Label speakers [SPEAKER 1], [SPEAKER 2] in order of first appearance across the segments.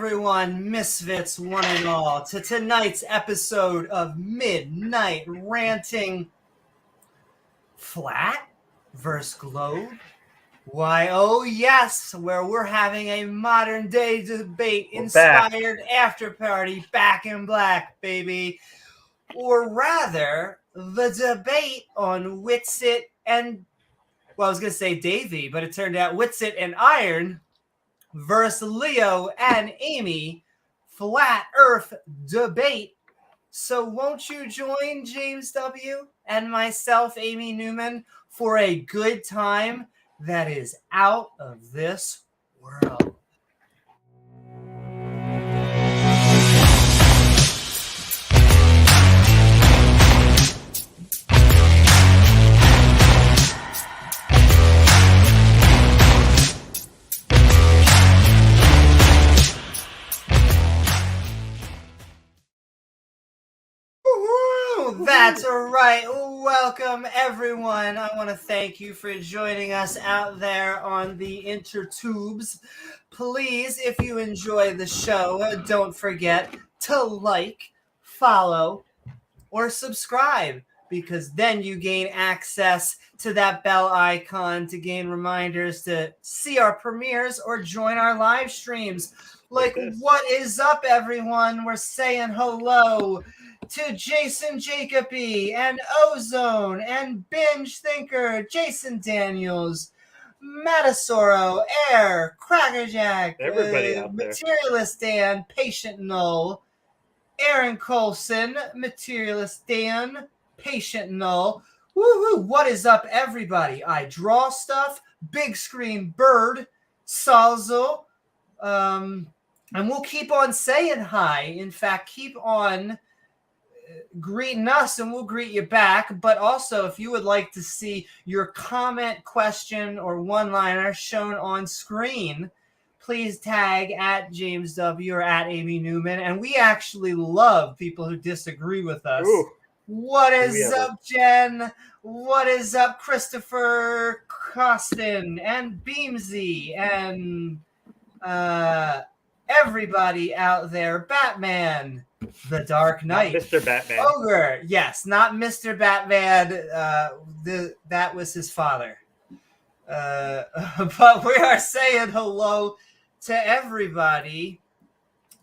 [SPEAKER 1] everyone, misfits one and all, to tonight's episode of Midnight Ranting. Flat versus globe? Why, oh yes, where we're having a modern day debate inspired after party back in black, baby. Or rather, the debate on Witsit and, well, I was going to say Davey, but it turned out Witsit and Iron versus Leo and Amy, flat earth debate. So won't you join James W. and myself, Amy Newman, for a good time that is out of this world? That's right. Welcome, everyone. I want to thank you for joining us out there on the intertubes. Please, if you enjoy the show, don't forget to like, follow, or subscribe, because then you gain access to that bell icon to gain reminders to see our premieres or join our live streams. Like, what is up, everyone? We're saying hello to Jason Jacoby and Ozone and Binge Thinker, Jason Daniels, Matasoro, Air, Crackerjack,
[SPEAKER 2] everybody out there.
[SPEAKER 1] Materialist Dan, Patient Null, Aaron Coalson, Materialist Dan, Patient Null. Woohoo! What is up, everybody? I Draw Stuff, Big Screen Bird, Salzo, and we'll keep on saying hi. In fact, keep on greeting us and we'll greet you back. But also, if you would like to see your comment, question, or one-liner shown on screen, please tag at James W. or at Amy Newman. And we actually love people who disagree with us.
[SPEAKER 2] Ooh.
[SPEAKER 1] What is up, Jen? What is up, Christopher Costin and Beamsy and everybody out there? Batman, The Dark Knight,
[SPEAKER 2] not Mr. Batman,
[SPEAKER 1] Ogre. Yes, not Mr. Batman. That was his father. But we are saying hello to everybody.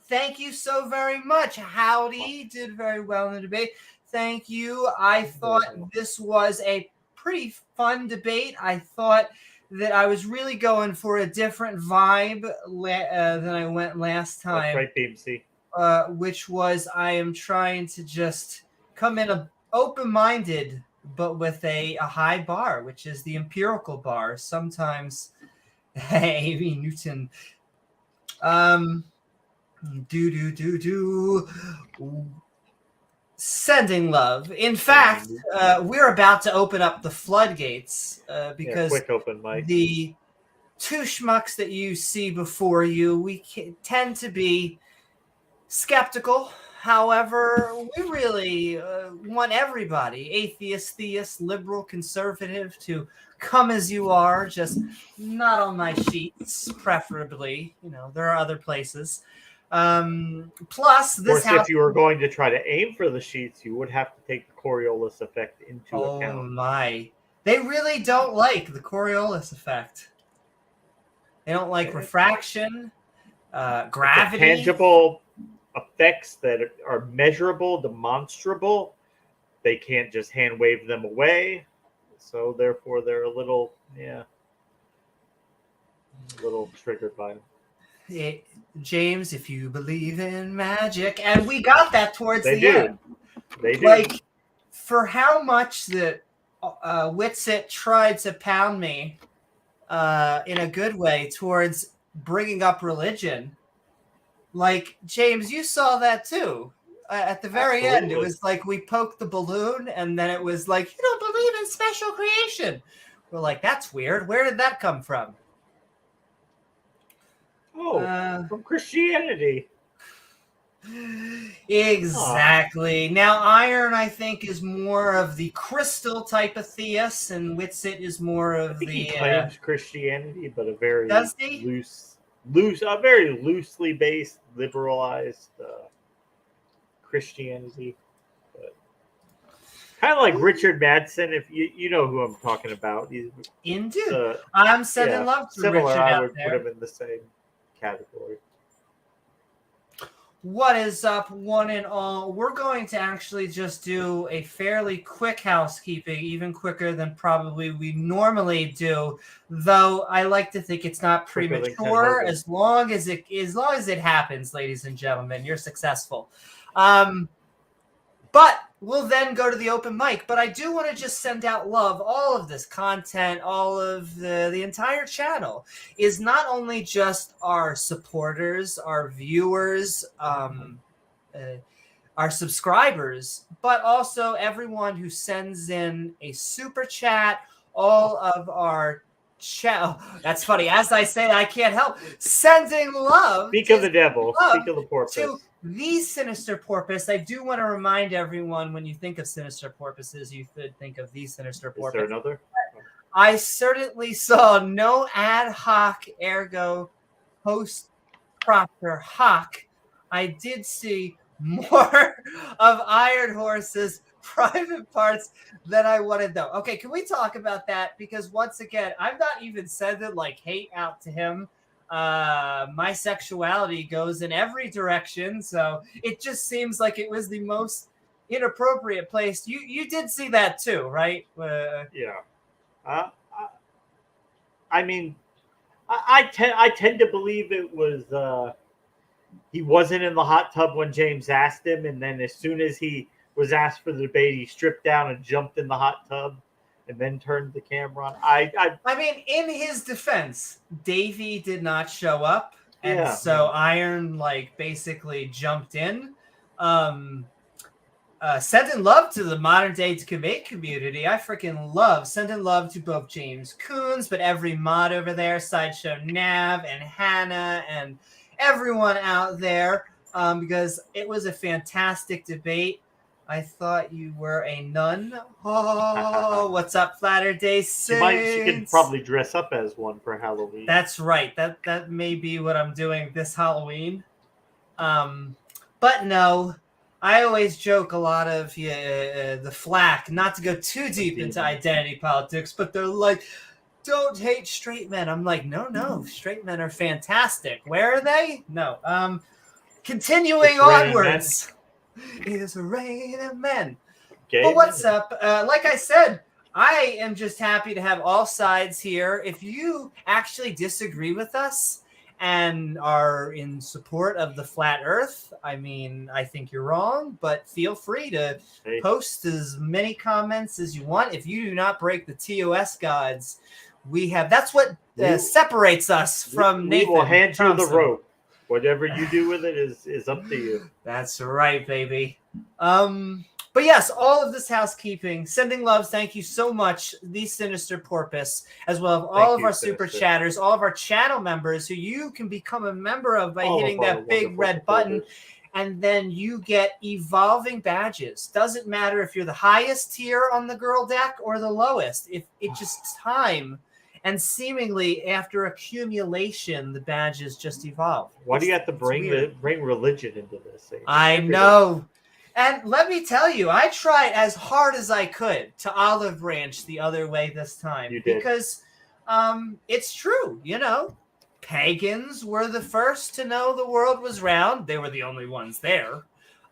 [SPEAKER 1] Thank you so very much. Howdy did very well in the debate. Thank you. I thought this was a pretty fun debate. I thought that I was really going for a different vibe than I went last time.
[SPEAKER 2] That's right, BMC.
[SPEAKER 1] Which was, I am trying to just come in open-minded, but with a high bar, which is the empirical bar. Sometimes, Amy Newton. Sending love. In fact, we're about to open up the floodgates because
[SPEAKER 2] quick open, Mike.
[SPEAKER 1] The two schmucks that you see before you, we tend to be skeptical. However, we really want everybody, atheist, theist, liberal, conservative, to come as you are, just not on my sheets, preferably. You know, there are other places. Plus, this
[SPEAKER 2] if you were going to try to aim for the sheets, you would have to take the Coriolis effect into account.
[SPEAKER 1] Oh my. They really don't like the Coriolis effect. They don't like refraction, gravity.
[SPEAKER 2] Tangible effects that are measurable, demonstrable. They can't just hand wave them away. So therefore they're a little triggered by them.
[SPEAKER 1] James, if you believe in magic, and we got that towards the end.
[SPEAKER 2] They do.
[SPEAKER 1] Like, for how much that Witsit tried to pound me in a good way towards bringing up religion. Like, James, you saw that too. At the very end, it was like we poked the balloon, and then it was like, you don't believe in special creation. We're like, that's weird. Where did that come from?
[SPEAKER 2] Oh, from Christianity.
[SPEAKER 1] Exactly. Now, Iron, I think, is more of the crystal type of theist, and Witsit is more of
[SPEAKER 2] he claims Christianity, but a very loose very loosely based, liberalized Christianity. Kind of like Richard Madsen, if you know who I'm talking about. He's
[SPEAKER 1] Indeed. I'm sending love to
[SPEAKER 2] similar.
[SPEAKER 1] Richard
[SPEAKER 2] I
[SPEAKER 1] out
[SPEAKER 2] would
[SPEAKER 1] there.
[SPEAKER 2] put him in the same category.
[SPEAKER 1] What is up, one and all? We're going to actually just do a fairly quick housekeeping, even quicker than probably we normally do. Though I like to think it's not premature. As long as it happens, ladies and gentlemen, you're successful. But we'll then go to the open mic. But I do want to just send out love. All of this content, all of the entire channel is not only just our supporters, our viewers, our subscribers, but also everyone who sends in a super chat, all of our chat. That's funny. As I say, I can't help sending love.
[SPEAKER 2] Speak of the devil. Speak of the porpoise.
[SPEAKER 1] To the Sinister Porpoise. I do want to remind everyone, when you think of Sinister Porpoises, you should think of the Sinister Porpoise.
[SPEAKER 2] Is there another?
[SPEAKER 1] I certainly saw no ad hoc, ergo post proper hoc. I did see more of Iron Horse's private parts than I wanted, though. Okay, can we talk about that? Because once again, I'm not even sending like hate out to him. My sexuality goes in every direction, so it just seems like it was the most inappropriate place. You did see that too, right?
[SPEAKER 2] Yeah. I mean, I tend to believe it was he wasn't in the hot tub when James asked him, and then as soon as he was asked for the debate, he stripped down and jumped in the hot tub and then turned the camera on. I
[SPEAKER 1] mean, in his defense, Davey did not show up, and so Iron basically jumped in. Sending love to the modern day debate community. I freaking love sending love to both James Coons, but every mod over there, Sideshow Nav and Hannah and everyone out there, because it was a fantastic debate. I thought you were a nun. Oh, what's up, Flatter Day Saints?
[SPEAKER 2] She could probably dress up as one for Halloween.
[SPEAKER 1] That's right. That may be what I'm doing this Halloween. But no, I always joke a lot of the flack, not to go too deep into identity politics, but they're like, don't hate straight men. I'm like, no, straight men are fantastic. Where are they? No. Continuing onwards. It is a rain of men. Okay. But what's up? Like I said, I am just happy to have all sides here. If you actually disagree with us and are in support of the flat earth, I mean, I think you're wrong, but feel free to post as many comments as you want. If you do not break the TOS gods, that's what separates us from Nathan.
[SPEAKER 2] We will hand you the rope. Whatever you do with it is up to you.
[SPEAKER 1] That's right, baby. But yes, all of this housekeeping, sending loves, thank you so much, the Sinister Porpoise, as well as all of our super chatters, all of our channel members who you can become a member of by hitting that big red button, and then you get evolving badges. Doesn't matter if you're the highest tier on the girl deck or the lowest. If it's just time. And seemingly, after accumulation, the badges just evolve.
[SPEAKER 2] Why do you have to bring religion into this?
[SPEAKER 1] I know. And let me tell you, I tried as hard as I could to olive branch the other way this time.
[SPEAKER 2] You did.
[SPEAKER 1] Because it's true, Pagans were the first to know the world was round. They were the only ones there.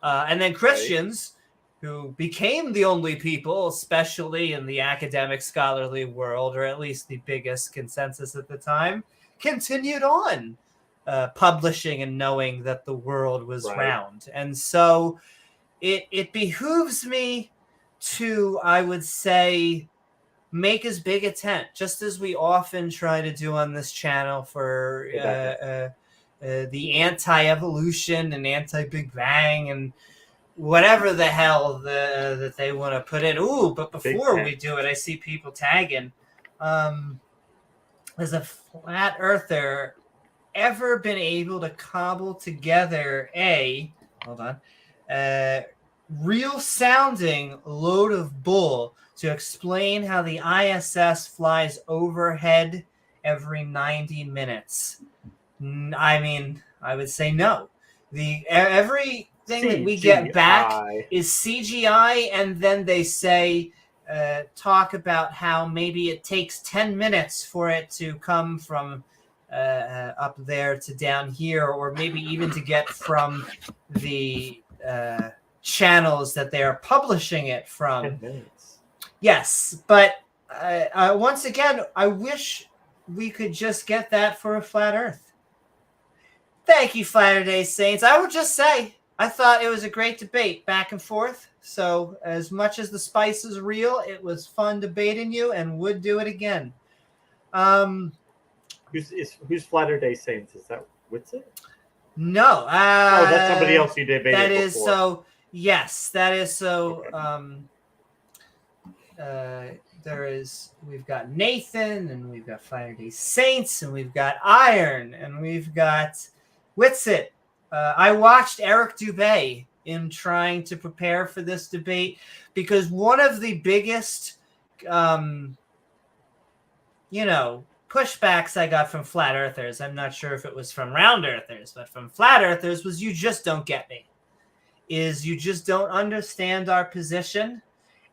[SPEAKER 1] And then Christians... who became the only people, especially in the academic scholarly world, or at least the biggest consensus at the time, continued on publishing and knowing that the world was round. And so it behooves me to, I would say, make as big a tent, just as we often try to do on this channel for the anti-evolution and anti-Big Bang and whatever the hell that they want to put in. Ooh, but before we do it, I see people tagging. Has a flat earther ever been able to cobble together a real sounding load of bull to explain how the ISS flies overhead every 90 minutes? I mean, I would say no. Everything that we get back is CGI, and then they say, talk about how maybe it takes 10 minutes for it to come from up there to down here, or maybe even to get from the channels that they are publishing it from.
[SPEAKER 2] 10 minutes.
[SPEAKER 1] Yes, but once again, I wish we could just get that for a flat Earth. Thank you, Flatter Day Saints. I would just say, I thought it was a great debate, back and forth. So as much as the spice is real, it was fun debating you, and would do it again.
[SPEAKER 2] Who's Flatter Day Saints? Is that Witsit?
[SPEAKER 1] No.
[SPEAKER 2] That's somebody else you debated
[SPEAKER 1] That is
[SPEAKER 2] before.
[SPEAKER 1] so. Yes, that is so. Okay. We've got Nathan, and we've got Flatter Day Saints, and we've got Iron, and we've got Witsit. I watched Eric Dubé in trying to prepare for this debate, because one of the biggest, pushbacks I got from flat earthers, I'm not sure if it was from round earthers, but from flat earthers, was you just don't get me. You just don't understand our position.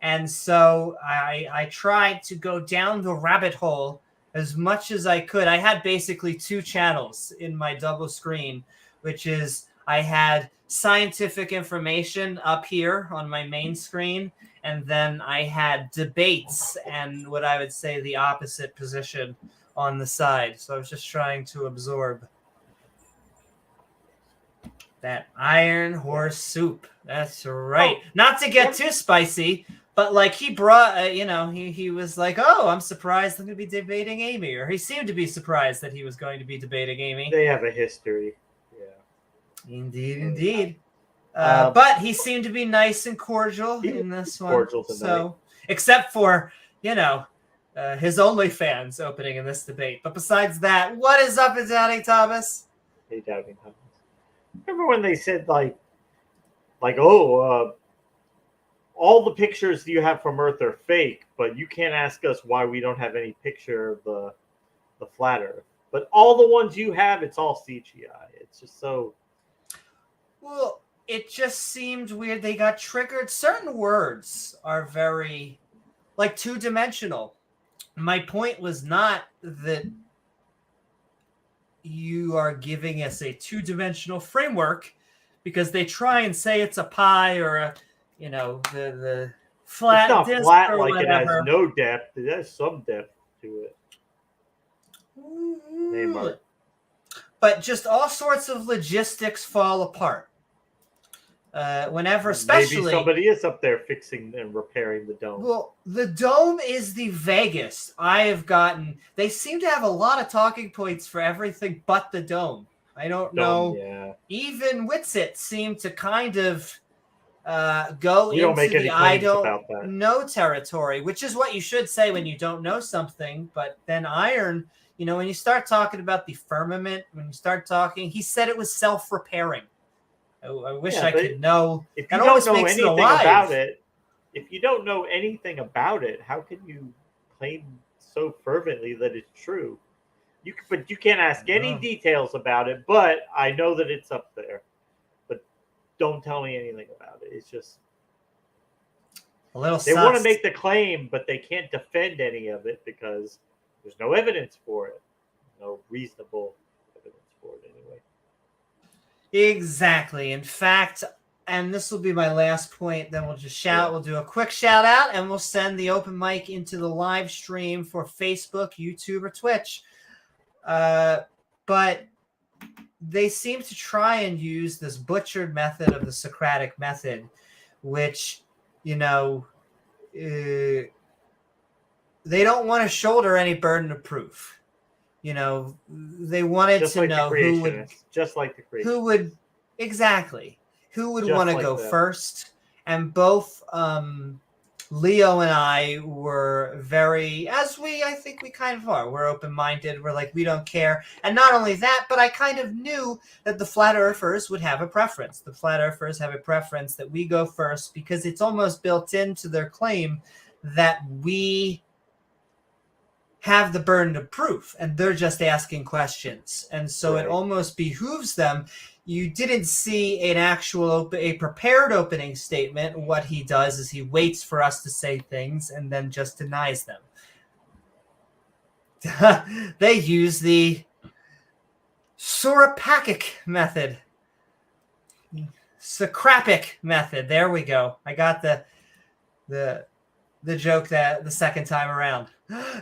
[SPEAKER 1] And so I tried to go down the rabbit hole as much as I could. I had basically two channels in my double screen, which is I had scientific information up here on my main screen, and then I had debates and what I would say the opposite position on the side. So I was just trying to absorb that Iron Horse soup. That's right. Oh, not to get too spicy, but like he brought, he was like, oh, I'm surprised I'm going to be debating Amy. Or he seemed to be surprised that he was going to be debating Amy.
[SPEAKER 2] They have a history. Yeah.
[SPEAKER 1] Indeed. But he seemed to be nice and cordial in this one.
[SPEAKER 2] Cordial tonight.
[SPEAKER 1] So, except for, his OnlyFans opening in this debate. But besides that, what is up in Doubting Thomas?
[SPEAKER 2] Hey, Doubting Thomas. Remember when they said all the pictures you have from Earth are fake, but you can't ask us why we don't have any picture of the flat Earth. But all the ones you have, it's all CGI. It's just so.
[SPEAKER 1] Well, it just seemed weird. They got triggered. Certain words are very, two-dimensional. My point was not that you are giving us a two-dimensional framework, because they try and say it's a pie or a, the flat.
[SPEAKER 2] It's not
[SPEAKER 1] disc
[SPEAKER 2] flat,
[SPEAKER 1] or
[SPEAKER 2] like
[SPEAKER 1] whatever.
[SPEAKER 2] It has no depth. It has some depth to it.
[SPEAKER 1] But just all sorts of logistics fall apart. Whenever, especially,
[SPEAKER 2] maybe somebody is up there fixing and repairing the dome.
[SPEAKER 1] Well, the dome is the vaguest I have gotten. They seem to have a lot of talking points for everything but the dome. I don't know.
[SPEAKER 2] Yeah.
[SPEAKER 1] Even Witsit seemed to kind of go
[SPEAKER 2] you don't
[SPEAKER 1] into
[SPEAKER 2] make any
[SPEAKER 1] the I don't
[SPEAKER 2] about that.
[SPEAKER 1] know territory, which is what you should say when you don't know something. But then Iron, when you start talking about the firmament, when you start talking, he said it was self-repairing. I wish I could know.
[SPEAKER 2] If you don't know anything about it, if you don't know anything about it, how can you claim so fervently that it's true? But you can't ask any details about it. But I know that it's up there. But don't tell me anything about it. It's just
[SPEAKER 1] a little.
[SPEAKER 2] They want to make the claim, but they can't defend any of it because there's no evidence for it. No reasonable evidence for it anyway.
[SPEAKER 1] Exactly. In fact, and this will be my last point, then we'll just shout. We'll do a quick shout out, and we'll send the open mic into the live stream for Facebook, YouTube, or Twitch. But they seem to try and use this butchered method of the Socratic method, which, they don't want to shoulder any burden of proof. They wanted
[SPEAKER 2] just
[SPEAKER 1] to
[SPEAKER 2] like
[SPEAKER 1] know who would,
[SPEAKER 2] just like the creation.
[SPEAKER 1] who would want to go first. And both Leo and I were very, I think we kind of are. We're open-minded. We're like, we don't care. And not only that, but I kind of knew that the flat earthers would have a preference. The flat earthers have a preference that we go first, because it's almost built into their claim that we have the burden of proof, and they're just asking questions. And so it almost behooves them. You didn't see an actual a prepared opening statement. What he does is he waits for us to say things and then just denies them. They use the Surapakic method. Socrapic method. There we go. I got the joke that the second time around.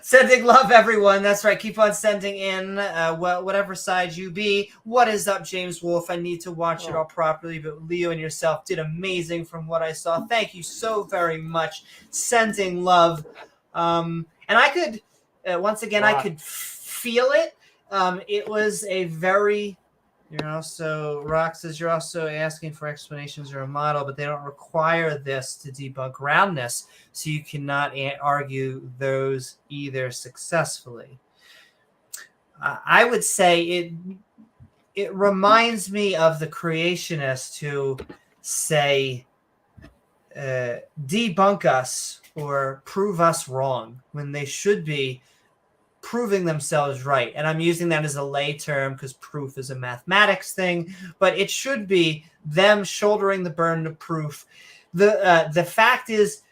[SPEAKER 1] Sending love, everyone. That's right. Keep on sending in whatever side you be. What is up, James Wolfe? I need to watch it all properly, but Leo and yourself did amazing from what I saw. Thank you so very much. Sending love. And I could, once again, I could feel it. It was a very... Rock says you're also asking for explanations or a model, but they don't require this to debunk roundness, so you cannot argue those either successfully. I would say it reminds me of the creationists who say debunk us or prove us wrong when they should be proving themselves right. And I'm using that as a lay term because proof is a mathematics thing, but it should be them shouldering the burden of proof. The fact is,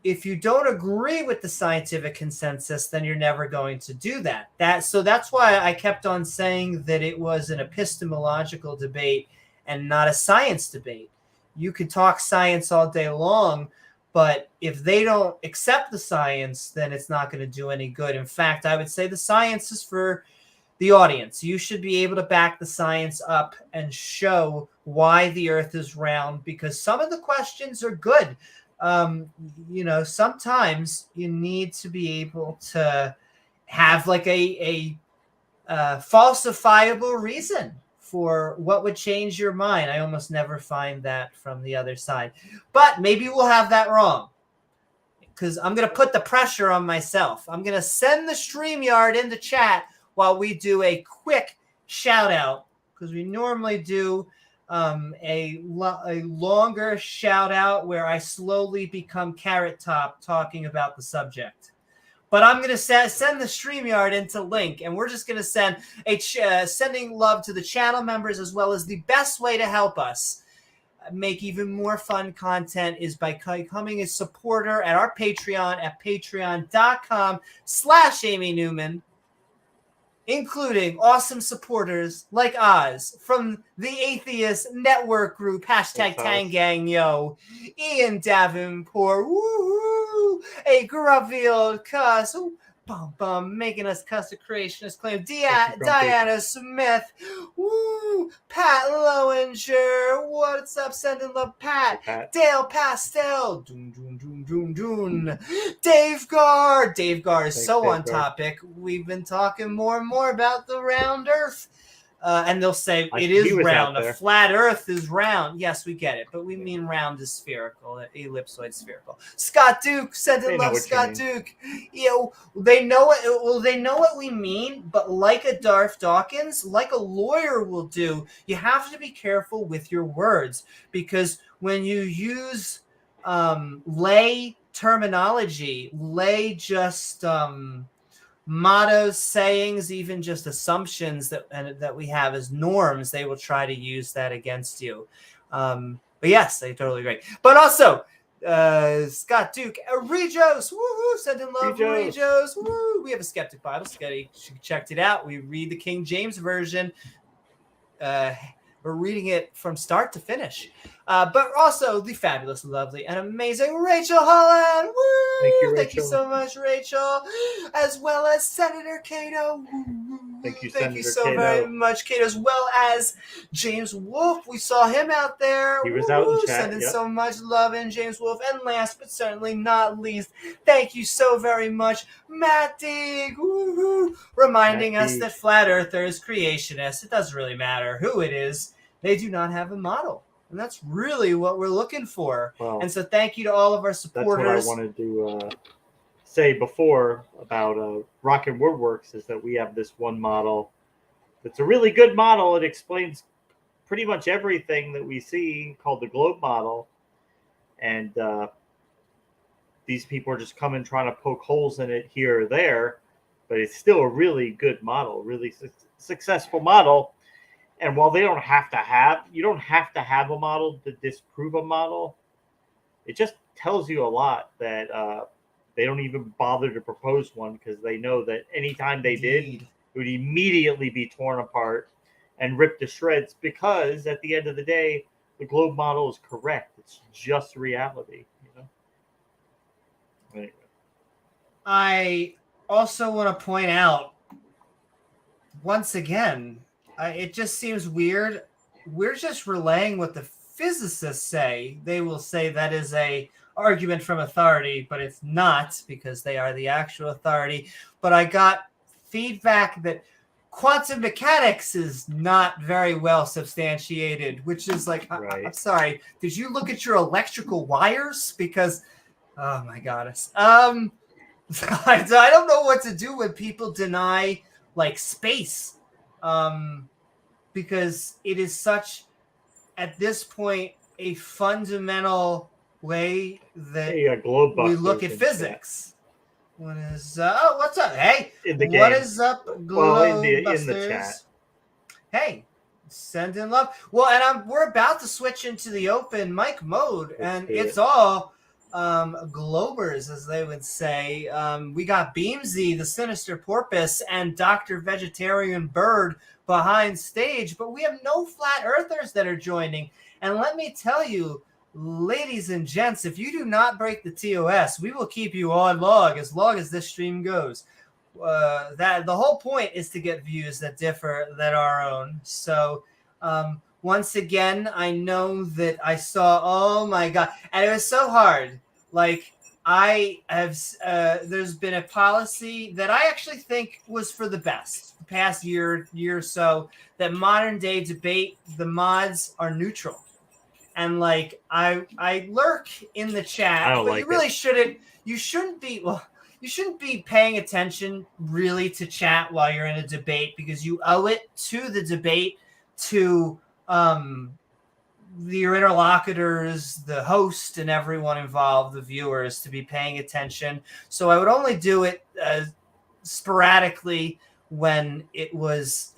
[SPEAKER 1] if you don't agree with the scientific consensus, then you're never going to do that. So that's why I kept on saying that it was an epistemological debate and not a science debate. You could talk science all day long, but if they don't accept the science, then it's not going to do any good. In fact, I would say the science is for the audience. You should be able to back the science up and show why the Earth is round, because some of the questions are good. Sometimes you need to be able to have like a falsifiable reason for what would change your mind. I almost never find that from the other side. But maybe we'll have that wrong, because I'm going to put the pressure on myself. I'm going to send the StreamYard in the chat while we do a quick shout-out, because we normally do a longer shout-out where I slowly become Carrot Top talking about the subject. But I'm going to send the StreamYard into link, and we're just going to send sending love to the channel members, as well as the best way to help us make even more fun content is by becoming a supporter at our Patreon at patreon.com/Amy Newman, including awesome supporters like Oz from the Atheist Network Group, #TangGangYo, Ian Davenport, woohoo, a Grubfield Cuss, making us Cuss a creationist claim, Diana Smith, woo, Pat Lowinger, what's up, sending love, Pat. Dale Pastel, Dave Gar is so on topic. We've been talking more and more about the round Earth. And they'll say it is round. A flat Earth is round. Yes, we get it, but we mean round is spherical, ellipsoid spherical. Scott Duke said to love Scott Duke. They know it. Well, they know what we mean, but like a Darth Dawkins, like a lawyer will do, you have to be careful with your words, because when you use lay terminology, lay just mottos, sayings, even just assumptions that we have as norms, they will try to use that against you. But yes, I totally agree. But also, Scott Duke, Regos, woohoo, sending love, Regos, woo. We have a Skeptic Bible study. You checked it out. We read the King James Version. We're reading it from start to finish. But also the fabulous, lovely, and amazing Rachel Holland. Woo!
[SPEAKER 2] Thank you, Rachel.
[SPEAKER 1] Thank you so much, Rachel. As well as Senator Cato.
[SPEAKER 2] Thank you,
[SPEAKER 1] Thank you so very much, Cato. As well as James Wolfe. We saw him out there.
[SPEAKER 2] He was out in chat.
[SPEAKER 1] Sending so much love in, James Wolfe. And last but certainly not least, thank you so very much, Matt Deeg. Reminding us that flat earthers, creationists, it doesn't really matter who it is, they do not have a model. And that's really what we're looking for. Well, and so thank you to all of our supporters.
[SPEAKER 2] That's what I wanted to say before about Rocket Woodworks, is that we have this one model that's a really good model. It explains pretty much everything that we see, called the globe model. And these people are just coming trying to poke holes in it here or there. but it's still a really good model, really successful model. And while you don't have to have a model to disprove a model. It just tells you a lot that they don't even bother to propose one because they know that anytime they did, it would immediately be torn apart and ripped to shreds because at the end of the day, the globe model is correct. It's just reality, you know? Anyway.
[SPEAKER 1] I also want to point out, once again, it just seems weird. We're just relaying what the physicists say. They will say that is a argument from authority, but it's not because they are the actual authority. But I got feedback that quantum mechanics is not very well substantiated, which is like, right. I'm sorry, did you look at your electrical wires? Because, oh my goddess. I don't know what to do when people deny like space, because it is such, at this point, a fundamental way that we look at physics. What is what's up? Hey, what is up, Globebusters?
[SPEAKER 2] In the chat.
[SPEAKER 1] Hey, send in love. Well, and we're about to switch into the open mic mode, and it's all Globers, as they would say. We got Beamsy, the Sinister Porpoise, and Dr. Vegetarian Bird behind stage, but we have no flat earthers that are joining. And let me tell you, ladies and gents, if you do not break the TOS, we will keep you on long as this stream goes. That the whole point is to get views that differ than our own. So once again, I know that I saw, oh my god, and it was so hard. Like, I have there's been a policy that I actually think was for the best the past year or so, that modern day debate, the mods are neutral. And like I lurk in the chat, but you really shouldn't. You shouldn't be paying attention really to chat while you're in a debate, because you owe it to the debate, to your interlocutors, the host, and everyone involved, the viewers, to be paying attention. So I would only do it sporadically when it was,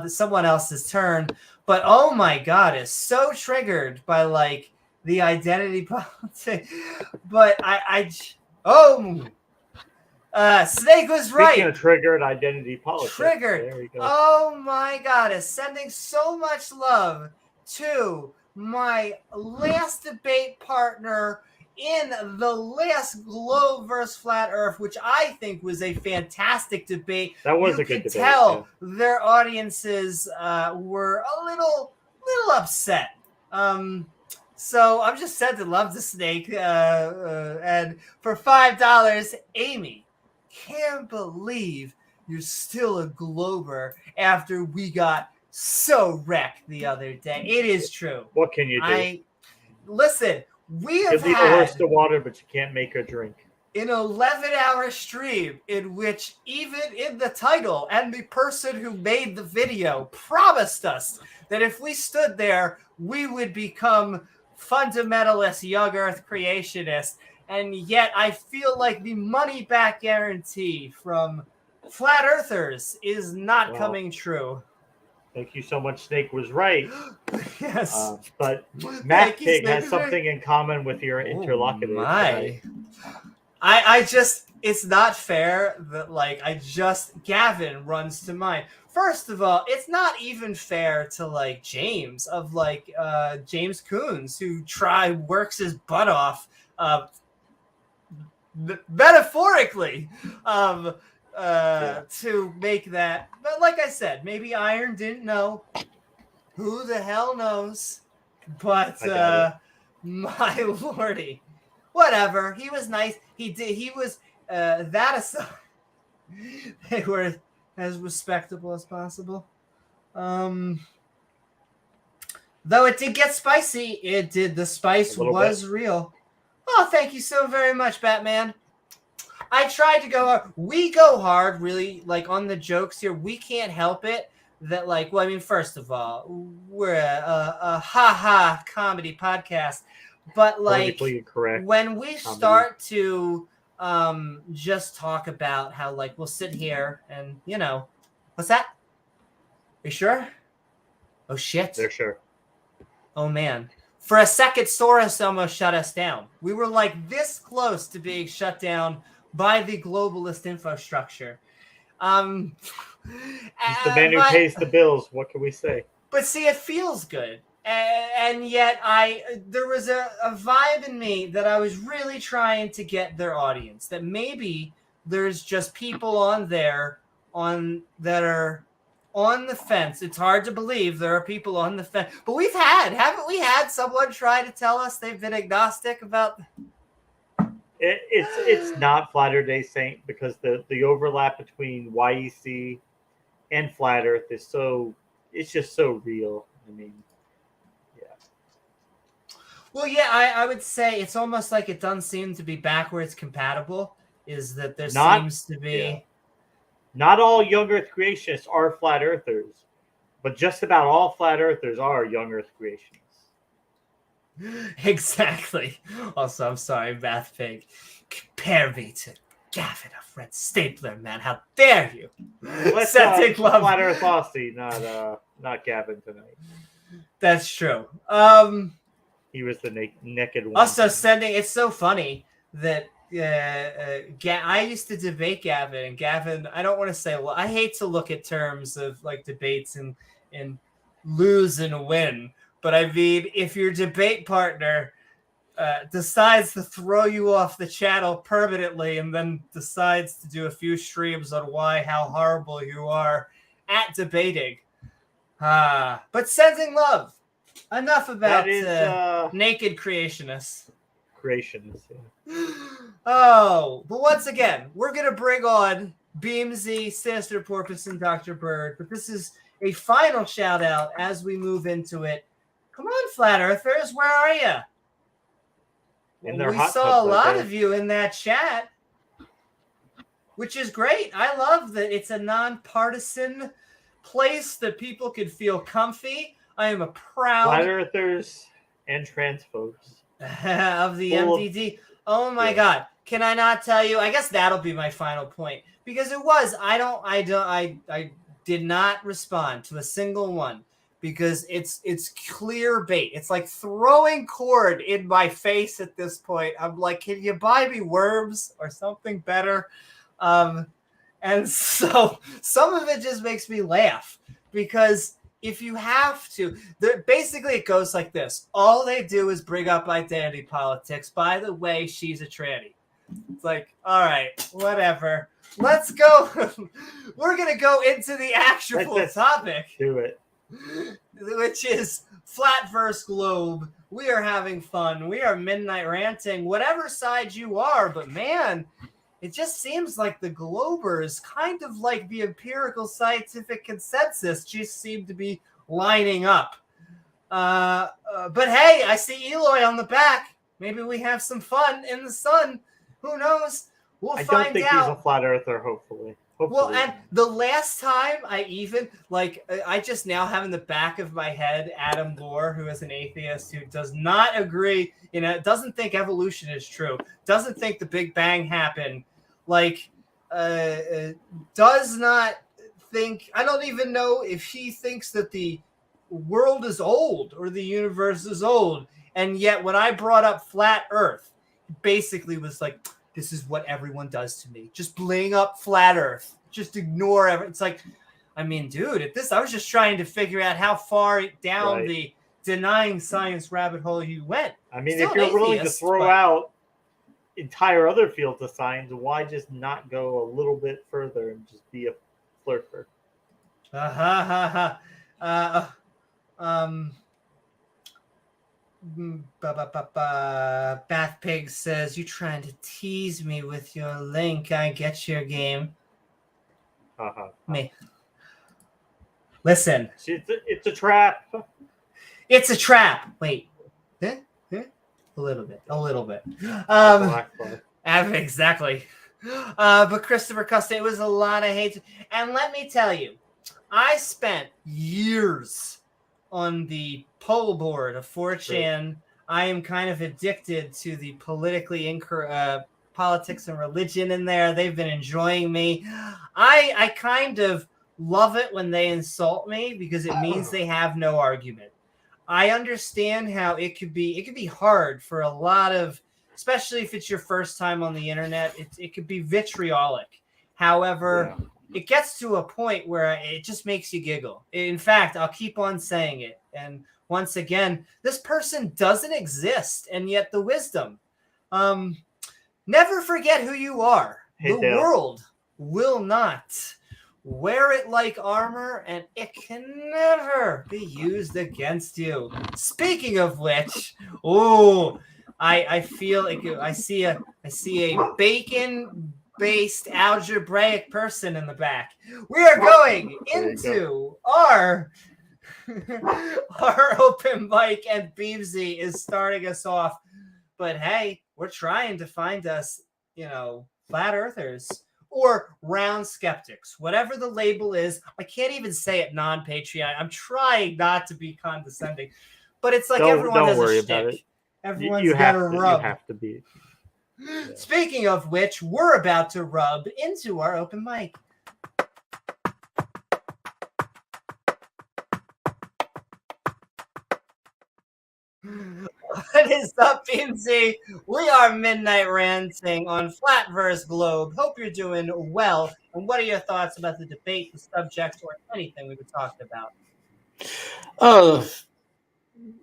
[SPEAKER 1] someone else's turn. But oh my god, it's so triggered by like the identity politics. But Snake was right.
[SPEAKER 2] Speaking of triggered identity politics.
[SPEAKER 1] Triggered.
[SPEAKER 2] There we go.
[SPEAKER 1] Oh my god, it's sending so much love to my last debate partner in the last Globe versus Flat Earth, which I think was a fantastic debate.
[SPEAKER 2] That was a good debate.
[SPEAKER 1] You could tell their audiences were a little upset. So I'm just sending love to Snake. And for $5, Amy, can't believe you're still a Glober after we got so wrecked the other day. It is true.
[SPEAKER 2] What can you do?
[SPEAKER 1] Listen, we have
[SPEAKER 2] had a horse to water, but you can't make her drink.
[SPEAKER 1] An 11-hour stream in which even in the title and the person who made the video promised us that if we stood there, we would become fundamentalist young earth creationists. And yet I feel like the money back guarantee from flat earthers is not coming true.
[SPEAKER 2] Thank you so much. Snake was right.
[SPEAKER 1] Yes.
[SPEAKER 2] But Abcdeig has something in common with your interlocutor.
[SPEAKER 1] I just, it's not fair that Gavin runs to mind. First of all, it's not even fair to James James Coons, who works his butt off, metaphorically, to make that. But like I said, maybe Iron didn't know. Who the hell knows? But my lordy, whatever. He was nice. He was that aside. They were as respectable as possible. Though it did get spicy. It did. The spice was real. Oh, thank you so very much, Batman. I tried to go hard. We go hard, really, on the jokes here. We can't help it that, first of all, we're a ha-ha comedy podcast. But, when we start to just talk about how, like, we'll sit here and, what's that? Are you sure? Oh, shit.
[SPEAKER 2] They're sure.
[SPEAKER 1] Oh, man. For a second, Soros almost shut us down. We were, like, this close to being shut down by the globalist infrastructure.
[SPEAKER 2] He's the man who pays the bills. What can we say?
[SPEAKER 1] But see, it feels good. And yet there was a vibe in me that I was really trying to get their audience, that maybe there's just people on there that are on the fence. It's hard to believe there are people on the fence, but haven't we had someone try to tell us they've been agnostic about
[SPEAKER 2] it's not Flat Earth Day Saint, because the overlap between YEC and Flat Earth is it's just so real. I mean,
[SPEAKER 1] well, yeah, I would say it's almost like it doesn't seem to be backwards compatible, is that there seems to be...
[SPEAKER 2] Yeah. Not all young Earth creationists are Flat Earthers, but just about all Flat Earthers are young Earth creationists.
[SPEAKER 1] Exactly. Also, I'm sorry, Abcdeig. Compare me to Gavin of Red Stapler, man. How dare you?
[SPEAKER 2] Let's Flat Earth Aussie, not Gavin tonight.
[SPEAKER 1] That's true.
[SPEAKER 2] He was the naked one.
[SPEAKER 1] Also, it's so funny that I used to debate Gavin, and Gavin, I don't want to say, I hate to look at terms of like debates and lose and win, but I mean, if your debate partner decides to throw you off the channel permanently and then decides to do a few streams on how horrible you are at debating, but sending love. Enough about naked creationists. Oh, but once again, we're going to bring on Beamsy, Sinister Porpoise, and Dr. Bird, but this is a final shout out as we move into it. Come on, Flat Earthers, where are you? We saw a lot of you in that chat, which is great. I love that it's a nonpartisan place that people could feel comfy. I am a proud
[SPEAKER 2] Flat Earthers and trans folks
[SPEAKER 1] of the MDD. Oh my God. Can I not tell you? I guess that'll be my final point, because it was, I did not respond to a single one, because it's clear bait. It's like throwing cord in my face at this point. I'm like, can you buy me worms or something better? And so some of it just makes me laugh, because if you have to, basically it goes like this. All they do is bring up identity politics. By the way, she's a tranny. It's like, all right, whatever. Let's go. We're going to go into the actual topic.
[SPEAKER 2] Do it.
[SPEAKER 1] Which is Flat versus Globe. We are having fun. We are Midnight Ranting, whatever side you are. But man, it just seems like the Globers, kind of like the empirical scientific consensus, just seem to be lining up. But hey, I see Eloy on the back. Maybe we have some fun in the sun. Who knows? We'll find out.
[SPEAKER 2] I don't think he's a flat earther, hopefully.
[SPEAKER 1] Well, and the last time I just now have in the back of my head Adam Gore, who is an atheist who does not agree, doesn't think evolution is true, doesn't think the Big Bang happened, does not think, I don't even know if he thinks that the world is old or the universe is old. And yet when I brought up flat Earth, it basically was like, this is what everyone does to me. Just bling up flat Earth. Just ignore everything. It's like, I mean, dude, I was just trying to figure out how far down the denying science rabbit hole you went.
[SPEAKER 2] I mean, if you're willing to throw out entire other fields of science, why just not go a little bit further and just be a flirter?
[SPEAKER 1] Abcdeig says, you trying to tease me with your link. I get your game. Me. Listen.
[SPEAKER 2] It's a trap.
[SPEAKER 1] It's a trap. Wait. A little bit. Exactly. But Christopher Cuss, it was a lot of hate. And let me tell you, I spent years on the poll board of 4chan. I am kind of addicted to the politically incorrect, politics and religion in there. They've been enjoying me. I kind of love it when they insult me because it means they have no argument. I understand how it could be hard for a lot of, especially if it's your first time on the internet, it could be vitriolic. However, it gets to a point where it just makes you giggle. In fact, I'll keep on saying it. And once again, this person doesn't exist, and yet the wisdom. Never forget who you are.
[SPEAKER 2] Hey,
[SPEAKER 1] the
[SPEAKER 2] Dale.
[SPEAKER 1] world will not wear it like armor, and it can never be used against you. Speaking of which, I feel like I see a bacon-based algebraic person in the back. We are going into our open mic, and Beebsy is starting us off. But hey, we're trying to find us, flat earthers or round skeptics, whatever the label is. I can't even say it non-Patreon. I'm trying not to be condescending, but it's like everyone has a shtick. Everyone's got to rub.
[SPEAKER 2] You have to be.
[SPEAKER 1] Yeah. Speaking of which, we're about to rub into our open mic. What is up, Beamsy? We are Midnight Ranting on Flatverse Globe. Hope you're doing well. And what are your thoughts about the debate, the subject, or anything we were talking about?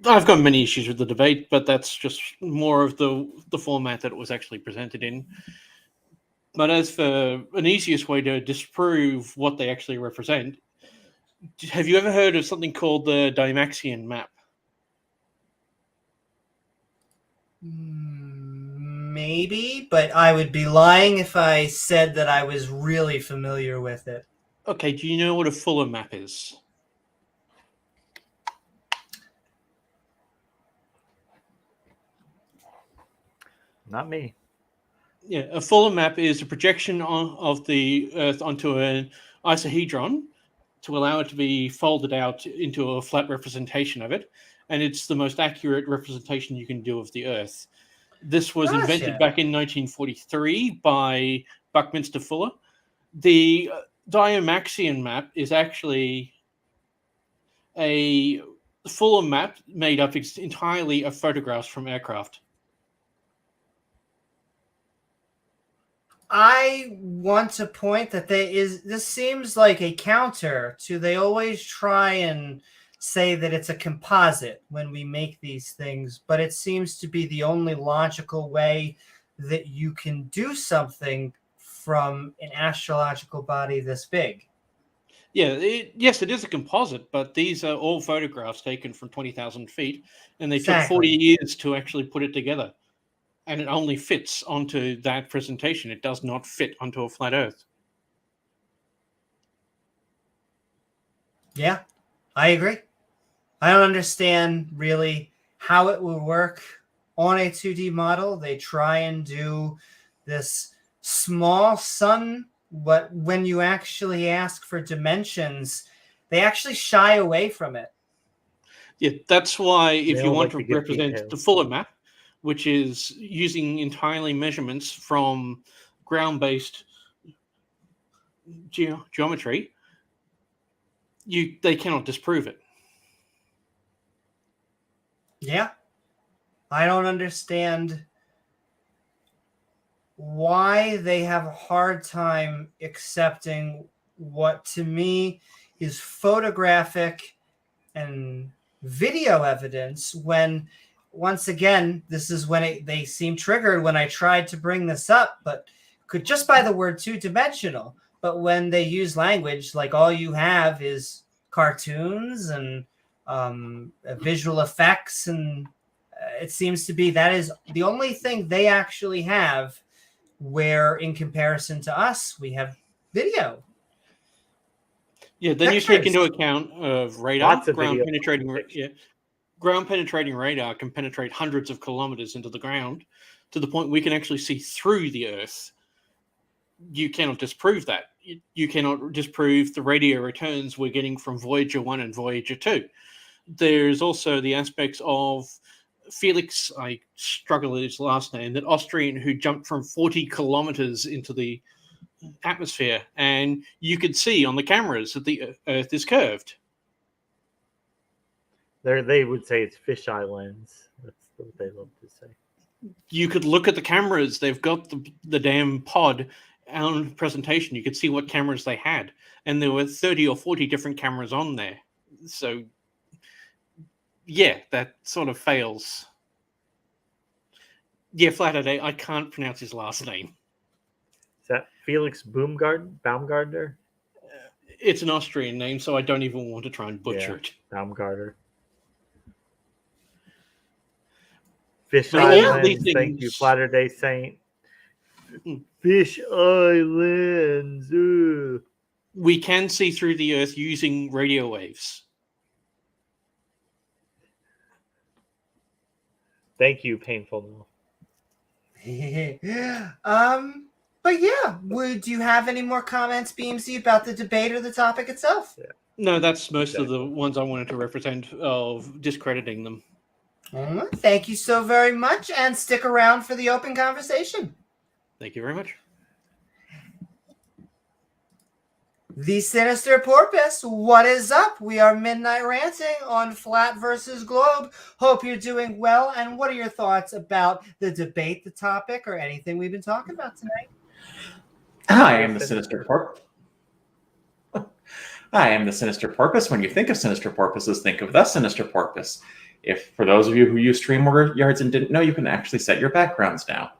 [SPEAKER 3] I've got many issues with the debate, but that's just more of the format that it was actually presented in. But as for an easiest way to disprove what they actually represent, have you ever heard of something called the Dymaxion map?
[SPEAKER 1] Maybe, but I would be lying if I said that I was really familiar with it.
[SPEAKER 3] Okay, do you know what a Fuller map is?
[SPEAKER 2] Not me.
[SPEAKER 3] Yeah, a Fuller map is a projection of the Earth onto an isohedron to allow it to be folded out into a flat representation of it, and it's the most accurate representation you can do of the Earth. This was invented back in 1943 by Buckminster Fuller. The Dymaxion map is actually a Fuller map made up entirely of photographs from aircraft.
[SPEAKER 1] I want to point that this seems like a counter to, they always try and say that it's a composite when we make these things, but it seems to be the only logical way that you can do something from an astrological body this big.
[SPEAKER 3] Yeah, yes, it is a composite, but these are all photographs taken from 20,000 feet, and they took 40 years to actually put it together. And it only fits onto that presentation. It does not fit onto a flat Earth.
[SPEAKER 1] Yeah, I agree. I don't understand really how it will work on a 2D model. They try and do this small sun, but when you actually ask for dimensions, they actually shy away from it.
[SPEAKER 3] Yeah, that's why if you want to represent the Fuller map, which is using entirely measurements from ground-based geometry, they cannot disprove it.
[SPEAKER 1] Yeah. I don't understand why they have a hard time accepting what to me is photographic and video evidence when, once again, this is when they seem triggered when I tried to bring this up, but just by the word two-dimensional. But when they use language, like all you have is cartoons and visual effects, and it seems to be that is the only thing they actually have, where in comparison to us, we have video.
[SPEAKER 3] Yeah, then you take into account of radar, ground-penetrating radar can penetrate hundreds of kilometers into the ground to the point we can actually see through the Earth. You cannot disprove that. You cannot disprove the radio returns we're getting from Voyager 1 and Voyager 2. There's also the aspects of Felix, I struggle with his last name, that Austrian who jumped from 40 kilometers into the atmosphere, and you could see on the cameras that the Earth is curved.
[SPEAKER 2] They would say it's fisheye lens. That's what they love to say.
[SPEAKER 3] You could look at the cameras. They've got the damn pod on presentation. You could see what cameras they had, and there were 30 or 40 different cameras on there. So, yeah, that sort of fails. Yeah, Flathead, I can't pronounce his last name.
[SPEAKER 2] Is that Felix Baumgartner?
[SPEAKER 3] It's an Austrian name, so I don't even want to try and butcher it.
[SPEAKER 2] Baumgartner. Fish Islands, thank you, Flatter Day Saint. Fish Islands.
[SPEAKER 3] We can see through the Earth using radio waves.
[SPEAKER 2] Thank you, Painful.
[SPEAKER 1] But yeah, do you have any more comments, Beamsy, about the debate or the topic itself?
[SPEAKER 2] Yeah.
[SPEAKER 3] No, that's most of the ones I wanted to represent of discrediting them.
[SPEAKER 1] Thank you so very much, and stick around for the open conversation.
[SPEAKER 3] Thank you very much.
[SPEAKER 1] The Sinister Porpoise, what is up? We are Midnight Ranting on Flat versus Globe. Hope you're doing well, and what are your thoughts about the debate, the topic, or anything we've been talking about tonight?
[SPEAKER 4] I am the Sinister Porpoise. I am the Sinister Porpoise. When you think of Sinister Porpoises, think of the Sinister Porpoise. If, for those of you who use StreamYards and didn't know, you can actually set your backgrounds now.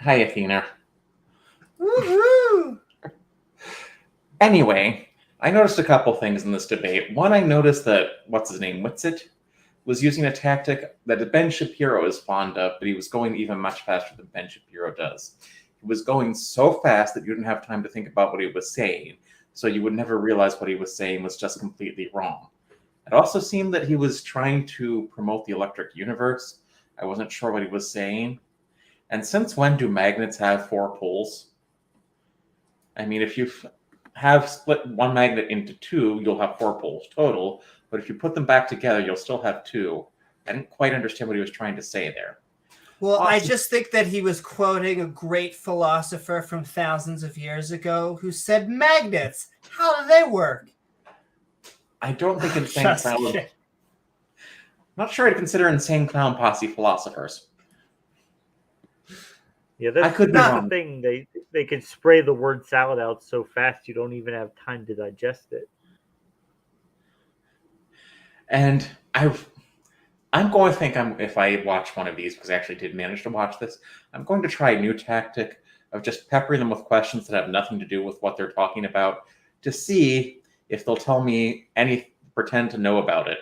[SPEAKER 4] Hi, Athena.
[SPEAKER 1] Woohoo!
[SPEAKER 4] Anyway, I noticed a couple things in this debate. One, I noticed that, Witsit, was using a tactic that Ben Shapiro is fond of, but he was going even much faster than Ben Shapiro does. He was going so fast that you didn't have time to think about what he was saying, so you would never realize what he was saying was just completely wrong. It also seemed that he was trying to promote the electric universe. I wasn't sure what he was saying. And since when do magnets have 4 poles? I mean, if you have split one magnet into 2, you'll have 4 poles total. But if you put them back together, you'll still have 2. I didn't quite understand what he was trying to say there.
[SPEAKER 1] Well, I just think that he was quoting a great philosopher from thousands of years ago who said, magnets, how do they work?
[SPEAKER 4] I don't think Insane Clown... Not sure I'd consider Insane Clown Posse philosophers.
[SPEAKER 2] Yeah, that's the thing. They can spray the word salad out so fast you don't even have time to digest it.
[SPEAKER 4] And I'm going to think if I watch one of these, because I actually did manage to watch this, I'm going to try a new tactic of just peppering them with questions that have nothing to do with what they're talking about to see if they'll tell me pretend to know about it.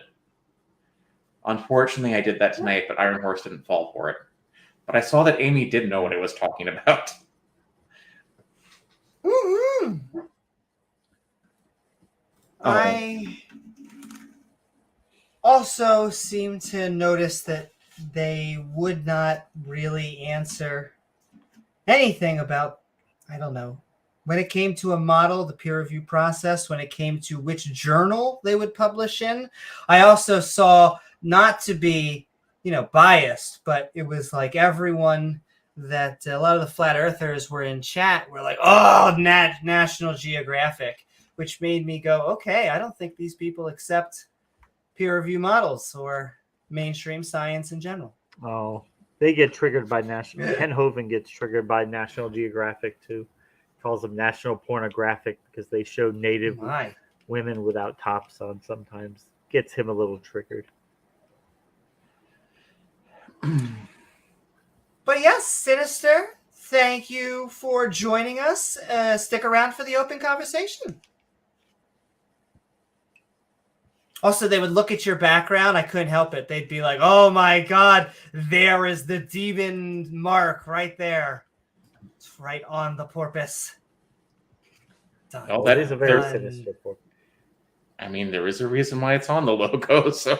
[SPEAKER 4] Unfortunately, I did that tonight, but Iron Horse didn't fall for it. But I saw that Amy did know what I was talking about.
[SPEAKER 1] Mm-hmm. I also seem to notice that they would not really answer anything about, I don't know, when it came to a model, the peer review process, when it came to which journal they would publish in. I also saw, not to be, biased, but it was like everyone that a lot of the flat earthers were in chat were like, oh, National Geographic, which made me go, okay, I don't think these people accept peer review models or mainstream science in general.
[SPEAKER 2] Oh, they get triggered by National. Ken Hovind gets triggered by National Geographic too. Calls them national pornographic because they show native women without tops on sometimes. Gets him a little triggered.
[SPEAKER 1] But yes, Sinister, thank you for joining us. Stick around for the open conversation. Also, they would look at your background. I couldn't help it. They'd be like, oh my God, there is the demon mark right there. It's right on the porpoise. Dun,
[SPEAKER 4] Oh,
[SPEAKER 2] that is a very sinister porpoise.
[SPEAKER 4] I mean, there is a reason why it's on the logo, so...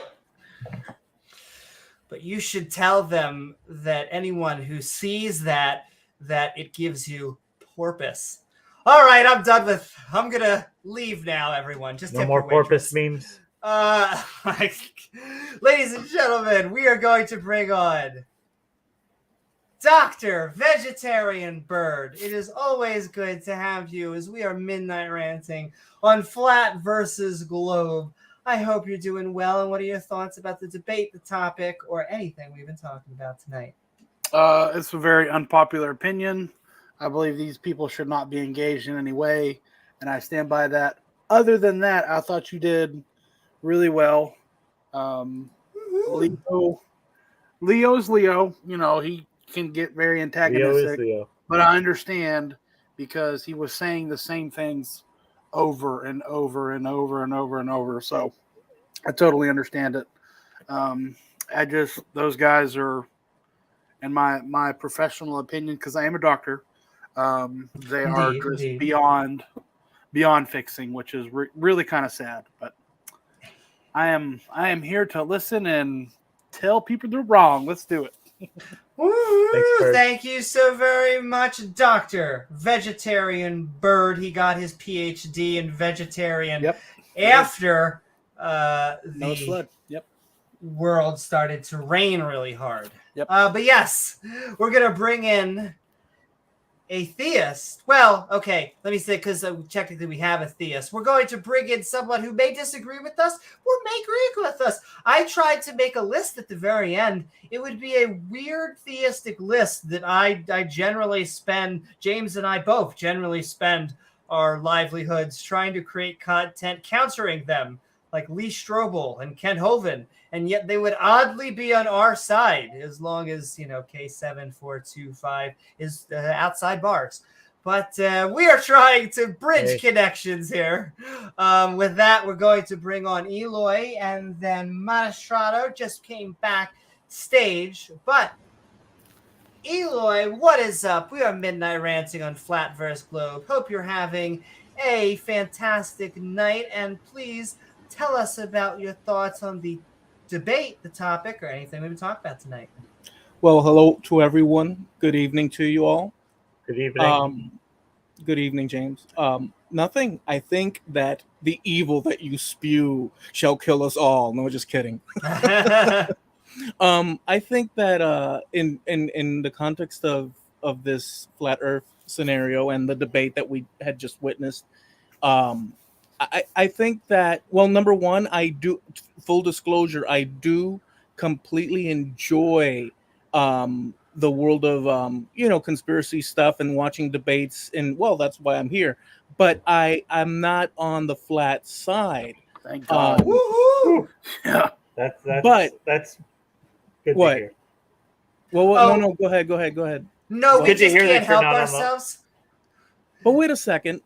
[SPEAKER 1] But you should tell them that anyone who sees that it gives you porpoise. All right, I'm done with... I'm going to leave now, everyone. Just
[SPEAKER 2] no more porpoise memes?
[SPEAKER 1] Ladies and gentlemen, we are going to bring on Dr. Vegetarian Bird. It is always good to have you as we are Midnight Ranting on Flat versus Globe. I hope you're doing well, and what are your thoughts about the debate, the topic, or anything we've been talking about tonight?
[SPEAKER 5] It's a very unpopular opinion. I believe these people should not be engaged in any way, and I stand by that. Other than that, I thought you did really well. Leo's Leo. You know, he can get very antagonistic.
[SPEAKER 2] Leo.
[SPEAKER 5] But I understand because he was saying the same things over and over and over and over and over. So I totally understand it. Those guys are, in my professional opinion, because I am a doctor, they are just beyond fixing, which is really kind of sad. But I am here to listen and tell people they're wrong. Let's do it.
[SPEAKER 1] Woo, thank you so very much, Dr. Vegetarian Bird. He got his PhD in vegetarian after the world started to rain really hard. But yes, we're going to bring in a theist. Well, okay, let me say, because technically we have a theist. We're going to bring in someone who may disagree with us or may agree with us. I tried to make a list at the very end. It would be a weird theistic list that I generally spend, James and I both generally spend our livelihoods trying to create content countering them, like Lee Strobel and Ken Hovind, and yet they would oddly be on our side as long as, K7425 is outside bars. But we are trying to bridge connections here. With that, we're going to bring on Eloy, and then Maestrado just came back stage. But Eloy, what is up? We are Midnight Ranting on Flat vs. Globe. Hope you're having a fantastic night, and please tell us about your thoughts on the debate, the topic, or anything we've been talking about tonight.
[SPEAKER 6] Well, hello to everyone. Good evening to you all.
[SPEAKER 2] Good evening.
[SPEAKER 6] Good evening, James. Nothing. I think that the evil that you spew shall kill us all. No, just kidding. I think that in the context of this flat Earth scenario and the debate that we had just witnessed, I think that, well, number one, I do, full disclosure, I do completely enjoy the world of conspiracy stuff and watching debates, and well, that's why I'm here. But I'm not on the flat side.
[SPEAKER 5] Thank God.
[SPEAKER 1] Woohoo!
[SPEAKER 5] Yeah.
[SPEAKER 2] That's good
[SPEAKER 6] what?
[SPEAKER 2] to hear.
[SPEAKER 6] Well, no, go ahead.
[SPEAKER 1] No, we
[SPEAKER 2] Good to
[SPEAKER 1] just
[SPEAKER 2] hear that
[SPEAKER 1] can't
[SPEAKER 2] you're
[SPEAKER 1] help
[SPEAKER 2] not on the-
[SPEAKER 1] ourselves.
[SPEAKER 6] But wait a second.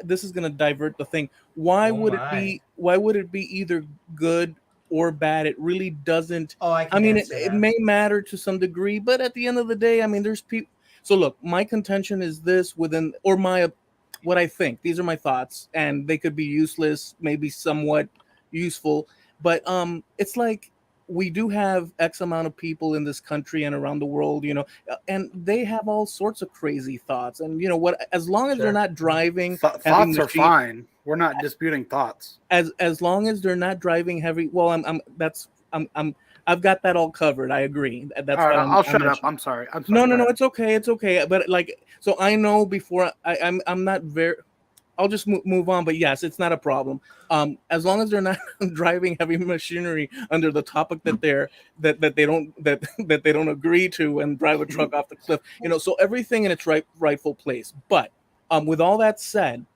[SPEAKER 6] This is gonna divert the thing. Why would it be either good or bad? It really doesn't. I mean, it may matter to some degree, but at the end of the day, I mean, there's people. So look, my contention is this what I think. These are my thoughts, and they could be useless, maybe somewhat useful, but it's like we do have X amount of people in this country and around the world, and they have all sorts of crazy thoughts. And as long as they're not driving,
[SPEAKER 5] thoughts are fine. We're not disputing thoughts.
[SPEAKER 6] As long as they're not driving heavy. Well, I've got that all covered. I agree. That's
[SPEAKER 5] all right,
[SPEAKER 6] what
[SPEAKER 5] I'll shut up. I'm sorry.
[SPEAKER 6] No, it's okay. But so I know before I'm not very. I'll just move on, but yes, it's not a problem. As long as they're not driving heavy machinery under the topic that they don't agree to and drive a truck off the cliff, so everything in its rightful place. But with all that said,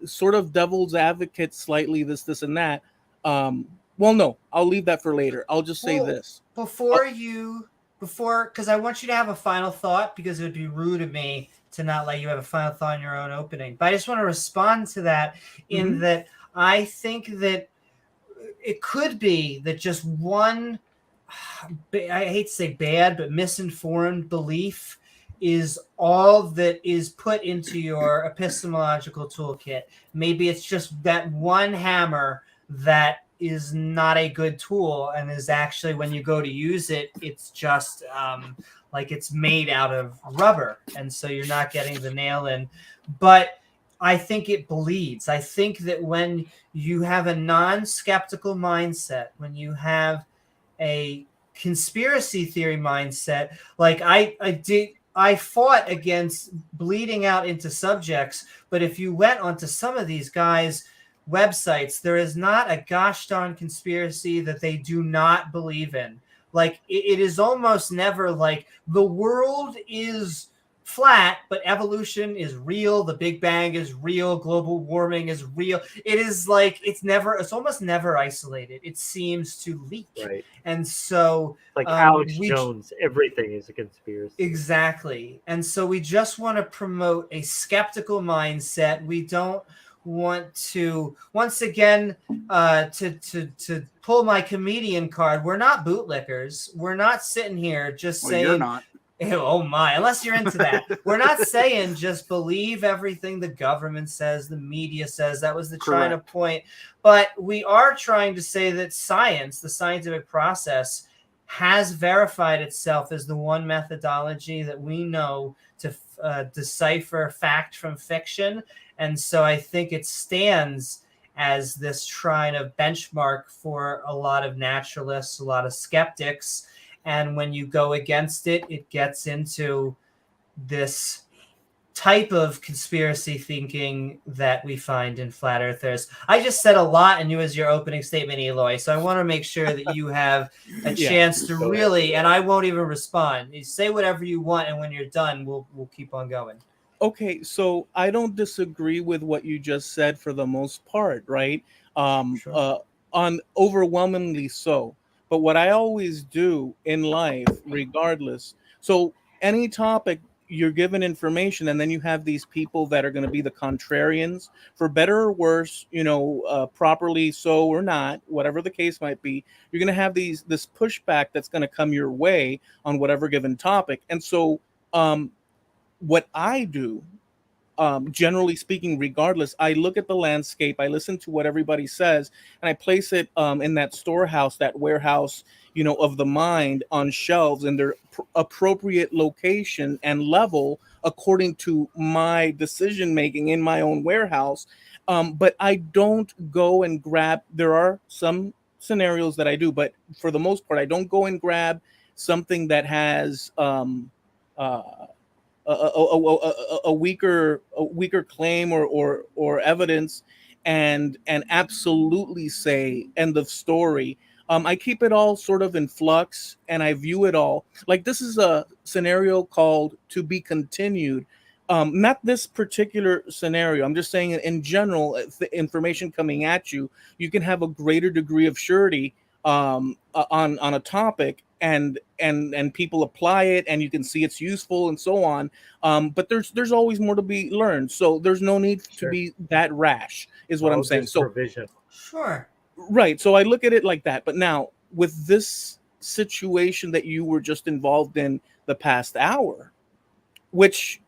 [SPEAKER 6] sort of devil's advocate slightly this and that. Well, no, I'll leave that for later. I'll just say this
[SPEAKER 1] because I want you to have a final thought, because it would be rude of me to not let you have a final thought in your own opening. But I just want to respond to that in that I think that it could be that just one, I hate to say bad, but misinformed belief is all that is put into your epistemological toolkit. Maybe it's just that one hammer that is not a good tool, and is actually, when you go to use it, it's just like it's made out of rubber, and so you're not getting the nail in. But I think it bleeds. I think that when you have a non-skeptical mindset, when you have a conspiracy theory mindset, like I fought against bleeding out into subjects, but if you went onto some of these guys' websites, there is not a gosh darn conspiracy that they do not believe in. Like it is almost never like the world is flat, but evolution is real. The Big Bang is real. Global warming is real. It is like it's almost never isolated. It seems to leak.
[SPEAKER 2] Right.
[SPEAKER 1] And so
[SPEAKER 2] like Alex Jones, everything is a conspiracy.
[SPEAKER 1] Exactly. And so we just want to promote a skeptical mindset. We don't want to, once again, to pull my comedian card. We're not bootlickers. We're not sitting here just saying,
[SPEAKER 5] you're not.
[SPEAKER 1] Oh my, unless you're into that. We're not saying just believe everything the government says, the media says. That was the China point. But we are trying to say that science, the scientific process, has verified itself as the one methodology that we know to decipher fact from fiction. And so I think it stands as this kind of benchmark for a lot of naturalists, a lot of skeptics. And when you go against it, it gets into this type of conspiracy thinking that we find in flat earthers. I just said a lot and you as your opening statement, Eloy. So I want to make sure that you have a chance to really, and I won't even respond. You say whatever you want, and when you're done, we'll keep on going.
[SPEAKER 6] Okay, so I don't disagree with what you just said for the most part, right?
[SPEAKER 1] Sure.
[SPEAKER 6] On overwhelmingly so. But what I always do in life, regardless, so any topic, you're given information, and then you have these people that are going to be the contrarians, for better or worse, properly so or not, whatever the case might be. You're going to have this pushback that's going to come your way on whatever given topic. And so what I do, generally speaking, regardless, I look at the landscape, I listen to what everybody says, and I place it in that storehouse, that warehouse, of the mind, on shelves in their appropriate location and level according to my decision making in my own warehouse. But I don't go and grab. There are some scenarios that I do, but for the most part, I don't go and grab something that has a weaker claim or evidence and absolutely say end of story. I keep it all sort of in flux, and I view it all like this is a scenario called to be continued. Not this particular scenario. I'm just saying in general, the information coming at you, you can have a greater degree of surety on a topic, and people apply it, and you can see it's useful and so on. But there's always more to be learned. So there's no need to be that rash, is what I'm saying. So
[SPEAKER 2] provision.
[SPEAKER 1] Sure.
[SPEAKER 6] Right. So I look at it like that. But now with this situation that you were just involved in the past hour, which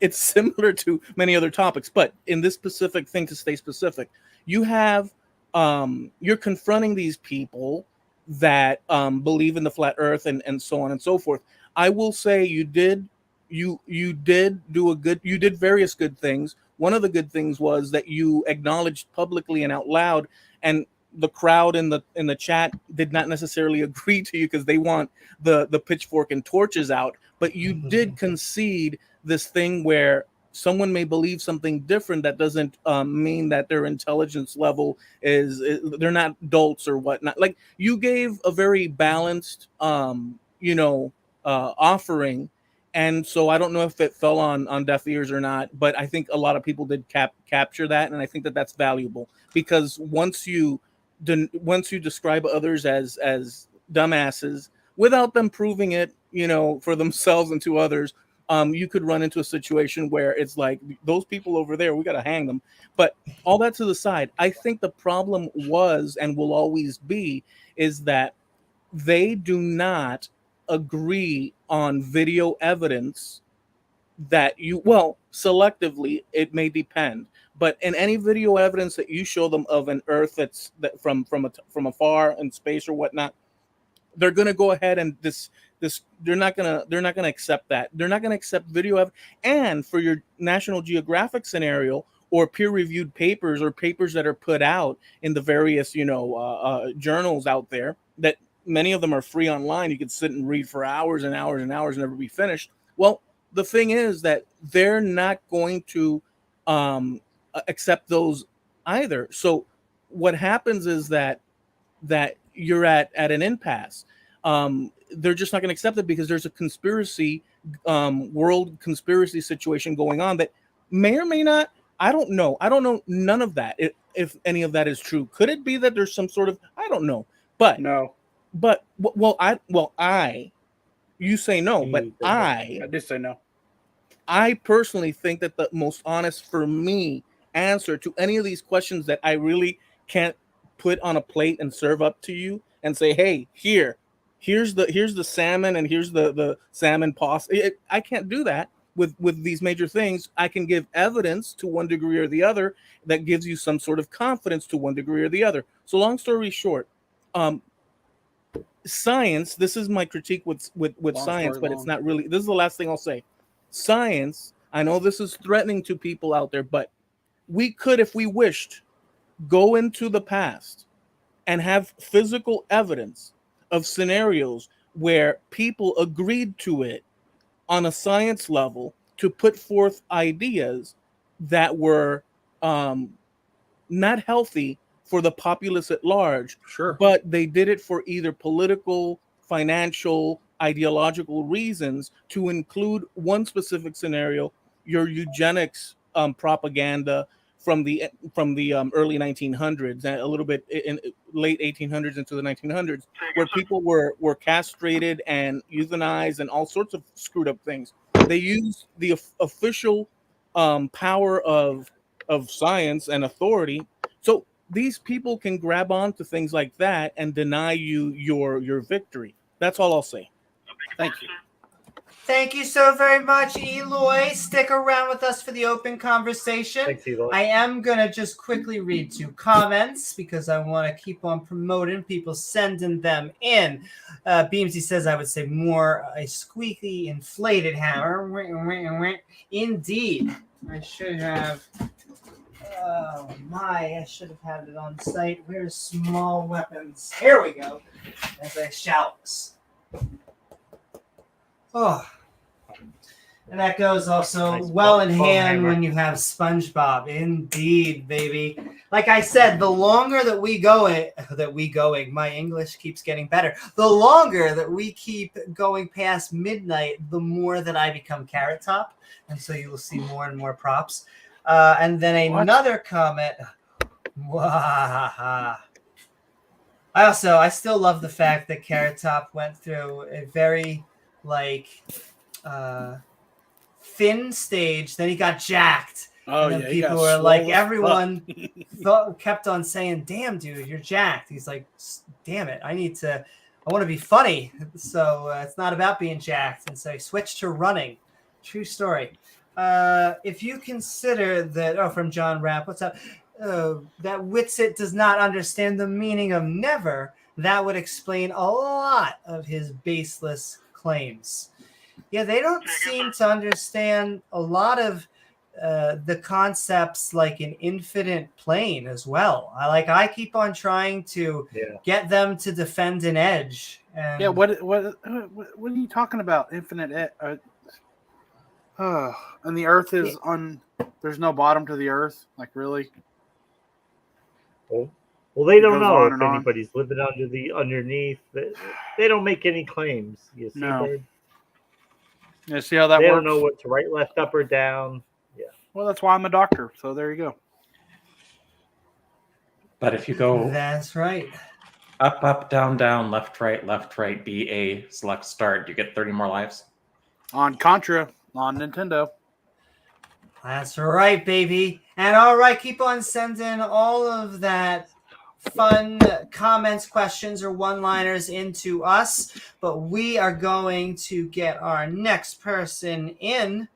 [SPEAKER 6] it's similar to many other topics, but in this specific thing, to stay specific, you have you're confronting these people that believe in the flat earth and so on and so forth. I will say you did various good things. One of the good things was that you acknowledged publicly and out loud, and the crowd in the chat did not necessarily agree to you because they want the pitchfork and torches out, but you did concede this thing where someone may believe something different. That doesn't mean that their intelligence level is they're not dolts or whatnot. Like, you gave a very balanced offering. And so I don't know if it fell on deaf ears or not, but I think a lot of people did capture that, and I think that that's valuable, because once you describe others as dumbasses without them proving it, for themselves and to others, you could run into a situation where it's like, those people over there, we got to hang them. But all that to the side, I think the problem was and will always be is that they do not agree on video evidence that selectively, it may depend, but in any video evidence that you show them of an earth from afar in space or whatnot, they're gonna go ahead and they're not gonna accept that. They're not gonna accept video and for your National Geographic scenario or peer-reviewed papers or papers that are put out in the various journals out there, that many of them are free online. You can sit and read for hours and hours and hours and never be finished. Well, the thing is that they're not going to accept those either. So what happens is that you're at an impasse. They're just not going to accept it because there's a conspiracy, world conspiracy situation going on that may or may not. I don't know. I don't know none of that. If any of that is true, could it be that there's some sort of, I don't know. But
[SPEAKER 5] No.
[SPEAKER 6] But you say no, but
[SPEAKER 5] I did say no.
[SPEAKER 6] I personally think that the most honest for me answer to any of these questions that I really can't put on a plate and serve up to you and say, hey, here's the salmon and here's the salmon pasta. I can't do that with these major things. I can give evidence to one degree or the other that gives you some sort of confidence to one degree or the other. So long story short, science, this is my critique with science, but it's not really, this is the last thing I'll say. Science, I know this is threatening to people out there, but we could, if we wished, go into the past and have physical evidence of scenarios where people agreed to it on a science level to put forth ideas that were not healthy for the populace at large.
[SPEAKER 5] Sure.
[SPEAKER 6] But they did it for either political, financial, ideological reasons to include one specific scenario, your eugenics propaganda from the early 1900s, a little bit in late 1800s into the 1900s, where people were castrated and euthanized and all sorts of screwed up things. They used the official power of science and authority. So these people can grab onto things like that and deny you your victory. That's all I'll say.
[SPEAKER 5] Thank you.
[SPEAKER 1] Thank you so very much, Eloy. Stick around with us for the open conversation.
[SPEAKER 2] Thanks, Eloy.
[SPEAKER 1] I am going to just quickly read 2 comments because I want to keep on promoting people, sending them in. Beamsy says, I would say more a squeaky inflated hammer. Indeed. I should have... Oh my, I should have had it on site. Where's small weapons? Here we go. As I shout. Oh. And that goes also
[SPEAKER 2] Nice
[SPEAKER 1] well in
[SPEAKER 2] bum
[SPEAKER 1] hand
[SPEAKER 2] hammer.
[SPEAKER 1] when you have SpongeBob. Indeed, baby. Like I said, the longer that we going, my English keeps getting better. The longer that we keep going past midnight, the more that I become Carrot Top. And so you will see more and more props. And then another comment. Wahaha. I still love the fact that Carrot Top went through a very thin stage. Then he got jacked.
[SPEAKER 5] Oh,
[SPEAKER 1] and then
[SPEAKER 5] yeah. He got
[SPEAKER 1] people were
[SPEAKER 5] swole
[SPEAKER 1] like,
[SPEAKER 5] as
[SPEAKER 1] everyone kept on saying, "Damn, dude, you're jacked." He's like, "Damn it, I want to be funny." So it's not about being jacked. And so he switched to running. True story. If you consider that, from John Rapp, what's up? That Witsit does not understand the meaning of never, that would explain a lot of his baseless claims. Yeah, they don't seem to understand a lot of the concepts like an infinite plane as well. I keep on trying to get them to defend an edge. And
[SPEAKER 5] Yeah, what are you talking about? Infinite and the Earth is there's no bottom to the Earth. Like, really?
[SPEAKER 2] Well, they don't
[SPEAKER 5] goes
[SPEAKER 2] know
[SPEAKER 5] on
[SPEAKER 2] if
[SPEAKER 5] and on.
[SPEAKER 2] anybody's living underneath. They don't make any claims. You see,
[SPEAKER 5] No.
[SPEAKER 2] Dave?
[SPEAKER 5] Yeah, see how that
[SPEAKER 2] They
[SPEAKER 5] works?
[SPEAKER 2] don't know what's right, left, up, or down. Yeah.
[SPEAKER 5] Well, that's why I'm a doctor. So there you go.
[SPEAKER 4] But if you go
[SPEAKER 1] that's right.
[SPEAKER 4] up, up, down, down, left, right, B, A, select start, you get 30 more lives.
[SPEAKER 5] On Contra, on Nintendo.
[SPEAKER 1] That's right, baby. And all right, keep on sending all of that fun comments, questions, or one-liners into us. But we are going to get our next person in.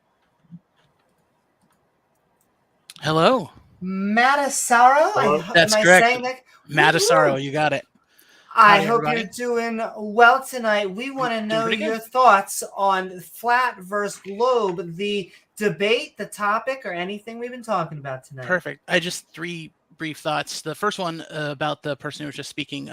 [SPEAKER 7] Hello.
[SPEAKER 1] Matasaro?
[SPEAKER 2] Hello.
[SPEAKER 7] That's
[SPEAKER 1] am I
[SPEAKER 7] correct.
[SPEAKER 1] saying that?
[SPEAKER 7] Matasaro, you got it.
[SPEAKER 1] I hope you're doing well tonight. We want to know your thoughts on flat versus globe, the debate, the topic, or anything we've been talking about tonight.
[SPEAKER 7] Perfect. I just 3 brief thoughts. The first one about the person who was just speaking.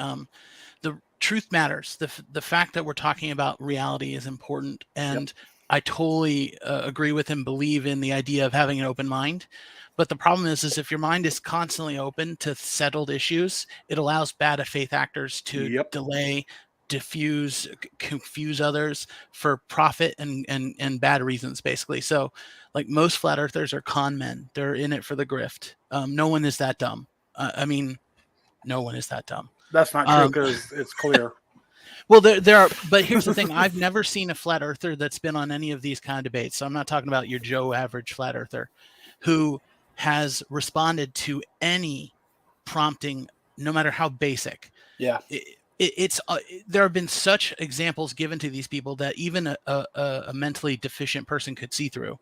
[SPEAKER 7] The truth matters. The fact that we're talking about reality is important, and I totally agree with him. Believe in the idea of having an open mind. But the problem is if your mind is constantly open to settled issues, it allows bad faith actors to delay, diffuse, confuse others for profit and bad reasons, basically. So, like, most flat earthers are con men. They're in it for the grift. No one is that dumb. I mean, no one is that dumb.
[SPEAKER 5] That's not true because it's clear.
[SPEAKER 7] Well, there are, but here's the thing. I've never seen a flat earther that's been on any of these kind of debates. So I'm not talking about your Joe average flat earther who has responded to any prompting, no matter how basic.
[SPEAKER 5] Yeah.
[SPEAKER 7] It's there have been such examples given to these people that even a mentally deficient person could see through,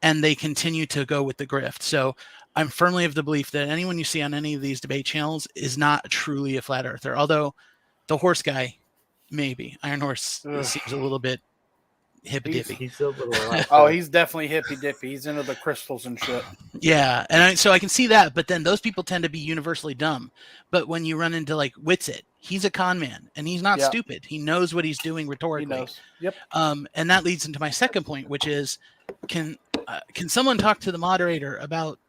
[SPEAKER 7] and they continue to go with the grift. So I'm firmly of the belief that anyone you see on any of these debate channels is not truly a flat earther. Although the horse guy, maybe Iron Horse seems a little bit hippy dippy.
[SPEAKER 2] He's a little.
[SPEAKER 5] He's definitely hippy dippy. He's into the crystals and shit.
[SPEAKER 7] Yeah, and so I can see that, but then those people tend to be universally dumb. But when you run into like Witsit, he's a con man, and he's not stupid. He knows what he's doing rhetorically.
[SPEAKER 5] He knows. Yep.
[SPEAKER 7] And that leads into my second point, which is, can someone talk to the moderator about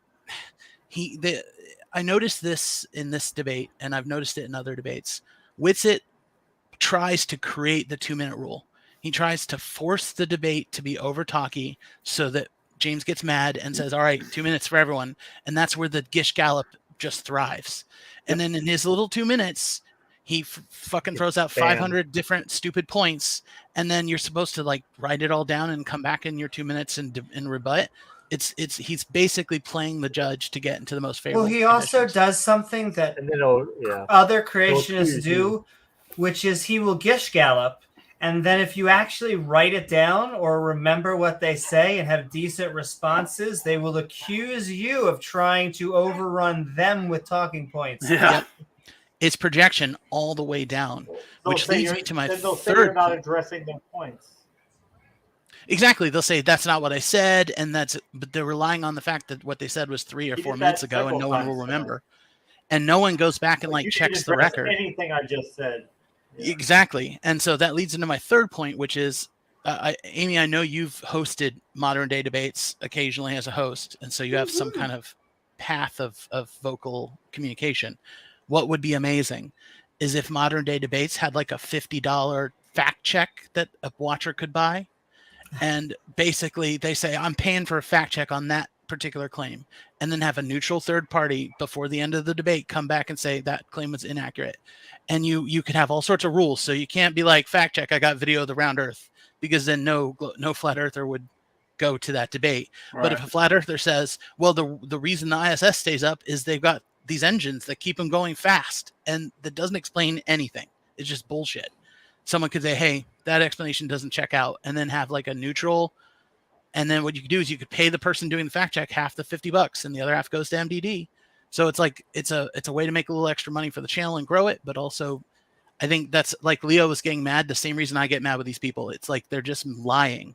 [SPEAKER 7] I noticed this in this debate, and I've noticed it in other debates. Witsit tries to create the 2-minute rule. He tries to force the debate to be over talky so that James gets mad and says, all right, 2 minutes for everyone. And that's where the Gish Gallop just thrives. And then in his little 2 minutes, he fucking throws out 500 different stupid points. And then you're supposed to like write it all down and come back in your 2 minutes and rebut. He's basically playing the judge to get into the most favorable.
[SPEAKER 1] Well, he also does something that other creationists do, which is he will Gish Gallop. And then if you actually write it down or remember what they say and have decent responses, they will accuse you of trying to overrun them with talking points.
[SPEAKER 5] Yeah.
[SPEAKER 7] It's projection all the way down, which leads me to my
[SPEAKER 2] they'll say
[SPEAKER 7] third
[SPEAKER 2] you're not
[SPEAKER 7] point.
[SPEAKER 2] addressing their points.
[SPEAKER 7] Exactly. They'll say that's not what I said, but they're relying on the fact that what they said was 3 or 4 minutes ago and no one will remember. And no one goes back and checks the record.
[SPEAKER 2] Anything I just said.
[SPEAKER 7] Yeah. Exactly. And so that leads into my third point, which is, Amy, I know you've hosted modern day debates occasionally as a host, and so you have some kind of path of vocal communication. What would be amazing is if modern day debates had like a $50 fact check that a watcher could buy. And basically they say, I'm paying for a fact check on that particular claim, and then have a neutral third party before the end of the debate come back and say that claim was inaccurate. And you could have all sorts of rules. So you can't be like, fact check, I got video of the round earth, because then no flat earther would go to that debate. Right. But if a flat earther says, well, the reason the ISS stays up is they've got these engines that keep them going fast, and that doesn't explain anything. It's just bullshit. Someone could say, hey, that explanation doesn't check out, and then have like a neutral. And then what you could do is you could pay the person doing the fact check half the $50 and the other half goes to MDD. So it's like, it's a way to make a little extra money for the channel and grow it. But also I think that's like Leo was getting mad. The same reason I get mad with these people. It's like, they're just lying.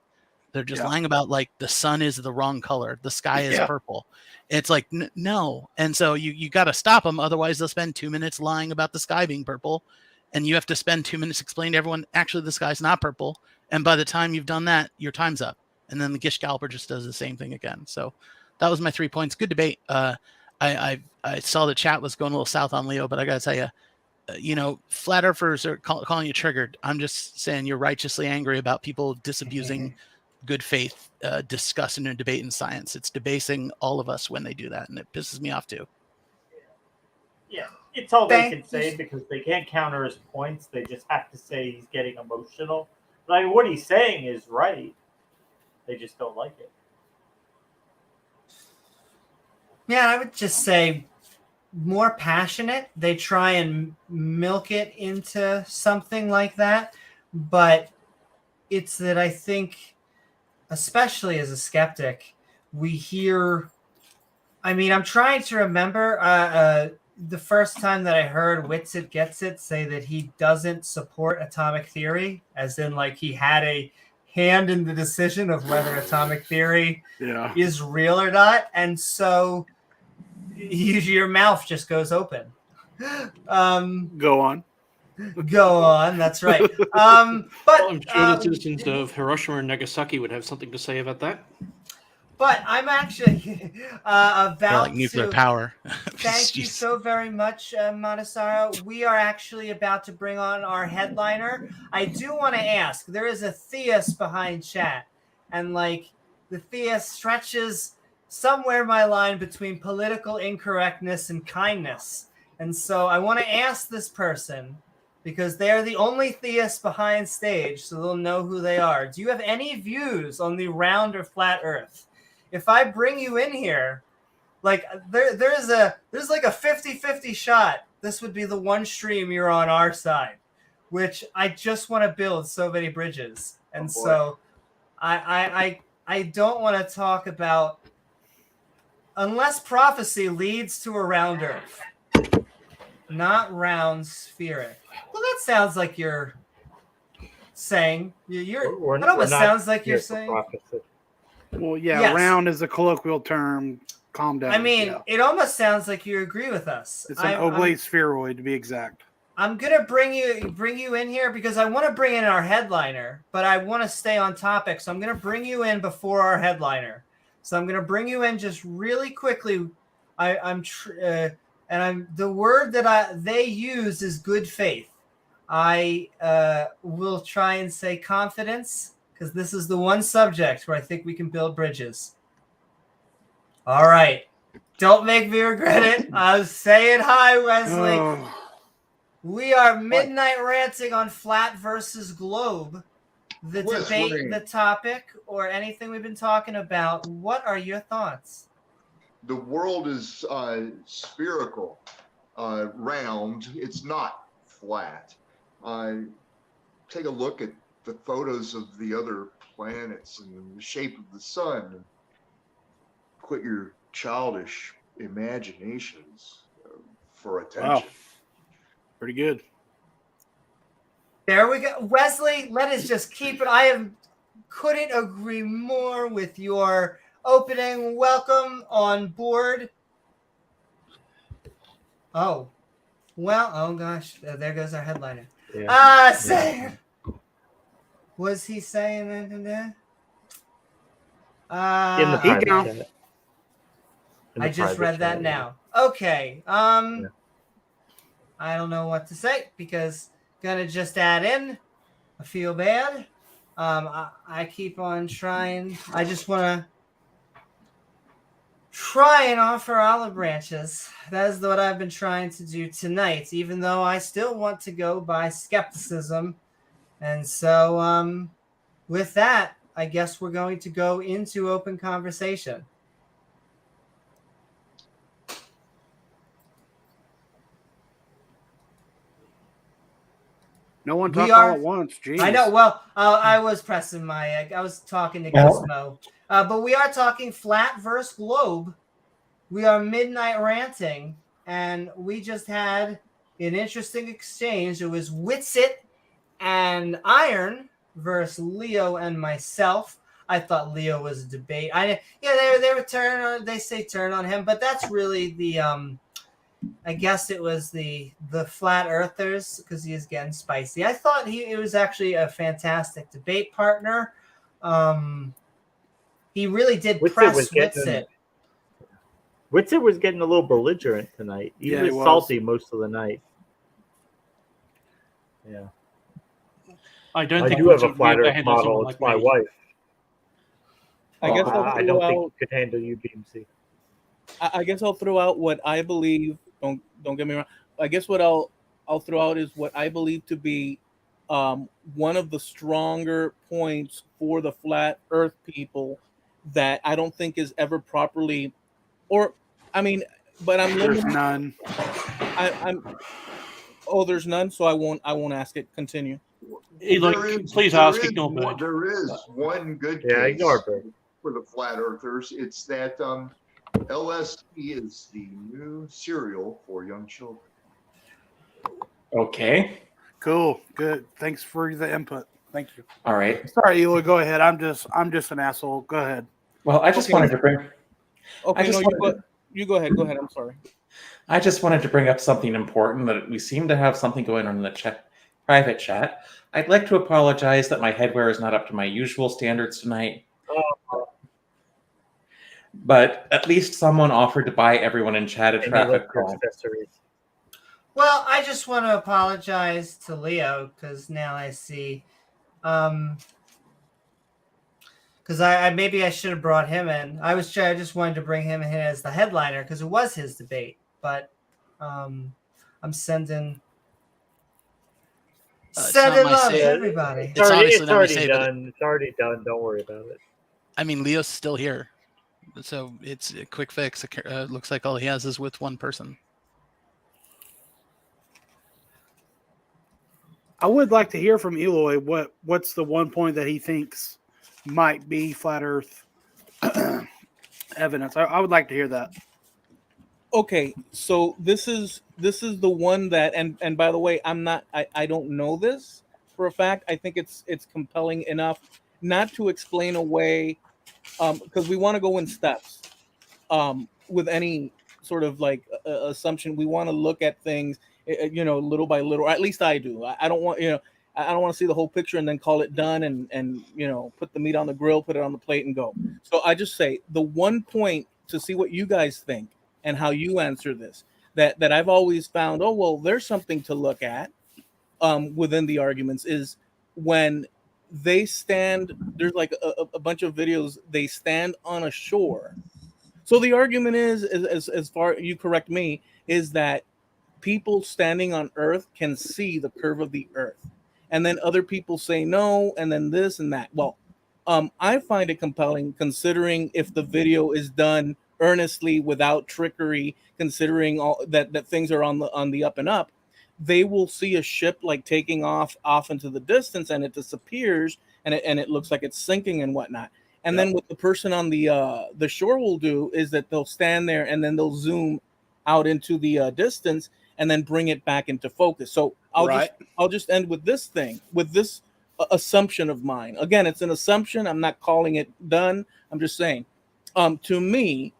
[SPEAKER 7] They're just lying about like the sun is the wrong color. The sky is purple. It's like, no. And so you got to stop them. Otherwise they'll spend 2 minutes lying about the sky being purple. And you have to spend 2 minutes explaining to everyone, actually, the sky's not purple. And by the time you've done that, your time's up. And then the Gish Galloper just does the same thing again. So that was my 3 points. Good debate. I saw the chat was going a little south on Leo, but I got to tell you, flat earthers are calling you triggered. I'm just saying you're righteously angry about people disabusing good faith, discussing and debate in science. It's debasing all of us when they do that. And it pisses me off too.
[SPEAKER 2] Yeah. It's all they can say because they can't counter his points. They just have to say he's getting emotional. But I mean, what he's saying is right. They just don't like it.
[SPEAKER 1] Yeah, I would just say more passionate. They try and milk it into something like that. But it's that I think, especially as a skeptic, we hear... I mean, I'm trying to remember... the first time that I heard Witsit Gets It say that he doesn't support atomic theory, as in like he had a hand in the decision of whether atomic theory is real or not, and so your mouth just goes open.
[SPEAKER 5] Go on.
[SPEAKER 1] Go on, that's right. But
[SPEAKER 3] I'm sure the citizens of Hiroshima and Nagasaki would have something to say about that.
[SPEAKER 1] But I'm actually about
[SPEAKER 7] like nuclear
[SPEAKER 1] to
[SPEAKER 7] power.
[SPEAKER 1] Thank you so very much, Matasaro. We are actually about to bring on our headliner. I do want to ask, there is a theist behind chat, and like the theist stretches somewhere my line between political incorrectness and kindness. And so I want to ask this person, because they're the only theist behind stage, so they'll know who they are. Do you have any views on the round or flat Earth? If I bring you in here, like there's like a 50-50 shot. This would be the one stream you're on our side, which I just want to build so many bridges. And so I don't want to talk about unless prophecy leads to a round Earth, not round spheric. Well, that sounds like you're saying it almost sounds like you're saying.
[SPEAKER 2] Prophecy.
[SPEAKER 5] Well, yeah,
[SPEAKER 1] Yes.
[SPEAKER 5] round is a colloquial term. Calm down.
[SPEAKER 1] I mean, it almost sounds like you agree with us.
[SPEAKER 5] It's an oblate spheroid, to be exact.
[SPEAKER 1] I'm gonna bring you in here because I want to bring in our headliner, but I want to stay on topic. So I'm gonna bring you in before our headliner. So I'm gonna bring you in just really quickly. The word that they use is good faith. I will try and say confidence, because this is the one subject where I think we can build bridges. All right. Don't make me regret it. I'll say it hi, Wesley.
[SPEAKER 5] Oh.
[SPEAKER 1] We are midnight ranting on flat versus globe. The debate, the topic, or anything we've been talking about. What are your thoughts?
[SPEAKER 8] The world is spherical, round. It's not flat. Take a look at the photos of the other planets and the shape of the sun. Quit your childish imaginations for attention.
[SPEAKER 5] Wow. Pretty good.
[SPEAKER 1] There we go. Wesley, let us just keep it. Couldn't agree more with your opening. Welcome on board. Oh, well, oh gosh, there goes our headliner.
[SPEAKER 2] Yeah.
[SPEAKER 1] Was he saying that?
[SPEAKER 2] In the private chat.
[SPEAKER 1] I just read that now. Okay. I don't know what to say because gonna just add in. I feel bad. I keep on trying. I just want to try and offer olive branches. That is what I've been trying to do tonight, even though I still want to go by skepticism. And so with that, I guess we're going to go into open conversation.
[SPEAKER 5] No one talk all at once. Jeez.
[SPEAKER 1] I know. Well, I was pressing I was talking to Cosmo. But we are talking flat versus globe. We are midnight ranting, and we just had an interesting exchange. It was Witsit and Iron versus Leo and myself. I thought Leo was a debate. They were turn. They say turn on him, but that's really the I guess it was the flat earthers because he is getting spicy. I thought it was actually a fantastic debate partner. He really did press Witsit.
[SPEAKER 2] Witsit was getting a little belligerent tonight. He was salty most of the night. Yeah.
[SPEAKER 3] I do
[SPEAKER 2] have a flat earth model. It's my wife.
[SPEAKER 6] I guess
[SPEAKER 2] I don't think it could handle you, BMC.
[SPEAKER 6] I guess I'll throw out what I believe. Don't get me wrong. I guess what I'll throw out is what I believe to be one of the stronger points for the flat Earth people that I don't think is ever properly, but I'm
[SPEAKER 5] There's none.
[SPEAKER 6] There's none, so I won't ask it. Continue.
[SPEAKER 3] Please ask. Ignore Bird.
[SPEAKER 8] There is one good
[SPEAKER 2] case
[SPEAKER 8] ignore Bird. For the flat earthers. It's that LSD is the new cereal for young children.
[SPEAKER 4] Okay.
[SPEAKER 5] Cool. Good. Thanks for the input. Thank you.
[SPEAKER 4] All right.
[SPEAKER 5] Sorry, Eloy. Go ahead. I'm just an asshole. Go ahead.
[SPEAKER 4] Well, I just
[SPEAKER 6] Okay.
[SPEAKER 4] wanted to bring.
[SPEAKER 6] Okay,
[SPEAKER 4] just
[SPEAKER 6] no,
[SPEAKER 4] wanted to-
[SPEAKER 6] you go ahead. Go ahead. I'm sorry.
[SPEAKER 4] I just wanted to bring up something important that we seem to have something going on in the private chat. I'd like to apologize that my headwear is not up to my usual standards tonight. But at least someone offered to buy everyone in chat a traffic call.
[SPEAKER 1] Well, I just want to apologize to Leo because now I see, because maybe I should have brought him in. I just wanted to bring him in as the headliner because it was his debate. But I'm sending love to everybody.
[SPEAKER 7] It's obviously not my
[SPEAKER 2] already
[SPEAKER 7] say,
[SPEAKER 2] done. It's already done. Don't worry about it.
[SPEAKER 7] I mean, Leo's still here, so it's a quick fix. Looks like all he has is with one person.
[SPEAKER 5] I would like to hear from Eloy. What's the one point that he thinks might be flat Earth evidence? I would like to hear that.
[SPEAKER 6] Okay, so this is the one that, and by the way, I don't know this for a fact. I think it's compelling enough not to explain away, because we want to go in steps with any sort of like assumption. We want to look at things, little by little. Or at least I do. I don't want I don't want to see the whole picture and then call it done and put the meat on the grill, put it on the plate, and go. So I just say the one point to see what you guys think and how you answer this that I've always found, oh well, there's something to look at within the arguments is when they stand. There's like a bunch of videos. They stand on a shore. So the argument is, as far you correct me, is that people standing on Earth can see the curve of the Earth, and then other people say no, and then this and that. Well, I find it compelling considering if the video is done earnestly without trickery, considering all that things are on the up and up. They will see a ship like taking off into the distance, and it disappears, and it looks like it's sinking and whatnot. And then what the person on the shore will do is that they'll stand there and then they'll zoom out into the distance and then bring it back into focus. So I'll just end with this thing, with this assumption of mine. Again, it's an assumption. I'm not calling it done. I'm just saying, to me,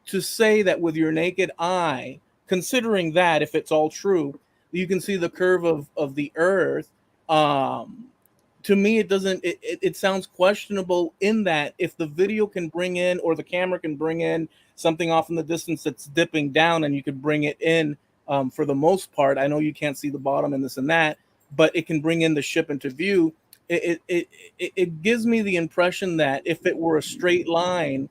[SPEAKER 6] to say that with your naked eye, considering that if it's all true, you can see the curve of the Earth. To me, it doesn't. It sounds questionable in that if the video can bring in or the camera can bring in something off in the distance that's dipping down, and you could bring it in for the most part. I know you can't see the bottom and this and that, but it can bring in the ship into view. It gives me the impression that if it were a straight line,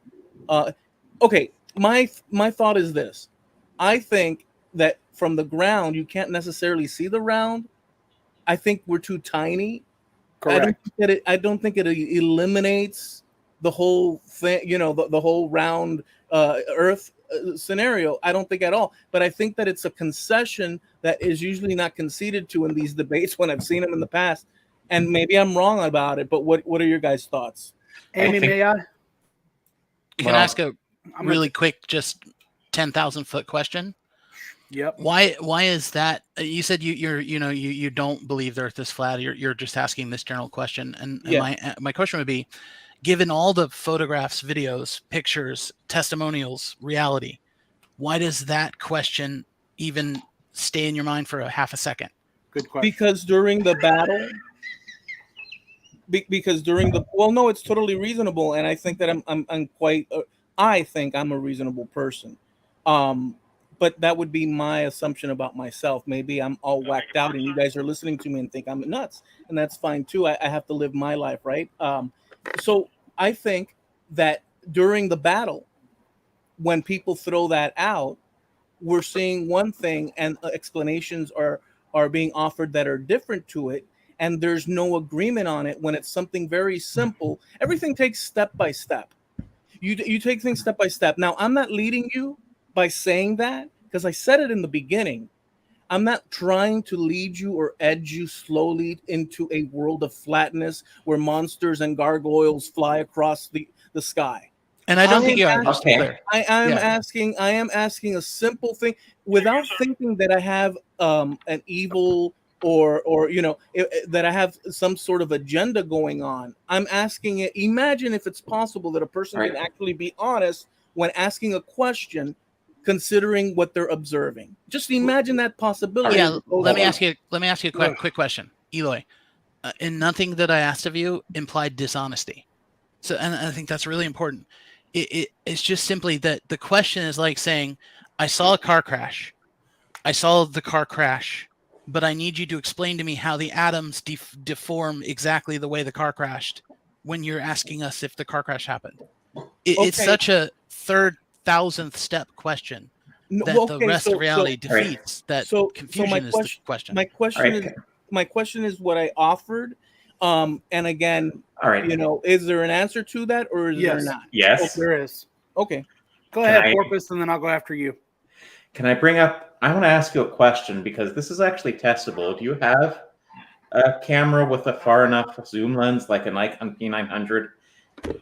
[SPEAKER 6] okay. My thought is this: I think that from the ground you can't necessarily see the round. I think we're too tiny.
[SPEAKER 5] Correct.
[SPEAKER 6] I don't think it eliminates the whole thing, the whole round Earth scenario. I don't think at all. But I think that it's a concession that is usually not conceded to in these debates when I've seen them in the past. And maybe I'm wrong about it, but what are your guys' thoughts?
[SPEAKER 5] Amy, may I?
[SPEAKER 7] Can I ask a really quick, just 10,000 foot question?
[SPEAKER 5] Yep.
[SPEAKER 7] Why is that? You said you don't believe the Earth is flat. You're just asking this general question, and my question would be, given all the photographs, videos, pictures, testimonials, reality, why does that question even stay in your mind for a half a second?
[SPEAKER 5] Good question.
[SPEAKER 6] Because during the battle. No, it's totally reasonable, and I think that I'm quite. I think I'm a reasonable person. But that would be my assumption about myself. Maybe I'm all whacked out and you guys are listening to me and think I'm nuts, and that's fine too. I have to live my life, right? So I think that during the battle, when people throw that out, we're seeing one thing and explanations are being offered that are different to it, and there's no agreement on it when it's something very simple. Everything takes step by step. You take things step by step. Now, I'm not leading you by saying that, because I said it in the beginning. I'm not trying to lead you or edge you slowly into a world of flatness where monsters and gargoyles fly across the sky.
[SPEAKER 7] And I don't think you are.
[SPEAKER 4] Okay.
[SPEAKER 7] Clear.
[SPEAKER 6] I am
[SPEAKER 7] Yeah.
[SPEAKER 6] asking a simple thing without thinking that I have an evil or that I have some sort of agenda going on. I'm asking it. Imagine if it's possible that a person
[SPEAKER 4] Right.
[SPEAKER 6] can actually be honest when asking a question, considering what they're observing. Just imagine that possibility.
[SPEAKER 7] Yeah. Let me ask you a quick question, Eloy. And nothing that I asked of you implied dishonesty. So, and I think that's really important. It's just simply that the question is like saying, I saw a car crash. I saw the car crash, but I need you to explain to me how the atoms deform exactly the way the car crashed when you're asking us if the car crash happened. It's such a 3,000th step question that the rest of reality defeats. That confusion is the question.
[SPEAKER 6] My question is what I offered. And again,
[SPEAKER 4] All right.
[SPEAKER 6] is there an answer to that or is there not?
[SPEAKER 4] Yes.
[SPEAKER 5] There is.
[SPEAKER 6] Okay.
[SPEAKER 5] Go ahead, Porpoise, and then I'll go after you.
[SPEAKER 4] Can I bring up? I want to ask you a question because this is actually testable. Do you have a camera with a far enough zoom lens, like a Nikon P900?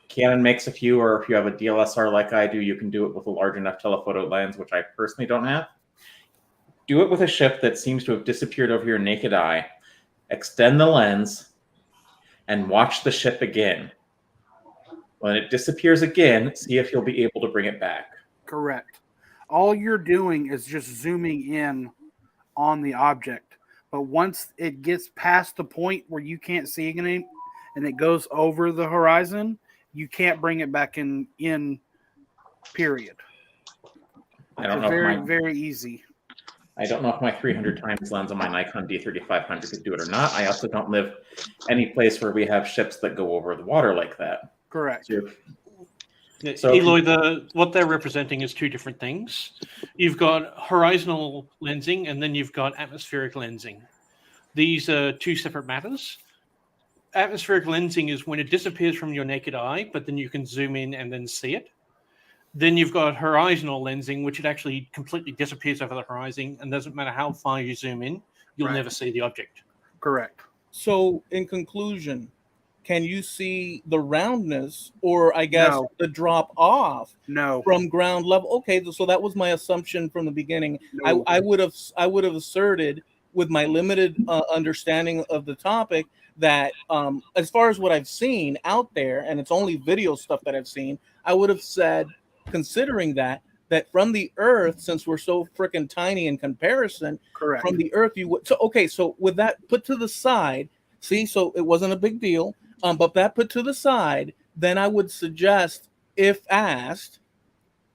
[SPEAKER 4] Canon makes a few, or if you have a DSLR like I do, you can do it with a large enough telephoto lens, which I personally don't have. Do it with a ship that seems to have disappeared over your naked eye. Extend the lens and watch the ship again. When it disappears again, see if you'll be able to bring it back.
[SPEAKER 5] Correct. All you're doing is just zooming in on the object. But once it gets past the point where you can't see anything and it goes over the horizon, you can't bring it back in period.
[SPEAKER 4] I don't
[SPEAKER 5] know. Very easy.
[SPEAKER 4] I don't know if my 300 times lens on my Nikon D3500 could do it or not. I also don't live any place where we have ships that go over the water like that.
[SPEAKER 5] Correct.
[SPEAKER 3] So, Eloy, what they're representing is two different things. You've got horizontal lensing and then you've got atmospheric lensing. These are two separate matters. Atmospheric lensing is when it disappears from your naked eye, but then you can zoom in and then see it. Then you've got horizontal lensing, which it actually completely disappears over the horizon, and doesn't matter how far you zoom in, you'll never see the object.
[SPEAKER 5] Correct.
[SPEAKER 6] So, in conclusion, can you see the roundness, or I guess the drop off from ground level? Okay, so that was my assumption from the beginning. No. I would have asserted, with my limited understanding of the topic, that as far as what I've seen out there, and it's only video stuff that I've seen, I would have said, considering that from the Earth, since we're so freaking tiny in comparison,
[SPEAKER 5] correct,
[SPEAKER 6] from the Earth, you would. So so with that put to the side, see, so it wasn't a big deal. But that put to the side, then I would suggest, if asked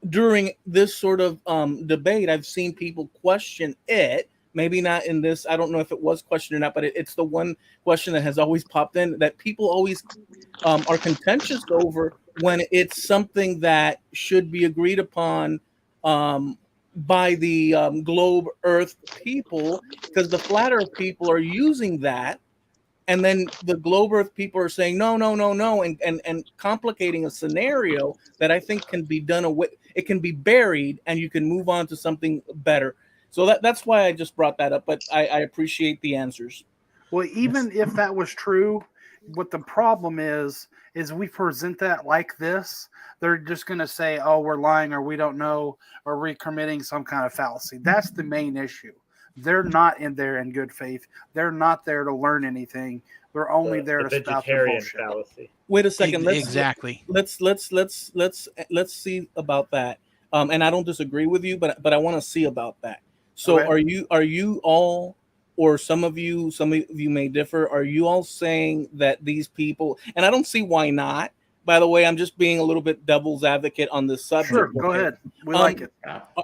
[SPEAKER 6] during this sort of debate, I've seen people question it. Maybe not in this. I don't know if it was questioned or not, but it's the one question that has always popped in that people always are contentious over when it's something that should be agreed upon by the globe Earth people, because the flat Earth people are using that. And then the globe Earth people are saying, no, and complicating a scenario that I think can be done away. It can be buried and you can move on to something better. So that's why I just brought that up, but I appreciate the answers.
[SPEAKER 5] Well, even if that was true, what the problem is we present that like this, they're just going to say, oh, we're lying, or we don't know, or we're committing some kind of fallacy. That's the main issue. They're not in there in good faith. They're not there to learn anything. They're only there to stop the bullshit.
[SPEAKER 2] Fallacy.
[SPEAKER 6] Wait a second.
[SPEAKER 7] Exactly.
[SPEAKER 6] Let's see about that. And I don't disagree with you, but I want to see about that. So are you all, or some of you may differ, are you all saying that these people, and I don't see why not, by the way, I'm just being a little bit devil's advocate on this subject.
[SPEAKER 5] Sure, go ahead. We like it.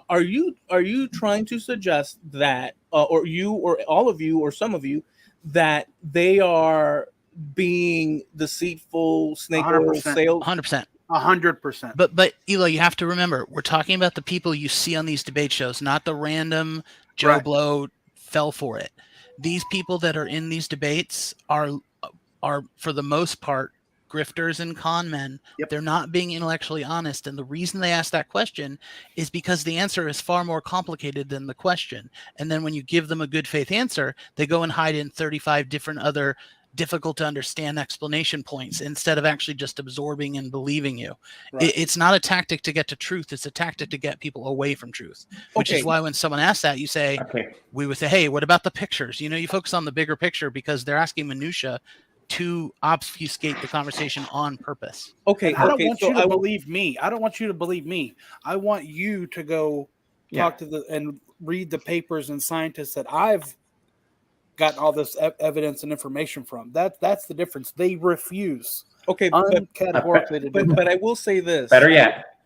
[SPEAKER 6] Are you trying to suggest that, or you, or all of you, or some of you, that they are being deceitful, snake oil sales?
[SPEAKER 7] 100%.
[SPEAKER 5] 100%.
[SPEAKER 7] But Eloy, you have to remember, we're talking about the people you see on these debate shows, not the random Joe Blow fell for it. These people that are in these debates are for the most part grifters and con men. Yep. They're not being intellectually honest, and the reason they ask that question is because the answer is far more complicated than the question. And then when you give them a good faith answer, they go and hide in 35 different other difficult to understand explanation points instead of actually just absorbing and believing you.
[SPEAKER 5] Right.
[SPEAKER 7] It's not a tactic to get to truth. It's a tactic to get people away from truth, which is why when someone asks that, you say, we would say, hey, what about the pictures? You focus on the bigger picture because they're asking minutia to obfuscate the conversation on purpose.
[SPEAKER 5] I don't want you to believe me. I don't want you to believe me. I want you to go talk to and read the papers and scientists that I've gotten all this evidence and information from. That's the difference. They refuse. Categorically.
[SPEAKER 6] But I will say this.
[SPEAKER 4] Better yet.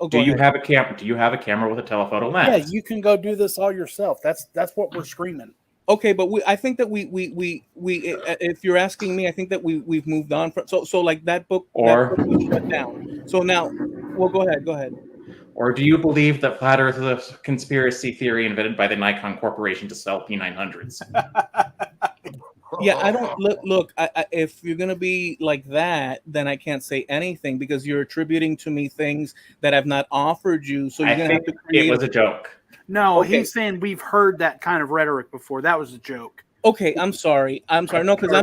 [SPEAKER 4] Do you have a camera with a telephoto lens?
[SPEAKER 5] Yeah, you can go do this all yourself. That's what we're screaming.
[SPEAKER 6] Okay, but I think that we if you're asking me, I think that we've moved on from so like that book was shut down. So now, well, go ahead.
[SPEAKER 4] Or do you believe that flat Earth is a conspiracy theory invented by the Nikon Corporation to sell P900s?
[SPEAKER 6] Yeah, I don't look. If you're gonna be like that, then I can't say anything because you're attributing to me things that I've not offered you. So you're gonna have to create.
[SPEAKER 4] It was a joke.
[SPEAKER 5] No, he's saying we've heard that kind of rhetoric before. That was a joke.
[SPEAKER 6] Okay, I'm sorry. No, because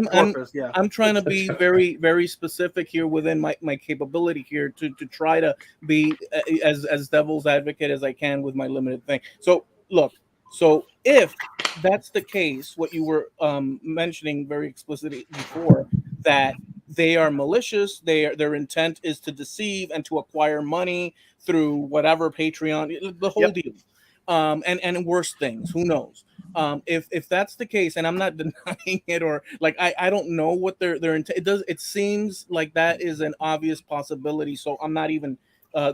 [SPEAKER 6] I'm trying to be very, very specific here within my capability here to try to be as devil's advocate as I can with my limited thing. So look, if that's the case, what you were mentioning very explicitly before, that they are malicious, their intent is to deceive and to acquire money through whatever Patreon, the whole deal. And worse things, who knows? If that's the case, and I'm not denying it, or like I don't know what their intent. It seems like that is an obvious possibility, so I'm not even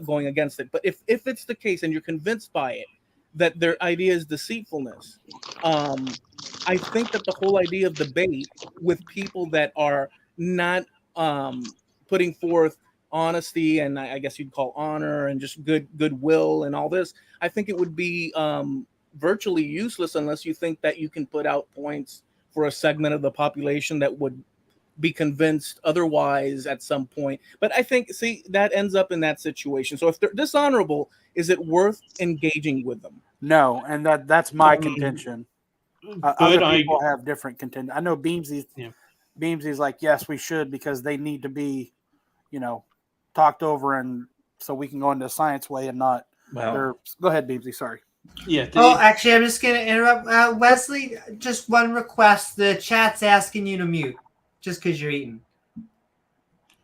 [SPEAKER 6] going against it. But if it's the case, and you're convinced by it, that their idea is deceitfulness, I think that the whole idea of debate with people that are not putting forth honesty and I guess you'd call honor and just goodwill and all this, I think it would be virtually useless unless you think that you can put out points for a segment of the population that would be convinced otherwise at some point. But I think, that ends up in that situation. So if they're dishonorable, is it worth engaging with them?
[SPEAKER 5] No, and that's my contention. Other people have different contention. I know Beamsy's like, yes, we should because they need to be, talked over and so we can go into a science way and not. Go ahead, Beamsy. Sorry.
[SPEAKER 3] Yeah.
[SPEAKER 1] Actually, I'm just going to interrupt. Wesley, just one request. The chat's asking you to mute just because you're eating.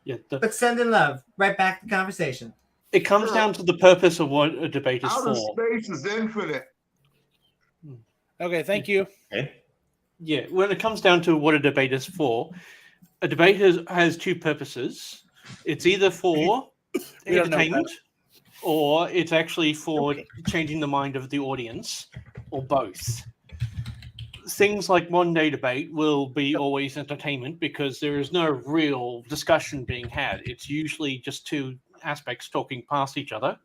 [SPEAKER 3] Yeah.
[SPEAKER 1] But sending love. Right back to the conversation.
[SPEAKER 3] It comes down to the purpose of what a debate is
[SPEAKER 8] Outer
[SPEAKER 3] for.
[SPEAKER 8] space is infinite.
[SPEAKER 5] Okay, thank you.
[SPEAKER 4] Okay.
[SPEAKER 3] Yeah, when it comes down to what a debate is for, a debate has two purposes. It's either for entertainment or it's actually for changing the mind of the audience, or both. Things like modern day debate will be always entertainment because there is no real discussion being had. It's usually just two aspects talking past each other.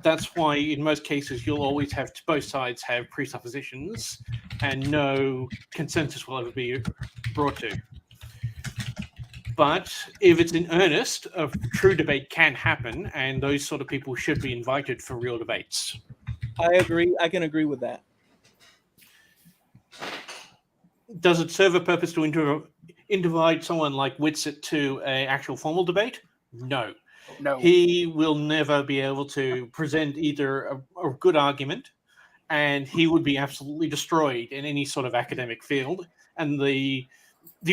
[SPEAKER 3] That's why in most cases you'll always have both sides have presuppositions and no consensus will ever be brought to. But if it's in earnest, a true debate can happen, and those sort of people should be invited for real debates.
[SPEAKER 6] I agree. I can agree with that.
[SPEAKER 3] Does it serve a purpose to invite someone like Witsit to an actual formal debate? No. He will never be able to present either a good argument, and he would be absolutely destroyed in any sort of academic field, and the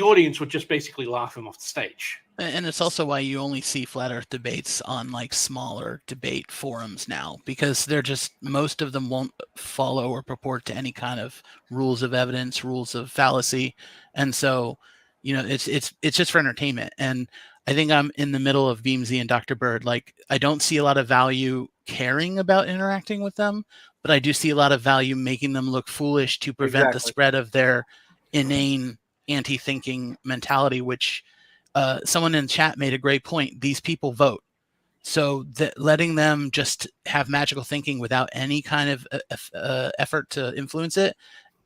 [SPEAKER 3] audience would just basically laugh him off the stage.
[SPEAKER 7] And it's also why you only see flat earth debates on like smaller debate forums now, because they're just, most of them won't follow or purport to any kind of rules of evidence, rules of fallacy. And so, it's just for entertainment. And I think I'm in the middle of Beamsy and Dr. Bird. Like, I don't see a lot of value caring about interacting with them, but I do see a lot of value making them look foolish to prevent the spread of their inane anti-thinking mentality, which someone in chat made a great point. These people vote. So letting them just have magical thinking without any kind of effort to influence it,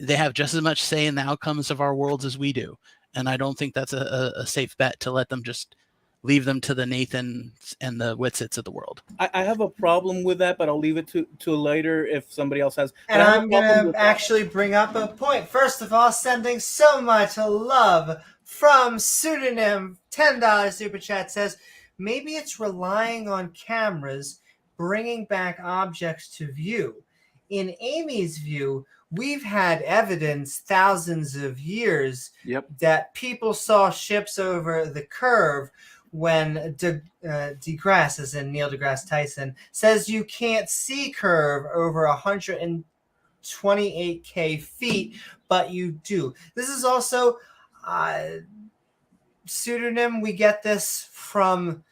[SPEAKER 7] they have just as much say in the outcomes of our worlds as we do. And I don't think that's a safe bet to let them just leave them to the Nathans and the Witsits of the world.
[SPEAKER 6] I have a problem with that, but I'll leave it to later if somebody else has. But
[SPEAKER 1] And
[SPEAKER 6] I have
[SPEAKER 1] I'm
[SPEAKER 6] a problem
[SPEAKER 1] going
[SPEAKER 6] with
[SPEAKER 1] to
[SPEAKER 6] that.
[SPEAKER 1] actually bring up a point. First of all, sending so much love from Pseudonym, $10 Super Chat says, maybe it's relying on cameras bringing back objects to view. In Amy's view, we've had evidence thousands of years that people saw ships over the curve when deGrasse, as in Neil deGrasse Tyson, says you can't see curve over 128K feet, but you do. This is also Pseudonym. We get this from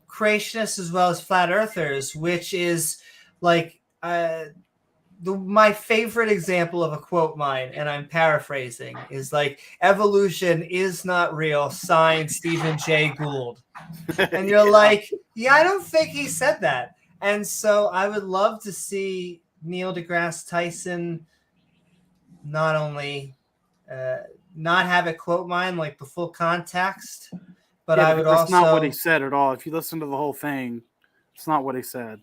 [SPEAKER 1] creationists as well as flat earthers, which is like my favorite example of a quote mine, and I'm paraphrasing, is like, evolution is not real, signed Stephen Jay Gould. And you're like, yeah, I don't think he said that. And so I would love to see Neil deGrasse Tyson not only not have it quote mine like the full context, but I would
[SPEAKER 5] that's
[SPEAKER 1] also...
[SPEAKER 5] not what he said at all. If you listen to the whole thing, it's not what he said.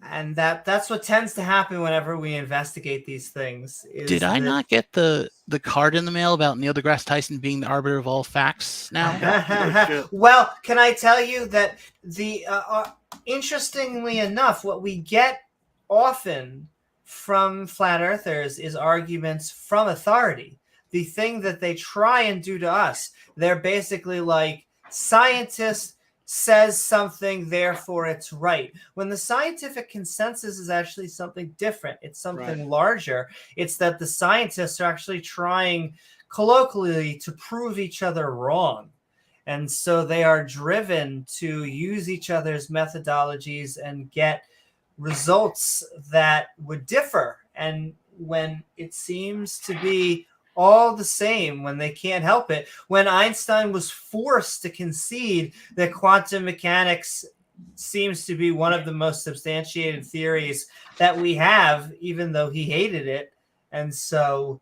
[SPEAKER 1] And that's what tends to happen whenever we investigate these things.
[SPEAKER 7] Did I not get the card in the mail about Neil deGrasse Tyson being the arbiter of all facts now?
[SPEAKER 1] Well, can I tell you that the interestingly enough, what we get often from flat earthers is arguments from authority. The thing that they try and do to us, they're basically like, scientists says something, therefore it's right. When the scientific consensus is actually something different, it's something larger. It's that the scientists are actually trying colloquially to prove each other wrong. And so they are driven to use each other's methodologies and get results that would differ. And when it seems to be all the same, when they can't help it, when Einstein was forced to concede that quantum mechanics seems to be one of the most substantiated theories that we have, even though he hated it. And so,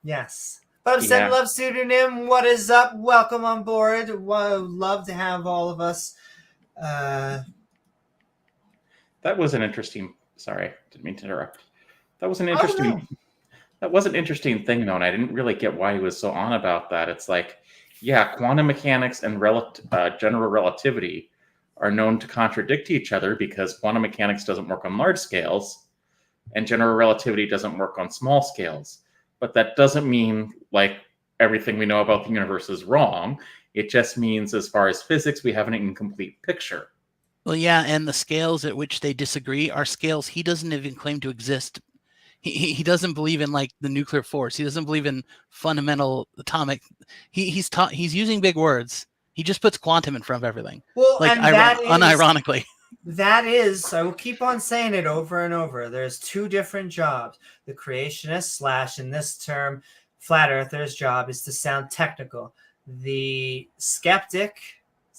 [SPEAKER 1] yes. But send love, Pseudonym. What is up? Welcome on board. Love to have all of us.
[SPEAKER 4] That was an interesting... Sorry, didn't mean to interrupt. That was an interesting...
[SPEAKER 1] Oh, no.
[SPEAKER 4] That was an interesting thing, though, and I didn't really get why he was so on about that. It's like, yeah, quantum mechanics and general relativity are known to contradict each other because quantum mechanics doesn't work on large scales and general relativity doesn't work on small scales. But that doesn't mean, like, everything we know about the universe is wrong. It just means, as far as physics, we have an incomplete picture.
[SPEAKER 7] Well, yeah, and the scales at which they disagree are scales he doesn't even claim to exist. He doesn't believe in like the nuclear force. He doesn't believe in fundamental atomic. He's using big words. He just puts quantum in front of everything.
[SPEAKER 1] Well,
[SPEAKER 7] like
[SPEAKER 1] and
[SPEAKER 7] unironically.
[SPEAKER 1] That is, I will keep on saying it over and over. There's two different jobs. The creationist / in this term, flat earther's job is to sound technical. The skeptic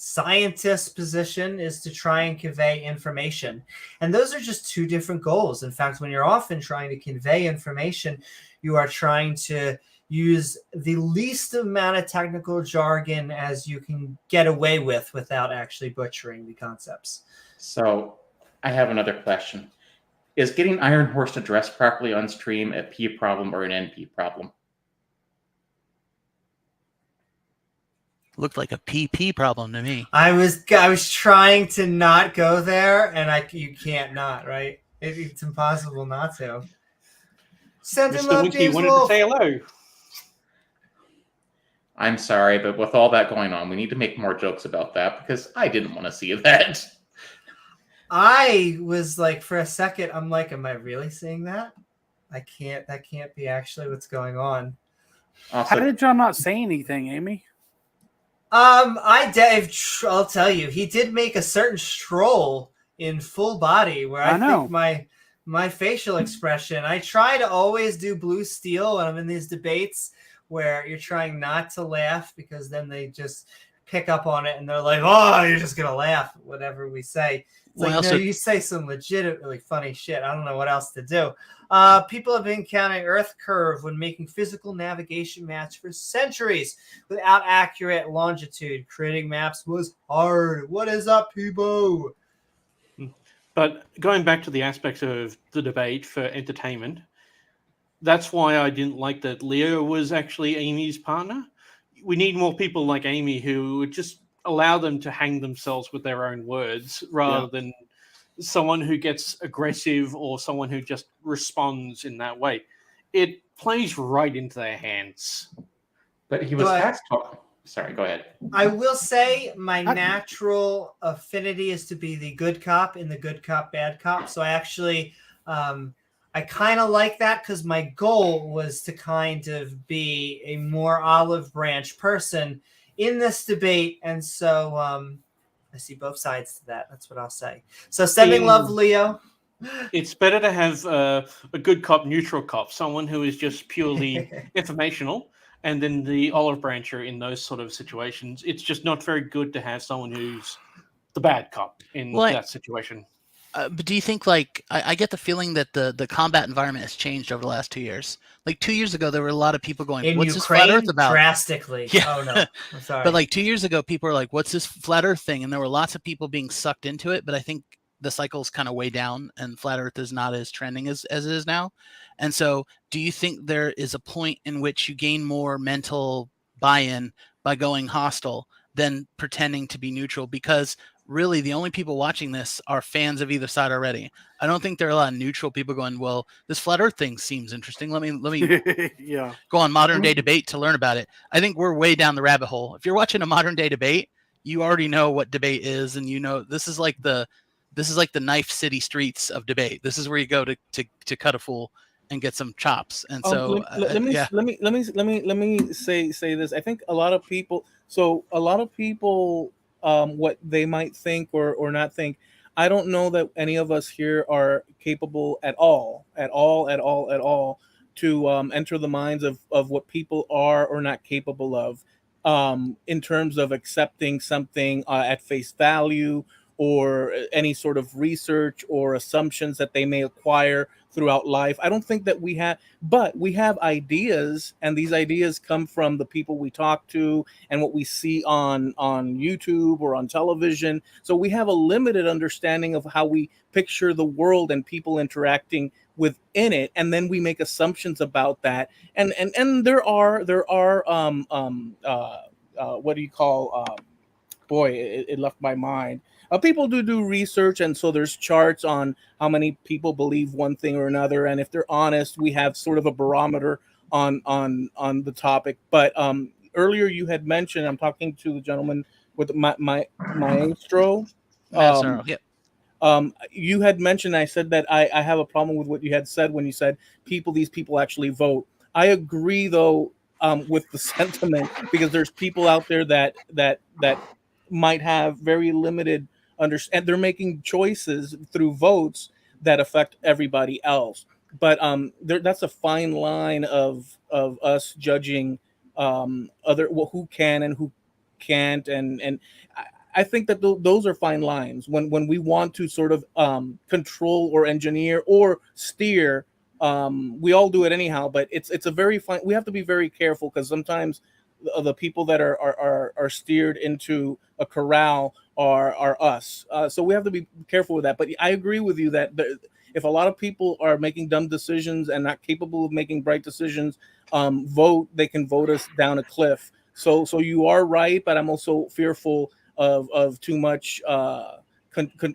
[SPEAKER 1] scientist position is to try and convey information. And those are just two different goals. In fact, when you're often trying to convey information, you are trying to use the least amount of technical jargon as you can get away with without actually butchering the concepts.
[SPEAKER 4] So I have another question. Is getting Iron Horse addressed properly on stream a P problem or an NP problem?
[SPEAKER 7] Looked like a PP problem to me.
[SPEAKER 1] I was trying to not go there, and you can't not, right? It's impossible not to. Send him up, James
[SPEAKER 3] wanted
[SPEAKER 1] Wolfe.
[SPEAKER 3] to say hello.
[SPEAKER 4] I'm sorry, but with all that going on, we need to make more jokes about that because I didn't want to see that.
[SPEAKER 1] I was like, for a second, I'm like, am I really seeing that? That can't be actually what's going on.
[SPEAKER 5] Also, how did John not say anything, Amy?
[SPEAKER 1] I'll tell you, he did make a certain stroll in full body where I think my facial expression, I try to always do blue steel when I'm in these debates where you're trying not to laugh because then they just pick up on it and they're like, oh, you're just gonna laugh at whatever we say. It's
[SPEAKER 7] Well,
[SPEAKER 1] like,
[SPEAKER 7] also-
[SPEAKER 1] no, you say some legitimately funny shit. I don't know what else to do. People have been counting Earth curve when making physical navigation maps for centuries without accurate longitude. Creating maps was hard. What is up, people?
[SPEAKER 3] But going back to the aspects of the debate for entertainment, that's why I didn't like that Leo was actually Amy's partner. We need more people like Amy who would just allow them to hang themselves with their own words rather than someone who gets aggressive or someone who just responds in that way. It plays right into their hands.
[SPEAKER 4] But he was
[SPEAKER 1] But-
[SPEAKER 4] fast talking. Sorry, go ahead.
[SPEAKER 1] I will say my natural affinity is to be the good cop in the good cop, bad cop. So I actually, I kind of like that because my goal was to kind of be a more olive branch person in this debate. And so I see both sides to that. That's what I'll say. So sending love, Leo.
[SPEAKER 3] It's better to have a good cop, neutral cop, someone who is just purely informational, and then the olive brancher in those sort of situations. It's just not very good to have someone who's the bad cop in that situation.
[SPEAKER 7] But do you think, like, I get the feeling that the combat environment has changed over the last 2 years? Like 2 years ago, there were a lot of people going,
[SPEAKER 1] In
[SPEAKER 7] what's
[SPEAKER 1] Ukraine,
[SPEAKER 7] this flat Earth about?
[SPEAKER 1] drastically.
[SPEAKER 7] Yeah.
[SPEAKER 1] Oh, no. I'm sorry.
[SPEAKER 7] But like 2 years ago, people were like, what's this flat Earth thing? And there were lots of people being sucked into it. But I think the cycle's kind of way down and flat Earth is not as trending as it is now. And so do you think there is a point in which you gain more mental buy-in by going hostile than pretending to be neutral? Because really the only people watching this are fans of either side already. I don't think there are a lot of neutral people going, well, this flat Earth thing seems interesting. Let me
[SPEAKER 5] Yeah.
[SPEAKER 7] go on modern day debate to learn about it. I think we're way down the rabbit hole. If you're watching a modern day debate, you already know what debate is, and you know this is like the knife city streets of debate. This is where you go to cut a fool and get some chops. And so
[SPEAKER 6] let me say this. I think a lot of people. What they might think or not think. I don't know that any of us here are capable at all to enter the minds of what people are or not capable of in terms of accepting something at face value or any sort of research or assumptions that they may acquire throughout life. I don't think that we have, but we have ideas, and these ideas come from the people we talk to and what we see on YouTube or on television. So we have a limited understanding of how we picture the world and people interacting within it, and then we make assumptions about that. And there are what do you call it left my mind. People do research, and so there's charts on how many people believe one thing or another, and if they're honest, we have sort of a barometer on the topic. But earlier you had mentioned, I'm talking to the gentleman with my maestro. You had mentioned, I said that I have a problem with what you had said when you said these people actually vote. I agree though with the sentiment, because there's people out there that might have very limited and they're making choices through votes that affect everybody else. But that's a fine line of us judging who can and who can't, and I think that those are fine lines when we want to sort of control or engineer or steer. We all do it anyhow, but it's a very fine. We have to be very careful, because sometimes the people that are steered into a corral are us. So we have to be careful with that. But I agree with you that if a lot of people are making dumb decisions and not capable of making bright decisions, they can vote us down a cliff. So you are right, but I'm also fearful of too much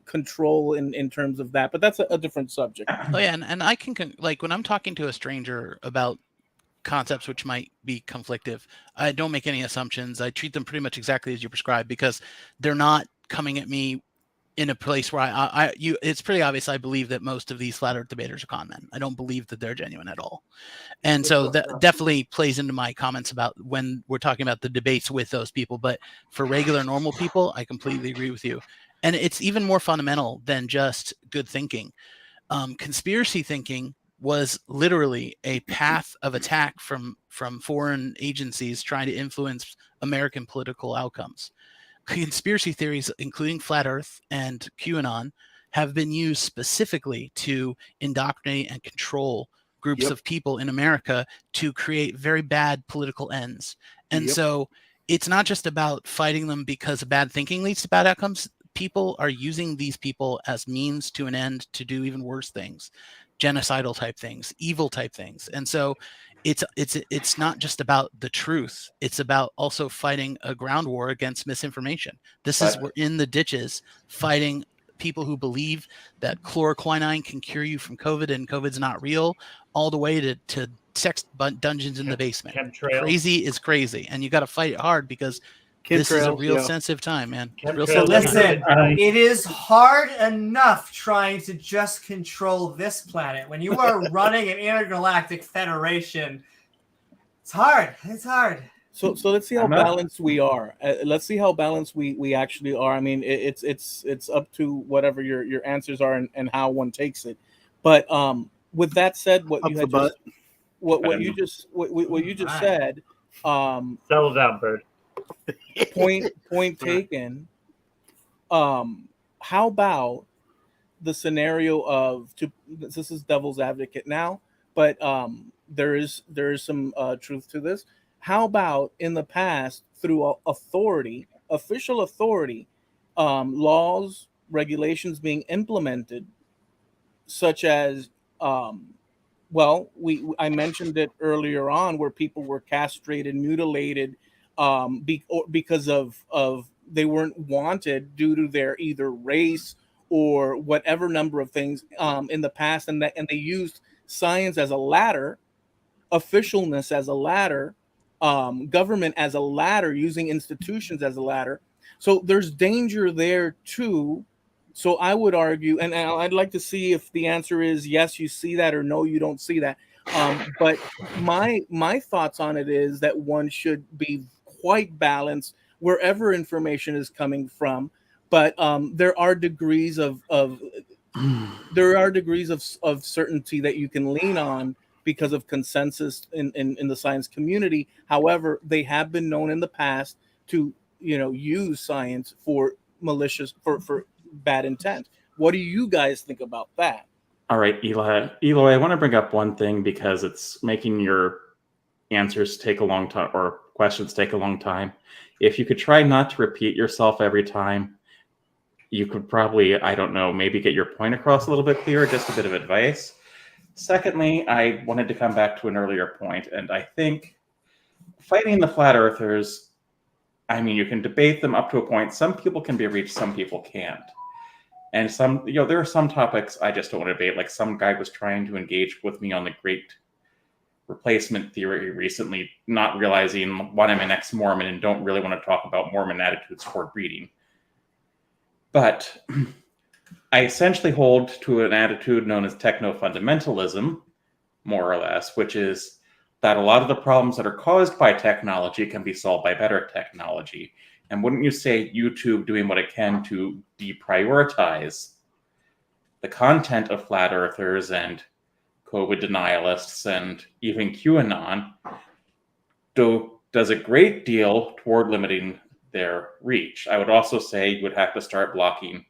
[SPEAKER 6] control in terms of that. But that's a different subject.
[SPEAKER 7] Oh yeah, and I can like when I'm talking to a stranger about concepts which might be conflictive, I don't make any assumptions. I treat them pretty much exactly as you prescribe, because they're not coming at me in a place where it's pretty obvious I believe that most of these flat earth debaters are con men. I don't believe that they're genuine at all. And so that definitely plays into my comments about when we're talking about the debates with those people. But for regular normal people, I completely agree with you. And it's even more fundamental than just good thinking. Conspiracy thinking was literally a path of attack from foreign agencies trying to influence American political outcomes. Conspiracy theories, including Flat Earth and QAnon, have been used specifically to indoctrinate and control groups of people in America to create very bad political ends. And so it's not just about fighting them because bad thinking leads to bad outcomes. People are using these people as means to an end to do even worse things, genocidal type things, evil type things. And so it's not just about the truth. It's about also fighting a ground war against misinformation. We're in the ditches fighting people who believe that chloroquine can cure you from COVID and COVID's not real, all the way to sex dungeons in the basement.
[SPEAKER 2] Chemtrails.
[SPEAKER 7] Crazy is crazy, and you got to fight it hard because this is a real sensitive time, man.
[SPEAKER 1] Listen, it is hard enough trying to just control this planet. When you are running an intergalactic federation, it's hard. It's hard.
[SPEAKER 6] So let's see how balanced we are. Let's see how balanced we actually are. I mean, it's up to whatever your answers are and how one takes it. But with that said, what you just said,
[SPEAKER 2] settle down, bird.
[SPEAKER 6] Point taken. How about the scenario of this is devil's advocate now, but there is some truth to this. How about in the past through official authority, laws, regulations being implemented, such as I mentioned it earlier on, where people were castrated, mutilated, because of they weren't wanted due to their either race or whatever number of things in the past, and they used science as a ladder, officialness as a ladder, government as a ladder, using institutions as a ladder. So there's danger there too. So I would argue, and I'd like to see if the answer is yes, you see that, or no, you don't see that. But my thoughts on it is that one should be quite balanced wherever information is coming from. But there are degrees of certainty that you can lean on because of consensus in the science community. However, they have been known in the past to use science for malicious for bad intent. What do you guys think about that?
[SPEAKER 4] All right, Eloy, I want to bring up one thing because it's making your answers take a long time, or questions take a long time. If you could try not to repeat yourself every time, you could probably, I don't know, maybe get your point across a little bit clearer, just a bit of advice. Secondly, I wanted to come back to an earlier point, and I think fighting the flat earthers, I mean, you can debate them up to a point. Some people can be reached, some people can't. And there are some topics I just don't want to debate. Like some guy was trying to engage with me on the great replacement theory recently, not realizing, one, I'm an ex-Mormon and don't really want to talk about Mormon attitudes toward breeding. But I essentially hold to an attitude known as techno-fundamentalism, more or less, which is that a lot of the problems that are caused by technology can be solved by better technology. And wouldn't you say YouTube doing what it can to deprioritize the content of flat earthers and COVID denialists and even QAnon does a great deal toward limiting their reach? I would also say you would have to start blocking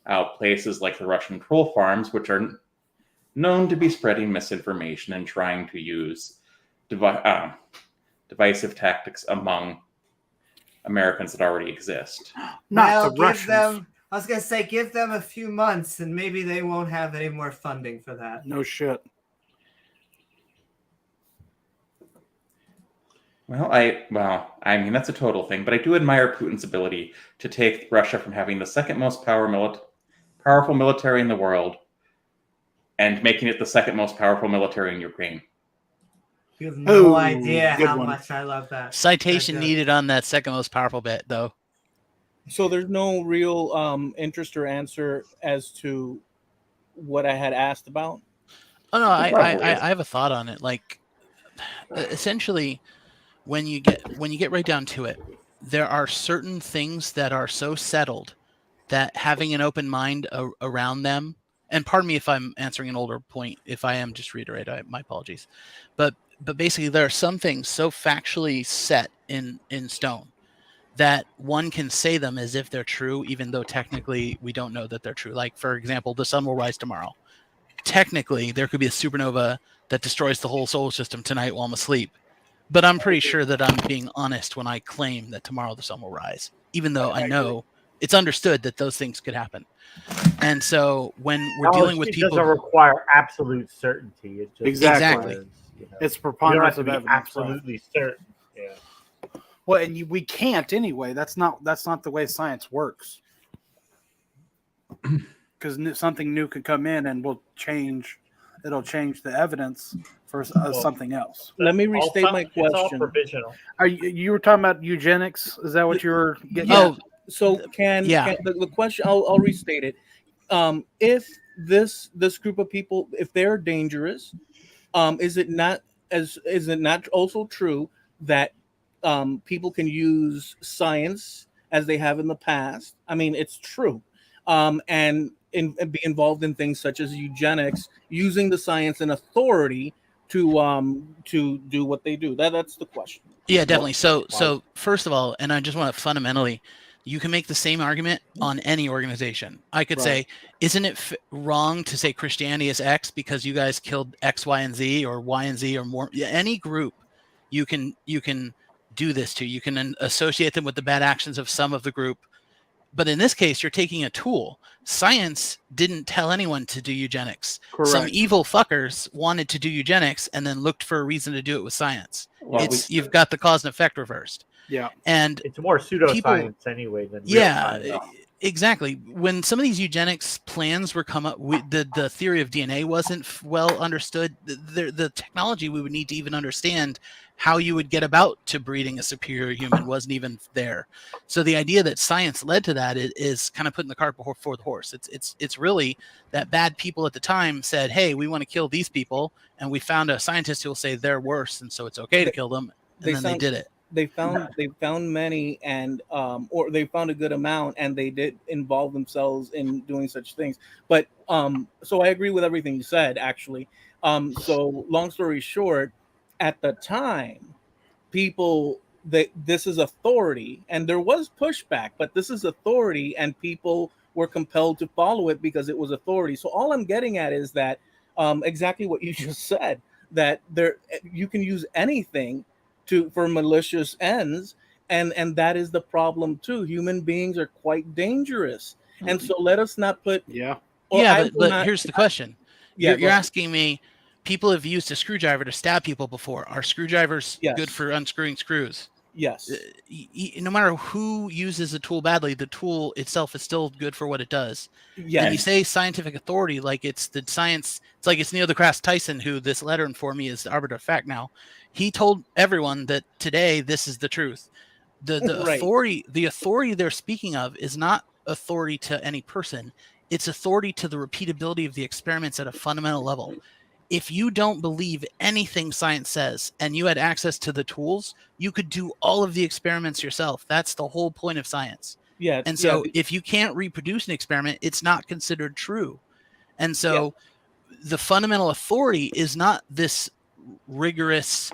[SPEAKER 4] out places like the Russian troll farms, which are known to be spreading misinformation and trying to use divisive tactics among Americans that already exist.
[SPEAKER 5] Not the Russians.
[SPEAKER 1] I was going to say, give them a few months and maybe they won't have any more funding for that.
[SPEAKER 5] No shit.
[SPEAKER 4] Well, I mean, that's a total thing, but I do admire Putin's ability to take Russia from having the second most powerful military in the world and making it the second most powerful military in Ukraine.
[SPEAKER 1] You have no idea how much I love that.
[SPEAKER 7] Citation needed on that second most powerful bit, though.
[SPEAKER 6] So there's no real interest or answer as to what I had asked about?
[SPEAKER 7] Oh, no, I have a thought on it. Like, essentially, when you get right down to it, there are certain things that are so settled that having an open mind around them and pardon me if I'm answering an older point. If I am, just reiterate. My apologies. But basically, there are some things so factually set in stone that one can say them as if they're true, even though technically we don't know that they're true. Like, for example, the sun will rise tomorrow. Technically, there could be a supernova that destroys the whole solar system tonight while I'm asleep. But I'm pretty sure that I'm being honest when I claim that tomorrow the sun will rise, even though I know it's understood that those things could happen. And so when we're dealing with people,
[SPEAKER 2] doesn't require absolute certainty. It just
[SPEAKER 5] Exactly.
[SPEAKER 2] requires,
[SPEAKER 5] It's preponderance
[SPEAKER 2] you
[SPEAKER 5] of
[SPEAKER 2] don't have to be
[SPEAKER 5] evidence.
[SPEAKER 2] absolutely certain. Yeah.
[SPEAKER 5] Well, and we can't anyway. That's not the way science works. Because something new could come in and it'll change the evidence for something else.
[SPEAKER 6] Let me restate my
[SPEAKER 2] It's all
[SPEAKER 6] question.
[SPEAKER 2] provisional.
[SPEAKER 5] You were talking about eugenics? Is that what you were getting
[SPEAKER 6] Yeah.
[SPEAKER 5] at?
[SPEAKER 6] So can the question? I'll restate it. If this group of people, if they're dangerous, is it not also true that people can use science as they have in the past? I mean, it's true, and be involved in things such as eugenics, using the science and authority to do what they do. That's the question.
[SPEAKER 7] Yeah, definitely. So first of all, and I just want to fundamentally, you can make the same argument on any organization. I could say, isn't it wrong to say Christianity is X because you guys killed X, Y, and Z, or Y and Z, or more? Any group, you can do this to. You can associate them with the bad actions of some of the group. But in this case, you're taking a tool. Science didn't tell anyone to do eugenics.
[SPEAKER 5] Correct.
[SPEAKER 7] Some evil fuckers wanted to do eugenics and then looked for a reason to do it with science.
[SPEAKER 4] Well,
[SPEAKER 7] You've got the cause and effect reversed.
[SPEAKER 5] Yeah.
[SPEAKER 7] And
[SPEAKER 2] It's more pseudoscience anyway than real science.
[SPEAKER 7] exactly. When some of these eugenics plans were come up, the theory of DNA wasn't well understood. The technology we would need to even understand how you would get about to breeding a superior human wasn't even there. So the idea that science led to that is kind of putting the cart before the horse. It's really that bad people at the time said, hey, we want to kill these people, and we found a scientist who will say they're worse, and so it's okay to kill them, and then they did it.
[SPEAKER 6] They found many, and or they found a good amount, and they did involve themselves in doing such things. But so I agree with everything you said, actually. So long story short, at the time, this is authority, and there was pushback, but this is authority, and people were compelled to follow it because it was authority. So all I'm getting at is that exactly what you just said, that you can use anything for malicious ends, and that is the problem too. Human beings are quite dangerous, and so let us not put
[SPEAKER 7] but here's the question. You're asking me, people have used a screwdriver to stab people before. Are screwdrivers good for unscrewing screws?
[SPEAKER 6] Yes.
[SPEAKER 7] No matter who uses a tool badly, the tool itself is still good for what it does.
[SPEAKER 6] Yes.
[SPEAKER 7] And you say scientific authority like it's the science. It's like it's Neil deGrasse Tyson, who this letter informed me is the arbiter of fact now. He told everyone that today this is the truth. The authority they're speaking of is not authority to any person. It's authority to the repeatability of the experiments at a fundamental level. If you don't believe anything science says and you had access to the tools, you could do all of the experiments yourself. That's the whole point of science.
[SPEAKER 6] Yeah.
[SPEAKER 7] And so if you can't reproduce an experiment, it's not considered true. And so the fundamental authority is not this rigorous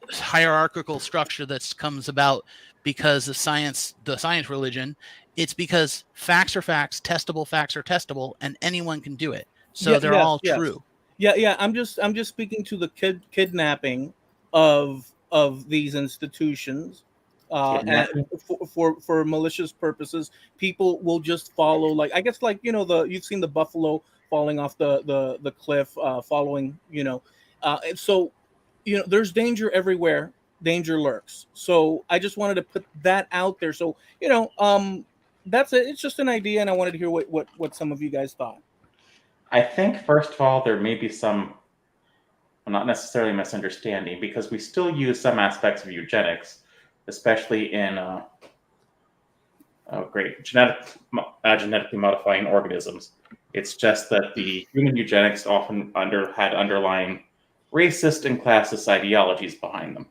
[SPEAKER 7] hierarchical structure that comes about because of science, the science religion. It's because facts are facts, testable facts are testable, and anyone can do it. So they're all true.
[SPEAKER 6] Yeah. I'm just speaking to the kidnapping of these institutions, and for malicious purposes. People will just follow, like, I guess, like, you've seen the buffalo falling off the cliff, following, so there's danger everywhere. Danger lurks. So I just wanted to put that out there. So that's it. It's just an idea, and I wanted to hear what some of you guys thought.
[SPEAKER 4] I think, first of all, there may be some, not necessarily misunderstanding, because we still use some aspects of eugenics, especially in genetically modifying organisms. It's just that the human eugenics often had underlying racist and classist ideologies behind them.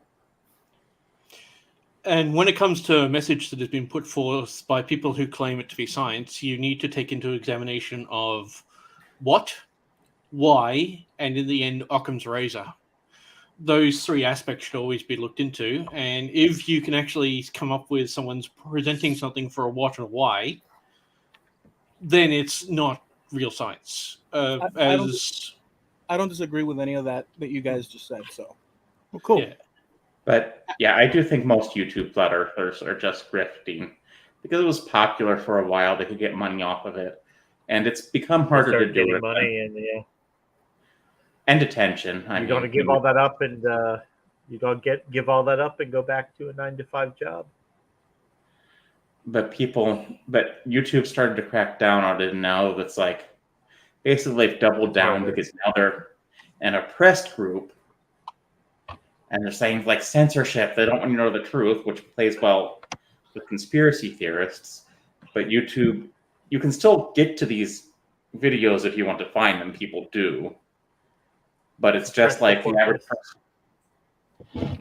[SPEAKER 3] And when it comes to a message that has been put forth by people who claim it to be science, you need to take into examination of what, why, and in the end, Occam's razor. Those three aspects should always be looked into. And if you can actually come up with someone's presenting something for a what and a why, then it's not real science.
[SPEAKER 6] I don't disagree with any of that you guys just said. So,
[SPEAKER 5] Well, cool.
[SPEAKER 3] Yeah.
[SPEAKER 4] But yeah, I do think most YouTube flat earthers are just grifting because it was popular for a while. They could get money off of it, and it's become harder to do
[SPEAKER 2] getting
[SPEAKER 4] it.
[SPEAKER 2] money and yeah.
[SPEAKER 4] And attention.
[SPEAKER 2] You're going to give all that up, and you going to give all that up and go back to a 9-to-5 job.
[SPEAKER 4] But YouTube started to crack down on it, and now it's like basically they've doubled down because now they're an oppressed group, and they're saying like censorship. They don't want you to know the truth, which plays well with conspiracy theorists. But YouTube, you can still get to these videos if you want to find them. People do. But it's just like the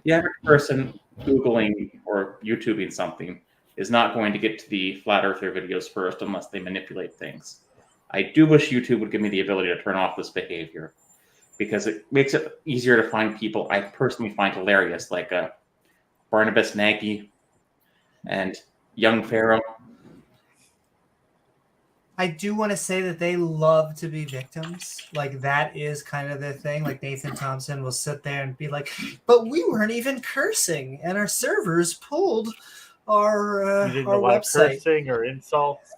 [SPEAKER 4] average person Googling or YouTubing something is not going to get to the flat earther videos first unless they manipulate things. I do wish YouTube would give me the ability to turn off this behavior because it makes it easier to find people I personally find hilarious, like Barnabas Nagy and Young Pharaoh.
[SPEAKER 1] I do want to say that they love to be victims. Like that is kind of their thing. Like Nathan Thompson will sit there and be like, "But we weren't even cursing, and our servers pulled our website."
[SPEAKER 2] Cursing or insults,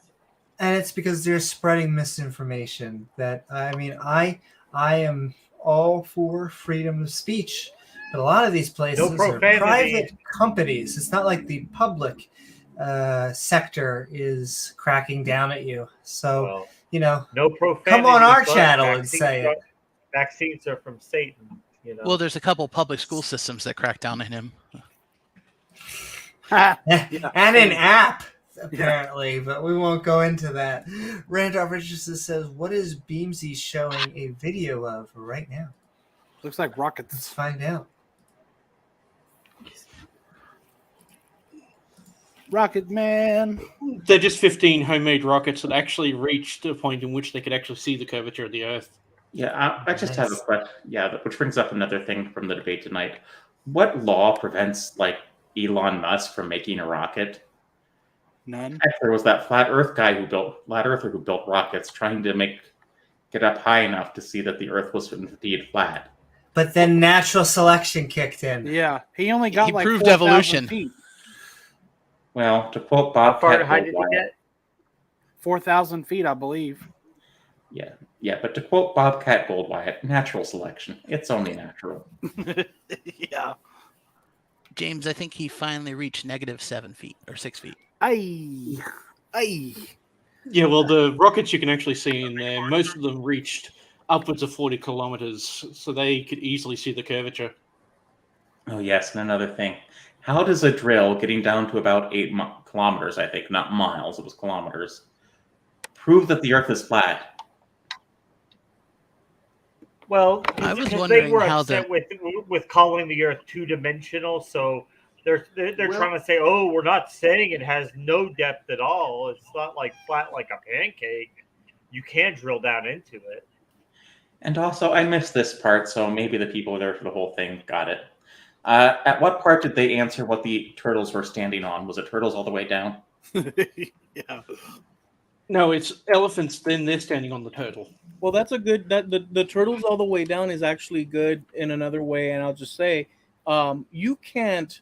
[SPEAKER 1] and it's because they're spreading misinformation. That I am all for freedom of speech, but a lot of these places are private companies. It's not like the public sector is cracking down at you. So,
[SPEAKER 2] no profanity.
[SPEAKER 1] Come on our channel and say it.
[SPEAKER 2] Vaccines are from Satan.
[SPEAKER 7] Well, there's a couple public school systems that crack down on him.
[SPEAKER 1] And an app, apparently, but we won't go into that. Randolph Richardson says, "What is Beamsy showing a video of right now?"
[SPEAKER 5] Looks like rockets.
[SPEAKER 1] Let's find out.
[SPEAKER 5] Rocket Man.
[SPEAKER 3] They're just 15 homemade rockets that actually reached a point in which they could actually see the curvature of the Earth.
[SPEAKER 4] Yeah, I just have a question. Yeah, which brings up another thing from the debate tonight. What law prevents like Elon Musk from making a rocket?
[SPEAKER 5] None.
[SPEAKER 4] Heck, there was that flat earther who built rockets trying to get up high enough to see that the Earth was indeed flat.
[SPEAKER 1] But then natural selection kicked in.
[SPEAKER 5] Yeah, he only got like
[SPEAKER 7] proved
[SPEAKER 5] 4,000
[SPEAKER 7] evolution.
[SPEAKER 5] feet.
[SPEAKER 4] Well, to quote Bob,
[SPEAKER 2] how far high did he get?
[SPEAKER 5] 4,000 feet, I believe.
[SPEAKER 4] Yeah, but to quote Bobcat Goldwyatt, natural selection. It's only natural.
[SPEAKER 5] Yeah.
[SPEAKER 7] James, I think he finally reached -7 feet or 6 feet.
[SPEAKER 5] Aye.
[SPEAKER 3] Yeah, well, the rockets you can actually see in there, most of them reached upwards of 40 kilometers, so they could easily see the curvature.
[SPEAKER 4] Oh, yes, and another thing. How does a drill getting down to about 8 kilometers, I think, not miles, it was kilometers, prove that the Earth is flat?
[SPEAKER 2] Well,
[SPEAKER 7] I was
[SPEAKER 2] because
[SPEAKER 7] wondering
[SPEAKER 2] they were
[SPEAKER 7] how
[SPEAKER 2] upset with calling the Earth two-dimensional, so they're trying to say, "Oh, we're not saying it has no depth at all. It's not like flat like a pancake. You can drill down into it."
[SPEAKER 4] And also, I missed this part, so maybe the people there for the whole thing got it. At what part did they answer what the turtles were standing on? Was it turtles all the way down?
[SPEAKER 5] Yeah.
[SPEAKER 3] No, it's elephants, then they're standing on the turtle.
[SPEAKER 6] Well, that's a good. The turtles all the way down is actually good in another way, and I'll just say, you can't,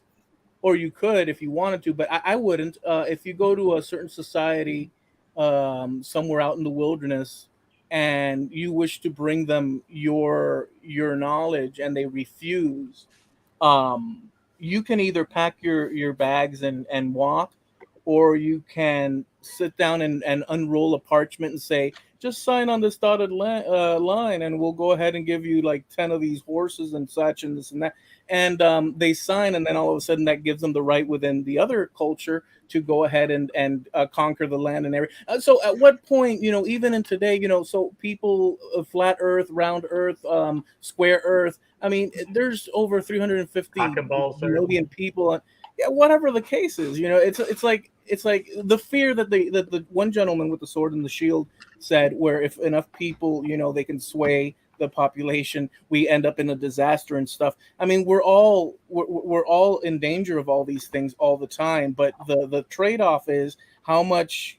[SPEAKER 6] or you could if you wanted to, but I wouldn't. If you go to a certain society, somewhere out in the wilderness, and you wish to bring them your knowledge, and they refuse, you can either pack your bags and walk, or you can sit down and unroll a parchment and say, just sign on this dotted line and we'll go ahead and give you like 10 of these horses and such and this and that. And they sign, and then all of a sudden that gives them the right within the other culture to go ahead and conquer the land and everything. So at what point, even in today, so people, flat earth, round earth, square earth, I mean, there's over 350 million people. Yeah, whatever the case is, it's like it's like the fear that the one gentleman with the sword and the shield said, where if enough people, they can sway the population, we end up in a disaster and stuff. I mean, we're all in danger of all these things all the time, but the trade-off is how much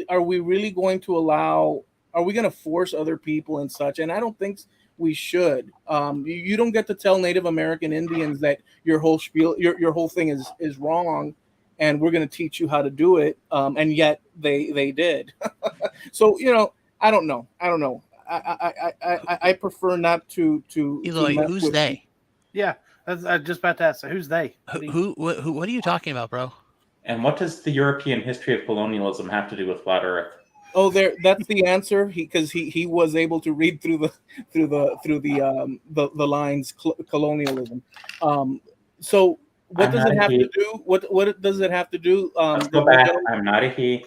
[SPEAKER 6] are we really going to allow? Are we going to force other people and such? And I don't think we should. You don't get to tell Native American Indians that your whole spiel, your whole thing is wrong, and we're going to teach you how to do it. And yet they did. So I don't know. I prefer not to.
[SPEAKER 7] Eloy, who's they?
[SPEAKER 5] Yeah, I was just about to ask. So who's they?
[SPEAKER 7] Who? What are you talking about, bro?
[SPEAKER 4] And what does the European history of colonialism have to do with flat Earth?
[SPEAKER 6] Oh, that's the answer. Because he was able to read through the lines colonialism. So what does it have to do? What does it have to do?
[SPEAKER 4] Let's go back. I'm not a he.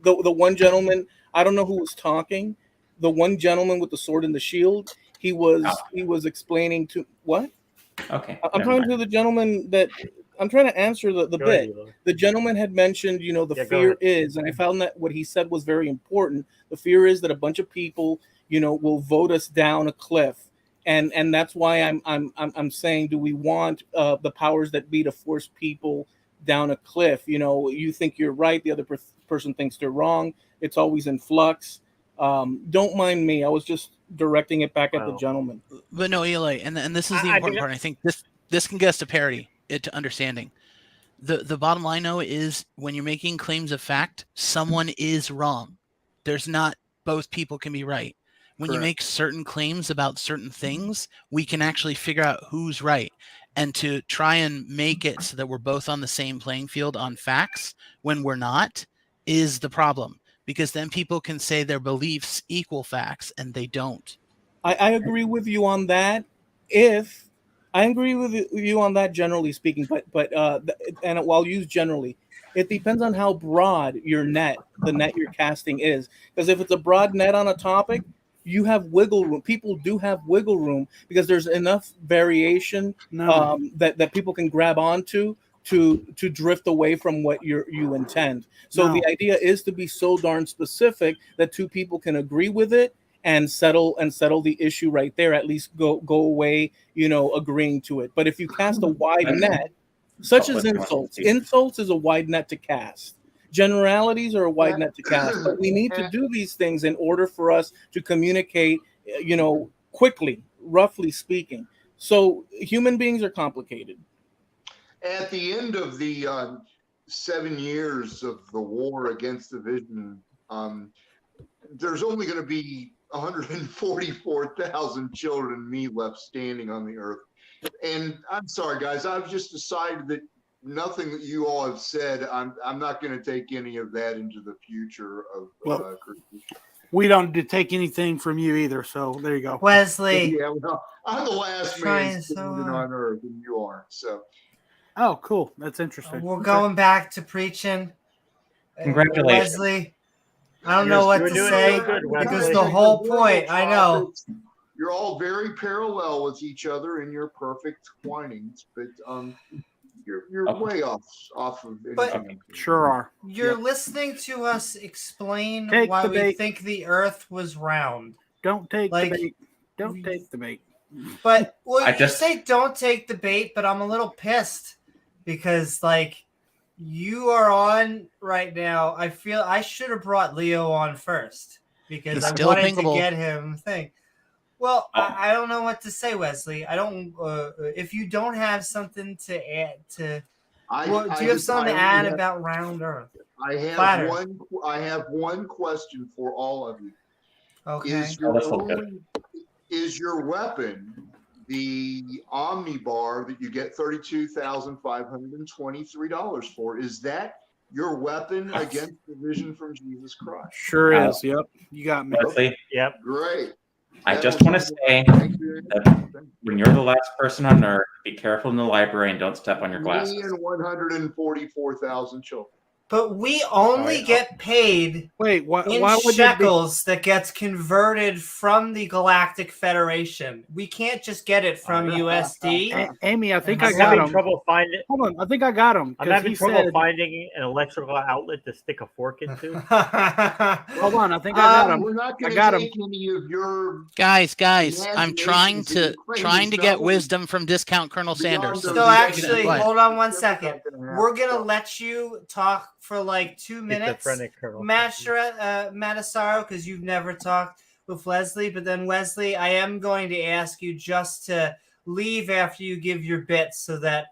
[SPEAKER 6] The one gentleman, I don't know who was talking. The one gentleman with the sword and the shield, he was explaining to what?
[SPEAKER 4] Okay.
[SPEAKER 6] I'm talking to the gentleman that I'm trying to answer the bit. The gentleman had mentioned, the fear is, and I found that what he said was very important. The fear is that a bunch of people, will vote us down a cliff, and that's why I'm saying, do we want the powers that be to force people down a cliff? You think you're right, the other person thinks they're wrong. It's always in flux. Don't mind me. I was just directing it back at the gentleman.
[SPEAKER 7] But no, Eli, and this is the important part. I think this can get us to parity. To understanding. The bottom line, though, is when you're making claims of fact, someone is wrong. There's not both people can be right. When you make certain claims about certain things, we can actually figure out who's right. And to try and make it so that we're both on the same playing field on facts when we're not is the problem. Because then people can say their beliefs equal facts, and they don't.
[SPEAKER 6] I agree with you on that. I agree with you on that, generally speaking, but and I'll use generally. It depends on how broad the net you're casting is. Because if it's a broad net on a topic, you have wiggle room. People do have wiggle room because there's enough variation that people can grab onto to drift away from what you intend. So the idea is to be so darn specific that two people can agree with it and settle the issue right there. At least go away, agreeing to it. But if you cast a wide net, such as insults is a wide net to cast. Generalities are a wide net to cast. But we need to do these things in order for us to communicate, quickly, roughly speaking. So human beings are complicated.
[SPEAKER 8] At the end of the 7 years of the war against division, there's only going to be 144,000 children and me left standing on the earth. And I'm sorry, guys, I've just decided that nothing that you all have said, I'm not going to take any of that into the future of
[SPEAKER 5] we don't take anything from you either, so there you go.
[SPEAKER 1] Wesley.
[SPEAKER 8] Yeah, well, I'm the last man standing on earth, and you aren't. So.
[SPEAKER 5] Oh, cool. That's interesting.
[SPEAKER 1] We're going back to preaching.
[SPEAKER 4] Congratulations.
[SPEAKER 1] Wesley. I don't know what to say because the whole point, I know.
[SPEAKER 8] You're all very parallel with each other in your perfect whinings, but you're way off of.
[SPEAKER 1] But
[SPEAKER 5] sure are.
[SPEAKER 1] You're listening to us explain why we think the Earth was round.
[SPEAKER 5] Don't take the bait. Don't take the bait.
[SPEAKER 1] But you say don't take the bait, but I'm a little pissed because you are on right now. I feel I should have brought Leo on first because I wanted to get him thing. Well, I don't know what to say, Wesley. I don't. If you don't have something to add to, do you have something to add about round Earth?
[SPEAKER 8] I have one question for all of you.
[SPEAKER 1] Okay.
[SPEAKER 8] Is your weapon the Omnibar that you get $32,523 for? Is that your weapon against division from Jesus Christ?
[SPEAKER 5] Sure is. Yep. You got me.
[SPEAKER 4] Wesley,
[SPEAKER 2] yep.
[SPEAKER 8] Great.
[SPEAKER 4] I just want to say that when you're the last person on Earth, be careful in the library and don't step on your glasses.
[SPEAKER 8] Me and 144,000 children.
[SPEAKER 1] But we only
[SPEAKER 2] Alright,
[SPEAKER 1] get paid
[SPEAKER 5] Wait, why
[SPEAKER 1] in
[SPEAKER 5] would it be?
[SPEAKER 1] shekels that gets converted from the Galactic Federation. We can't just get it from USD.
[SPEAKER 5] Amy, I think
[SPEAKER 1] I'm
[SPEAKER 5] I
[SPEAKER 2] I'm
[SPEAKER 5] got
[SPEAKER 2] having
[SPEAKER 5] him.
[SPEAKER 2] trouble finding.
[SPEAKER 5] Hold on, I think I got him.
[SPEAKER 2] I'm
[SPEAKER 5] 'cause
[SPEAKER 2] having
[SPEAKER 5] he
[SPEAKER 2] trouble
[SPEAKER 5] said,
[SPEAKER 2] finding an electrical outlet to stick a fork into.
[SPEAKER 5] hold on, I think I got him.
[SPEAKER 8] We're not
[SPEAKER 5] I
[SPEAKER 8] going
[SPEAKER 5] got
[SPEAKER 8] to
[SPEAKER 5] him.
[SPEAKER 8] take any of your
[SPEAKER 7] Guys, I'm trying
[SPEAKER 8] imaginations
[SPEAKER 7] to
[SPEAKER 8] and your
[SPEAKER 7] trying to
[SPEAKER 8] claims.
[SPEAKER 7] get
[SPEAKER 8] No,
[SPEAKER 7] wisdom from discount Colonel
[SPEAKER 8] beyond
[SPEAKER 7] Sanders.
[SPEAKER 8] those
[SPEAKER 1] So
[SPEAKER 8] executive
[SPEAKER 1] actually,
[SPEAKER 7] quiet.
[SPEAKER 1] hold on one
[SPEAKER 8] That's
[SPEAKER 1] second.
[SPEAKER 8] not gonna happen.
[SPEAKER 1] We're gonna let you talk for like 2 minutes,
[SPEAKER 2] Schizophrenic Colonel.
[SPEAKER 1] Matasaro, because you've never talked with Wesley. But then Wesley, I am going to ask you just to leave after you give your bits so that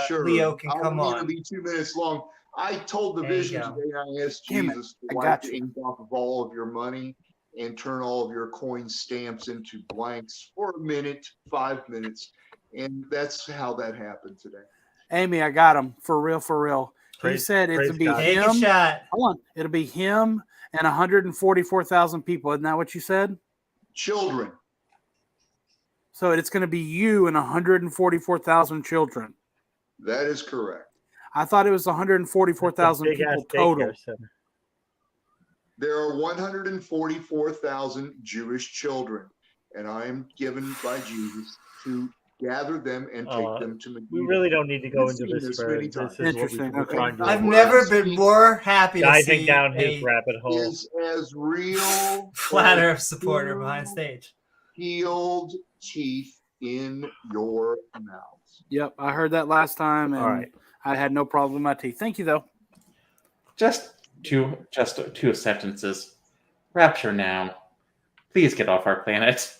[SPEAKER 8] Sure.
[SPEAKER 1] Leo can
[SPEAKER 8] I
[SPEAKER 1] come
[SPEAKER 8] don't need to
[SPEAKER 1] on.
[SPEAKER 8] be 2 minutes long. I told the
[SPEAKER 1] There you
[SPEAKER 8] vision
[SPEAKER 1] go.
[SPEAKER 8] today, and I asked
[SPEAKER 5] Damn it,
[SPEAKER 8] Jesus
[SPEAKER 5] I
[SPEAKER 8] to wipe
[SPEAKER 5] got
[SPEAKER 8] the
[SPEAKER 5] you.
[SPEAKER 8] ink off of all of your money and turn all of your coin stamps into blanks for a minute, 5 minutes. And that's how that happened today.
[SPEAKER 5] Amy, I got him. For real, for real. He
[SPEAKER 2] Praise-
[SPEAKER 5] said it'll
[SPEAKER 2] praise
[SPEAKER 5] be
[SPEAKER 2] God.
[SPEAKER 1] Take a
[SPEAKER 5] him.
[SPEAKER 1] shot.
[SPEAKER 5] Hold on. It'll be him and 144,000 people. Isn't that what you said?
[SPEAKER 8] Children.
[SPEAKER 5] So it's going to be you and 144,000 children.
[SPEAKER 8] That is correct.
[SPEAKER 5] I thought it was 144,000
[SPEAKER 2] Big ass
[SPEAKER 5] people total.
[SPEAKER 2] daycare center.
[SPEAKER 8] There are 144,000 Jewish children, and I am given by Jesus to gather them and take them to Medina.
[SPEAKER 2] We really don't need to go
[SPEAKER 8] We've
[SPEAKER 2] into
[SPEAKER 8] seen
[SPEAKER 2] this.
[SPEAKER 8] this
[SPEAKER 2] For
[SPEAKER 8] many
[SPEAKER 2] this
[SPEAKER 8] times.
[SPEAKER 2] is what
[SPEAKER 5] Interesting,
[SPEAKER 2] we're
[SPEAKER 5] okay.
[SPEAKER 2] trying to
[SPEAKER 1] I've
[SPEAKER 2] avoid.
[SPEAKER 1] never been more happy to
[SPEAKER 2] Diving
[SPEAKER 1] see
[SPEAKER 2] down his
[SPEAKER 1] a
[SPEAKER 2] rabbit hole.
[SPEAKER 8] Is as real
[SPEAKER 1] flat
[SPEAKER 8] as
[SPEAKER 1] Earth supporter behind
[SPEAKER 8] two
[SPEAKER 1] stage.
[SPEAKER 8] Peeled teeth in your mouths.
[SPEAKER 5] Yep, I heard that last time, and
[SPEAKER 2] All right.
[SPEAKER 5] I had no problem with my teeth. Thank you, though.
[SPEAKER 4] Just two sentences. Rapture now. Please get off our planet.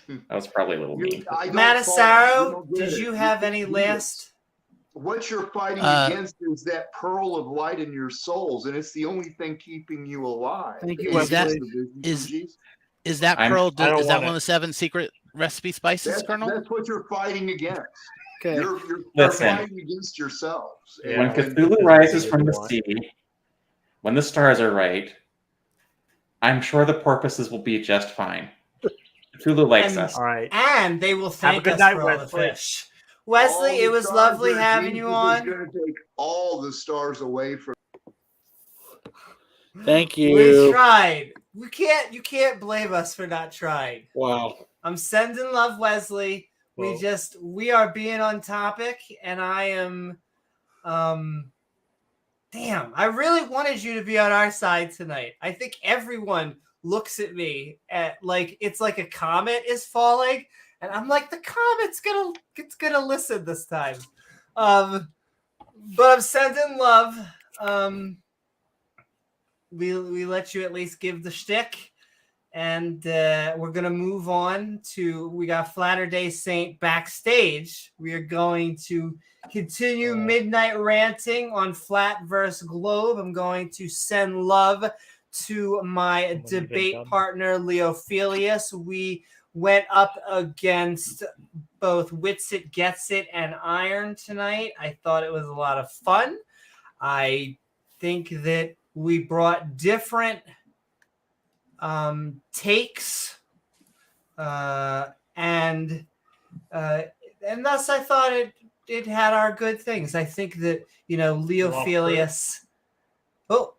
[SPEAKER 4] That was probably a little mean.
[SPEAKER 8] I don't
[SPEAKER 1] Matasaro,
[SPEAKER 8] follow. You don't get
[SPEAKER 1] did
[SPEAKER 8] it.
[SPEAKER 1] you have
[SPEAKER 8] can't
[SPEAKER 1] any
[SPEAKER 8] do
[SPEAKER 1] last?
[SPEAKER 8] this. What you're fighting
[SPEAKER 7] Uh,
[SPEAKER 8] against is that pearl of light in your souls, and it's the only thing keeping you alive.
[SPEAKER 5] Thank you,
[SPEAKER 8] And
[SPEAKER 7] Is that-
[SPEAKER 8] it's the vision from
[SPEAKER 7] is-
[SPEAKER 8] Jesus.
[SPEAKER 7] Is that
[SPEAKER 4] I'm-
[SPEAKER 7] pearl?
[SPEAKER 2] I don't
[SPEAKER 7] Is that
[SPEAKER 2] wanna-
[SPEAKER 7] one of the 7 secret recipe spices, Colonel?
[SPEAKER 8] That's what you're fighting against.
[SPEAKER 5] Okay.
[SPEAKER 8] You're
[SPEAKER 4] Listen.
[SPEAKER 8] fighting against yourselves.
[SPEAKER 2] Yeah.
[SPEAKER 4] When
[SPEAKER 8] And-
[SPEAKER 4] Cthulhu
[SPEAKER 2] and-
[SPEAKER 4] rises from the
[SPEAKER 2] and-
[SPEAKER 4] sea, when the stars are right, I'm sure the porpoises will be just fine. Cthulhu likes
[SPEAKER 1] And-
[SPEAKER 4] us.
[SPEAKER 2] All right.
[SPEAKER 1] And they will thank
[SPEAKER 2] good
[SPEAKER 1] us
[SPEAKER 2] night,
[SPEAKER 1] for all the
[SPEAKER 2] Wesley.
[SPEAKER 1] fish. Wesley,
[SPEAKER 8] all
[SPEAKER 1] it
[SPEAKER 8] the
[SPEAKER 1] was
[SPEAKER 8] stars
[SPEAKER 1] lovely
[SPEAKER 8] are
[SPEAKER 1] having you
[SPEAKER 8] Jesus
[SPEAKER 1] on.
[SPEAKER 8] is going to take all the stars away from.
[SPEAKER 6] Thank
[SPEAKER 1] We
[SPEAKER 6] you.
[SPEAKER 1] tried. You can't blame us for not trying.
[SPEAKER 6] Wow.
[SPEAKER 1] I'm sending love, Wesley.
[SPEAKER 2] Well-
[SPEAKER 1] We are being on topic, and I am damn, I really wanted you to be on our side tonight. I think everyone looks at me at like it's like a comet is falling, and I'm like, the comet's gonna listen this time. But I'm sending love. We let you at least give the shtick, and we're gonna move on to we got Flatter Day Saint backstage. We are going to continue Midnight Ranting on Flat vs. Globe. I'm going to send love to my debate partner, Leophilius. We went up against both Witsit, Gets It, and Iron tonight. I thought it was a lot of fun. I think that we brought different takes, and thus I thought it had our good things. I think that Leophilius. Oh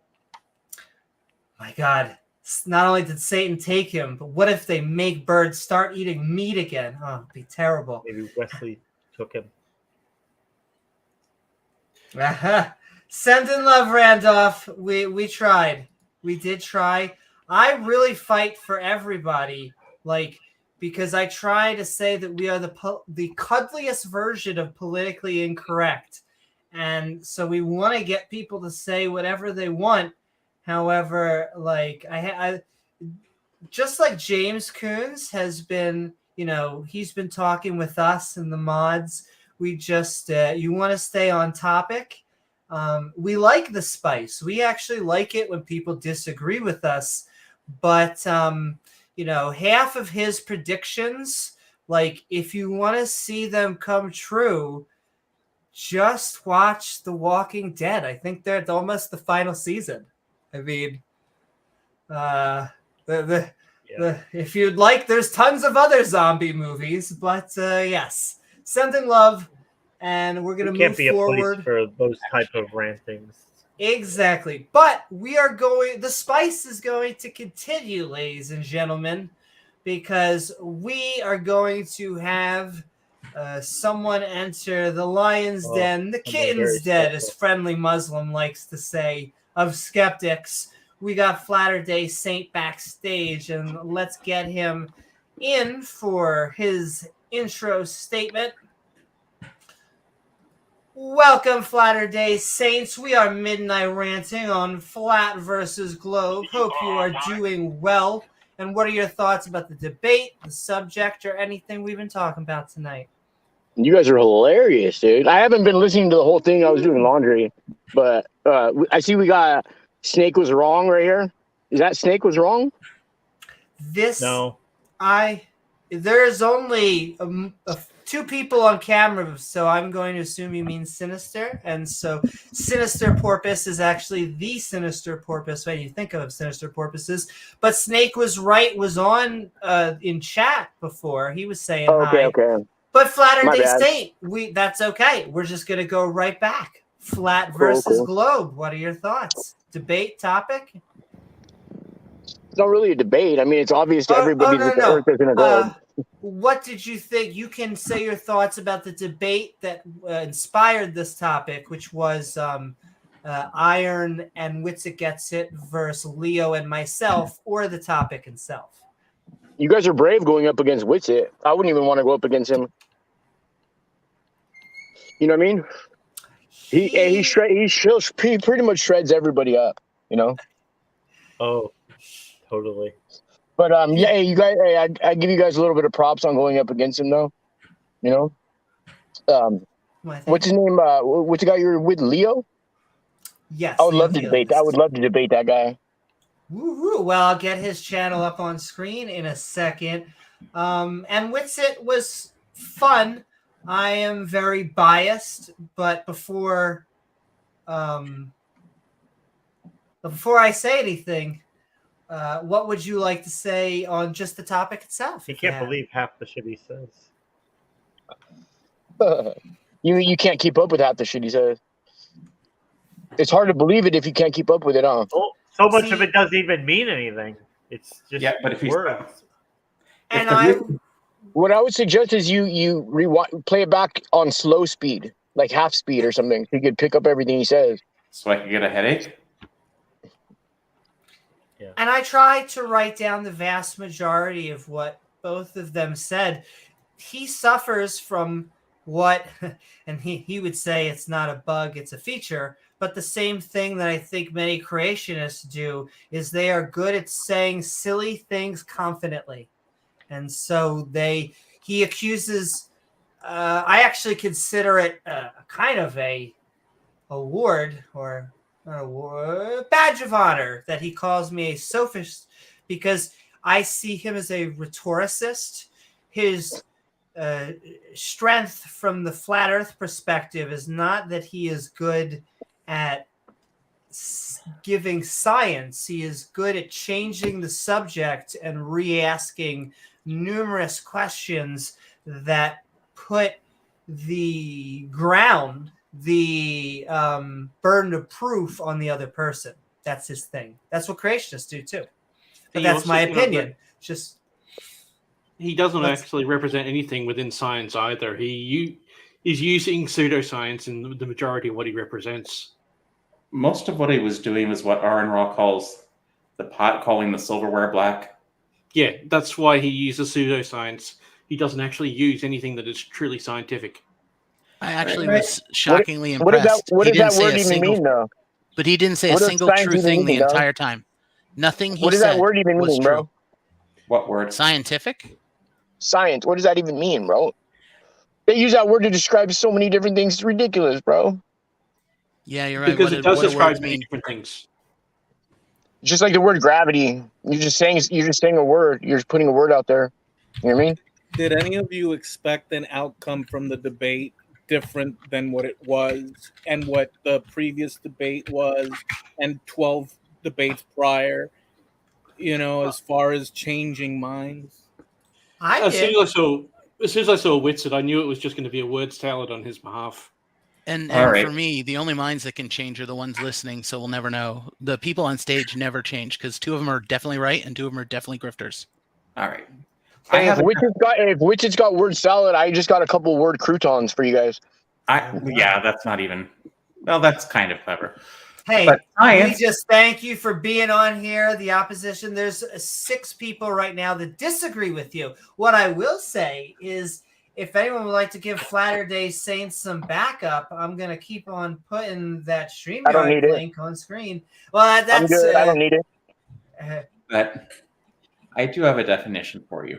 [SPEAKER 1] my God! Not only did Satan take him, but what if they make birds start eating meat again? Oh, it'd be terrible.
[SPEAKER 2] Maybe Wesley took him.
[SPEAKER 1] Send in love, Randolph. We tried. We did try. I really fight for everybody, because I try to say that we are the cuddliest version of politically incorrect, and so we want to get people to say whatever they want. However, I just like James Coons has been, he's been talking with us and the mods. We just you want to stay on topic. We like the spice. We actually like it when people disagree with us. But, half of his predictions, if you want to see them come true, just watch The Walking Dead. I think they're almost the final season. I mean, if you'd like, there's tons of other zombie movies. But, yes, sending love. And we're going to move
[SPEAKER 2] Can't be a
[SPEAKER 1] forward.
[SPEAKER 2] place for those type of rantings.
[SPEAKER 1] Exactly. But the spice is going to continue, ladies and gentlemen, because we are going to have someone enter the lion's den, the kitten's den, as Friendly Muslim likes to say, of skeptics. We got Flatter-Day Saint backstage, and let's get him in for his intro statement. Welcome, Flatter-Day Saints. We are Midnight Ranting on Flat versus Globe. Hope you are doing well. And what are your thoughts about the debate, the subject, or anything we've been talking about tonight?
[SPEAKER 9] You guys are hilarious, dude. I haven't been listening to the whole thing. I was doing laundry. But I see we got Snake was wrong right here. Is that Snake was wrong?
[SPEAKER 2] No.
[SPEAKER 1] There's only two people on camera, so I'm going to assume you mean Sinister. And so Sinister Porpoise is actually the Sinister Porpoise when you think of Sinister Porpoises. But Snake was on in chat before. He was saying hi. Okay. But Flatter-Day Saint, that's okay. We're just going to go right back. Flat versus Globe. What are your thoughts? Debate topic?
[SPEAKER 9] It's not really a debate. I mean, it's obvious to everybody that the Earth isn't a globe.
[SPEAKER 1] What did you think? You can say your thoughts about the debate that inspired this topic, which was Iron and Witsit Gets It versus Leo and myself, or the topic itself.
[SPEAKER 9] You guys are brave going up against Witsit. I wouldn't even want to go up against him. You know what I mean? He pretty much shreds everybody up. You know?
[SPEAKER 2] Oh, totally.
[SPEAKER 9] But yeah, you guys. I give you guys a little bit of props on going up against him, though. You know, what's his name? What's the guy you're with, Leo?
[SPEAKER 1] Yes,
[SPEAKER 9] I would love to debate. I would love to debate that guy.
[SPEAKER 1] Woo-hoo. Well, I'll get his channel up on screen in a second. And Witsit was fun. I am very biased, but before I say anything, what would you like to say on just the topic itself?
[SPEAKER 2] You can't believe half the shit he says.
[SPEAKER 9] You can't keep up with half the shit he says. It's hard to believe it if you can't keep up with it, huh?
[SPEAKER 2] Well, so much of it doesn't even mean anything. It's just
[SPEAKER 4] but if
[SPEAKER 2] words.
[SPEAKER 9] What I would suggest is you rewind, play it back on slow speed, like half speed or something, so you could pick up everything he says.
[SPEAKER 4] So I could get a headache?
[SPEAKER 2] Yeah.
[SPEAKER 1] And I tried to write down the vast majority of what both of them said. He suffers from what, and he would say it's not a bug, it's a feature, but the same thing that I think many creationists do is they are good at saying silly things confidently. And so he accuses, I actually consider it kind of a award or badge of honor that he calls me a sophist, because I see him as a rhetoricist. His strength from the flat earth perspective is not that he is good at giving science. He is good at changing the subject and re-asking numerous questions that put the burden of proof on the other person. That's his thing. That's what creationists do too. But that's my opinion.
[SPEAKER 3] He doesn't actually represent anything within science either. He's using pseudoscience in the majority of what he represents.
[SPEAKER 4] Most of what he was doing was what Aaron Raw calls the pot calling the silverware black.
[SPEAKER 3] Yeah, that's why he uses pseudoscience. He doesn't actually use anything that is truly scientific.
[SPEAKER 7] I actually was shockingly impressed.
[SPEAKER 9] What does that word even mean, though?
[SPEAKER 7] But he didn't say a single true thing the entire time. Nothing he said.
[SPEAKER 9] What does that word even mean, bro?
[SPEAKER 4] What word?
[SPEAKER 7] Scientific?
[SPEAKER 9] Science. What does that even mean, bro? They use that word to describe so many different things. It's ridiculous, bro.
[SPEAKER 7] Yeah, you're right.
[SPEAKER 3] Because it does describe many different things.
[SPEAKER 9] Just like the word gravity. You're just saying a word. You're just putting a word out there. You know what I mean?
[SPEAKER 6] Did any of you expect an outcome from the debate different than what it was and what the previous debate was and 12 debates prior, as far as changing minds?
[SPEAKER 3] As soon as I saw Witsit, I knew it was just going to be a word salad on his behalf.
[SPEAKER 7] And
[SPEAKER 4] All right.
[SPEAKER 7] for me, the only minds that can change are the ones listening, so we'll never know. The people on stage never change because 2 of them are definitely right and 2 of them are definitely grifters.
[SPEAKER 4] All right.
[SPEAKER 9] Hey, if Witchit's got word salad, I just got a couple word croutons for you guys.
[SPEAKER 4] Yeah, that's not even. Well, that's kind of clever.
[SPEAKER 1] Hey,
[SPEAKER 4] But
[SPEAKER 1] we just thank you for being on here. The opposition, there's 6 people right now that disagree with you. What I will say is, if anyone would like to give Flatter Day Saints some backup, I'm going to keep on putting that StreamYard link on screen. Well, that's
[SPEAKER 9] I'm good. I don't need it.
[SPEAKER 4] But I do have a definition for you.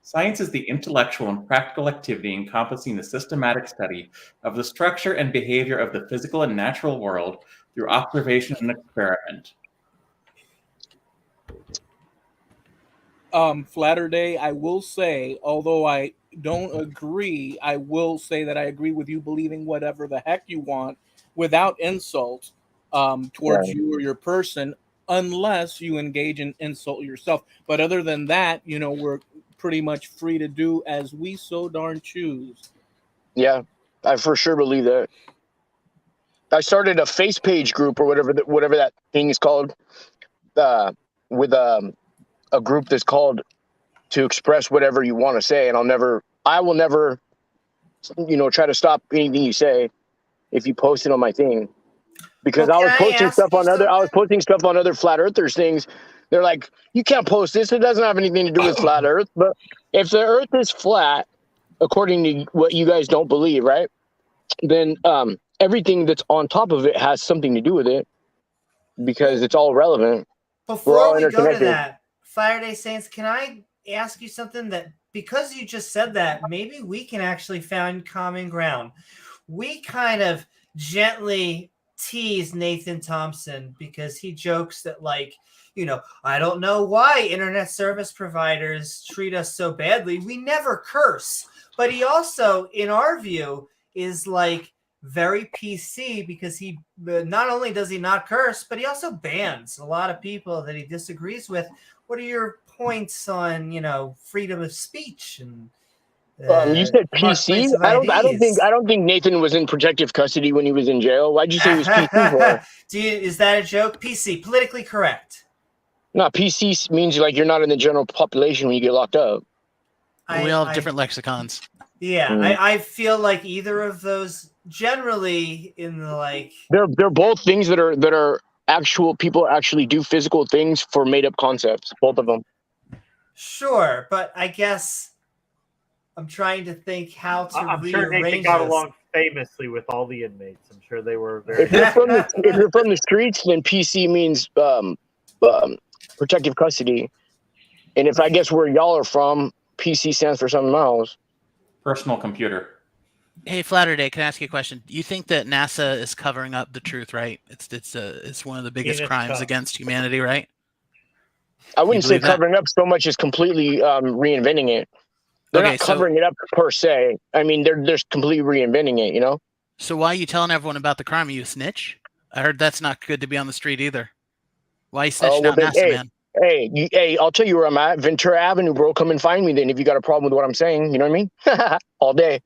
[SPEAKER 4] Science is the intellectual and practical activity encompassing the systematic study of the structure and behavior of the physical and natural world through observation and experiment.
[SPEAKER 6] Flatter Day, I will say, although I don't agree, I will say that I agree with you believing whatever the heck you want without insult towards you or your person, unless you engage in insult yourself. But other than that, we're pretty much free to do as we so darn choose.
[SPEAKER 9] Yeah, I for sure believe that. I started a face page group or whatever that thing is called, with a group that's called to express whatever you want to say, and I will never, try to stop anything you say if you post it on my thing, because I was posting stuff on other flat earthers things. They're like, you can't post this. It doesn't have anything to do with flat Earth. But if the Earth is flat, according to what you guys don't believe, right? Then everything that's on top of it has something to do with it, because it's all relevant.
[SPEAKER 1] Before we go to that, Flatter Day Saints, can I ask you something that, because you just said that, maybe we can actually find common ground. We kind of gently tease Nathan Thompson because he jokes that, I don't know why internet service providers treat us so badly. We never curse. But he also, in our view, is very PC because he not only does he not curse, but he also bans a lot of people that he disagrees with. What are your points on, freedom of speech and
[SPEAKER 9] you said PC? I don't think Nathan was in protective custody when he was in jail. Why'd you say he was PC for?
[SPEAKER 1] Is that a joke? PC, politically correct.
[SPEAKER 9] No, PC means you're not in the general population when you get locked up.
[SPEAKER 7] We all have different lexicons.
[SPEAKER 1] Yeah, I feel like either of those generally in the
[SPEAKER 9] They're both things that are actual people actually do physical things for made up concepts. Both of them.
[SPEAKER 1] Sure, but I guess I'm trying to think how to
[SPEAKER 2] I'm
[SPEAKER 1] rearrange
[SPEAKER 2] sure Nathan got along famously with all the inmates. I'm sure they were very.
[SPEAKER 9] If you're from the streets, then PC means protective custody, and if I guess where y'all are from, PC stands for something else.
[SPEAKER 4] Personal computer.
[SPEAKER 7] Hey, Flatter Day, can I ask you a question? You think that NASA is covering up the truth, right? It's one of the biggest crimes against humanity, right?
[SPEAKER 9] I wouldn't say covering up so much as completely reinventing it. They're not covering it up per se. I mean, they're completely reinventing it,
[SPEAKER 7] So why are you telling everyone about the crime? Are you a snitch? I heard that's not good to be on the street either. Why are you snitching out NASA, man?
[SPEAKER 9] Hey, I'll tell you where I'm at. Ventura Avenue, bro. Come and find me then if you got a problem with what I'm saying. You know what I mean? All day.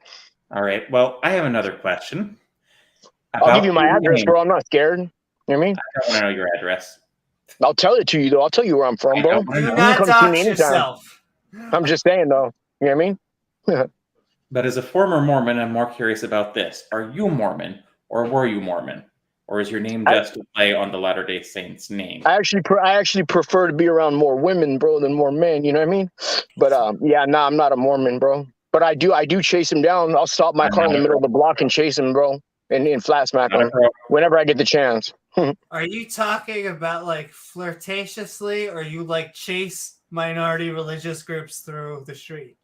[SPEAKER 4] All right. Well, I have another question.
[SPEAKER 9] I'll give you my address, bro. I'm not scared. You know what I mean?
[SPEAKER 4] I don't want to know your address.
[SPEAKER 9] I'll tell it to you, though. I'll tell you where I'm from, bro.
[SPEAKER 1] Do not dox yourself.
[SPEAKER 9] I'm just saying, though. You know what I mean?
[SPEAKER 4] But as a former Mormon, I'm more curious about this. Are you Mormon, or were you Mormon? Or is your name just a play on the Latter-day Saints name?
[SPEAKER 9] I actually prefer to be around more women, bro, than more men. You know what I mean? But I'm not a Mormon, bro. But I do chase him down. I'll stop my car in the middle of the block and chase him, bro, and flat smack him whenever I get the chance.
[SPEAKER 1] Are you talking about flirtatiously, or you chase minority religious groups through the street?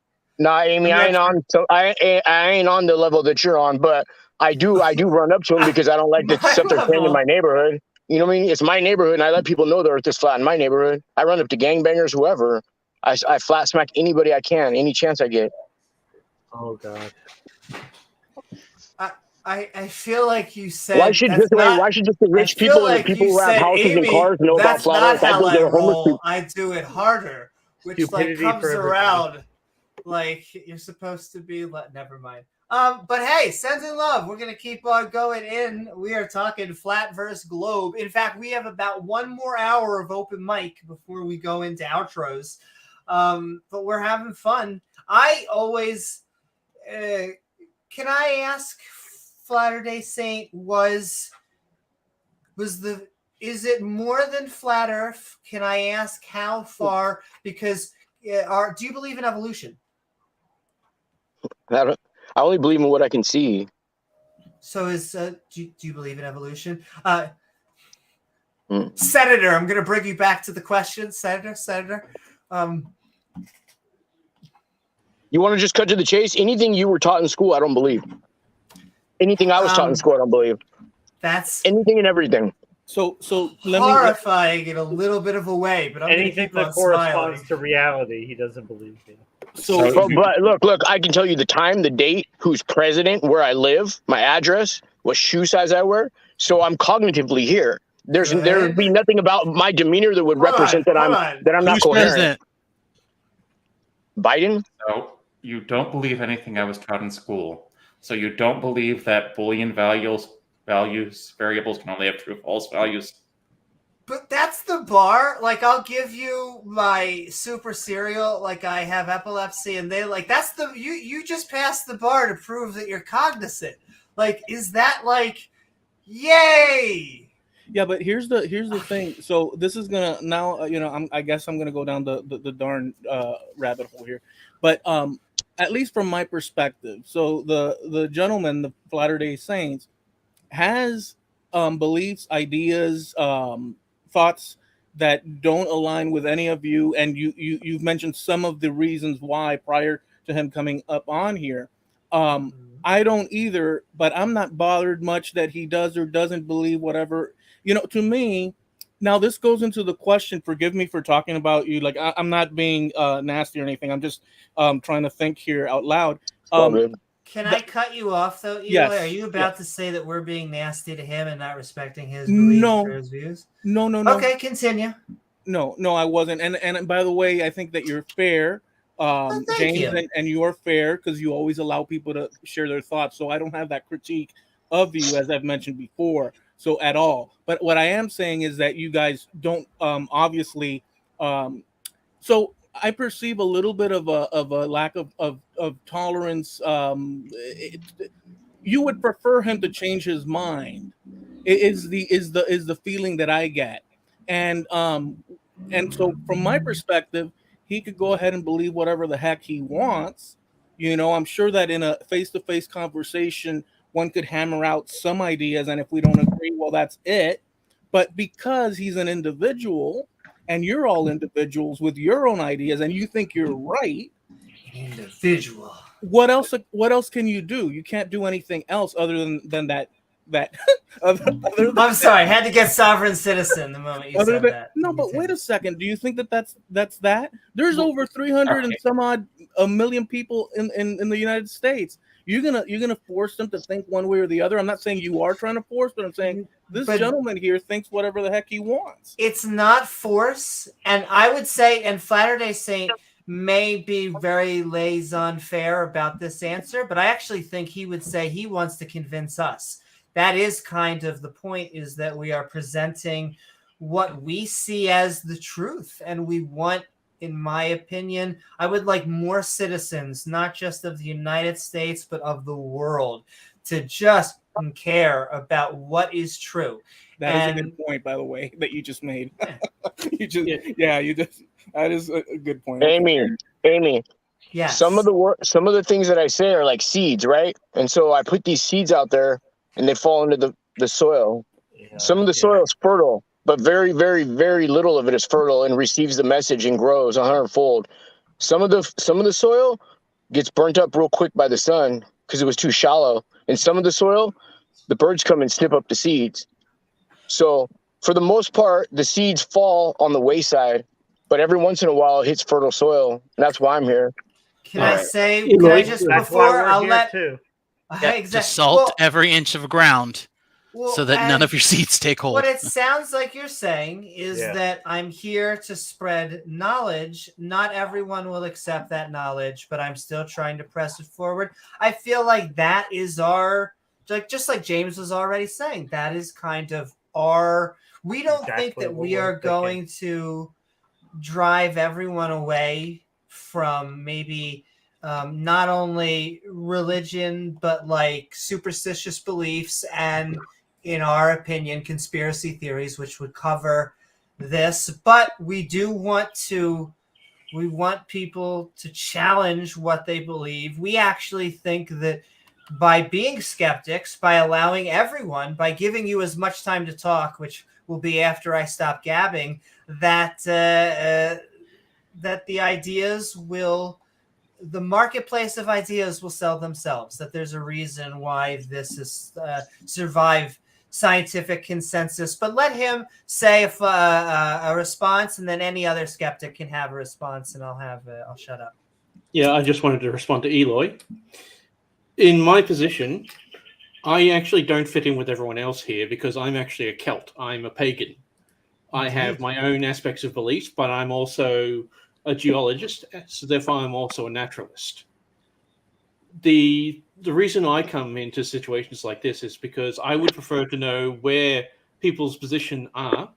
[SPEAKER 9] Nah, Amy, I ain't on the level that you're on, but I do run up to him because I don't like the stuff they're saying in my neighborhood. You know what I mean? It's my neighborhood, and I let people know the earth is flat in my neighborhood. I run up to gangbangers, whoever. I flat smack anybody I can, any chance I get.
[SPEAKER 2] Oh God.
[SPEAKER 1] I feel like you said.
[SPEAKER 9] Why should just the rich people and the people who have houses and cars know about flat earth?
[SPEAKER 1] I do it harder, which comes around. You're supposed to be. Never mind. But hey, send in love. We're going to keep on going in. We are talking flat versus globe. In fact, we have about 1 more hour of open mic before we go into outros. But we're having fun. I always, can I ask, Latter-day Saint, is it more than flat Earth? Can I ask how far? Because do you believe in evolution?
[SPEAKER 9] I only believe in what I can see.
[SPEAKER 1] So do you believe in evolution? Senator, I'm going to bring you back to the question. Senator.
[SPEAKER 9] You want to just cut to the chase? Anything you were taught in school, I don't believe. Anything I was taught in school, I don't believe.
[SPEAKER 1] That's
[SPEAKER 9] anything and everything.
[SPEAKER 6] So
[SPEAKER 1] horrifying in a little bit of a way, but I'm
[SPEAKER 2] anything that corresponds to reality, he doesn't believe in.
[SPEAKER 9] But look, I can tell you the time, the date, who's president, where I live, my address, what shoe size I wear. So I'm cognitively here. There would be nothing about my demeanor that would represent that I'm not coherent. President? Biden?
[SPEAKER 4] So you don't believe anything I was taught in school. So you don't believe that Boolean variables can only have true or false values.
[SPEAKER 1] But that's the bar. Like, I'll give you my super cereal, like I have epilepsy, and they that's the you just passed the bar to prove that you're cognizant. Like, is that like, yay?
[SPEAKER 6] Yeah, but here's the thing. So this is gonna now, I guess I'm gonna go down the darn rabbit hole here, but at least from my perspective, so the gentleman, the Latter-day Saints, has beliefs, ideas, thoughts that don't align with any of you, and you've mentioned some of the reasons why prior to him coming up on here. I don't either, but I'm not bothered much that he does or doesn't believe whatever. To me, now this goes into the question. Forgive me for talking about you. Like, I'm not being nasty or anything. I'm just trying to think here out loud.
[SPEAKER 1] Can I cut you off, though, Eli?
[SPEAKER 6] Yes.
[SPEAKER 1] Are you about to say that we're being nasty to him and not respecting his beliefs or his views?
[SPEAKER 6] No.
[SPEAKER 1] Okay, continue.
[SPEAKER 6] No, I wasn't. And by the way, I think that you're fair, James, and you are fair because you always allow people to share their thoughts. So I don't have that critique of you, as I've mentioned before, so at all. But what I am saying is that you guys don't obviously. So I perceive a little bit of a lack of tolerance. You would prefer him to change his mind. Is the feeling that I get, and so from my perspective, he could go ahead and believe whatever the heck he wants. I'm sure that in a face-to-face conversation, one could hammer out some ideas, and if we don't agree, well, that's it. But because he's an individual, and you're all individuals with your own ideas, and you think you're right.
[SPEAKER 1] Individual.
[SPEAKER 6] What else can you do? You can't do anything else other than that. I'm
[SPEAKER 1] sorry, I had to get sovereign citizen the moment you said that.
[SPEAKER 6] No, but wait a second. Do you think that's that? There's over 300 and some odd a million people in the United States. You're gonna force them to think one way or the other. I'm not saying you are trying to force, but I'm saying this gentleman here thinks whatever the heck he wants.
[SPEAKER 1] It's not force, and I would say, and Latter-day Saint may be very laissez-faire about this answer, but I actually think he would say he wants to convince us. That is kind of the point, is that we are presenting what we see as the truth, and we want, in my opinion, I would like more citizens, not just of the United States, but of the world, to just care about what is true.
[SPEAKER 6] That is a good point, by the way, that you just made. That is a good point.
[SPEAKER 9] Amy.
[SPEAKER 1] Yeah.
[SPEAKER 9] Some of the things that I say are like seeds, right? And so I put these seeds out there, and they fall into the soil. Yeah, some of the soil is fertile, but very, very, very little of it is fertile and receives the message and grows 100-fold. Some of the soil gets burnt up real quick by the sun because it was too shallow. And some of the soil, the birds come and snip up the seeds. So for the most part, the seeds fall on the wayside, but every once in a while it hits fertile soil. And that's why I'm here.
[SPEAKER 1] Can I say, can I just, before I'll let...
[SPEAKER 7] Exactly. To salt every inch of ground. so that none of your seats take hold.
[SPEAKER 1] What it sounds like you're saying is
[SPEAKER 2] Yeah.
[SPEAKER 1] that I'm here to spread knowledge. Not everyone will accept that knowledge, but I'm still trying to press it forward. I feel like that is our, just like James was already saying, that is kind of our, we don't think
[SPEAKER 2] Exactly
[SPEAKER 1] that
[SPEAKER 2] what
[SPEAKER 1] we
[SPEAKER 2] we're
[SPEAKER 1] are
[SPEAKER 2] thinking.
[SPEAKER 1] going to drive everyone away from maybe not only religion, but like superstitious beliefs and, in our opinion, conspiracy theories, which would cover this. But we do want people to challenge what they believe. We actually think that by being skeptics, by allowing everyone, by giving you as much time to talk, which will be after I stop gabbing, that that the ideas will, the marketplace of ideas will sell themselves, that there's a reason why this is survived scientific consensus. But let him say a response, and then any other skeptic can have a response, and I'll shut up.
[SPEAKER 3] Yeah, I just wanted to respond to Eloy. In my position, I actually don't fit in with everyone else here because I'm actually a Celt. I'm a pagan. I have my own aspects of beliefs, but I'm also a geologist, so therefore I'm also a naturalist. The reason I come into situations like this is because I would prefer to know where people's position are.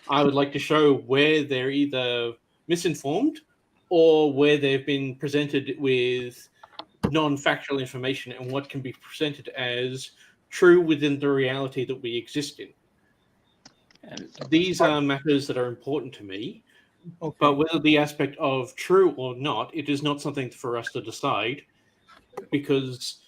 [SPEAKER 3] I would like to show where they're either misinformed or where they've been presented with non-factual information and what can be presented as true within the reality that we exist in. And these are matters that are important to me.
[SPEAKER 6] Okay.
[SPEAKER 3] But whether the aspect of true or not, it is not something for us to decide, because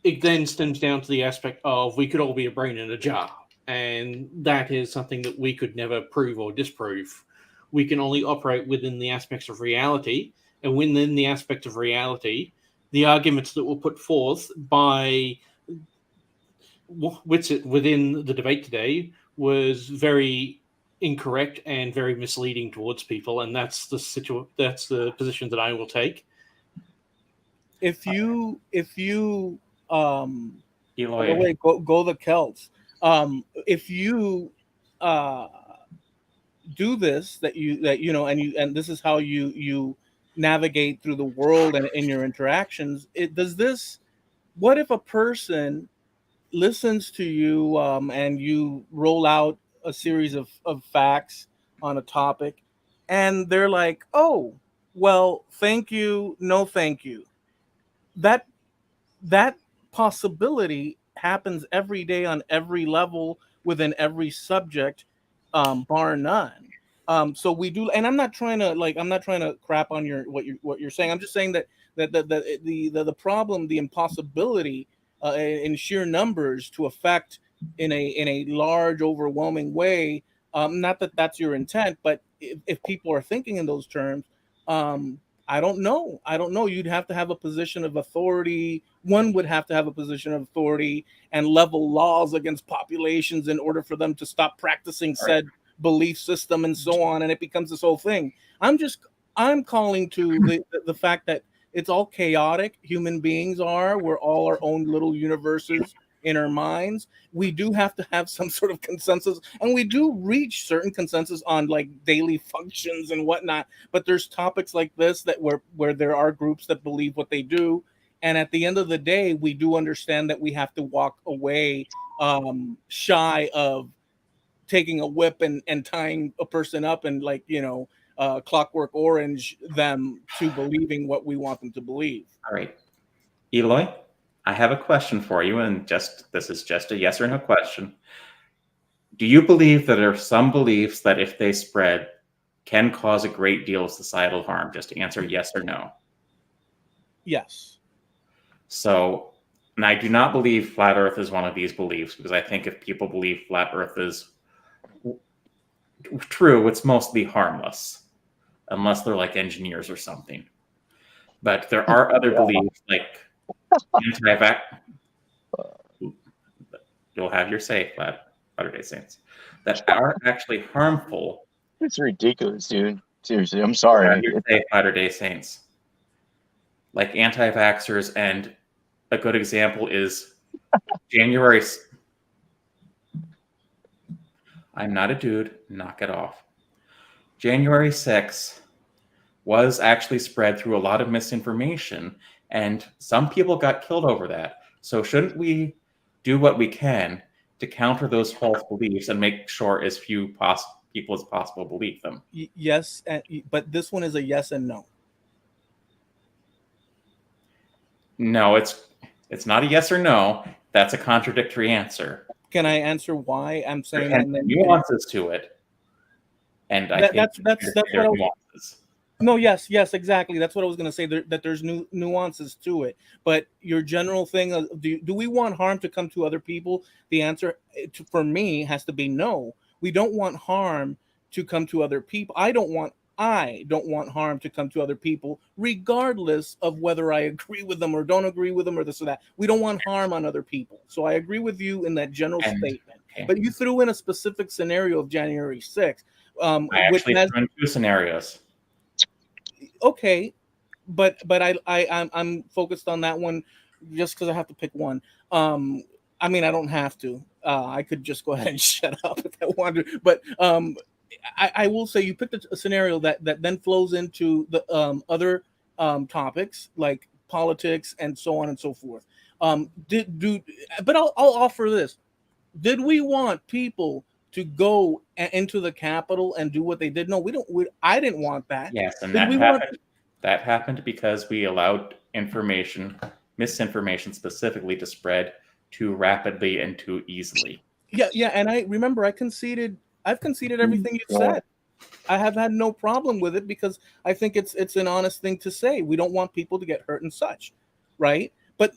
[SPEAKER 3] it then stems down to the aspect of we could all be a brain in a jar, and that is something that we could never prove or disprove. We can only operate within the aspects of reality, and within the aspect of reality, the arguments that were put forth by Witsit within the debate today was very incorrect and very misleading towards people, and that's the position that I will take.
[SPEAKER 6] If you
[SPEAKER 4] Eloy.
[SPEAKER 6] go the Celts. If you do this, and this is how you navigate through the world and in your interactions. What if a person listens to you and you roll out a series of facts on a topic, and they're like, oh, well, thank you, no thank you. That possibility happens every day on every level within every subject, bar none. So we do, and I'm not trying to crap on what you're saying. I'm just saying that the problem, the impossibility in sheer numbers to affect in a large, overwhelming way. Not that that's your intent, but if people are thinking in those terms, I don't know. You'd have to have a position of authority. One would have to have a position of authority and level laws against populations in order for them to stop practicing said belief system and so on. And it becomes this whole thing. I'm calling to the fact that it's all chaotic. Human beings are. We're all our own little universes in our minds. We do have to have some sort of consensus, and we do reach certain consensus on like daily functions and whatnot. But there's topics like this that where there are groups that believe what they do, and at the end of the day, we do understand that we have to walk away shy of taking a whip and tying a person up and Clockwork Orange them to believing what we want them to believe.
[SPEAKER 4] All right, Eloy, I have a question for you, and this is just a yes or no question. Do you believe that there are some beliefs that, if they spread, can cause a great deal of societal harm? Just to answer yes or no.
[SPEAKER 6] Yes.
[SPEAKER 4] So, and I do not believe flat Earth is one of these beliefs, because I think if people believe flat Earth is true, it's mostly harmless, unless they're like engineers or something. But there are other beliefs like anti-vax. You'll have your say, Latter-day Saints, that are actually harmful.
[SPEAKER 9] It's ridiculous, dude. Seriously, I'm sorry.
[SPEAKER 4] You'll have your say, Latter-day Saints, like anti-vaxxers, and a good example is January I'm not a dude. Knock it off. January 6th was actually spread through a lot of misinformation, and some people got killed over that. So shouldn't we do what we can to counter those false beliefs and make sure as few people as possible believe them?
[SPEAKER 6] Yes, but this one is a yes and no.
[SPEAKER 4] No, it's not a yes or no. That's a contradictory answer.
[SPEAKER 6] Can I answer why I'm saying
[SPEAKER 4] There
[SPEAKER 6] that?
[SPEAKER 4] are nuances to it, and I think
[SPEAKER 6] that's what I was,
[SPEAKER 4] nuances.
[SPEAKER 6] no, yes, exactly. That's what I was going to say. That there's nuances to it, but your general thing of, do we want harm to come to other people? The answer for me has to be no. We don't want harm to come to other people. I don't want harm to come to other people, regardless of whether I agree with them or don't agree with them or this or that. We don't want harm on other people. So I agree with you in that general statement.
[SPEAKER 4] Okay.
[SPEAKER 6] But you threw in a specific scenario of January 6th.
[SPEAKER 4] I actually threw in 2 scenarios.
[SPEAKER 6] Okay, but I'm focused on that one just because I have to pick one. I mean, I don't have to. I could just go ahead and shut up if I wanted. But I will say you picked a scenario that then flows into the other topics like politics and so on and so forth. But I'll offer this: did we want people to go into the Capitol and do what they did? No, we don't. I didn't want that.
[SPEAKER 4] Yes, and that happened because we allowed misinformation specifically, to spread too rapidly and too easily.
[SPEAKER 6] Yeah, and I remember I've conceded everything you said. I have had no problem with it because I think it's an honest thing to say. We don't want people to get hurt and such, right? But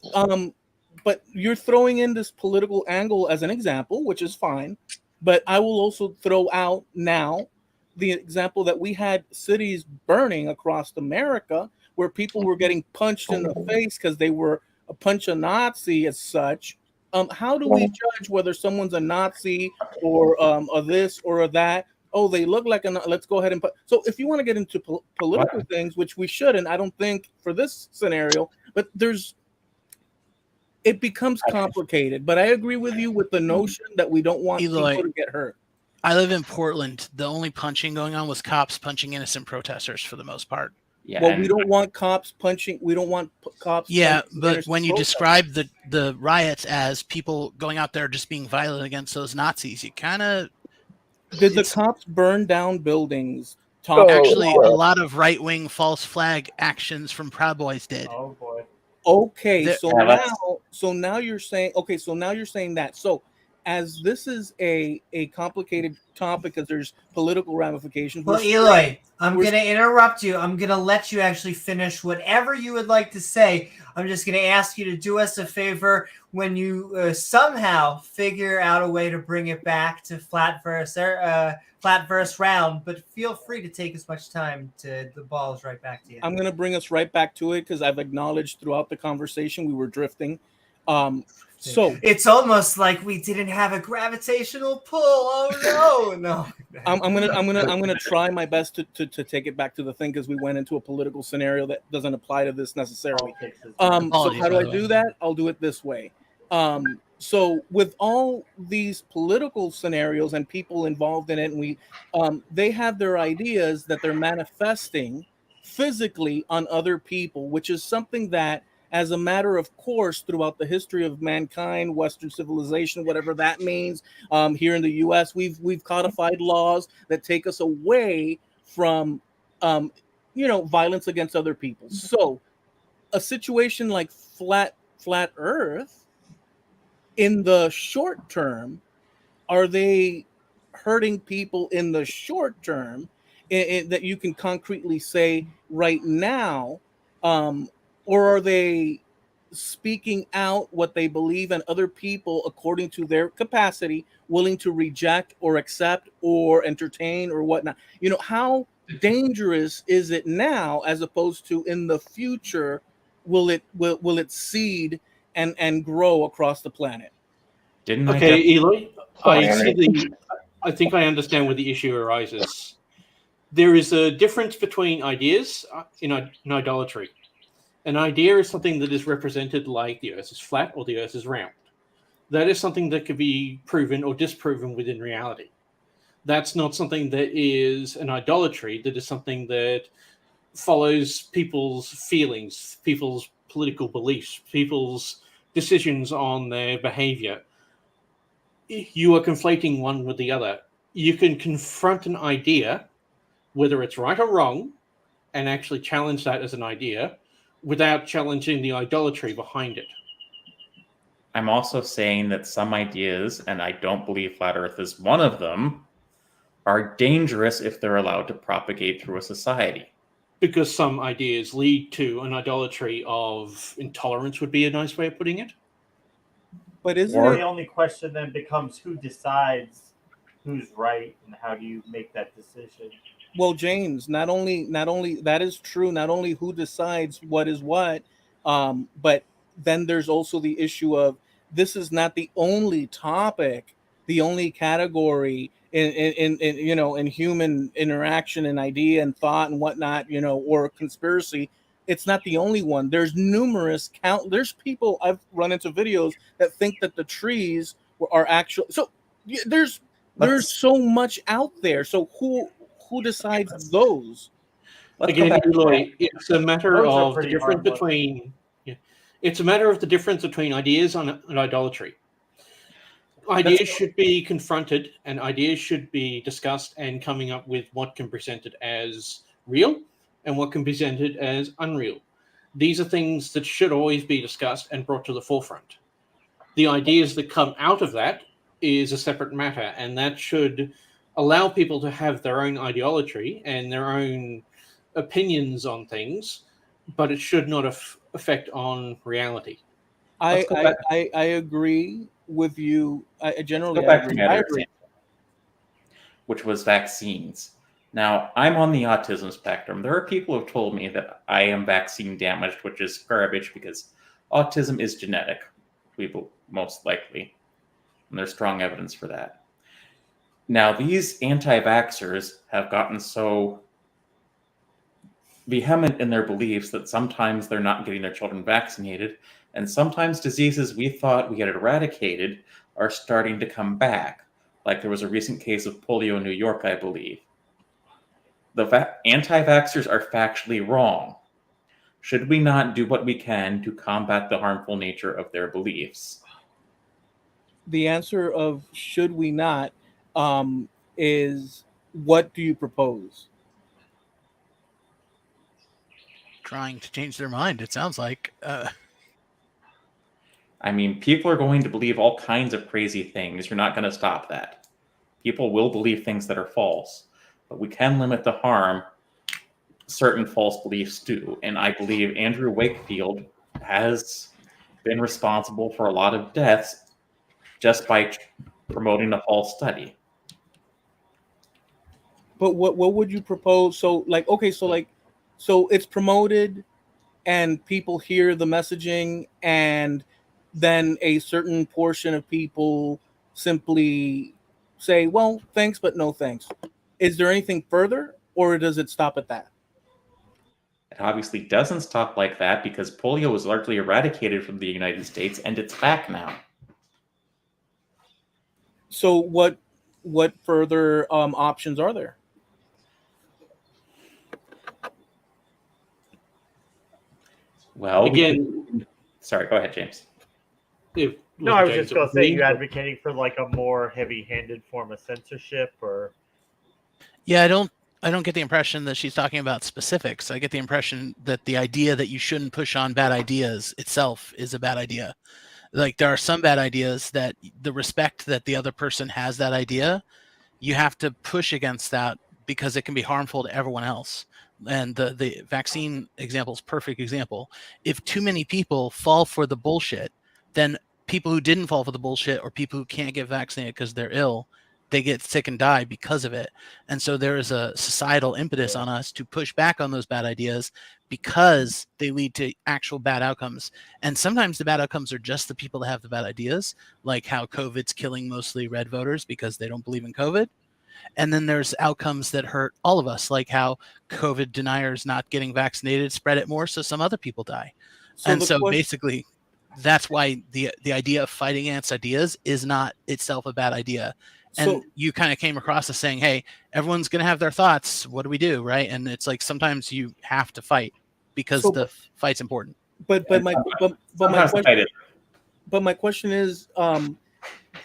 [SPEAKER 6] you're throwing in this political angle as an example, which is fine. But I will also throw out now the example that we had cities burning across America where people were getting punched in the face because they were a punch a Nazi as such. How do we judge whether someone's a Nazi or a this or a that? Oh, they look like let's go ahead and put. So if you want to get into political things, which we shouldn't, I don't think for this scenario, but it becomes complicated. But I agree with you with the notion that we don't want people to get hurt.
[SPEAKER 7] I live in Portland. The only punching going on was cops punching innocent protesters for the most part.
[SPEAKER 4] Yeah,
[SPEAKER 6] well, we don't want cops punching. We don't want cops.
[SPEAKER 7] Yeah, but when you describe the riots as people going out there just being violent against those Nazis, you kind of
[SPEAKER 6] did the cops burn down buildings?
[SPEAKER 7] Actually, a lot of right-wing false flag actions from Proud Boys did.
[SPEAKER 2] Oh boy.
[SPEAKER 6] Okay, so now you're saying that. So as this is a complicated topic because there's political ramifications.
[SPEAKER 1] Well, Eloy, I'm going to interrupt you. I'm going to let you actually finish whatever you would like to say. I'm just going to ask you to do us a favor when you somehow figure out a way to bring it back to flat verse round, but feel free to take as much time to the ball is right back to you.
[SPEAKER 6] I'm going to bring us right back to it because I've acknowledged throughout the conversation we were drifting. So
[SPEAKER 1] it's almost like we didn't have a gravitational pull. Oh no!
[SPEAKER 6] I'm gonna try my best to take it back to the thing because we went into a political scenario that doesn't apply to this necessarily. So how do I do that? I'll do it this way. So with all these political scenarios and people involved in it, and they have their ideas that they're manifesting physically on other people, which is something that, as a matter of course, throughout the history of mankind, Western civilization, whatever that means, here in the U.S., we've codified laws that take us away from, violence against other people. So, a situation like flat Earth, in the short term, are they hurting people in the short term that you can concretely say right now? Or are they speaking out what they believe and other people, according to their capacity, willing to reject or accept or entertain or whatnot? How dangerous is it now as opposed to in the future? Will it seed and grow across the planet?
[SPEAKER 3] Eloy, I think I understand where the issue arises. There is a difference between ideas in idolatry. An idea is something that is represented like the Earth is flat or the Earth is round. That is something that could be proven or disproven within reality. That's not something that is an idolatry. That is something that follows people's feelings, people's political beliefs, people's decisions on their behavior. You are conflating one with the other. You can confront an idea, whether it's right or wrong, and actually challenge that as an idea without challenging the idolatry behind it.
[SPEAKER 4] I'm also saying that some ideas, and I don't believe Flat Earth is one of them, are dangerous if they're allowed to propagate through a society.
[SPEAKER 3] Because some ideas lead to an idolatry of intolerance would be a nice way of putting it.
[SPEAKER 6] But isn't
[SPEAKER 2] The
[SPEAKER 6] it?
[SPEAKER 2] only question then becomes who decides who's right and how do you make that decision?
[SPEAKER 6] Well, James, not only that is true. Not only who decides what is what, but then there's also the issue of this is not the only topic, the only category in human interaction and idea and thought and whatnot, or conspiracy. It's not the only one. There's numerous there's people I've run into videos that think that the trees are actual. So there's so much out there. So who decides those?
[SPEAKER 3] Again, Eloy, it's a matter
[SPEAKER 2] Those are
[SPEAKER 3] of the
[SPEAKER 2] pretty
[SPEAKER 3] difference
[SPEAKER 2] harmless.
[SPEAKER 3] between. Yeah, it's a matter of the difference between ideas and idolatry. Ideas should be confronted, and ideas should be discussed, and coming up with what can be presented as real and what can be presented as unreal. These are things that should always be discussed and brought to the forefront. The ideas that come out of that is a separate matter, and that should allow people to have their own ideology and their own opinions on things, but it should not affect on reality.
[SPEAKER 6] I agree with you. I generally
[SPEAKER 4] Go back to
[SPEAKER 6] agree.
[SPEAKER 4] matter, which was vaccines. Now, I'm on the autism spectrum. There are people who have told me that I am vaccine damaged, which is garbage because autism is genetic, most likely. And there's strong evidence for that. Now, these anti-vaxxers have gotten so vehement in their beliefs that sometimes they're not getting their children vaccinated, and sometimes diseases we thought we had eradicated are starting to come back. Like there was a recent case of polio in New York, I believe. The anti-vaxxers are factually wrong. Should we not do what we can to combat the harmful nature of their beliefs?
[SPEAKER 6] The answer of should we not is what do you propose?
[SPEAKER 7] Trying to change their mind, it sounds like.
[SPEAKER 4] I mean, people are going to believe all kinds of crazy things. You're not going to stop that. People will believe things that are false, but we can limit the harm certain false beliefs do. And I believe Andrew Wakefield has been responsible for a lot of deaths just by promoting a false study.
[SPEAKER 6] But what would you propose? So it's promoted and people hear the messaging, and then a certain portion of people simply say, well, thanks, but no thanks. Is there anything further, or does it stop at that?
[SPEAKER 4] It obviously doesn't stop like that because polio was largely eradicated from the United States and it's back now.
[SPEAKER 6] So what further options are there?
[SPEAKER 4] Well,
[SPEAKER 3] again,
[SPEAKER 4] sorry, go ahead, James.
[SPEAKER 2] No, I was just going to say, you advocating for like a more heavy-handed form of censorship, or?
[SPEAKER 7] Yeah, I don't get the impression that she's talking about specifics. I get the impression that the idea that you shouldn't push on bad ideas itself is a bad idea. Like there are some bad ideas that the respect that the other person has that idea, you have to push against that because it can be harmful to everyone else. And the vaccine example is a perfect example. If too many people fall for the bullshit, then people who didn't fall for the bullshit or people who can't get vaccinated because they're ill, they get sick and die because of it. And so there is a societal impetus on us to push back on those bad ideas because they lead to actual bad outcomes. And sometimes the bad outcomes are just the people that have the bad ideas, like how COVID's killing mostly red voters because they don't believe in COVID. And then there's outcomes that hurt all of us, like how COVID deniers not getting vaccinated spread it more, so some other people die. So basically, that's why the idea of fighting against ideas is not itself a bad idea. And you kind of came across as saying, hey, everyone's going to have their thoughts. What do we do? Right. And it's like sometimes you have to fight because the fight's important.
[SPEAKER 6] But my question is,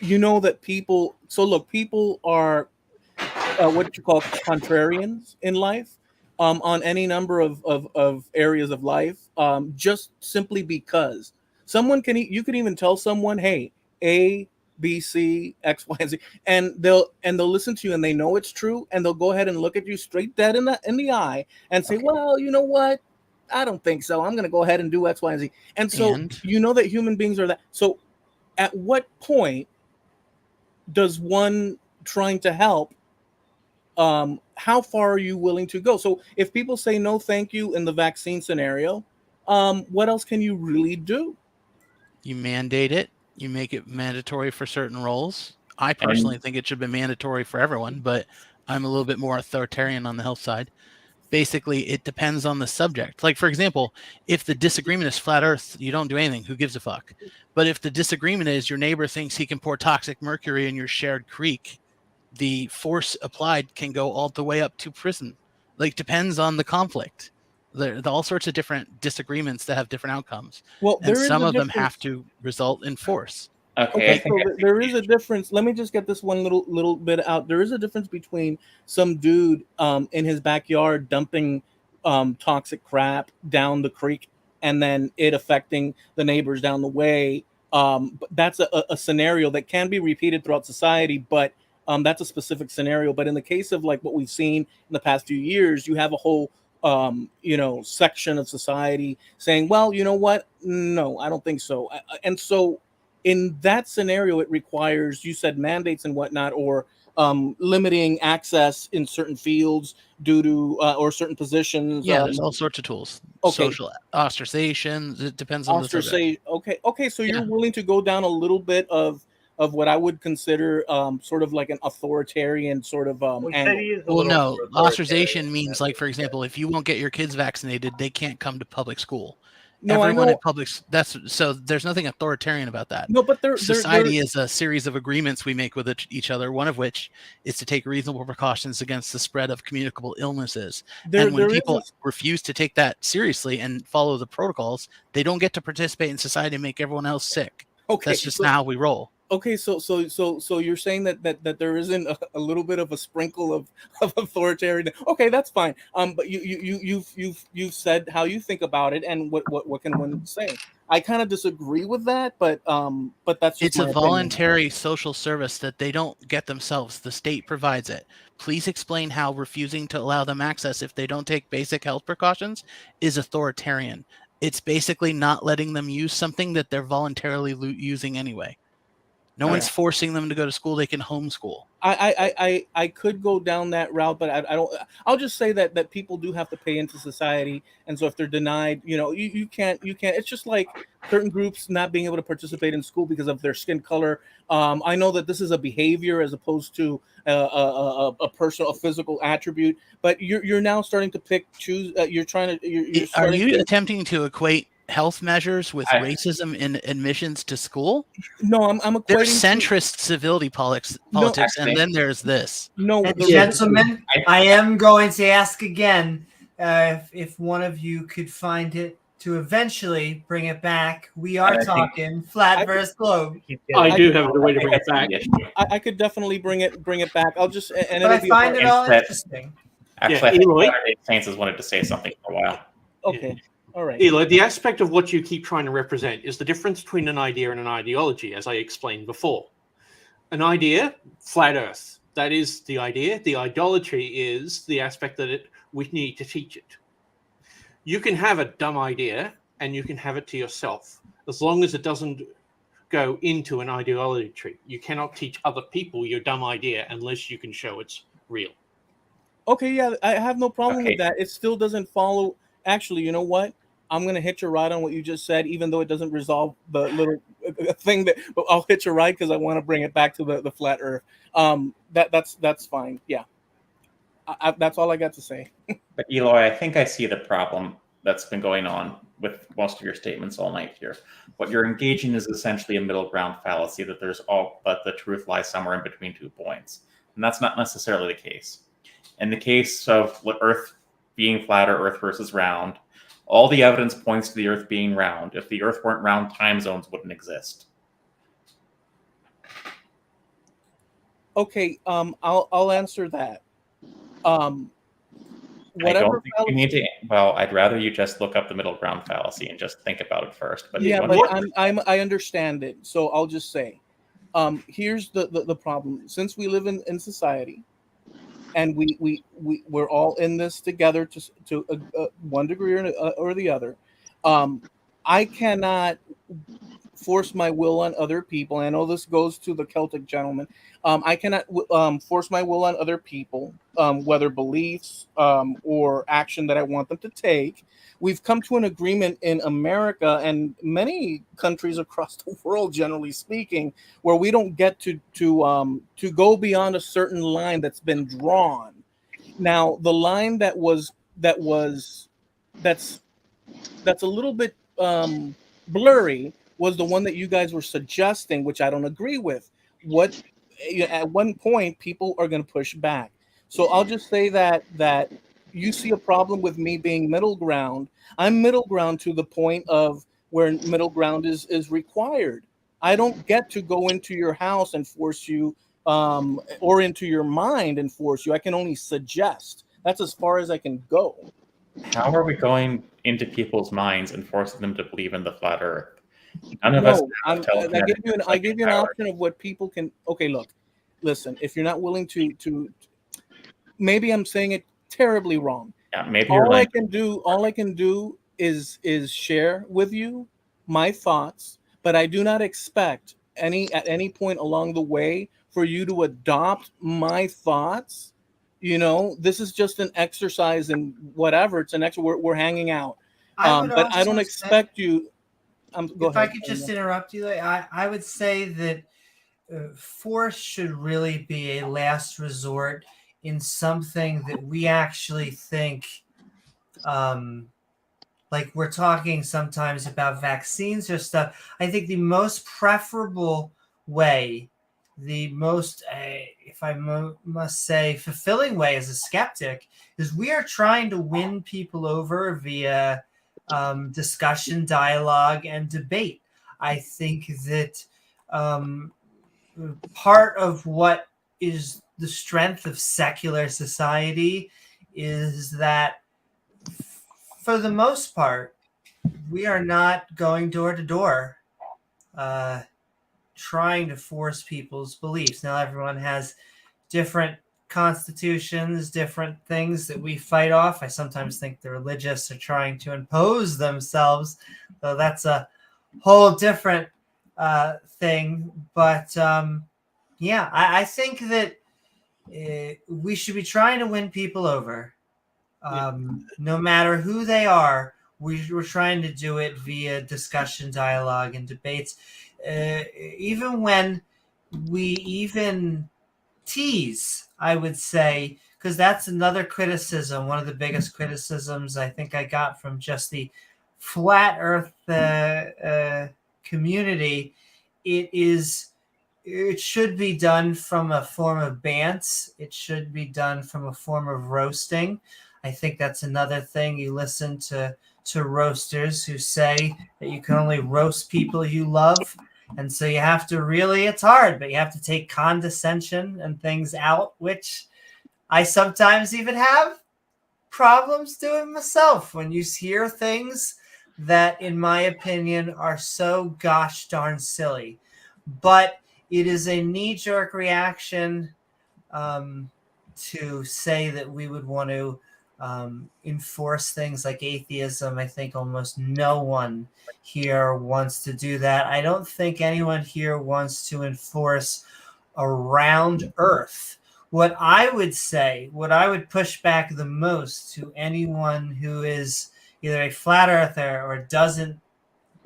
[SPEAKER 6] you know that people. So look, people are what you call contrarians in life, on any number of areas of life, just simply because someone you can even tell someone, hey, A, B, C, X, Y, and Z, and they'll listen to you and they know it's true, and they'll go ahead and look at you straight dead in the eye and say, well, you know what? I don't think so. I'm going to go ahead and do X, Y, and Z. And so you know that human beings are that. So at what point does one trying to help, how far are you willing to go? So if people say no thank you in the vaccine scenario, what else can you really do?
[SPEAKER 7] You mandate it. You make it mandatory for certain roles. I personally think it should be mandatory for everyone, but I'm a little bit more authoritarian on the health side. Basically, it depends on the subject. Like, for example, if the disagreement is flat earth, you don't do anything. Who gives a fuck? But if the disagreement is your neighbor thinks he can pour toxic mercury in your shared creek, the force applied can go all the way up to prison. Like, depends on the conflict. There are all sorts of different disagreements that have different outcomes.
[SPEAKER 6] Well,
[SPEAKER 7] and some of them have to result in force.
[SPEAKER 6] Okay, so there is a difference. Let me just get this one little bit out. There is a difference between some dude in his backyard dumping toxic crap down the creek and then it affecting the neighbors down the way. But that's a scenario that can be repeated throughout society, but that's a specific scenario. But in the case of like what we've seen in the past few years, you have a whole section of society saying, well, you know what? No, I don't think so. And so in that scenario, it requires, you said, mandates and whatnot, or limiting access in certain fields due to or certain positions.
[SPEAKER 7] Yeah, there's all sorts of tools. Okay. Social ostracization. It depends on the subject.
[SPEAKER 6] Okay. So you're willing to go down a little bit of what I would consider sort of like an authoritarian sort of angle.
[SPEAKER 7] Well, no, ostracization means, like, for example, if you won't get your kids vaccinated, they can't come to public school. No, everyone at public, so there's nothing authoritarian about that.
[SPEAKER 6] No, but
[SPEAKER 7] society is a series of agreements we make with each other, one of which is to take reasonable precautions against the spread of communicable illnesses. And when people refuse to take that seriously and follow the protocols, they don't get to participate in society and make everyone else sick. Okay, that's just how we roll.
[SPEAKER 6] Okay, so you're saying that there isn't a little bit of a sprinkle of authoritarian. Okay, that's fine. But you've said how you think about it, and what can one say? I kind of disagree with that, but that's just
[SPEAKER 7] it's a voluntary social service that they don't get themselves. The state provides it. Please explain how refusing to allow them access if they don't take basic health precautions is authoritarian. It's basically not letting them use something that they're voluntarily using anyway. No one's forcing them to go to school. They can homeschool.
[SPEAKER 6] I could go down that route, but I don't. I'll just say that people do have to pay into society, and so if they're denied, you can't. It's just like certain groups not being able to participate in school because of their skin color. I know that this is a behavior as opposed to a personal, a physical attribute, but you're now starting to choose. You're trying to.
[SPEAKER 7] Are you attempting to equate health measures with racism in admissions to school?
[SPEAKER 6] No, I'm equating.
[SPEAKER 7] There's centrist civility politics, and then there's this.
[SPEAKER 1] No, gentlemen, I am going to ask again if one of you could find it to eventually bring it back. We are talking flat versus globe.
[SPEAKER 3] I do have a way to bring it back.
[SPEAKER 6] I could definitely bring it back. I'll just. And
[SPEAKER 1] but I find it all interesting.
[SPEAKER 4] Actually, I think Latter-day Saints has wanted to say something for a while.
[SPEAKER 6] Okay. Yeah. All right.
[SPEAKER 3] Eli, the aspect of what you keep trying to represent is the difference between an idea and an ideology, as I explained before. An idea, flat earth, that is the idea. The idolatry is the aspect that we need to teach it. You can have a dumb idea and you can have it to yourself, as long as it doesn't go into an ideology. You cannot teach other people your dumb idea unless you can show it's real.
[SPEAKER 6] Okay, yeah, I have no problem with that. It still doesn't follow. Actually, you know what? I'm going to hit you right on what you just said, even though it doesn't resolve the little thing that I'll hit you right because I want to bring it back to the flat earth. That's fine. Yeah. That's all I got to say.
[SPEAKER 4] But Eloy, I think I see the problem. that's been going on with most of your statements all night here. What you're engaging is essentially a middle ground fallacy that but the truth lies somewhere in between 2 points. And that's not necessarily the case. In the case of Earth being flat or Earth versus round, all the evidence points to the Earth being round. If the Earth weren't round, time zones wouldn't exist.
[SPEAKER 6] Okay, I'll answer that.
[SPEAKER 4] I don't think you need to. Well, I'd rather you just look up the middle ground fallacy and just think about it first. But
[SPEAKER 6] yeah, but I understand it. So I'll just say, here's the problem. Since we live in society, and we're all in this together to one degree or the other, I cannot force my will on other people. I know this goes to the Celtic gentleman. I cannot force my will on other people, whether beliefs or action that I want them to take. We've come to an agreement in America and many countries across the world, generally speaking, where we don't get to go beyond a certain line that's been drawn. Now, the line that's a little bit blurry was the one that you guys were suggesting, which I don't agree with. At one point, people are going to push back. So I'll just say that you see a problem with me being middle ground. I'm middle ground to the point of where middle ground is required. I don't get to go into your house and force you, or into your mind and force you. I can only suggest. That's as far as I can go.
[SPEAKER 4] How are we going into people's minds and forcing them to believe in the flat Earth? None of us.
[SPEAKER 6] I give you an option of what people can. Okay, look, listen. If you're not willing to, maybe I'm saying it terribly wrong.
[SPEAKER 4] Yeah, maybe
[SPEAKER 6] all I can do is share with you my thoughts, but I do not expect at any point along the way for you to adopt my thoughts. You know, this is just an exercise in whatever. It's an exercise. We're hanging out, but I don't expect you.
[SPEAKER 1] If I could just interrupt you, I would say that force should really be a last resort in something that we actually think, like we're talking sometimes about vaccines or stuff. I think the most preferable way, the most, if I must say, fulfilling way as a skeptic is we are trying to win people over via discussion, dialogue, and debate. I think that part of what is the strength of secular society is that, for the most part, we are not going door to door trying to force people's beliefs. Now, everyone has different constitutions, different things that we fight off. I sometimes think the religious are trying to impose themselves, though that's a whole different thing. But yeah, I think that we should be trying to win people over, no matter who they are. We're trying to do it via discussion, dialogue, and debates. Even when we even tease, I would say, because that's another criticism. One of the biggest criticisms I think I got from just the flat Earth community, it should be done from a form of bants. It should be done from a form of roasting. I think that's another thing. You listen to roasters who say that you can only roast people you love. And so you have to really, it's hard, but you have to take condescension and things out, which I sometimes even have problems doing myself when you hear things that, in my opinion, are so gosh darn silly. But it is a knee-jerk reaction to say that we would want to enforce things like atheism. I think almost no one here wants to do that. I don't think anyone here wants to enforce a round Earth. What I would say, what I would push back the most to anyone who is either a flat earther or doesn't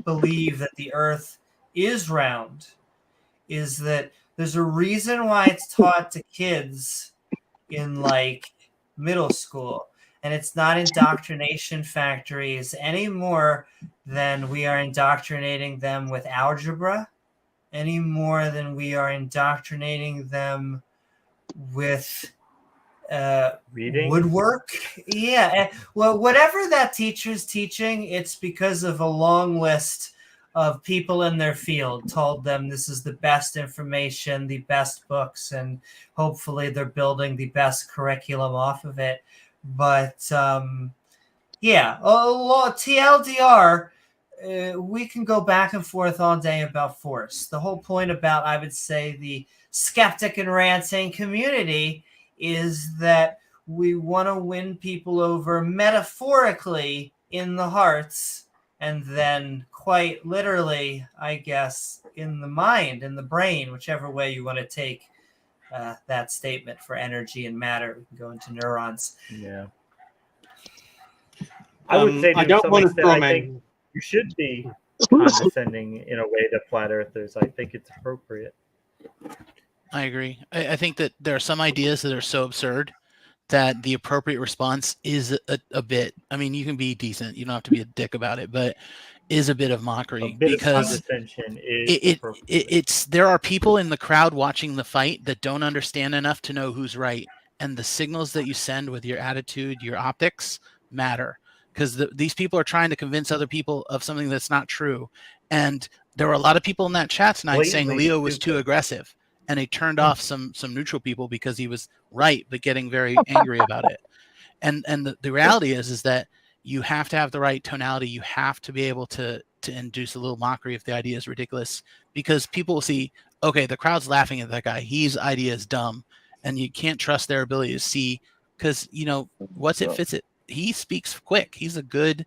[SPEAKER 1] believe that the Earth is round, is that there's a reason why it's taught to kids in like middle school. And it's not indoctrination factories any more than we are indoctrinating them with algebra, any more than we are indoctrinating them with
[SPEAKER 2] Reading?
[SPEAKER 1] woodwork. Yeah. Well, whatever that teacher's teaching, it's because of a long list of people in their field told them this is the best information, the best books, and hopefully they're building the best curriculum off of it. But yeah, TLDR, we can go back and forth all day about force. The whole point about, I would say, the skeptic and ranting community is that we want to win people over metaphorically in the hearts, and then quite literally, I guess, in the mind, in the brain, whichever way you want to take that statement for energy and matter. We can go into neurons.
[SPEAKER 2] Yeah. I would say
[SPEAKER 3] I don't want to
[SPEAKER 2] I think you should be condescending in a way to flat earthers. I think it's appropriate.
[SPEAKER 7] I agree. I think that there are some ideas that are so absurd that the appropriate response is a bit. I mean, you can be decent. You don't have to be a dick about it, but is a bit of mockery because it's there are people in the crowd watching the fight that don't understand enough to know who's right, and the signals that you send with your attitude, your optics matter, because these people are trying to convince other people of something that's not true. And there were a lot of people in that chat tonight saying Leo was too aggressive, and they turned off some neutral people because he was right, but getting very angry about it. And the reality is that you have to have the right tonality. You have to be able to induce a little mockery if the idea is ridiculous, because people will see, okay, the crowd's laughing at that guy. His idea is dumb, and you can't trust their ability to see, because Witsit fits it. He speaks quick. He's a good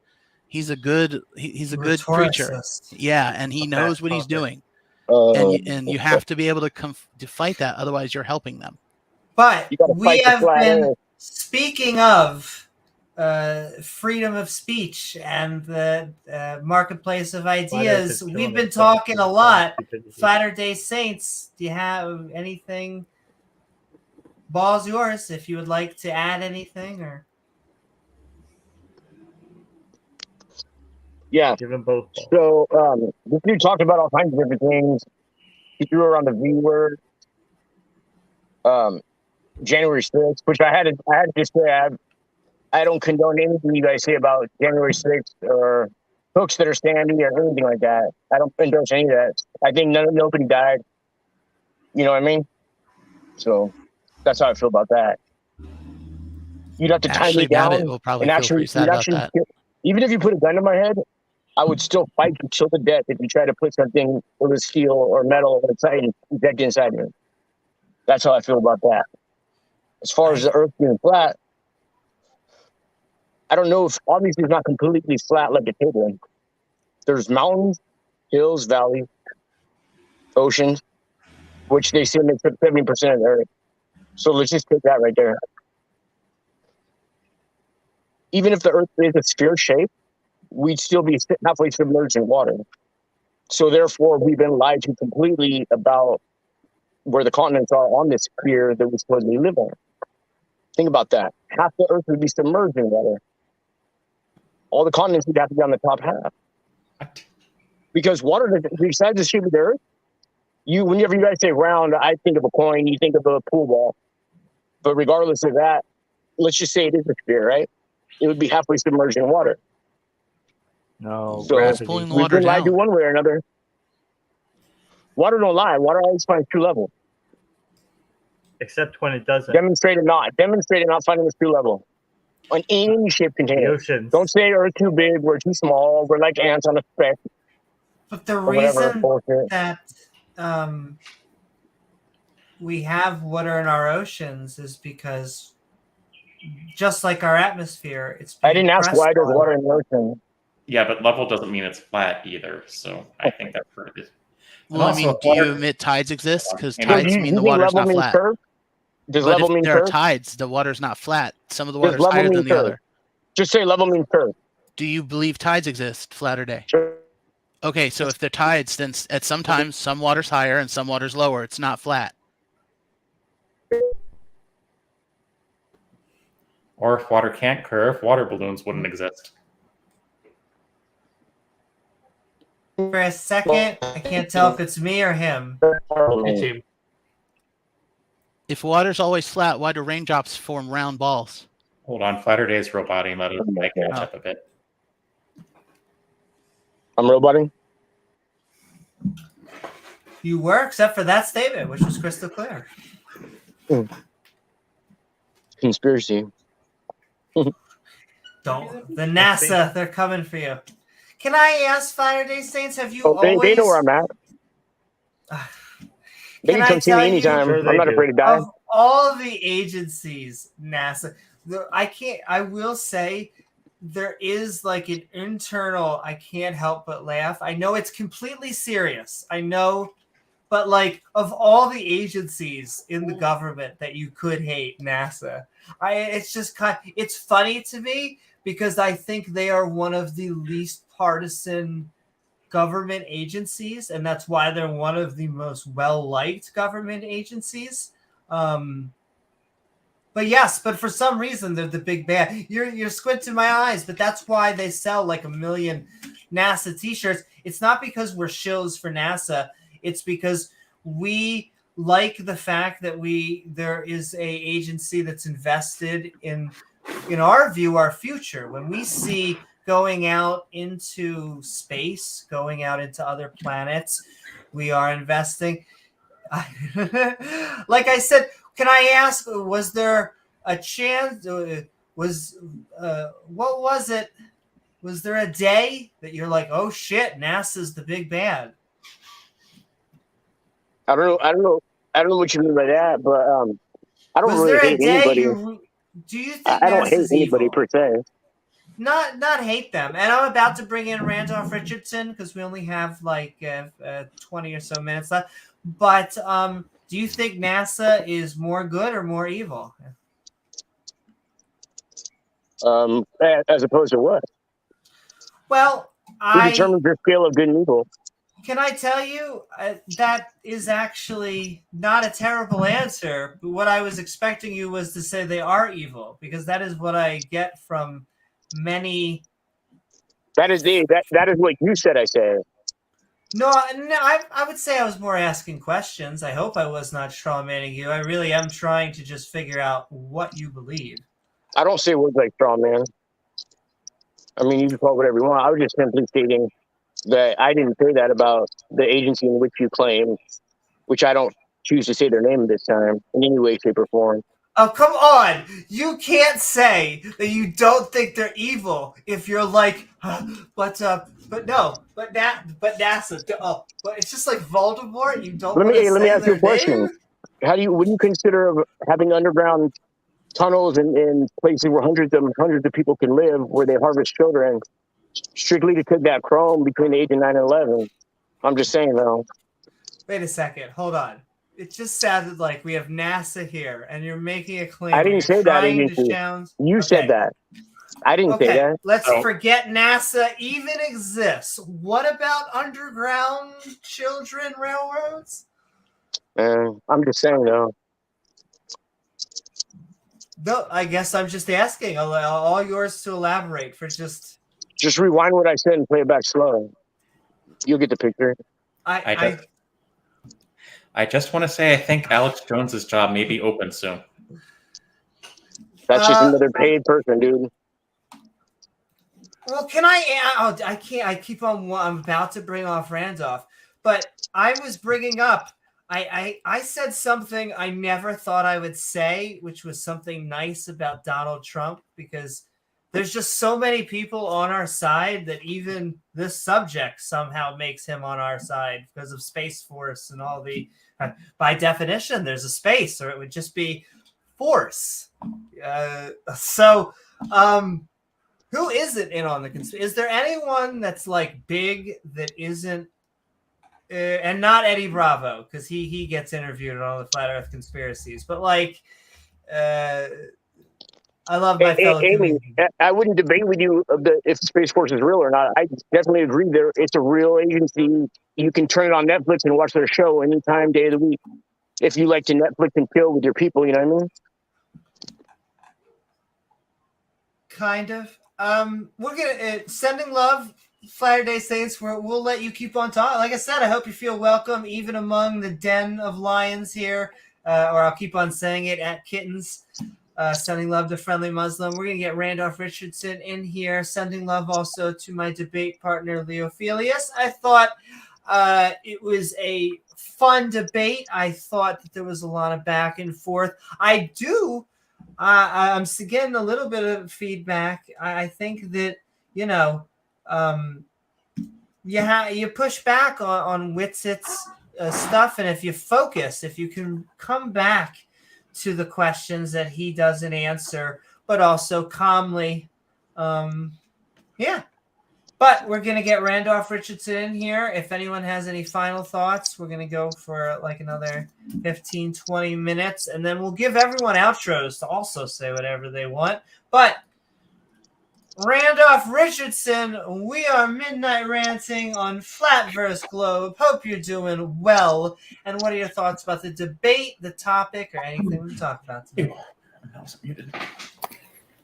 [SPEAKER 7] preacher. Yeah, and he knows what he's doing. And you have to be able to fight that, otherwise you're helping them.
[SPEAKER 1] But we have been speaking of freedom of speech and the marketplace of ideas. We've been talking a lot. Latter-day Saints, do you have anything? Ball's yours if you would like to add anything. Or
[SPEAKER 9] yeah,
[SPEAKER 2] give them both.
[SPEAKER 9] So this dude talked about all kinds of different things. He threw around the V word. January 6th, which I had to say I don't condone anything you guys say about January 6th or hooks that are standing or anything like that. I don't endorse any of that. I think nobody died. You know what I mean? So that's how I feel about that. You'd have to tie me down and actually, even if you put a gun to my head, I would still fight you till the death if you try to put something with steel or metal inside me. That's how I feel about that. As far as the Earth being flat, I don't know if obviously it's not completely flat like a table. There's mountains, hills, valleys, oceans, which they say makes up 70% of the Earth. So let's just take that right there. Even if the Earth is a sphere shape, we'd still be halfway submerged in water. So therefore, we've been lied to completely about where the continents are on this sphere that we supposedly live on. Think about that. Half the Earth would be submerged in water. All the continents would have to be on the top half. Because water, besides the shape of the Earth, whenever you guys say round, I think of a coin, you think of a pool ball. But regardless of that, let's just say it is a sphere, right? It would be halfway submerged in water.
[SPEAKER 2] No,
[SPEAKER 9] so
[SPEAKER 7] pulling the
[SPEAKER 9] we've
[SPEAKER 7] water
[SPEAKER 9] been lied to
[SPEAKER 7] down.
[SPEAKER 9] one way or another. Water don't lie. Water always finds true level.
[SPEAKER 2] Except when it doesn't.
[SPEAKER 9] Demonstrate it not finding the true level. On any shape container. Don't say Earth too big, we're too small, we're like ants on a speck.
[SPEAKER 1] But the reason that we have water in our oceans is because, just like our atmosphere, it's
[SPEAKER 9] I didn't ask why there's water in the ocean.
[SPEAKER 4] Yeah, but level doesn't mean it's flat either. So I think that part is.
[SPEAKER 7] Well, I mean, do you admit tides exist? Because tides mean the water's not flat.
[SPEAKER 9] Does level mean
[SPEAKER 7] there
[SPEAKER 9] curve?
[SPEAKER 7] are tides, the water's not flat. Some of the water's higher than the other.
[SPEAKER 9] Just say level means curve.
[SPEAKER 7] Do you believe tides exist, flat or day?
[SPEAKER 9] Sure.
[SPEAKER 7] Okay, so if they're tides, then at some times some water's higher and some water's lower. It's not flat.
[SPEAKER 4] Or if water can't curve, water balloons wouldn't exist.
[SPEAKER 1] For a second, I can't tell if it's me or him.
[SPEAKER 2] It's him.
[SPEAKER 7] If water's always flat, why do raindrops form round balls?
[SPEAKER 4] Hold on, Flatter Day's roboting. Let us catch up a bit.
[SPEAKER 9] I'm roboting.
[SPEAKER 1] You were, except for that statement, which was crystal clear.
[SPEAKER 9] Conspiracy.
[SPEAKER 1] Don't. The NASA, they're coming for you. Can I ask, Fire Day Saints, have you
[SPEAKER 9] They
[SPEAKER 1] always...
[SPEAKER 9] know where I'm at. They can come see me anytime.
[SPEAKER 2] Sure
[SPEAKER 9] I'm not afraid to die.
[SPEAKER 1] Of all the agencies, NASA, I will say there is like an internal, I can't help but laugh. I know it's completely serious. I know, but like of all the agencies in the government that you could hate, NASA, it's just it's funny to me because I think they are one of the least partisan government agencies, and that's why they're one of the most well-liked government agencies. But for some reason they're the big bad. You're squinting my eyes, but that's why they sell like 1 million NASA t-shirts. It's not because we're shills for NASA. It's because we like the fact that there is a agency that's invested in our view, our future. When we see going out into space, going out into other planets, we are investing. Like I said, can I ask, was there a chance, what was it? Was there a day that you're like, oh shit, NASA's the big bad?
[SPEAKER 9] I don't know what you mean by that, but I don't really hate anybody.
[SPEAKER 1] Do you think
[SPEAKER 9] I don't hate anybody
[SPEAKER 1] evil?
[SPEAKER 9] per se.
[SPEAKER 1] Not hate them. And I'm about to bring in Randolph Richardson because we only have like 20 or so minutes left. But do you think NASA is more good or more evil?
[SPEAKER 9] As opposed to what?
[SPEAKER 1] Well,
[SPEAKER 9] Who determines your scale of good and evil?
[SPEAKER 1] Can I tell you that is actually not a terrible answer. What I was expecting you was to say they are evil, because that is what I get from many.
[SPEAKER 9] That is what you said. I said.
[SPEAKER 1] No, I would say I was more asking questions. I hope I was not strawmanning you. I really am trying to just figure out what you believe.
[SPEAKER 9] I don't say words like straw man. I mean, you can call it whatever you want. I was just simply stating that I didn't say that about the agency in which you claim, which I don't choose to say their name this time in any way, shape, or form.
[SPEAKER 1] Oh, come on. You can't say that you don't think they're evil if you're like, but NASA, but it's just like Voldemort. You don't
[SPEAKER 9] Let me ask you a question.
[SPEAKER 1] Name?
[SPEAKER 9] Would you consider having underground tunnels in places where hundreds of people can live, where they harvest children, strictly to cook that chrome between the age of 9 and 11? I'm just saying, though.
[SPEAKER 1] Wait a second. Hold on. It just sounded like we have NASA here, and you're making a claim.
[SPEAKER 9] I didn't say that. You said that. I didn't say that.
[SPEAKER 1] Let's forget NASA even exists. What about underground children railroads?
[SPEAKER 9] I'm just saying, though.
[SPEAKER 1] No, I guess I'm just asking. All yours to elaborate for just
[SPEAKER 9] rewind what I said and play it back slow. You'll get the picture.
[SPEAKER 4] I just want to say I think Alex Jones's job may be open soon.
[SPEAKER 9] That's just another paid person, dude.
[SPEAKER 1] Well, can I can't. I keep on. I'm about to bring off Randolph, but I was bringing up. I said something I never thought I would say, which was something nice about Donald Trump, because there's just so many people on our side that even this subject somehow makes him on our side because of Space Force and all the. By definition, there's a space, or it would just be force. Who isn't in on the conspiracy? Is there anyone that's like big that isn't? And not Eddie Bravo, because he gets interviewed on all the flat Earth conspiracies. But like, I love my fellow
[SPEAKER 9] Amy. I wouldn't debate with you if Space Force is real or not. I definitely agree it's a real agency. You can turn it on Netflix and watch their show anytime, day of the week. If you like to Netflix and chill with your people, you know what I mean?
[SPEAKER 1] Kind of. We're gonna sending love, Flatter Day Saints. We'll let you keep on talking. Like I said, I hope you feel welcome, even among the den of lions here. Or I'll keep on saying it at kittens. Sending love to Friendly Muslim. We're gonna get Randolph Richardson in here. Sending love also to my debate partner Leophilius. I thought it was a fun debate. I thought that there was a lot of back and forth. I'm getting a little bit of feedback. I think that you push back on Witsit's stuff, and if you focus, if you can come back to the questions that he doesn't answer, but also calmly, But we're going to get Randolph Richardson in here. If anyone has any final thoughts, we're going to go for like another 15, 20 minutes, and then we'll give everyone outros to also say whatever they want. But Randolph Richardson, we are Midnight Ranting on Flatverse Globe. Hope you're doing well. And what are your thoughts about the debate, the topic, or anything we talked about today?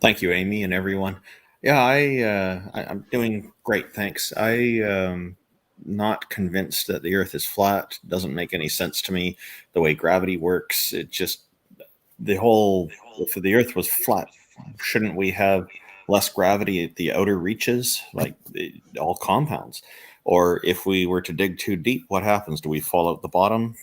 [SPEAKER 10] Thank you, Amy, and everyone. Yeah, I'm doing great, thanks. I'm not convinced that the Earth is flat. It doesn't make any sense to me the way gravity works. It just if the Earth was flat, shouldn't we have less gravity at the outer reaches, like all compounds? Or if we were to dig too deep, what happens? Do we fall out the bottom?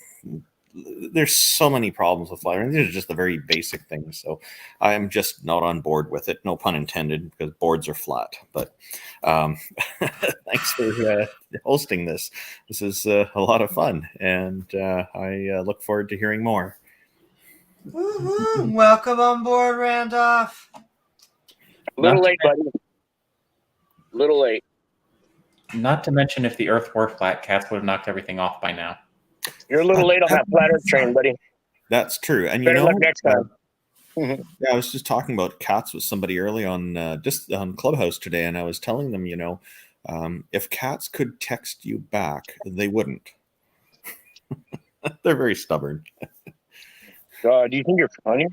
[SPEAKER 10] There's so many problems with flat Earth. These are just the very basic things. So I'm just not on board with it. No pun intended, because boards are flat. But thanks for hosting this. This is a lot of fun, and I look forward to hearing more.
[SPEAKER 1] Woo-hoo. Welcome on board, Randolph.
[SPEAKER 9] A little late, buddy. A little late.
[SPEAKER 4] Not to mention, if the Earth were flat, cats would have knocked everything off by now.
[SPEAKER 9] You're a little late on that flat Earth train, buddy.
[SPEAKER 10] That's true. And
[SPEAKER 9] Better luck next time.
[SPEAKER 10] Yeah, I was just talking about cats with somebody early on just on Clubhouse today, and I was telling them, if cats could text you back, they wouldn't. They're very stubborn.
[SPEAKER 9] Do you think you're funny?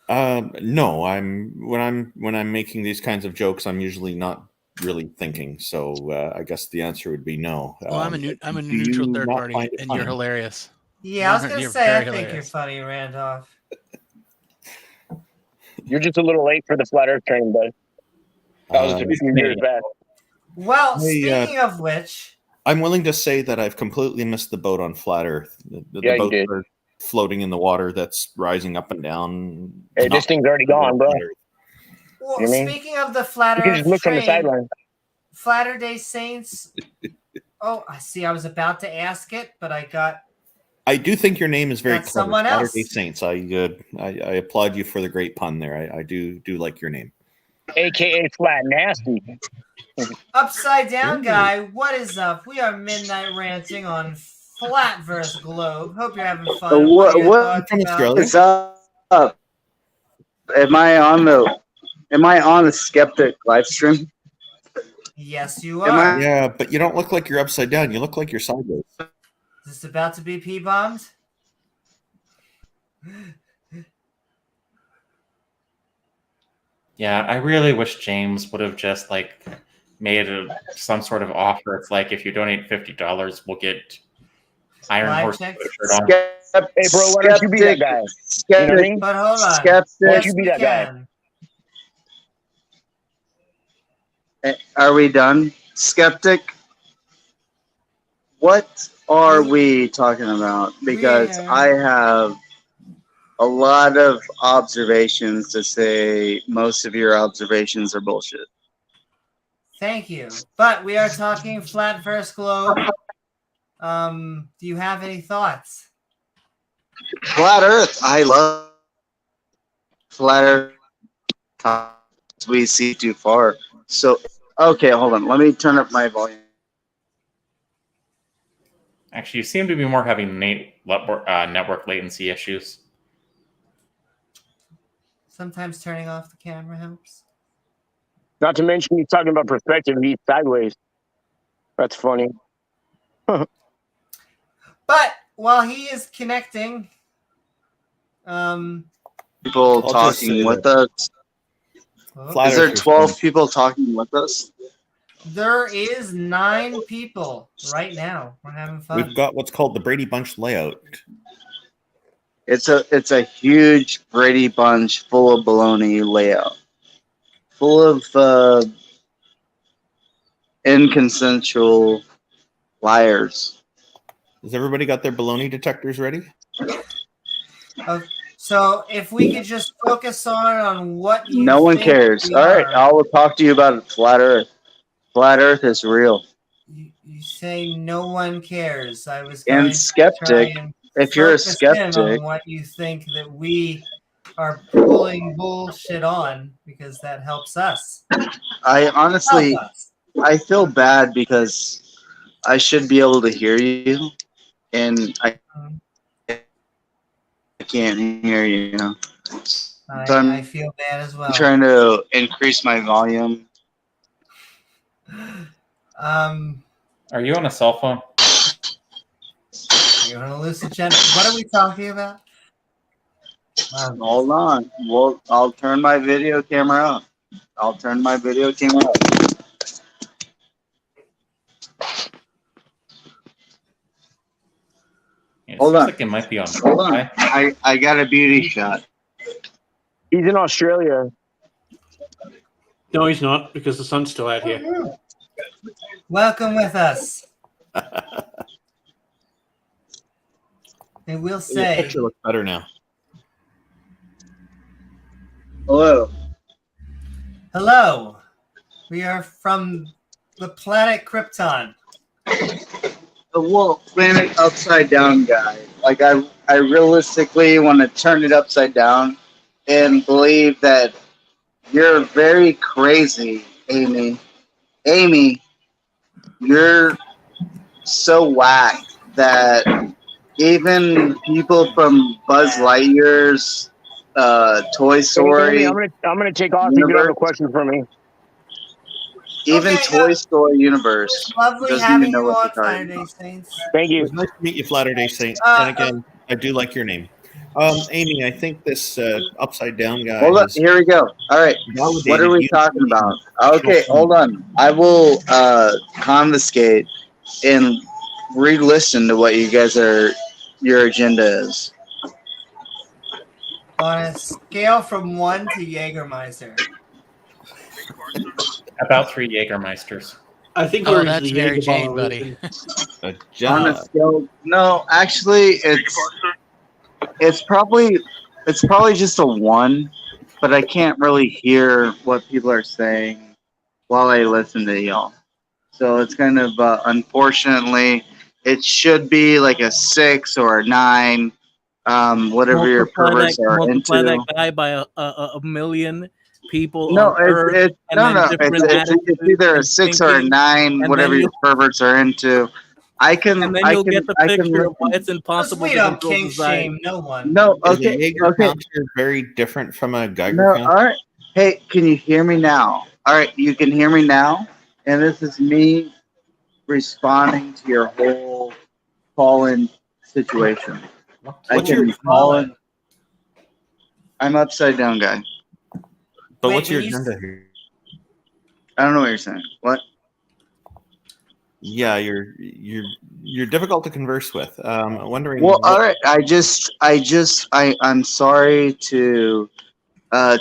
[SPEAKER 10] No, when I'm making these kinds of jokes, I'm usually not really thinking. So I guess the answer would be no.
[SPEAKER 7] Well, I'm a neutral third party, and you're hilarious.
[SPEAKER 1] Yeah, I was going to say, I think you're funny, Randolph.
[SPEAKER 9] You're just a little late for the flat Earth train, bud. That was a few years back.
[SPEAKER 1] Well, speaking of which,
[SPEAKER 10] I'm willing to say that I've completely missed the boat on flat Earth. The boats are floating in the water that's rising up and down.
[SPEAKER 9] Hey, this thing's already gone, bro.
[SPEAKER 1] Well, speaking of the flat Earth
[SPEAKER 9] you can just look
[SPEAKER 1] train,
[SPEAKER 9] from the sideline.
[SPEAKER 1] Flatter Day Saints. Oh, I see. I was about to ask it, but
[SPEAKER 10] I do think your name is very clever.
[SPEAKER 1] Someone else.
[SPEAKER 10] Flatter Day Saints. I applaud you for the great pun there. I do like your name.
[SPEAKER 9] AKA Flat Nasty.
[SPEAKER 1] Upside Down Guy, what is up? We are Midnight Ranting on Flatverse Globe. Hope you're having fun.
[SPEAKER 11] What
[SPEAKER 10] from Australia?
[SPEAKER 11] What's up? Am I on the Skeptic live stream?
[SPEAKER 1] Yes, you are.
[SPEAKER 10] Yeah, but you don't look like you're upside down. You look like you're sideways.
[SPEAKER 1] Is this about to be P-bombed?
[SPEAKER 4] Yeah, I really wish James would have just made some sort of offer. It's like, if you donate $50, we'll get Iron Horse shirt on.
[SPEAKER 9] Hey, bro, why don't you be that guy?
[SPEAKER 11] Skeptic.
[SPEAKER 1] But hold on.
[SPEAKER 11] Skeptic.
[SPEAKER 9] Why don't you be that guy?
[SPEAKER 11] Are we done? Skeptic? What are we talking about? Because I have a lot of observations to say most of your observations are bullshit.
[SPEAKER 1] Thank you. But we are talking Flatverse Globe. Do you have any thoughts?
[SPEAKER 11] Flat Earth. I love Flat Earth. We see too far. So, okay, hold on. Let me turn up my volume.
[SPEAKER 4] Actually, you seem to be more having network latency issues.
[SPEAKER 1] Sometimes turning off the camera helps.
[SPEAKER 9] Not to mention, he's talking about perspective. He's sideways. That's funny.
[SPEAKER 1] But while he is connecting,
[SPEAKER 11] people talking with us.
[SPEAKER 10] Flat
[SPEAKER 11] Is there
[SPEAKER 10] Earthers
[SPEAKER 11] 12
[SPEAKER 10] don't-
[SPEAKER 11] people talking with us?
[SPEAKER 1] There is 9 people right now. We're having fun.
[SPEAKER 10] We've got what's called the Brady Bunch layout.
[SPEAKER 11] It's a huge Brady Bunch full of baloney layout, full of inconsensual liars.
[SPEAKER 10] Has everybody got their baloney detectors ready?
[SPEAKER 1] So if we could just focus on what you
[SPEAKER 11] No one
[SPEAKER 1] think
[SPEAKER 11] cares.
[SPEAKER 1] we
[SPEAKER 11] All right,
[SPEAKER 1] are.
[SPEAKER 11] I will talk to you about flat Earth. Flat Earth is real.
[SPEAKER 1] You say no one cares. I was
[SPEAKER 11] And
[SPEAKER 1] going to
[SPEAKER 11] skeptic,
[SPEAKER 1] try and
[SPEAKER 11] if you're a
[SPEAKER 1] focus in
[SPEAKER 11] skeptic,
[SPEAKER 1] on what you think that we are pulling bullshit on, because that helps us.
[SPEAKER 11] I honestly,
[SPEAKER 1] Help us.
[SPEAKER 11] I feel bad because I should be able to hear you, and I can't hear you. So
[SPEAKER 1] I feel bad as well.
[SPEAKER 11] I'm trying to increase my volume.
[SPEAKER 4] Are you on a cell phone?
[SPEAKER 1] You're on a lucid jet. What are we talking about?
[SPEAKER 11] Hold on. Well, I'll turn my video camera up.
[SPEAKER 4] It
[SPEAKER 11] Hold
[SPEAKER 4] seems
[SPEAKER 11] on.
[SPEAKER 4] like it might be on.
[SPEAKER 11] Hold on. I got a beauty shot.
[SPEAKER 9] He's in Australia.
[SPEAKER 3] No, he's not, because the sun's still out here.
[SPEAKER 1] Welcome with us. And we'll
[SPEAKER 10] Your
[SPEAKER 1] say,
[SPEAKER 10] picture looks better now.
[SPEAKER 11] Hello.
[SPEAKER 1] hello. We are from the planet Krypton.
[SPEAKER 11] The wolf planet upside down guy. Like I realistically want to turn it upside down and believe that you're very crazy, Amy. Amy, you're so whack that even people from Buzz Lightyear's Toy Story,
[SPEAKER 9] I'm gonna take off if you don't have a
[SPEAKER 11] universe,
[SPEAKER 9] question for me.
[SPEAKER 11] even
[SPEAKER 1] Okay,
[SPEAKER 11] Toy Story universe,
[SPEAKER 1] Lovely
[SPEAKER 11] doesn't
[SPEAKER 1] having
[SPEAKER 11] even know
[SPEAKER 1] you
[SPEAKER 11] what
[SPEAKER 1] on
[SPEAKER 11] you're talking
[SPEAKER 1] Saturday,
[SPEAKER 11] about.
[SPEAKER 1] Saints.
[SPEAKER 9] Thank
[SPEAKER 10] It
[SPEAKER 9] you.
[SPEAKER 10] was nice to meet you, Flatter Day Saint.
[SPEAKER 1] Uh,
[SPEAKER 10] And again, I do like your name. Amy, I think this upside down guy
[SPEAKER 11] Hold on,
[SPEAKER 10] has
[SPEAKER 11] here we go. All right,
[SPEAKER 10] validated
[SPEAKER 11] what are we
[SPEAKER 10] you
[SPEAKER 11] talking
[SPEAKER 10] being
[SPEAKER 11] about? Okay, hold on. I will confiscate and re-listen to what you guys your agenda is.
[SPEAKER 1] On a scale from 1 to Jägermeister.
[SPEAKER 4] About 3 Jägermeisters.
[SPEAKER 3] I think
[SPEAKER 7] Oh,
[SPEAKER 3] we're into
[SPEAKER 7] that's
[SPEAKER 3] the
[SPEAKER 7] Mary
[SPEAKER 3] Jaeger
[SPEAKER 7] Jane,
[SPEAKER 3] bomber
[SPEAKER 7] buddy.
[SPEAKER 3] region.
[SPEAKER 10] a
[SPEAKER 11] On a
[SPEAKER 10] Jena.
[SPEAKER 11] scale, no, actually, it's probably just a 1, but I can't really hear what people are saying while I listen to y'all. So it's kind of unfortunately, it should be like a 6 or a 9, whatever your perverts are
[SPEAKER 6] multiply
[SPEAKER 11] into.
[SPEAKER 6] that guy by a million people
[SPEAKER 11] No,
[SPEAKER 6] on Earth.
[SPEAKER 11] it's
[SPEAKER 6] and
[SPEAKER 11] no,
[SPEAKER 6] then
[SPEAKER 11] no.
[SPEAKER 6] different
[SPEAKER 11] It's
[SPEAKER 6] attitudes
[SPEAKER 11] either a
[SPEAKER 6] and
[SPEAKER 11] 6 or a
[SPEAKER 6] thinking,
[SPEAKER 11] 9,
[SPEAKER 6] and
[SPEAKER 11] whatever
[SPEAKER 6] then
[SPEAKER 11] your perverts are into. I can,
[SPEAKER 6] And then
[SPEAKER 11] I
[SPEAKER 6] you'll
[SPEAKER 11] can,
[SPEAKER 6] get the
[SPEAKER 11] I can
[SPEAKER 6] picture of why
[SPEAKER 11] listen.
[SPEAKER 6] it's impossible
[SPEAKER 1] We
[SPEAKER 6] to
[SPEAKER 1] don't
[SPEAKER 6] control
[SPEAKER 1] kink
[SPEAKER 6] society.
[SPEAKER 1] shame no one.
[SPEAKER 11] No,
[SPEAKER 10] Is a
[SPEAKER 11] okay,
[SPEAKER 10] Jaeger
[SPEAKER 11] okay.
[SPEAKER 10] counter very different from a Geiger
[SPEAKER 11] No,
[SPEAKER 10] counter?
[SPEAKER 11] all right. Hey, can you hear me now? All right, you can hear me now, and this is me responding to your whole call-in situation.
[SPEAKER 10] What's your
[SPEAKER 11] call-in? I'm upside down guy.
[SPEAKER 10] But
[SPEAKER 1] Wait,
[SPEAKER 10] what's your
[SPEAKER 1] when you
[SPEAKER 10] agenda here?
[SPEAKER 11] I don't know what you're saying. What?
[SPEAKER 10] Yeah, you're difficult to converse with. I'm wondering.
[SPEAKER 11] Well,
[SPEAKER 10] what-
[SPEAKER 11] all right. I'm sorry to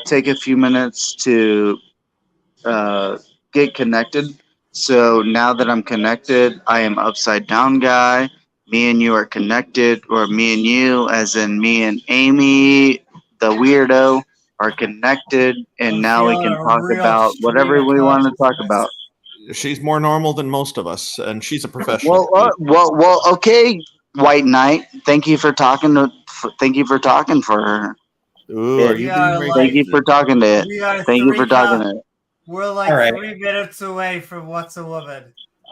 [SPEAKER 11] take a few minutes to get connected. So now that I'm connected, I am upside down guy. Me and you are connected, or me and you, as in me and Amy, the weirdo, are connected, and
[SPEAKER 1] I'm
[SPEAKER 11] now we
[SPEAKER 1] feeling
[SPEAKER 11] can
[SPEAKER 1] a
[SPEAKER 11] talk
[SPEAKER 1] real
[SPEAKER 11] about
[SPEAKER 1] stream
[SPEAKER 11] whatever
[SPEAKER 1] of
[SPEAKER 11] we want to talk
[SPEAKER 1] consciousness.
[SPEAKER 11] about.
[SPEAKER 10] She's more normal than most of us, and she's a professional.
[SPEAKER 11] Well, okay, White Knight. Thank you for talking for her.
[SPEAKER 10] Ooh, are
[SPEAKER 1] We
[SPEAKER 10] you
[SPEAKER 1] are
[SPEAKER 10] being
[SPEAKER 1] like-
[SPEAKER 11] Thank you for talking to it.
[SPEAKER 1] We are
[SPEAKER 11] Thank you for talking to it.
[SPEAKER 1] We're like
[SPEAKER 4] All right.
[SPEAKER 1] 3 minutes away from What's a Woman.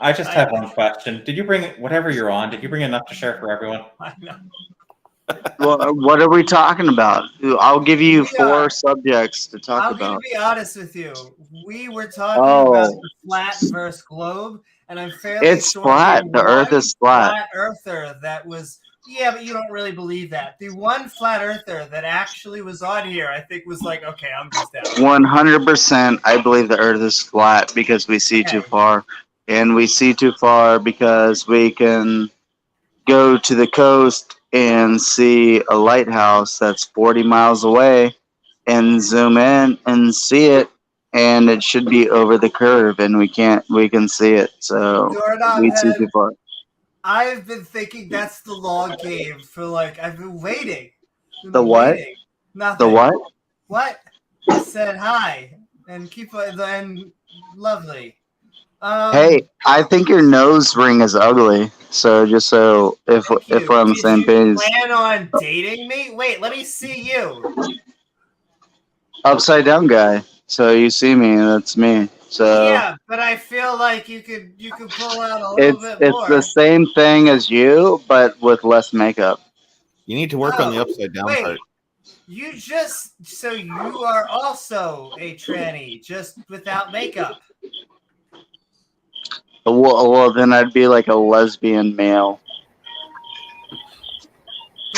[SPEAKER 4] I just have one question. Did you bring, whatever you're on, did you bring enough to share for everyone?
[SPEAKER 1] I know.
[SPEAKER 11] Well, what are we talking about? I'll give you
[SPEAKER 1] We
[SPEAKER 11] 4
[SPEAKER 1] are-
[SPEAKER 11] subjects to talk
[SPEAKER 1] I'm
[SPEAKER 11] about.
[SPEAKER 1] going to be honest with you. We were talking
[SPEAKER 11] Oh.
[SPEAKER 1] about the flat versus globe, and I'm fairly
[SPEAKER 11] It's
[SPEAKER 1] sure
[SPEAKER 11] flat.
[SPEAKER 1] we
[SPEAKER 11] The Earth
[SPEAKER 1] one
[SPEAKER 11] is flat.
[SPEAKER 1] Earther that was Yeah, but you don't really believe that. The one flat earther that actually was on here, I think, was like, okay, I'm just out.
[SPEAKER 11] 100%, I believe the Earth is flat because we see too far, and we see too far because we can go to the coast and see a lighthouse that's 40 miles away, and zoom in and see it, and it should be over the curve, and we can see it. So we see too far.
[SPEAKER 1] I've been thinking that's the long game for like I've been waiting.
[SPEAKER 11] The what?
[SPEAKER 1] Nothing.
[SPEAKER 11] The what?
[SPEAKER 1] What? I said hi and keep and lovely.
[SPEAKER 11] Hey, I think your nose ring is ugly. So just so if we're on the same page.
[SPEAKER 1] Plan on dating me? Wait, let me see you.
[SPEAKER 11] Upside down guy. So you see me, that's me. So
[SPEAKER 1] yeah, but I feel like you could pull out a little bit more.
[SPEAKER 11] It's the same thing as you, but with less makeup.
[SPEAKER 10] You need to work on the upside down part.
[SPEAKER 1] You are also a tranny, just without makeup.
[SPEAKER 11] Well, then I'd be like a lesbian male.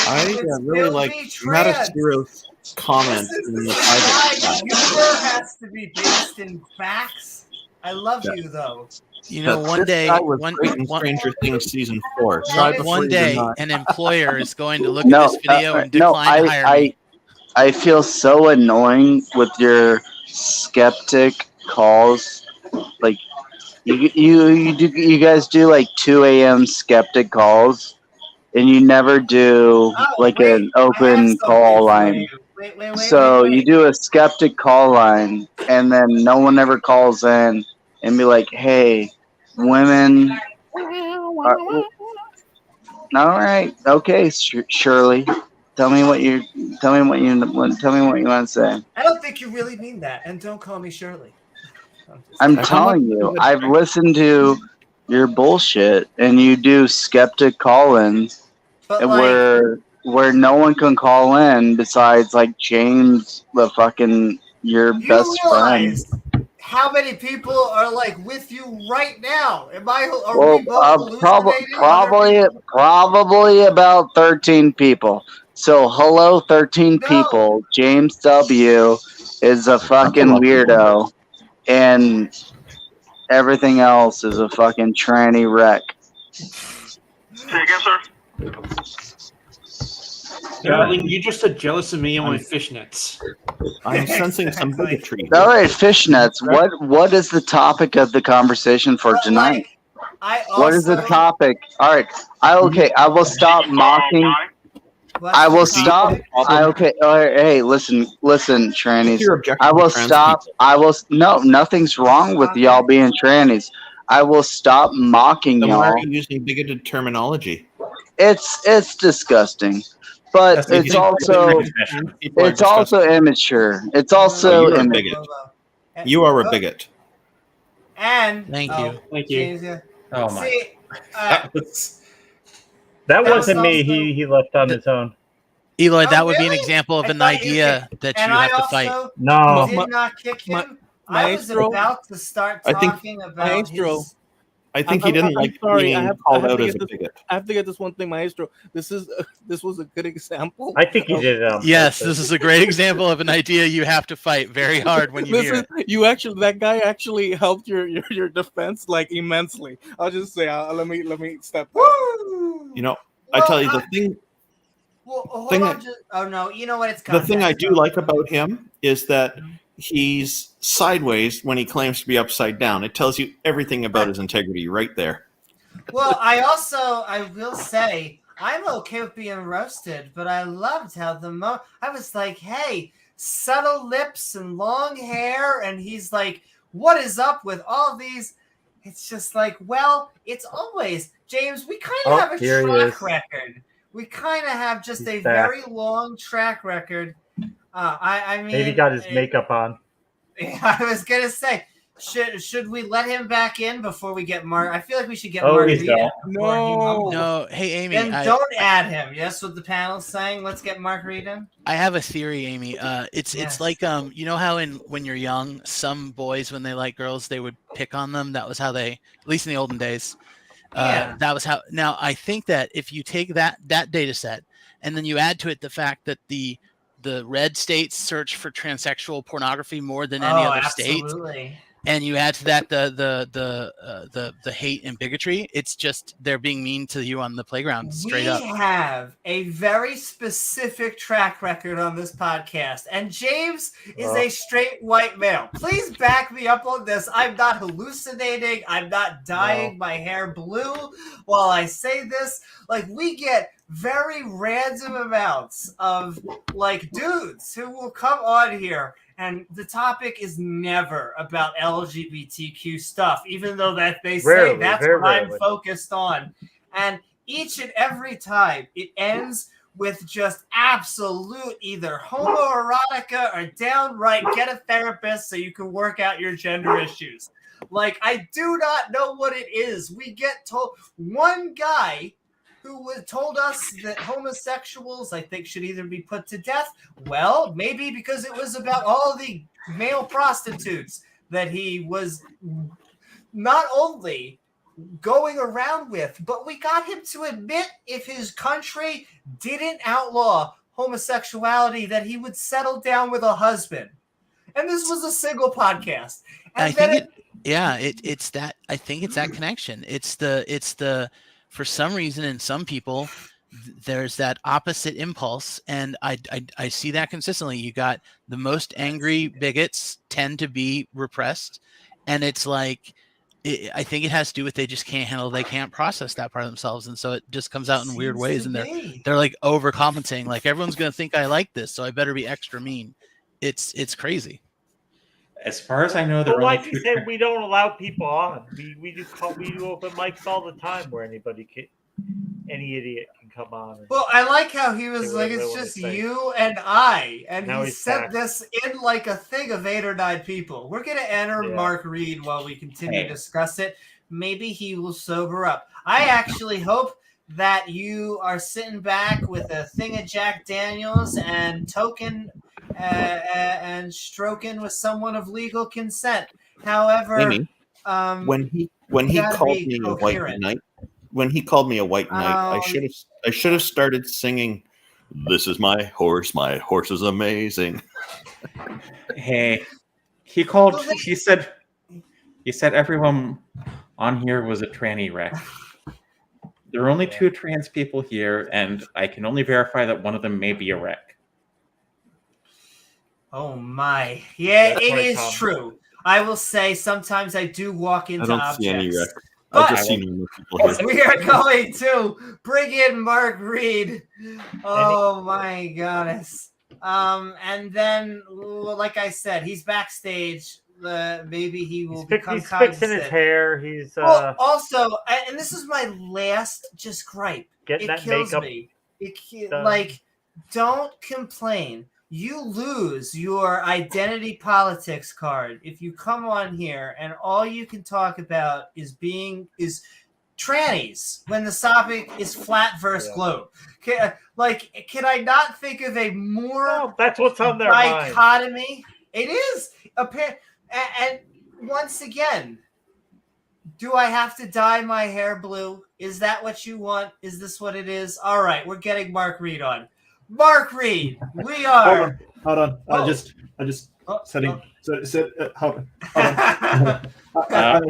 [SPEAKER 10] I really like Matasuro's comment in the private.
[SPEAKER 1] Humor has to be based in facts. I love you though.
[SPEAKER 7] You know, one day,
[SPEAKER 10] Stranger Things season 4.
[SPEAKER 7] One day, an employer is going to look at this video and decline to hire me.
[SPEAKER 11] I feel so annoying with your skeptic calls. Like you guys do like 2 a.m. skeptic calls, and you never do an open call line. So you do a skeptic call line, and then no one ever calls in and be like, "Hey, women." All right, okay, Shirley. Tell me what you want to say.
[SPEAKER 1] I don't think you really mean that, and don't call me Shirley.
[SPEAKER 11] I'm telling you, I've listened to your bullshit, and you do skeptic call-ins where no one can call in besides like James, the fucking your best friend.
[SPEAKER 1] How many people are like with you right now? We both
[SPEAKER 11] probably about 13 people. So hello, 13 people. James W is a fucking weirdo, and everything else is a fucking tranny wreck.
[SPEAKER 12] Say again, sir?
[SPEAKER 3] Darling, you just said jealous of me and my fishnets.
[SPEAKER 10] I'm sensing some bigotry.
[SPEAKER 11] All right, fishnets. What is the topic of the conversation for tonight? What is the topic? All right. I will stop mocking. I will stop. Okay. All right, hey, listen, trannies. I will stop. Nothing's wrong with y'all being trannies. I will stop mocking y'all.
[SPEAKER 10] Why are you using bigoted terminology?
[SPEAKER 11] It's disgusting. But it's also immature. It's also
[SPEAKER 10] you're a bigot. You are a bigot.
[SPEAKER 1] And
[SPEAKER 7] thank you.
[SPEAKER 4] Oh my!
[SPEAKER 2] That wasn't me. He left on his own.
[SPEAKER 7] Eloy, that would be an example of an idea that you have to fight.
[SPEAKER 2] No,
[SPEAKER 1] did not kick him. I was about to start talking about his.
[SPEAKER 10] I think he didn't like being called out as a bigot.
[SPEAKER 6] I have to get this one thing, Maestro. This was a good example.
[SPEAKER 2] I think he did.
[SPEAKER 7] Yes, this is a great example of an idea you have to fight very hard when you hear it.
[SPEAKER 6] That guy actually helped your defense like immensely. I'll just say, let me step back.
[SPEAKER 10] I tell you the thing.
[SPEAKER 1] Oh no! You know what? It's
[SPEAKER 10] the thing I do like about him is that he's sideways when he claims to be upside down. It tells you everything about his integrity right there.
[SPEAKER 1] Well, I will say, I'm okay with being roasted, but I loved how I was like, hey, subtle lips and long hair, and he's like, what is up with all these? It's just like, well, it's always, James, we kind of have a track record. We kind of have just a very long track record. I mean,
[SPEAKER 2] maybe got his makeup on.
[SPEAKER 1] I was gonna say, should we let him back in before we get Mark? I feel like we should get Margarita.
[SPEAKER 7] No. Hey, Amy.
[SPEAKER 1] Then don't add him. Yes, what the panel's saying. Let's get Margarita.
[SPEAKER 7] I have a theory, Amy. It's like you know how when you're young, some boys when they like girls they would pick on them. That was how they, at least in the olden days. That was how. Now I think that if you take that data set and then you add to it the fact that the red states search for transsexual pornography more than any other state, and you add to that the hate and bigotry, it's just they're being mean to you on the playground straight up.
[SPEAKER 1] We have a very specific track record on this podcast, and James is a straight white male. Please back me up on this. I'm not hallucinating. I'm not dyeing my hair blue while I say this. Like, we get very random amounts of like dudes who will come on here, and the topic is never about LGBTQ stuff, even though that they say that's what I'm focused on. And each and every time it ends with just absolute either homoerotica or downright get a therapist so you can work out your gender issues. Like, I do not know what it is. We get told one guy who told us that homosexuals, I think, should either be put to death. Well, maybe because it was about all the male prostitutes that he was not only going around with, but we got him to admit if his country didn't outlaw homosexuality, that he would settle down with a husband. And this was a single podcast. And
[SPEAKER 7] it's that. I think it's that connection. It's the. For some reason, in some people, there's that opposite impulse, and I see that consistently. You got the most angry bigots tend to be repressed, and it's like I think it has to do with they just can't handle, they can't process that part of themselves, and so it just comes out in weird ways, and they're like overcompensating. Like, everyone's gonna think I like this, so I better be extra mean. It's crazy.
[SPEAKER 4] As far as I know,
[SPEAKER 2] like you said, we don't allow people on. We do open mics all the time where any idiot can come on.
[SPEAKER 1] Well, I like how he was like, it's just you and I, and he said this in like a thing of 8 or 9 people. We're gonna enter Mark Reid while we continue to discuss it. Maybe he will sober up. I actually hope that you are sitting back with a thing of Jack Daniels and token. And stroking with someone of legal consent. However,
[SPEAKER 10] Amy, when he called me a white knight, I should have started singing, "This is my horse is amazing."
[SPEAKER 4] Hey, he said everyone on here was a tranny wreck. There are only 2 trans people here, and I can only verify that one of them may be a wreck.
[SPEAKER 1] Oh my. Yeah, it is true. I will say sometimes I do walk into objects. See any wreck. I just see normal people here. We are going to bring in Mark Reid. Oh my goodness. And then, like I said, he's backstage. Maybe he will become
[SPEAKER 2] he's fixing his hair. He's
[SPEAKER 1] also, and this is my last just gripe. It kills me. Like, don't complain. You lose your identity politics card if you come on here and all you can talk about is trannies when the topic is flat versus globe. Can I not think of a more
[SPEAKER 2] that's what's on their
[SPEAKER 1] dichotomy? Mind. It is and once again, do I have to dye my hair blue? Is that what you want? Is this what it is? All right, we're getting Mark Reid on. Mark Reid, we are.
[SPEAKER 13] Hold on. I just setting. Hold on.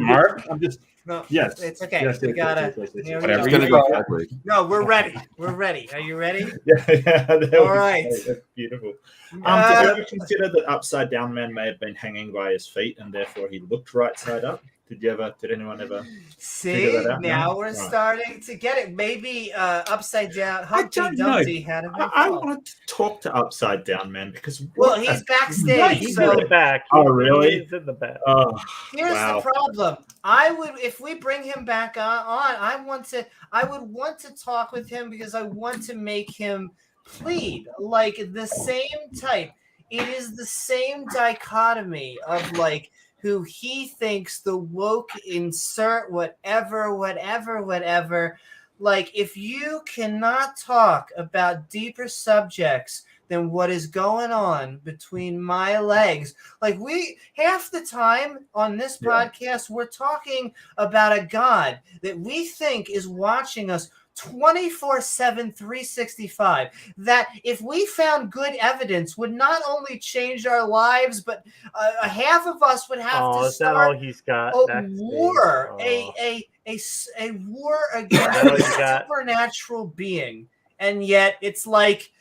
[SPEAKER 4] Mark,
[SPEAKER 13] I'm just.
[SPEAKER 1] No,
[SPEAKER 13] yes,
[SPEAKER 1] it's okay.
[SPEAKER 13] Yes,
[SPEAKER 1] we gotta.
[SPEAKER 4] Whatever you go.
[SPEAKER 1] No, we're ready. We're ready. Are you ready?
[SPEAKER 13] Yeah.
[SPEAKER 1] All right.
[SPEAKER 13] That's beautiful. Did you ever consider that upside down man may have been hanging by his feet and therefore he looked right side up? Did anyone ever
[SPEAKER 1] see that out? Now we're starting to get it. Maybe upside down.
[SPEAKER 13] Dumpty had I want to talk to upside down man because
[SPEAKER 1] he's backstage.
[SPEAKER 2] He's in the back.
[SPEAKER 13] Oh, really?
[SPEAKER 2] He's in the back.
[SPEAKER 13] Oh,
[SPEAKER 1] here's the problem. I would, if we bring him back on, I would want to talk with him because I want to make him plead like the same type. It is the same dichotomy of like who he thinks the woke insert whatever. Like, if you cannot talk about deeper subjects than what is going on between my legs. Like, we half the time on this podcast, we're talking about a God that we think is watching us 24/7, 365, that if we found good evidence would not only change our lives, but half of us would have to
[SPEAKER 2] is that
[SPEAKER 1] start
[SPEAKER 2] all he's got?
[SPEAKER 1] a war, a war against a supernatural being. And yet it's like,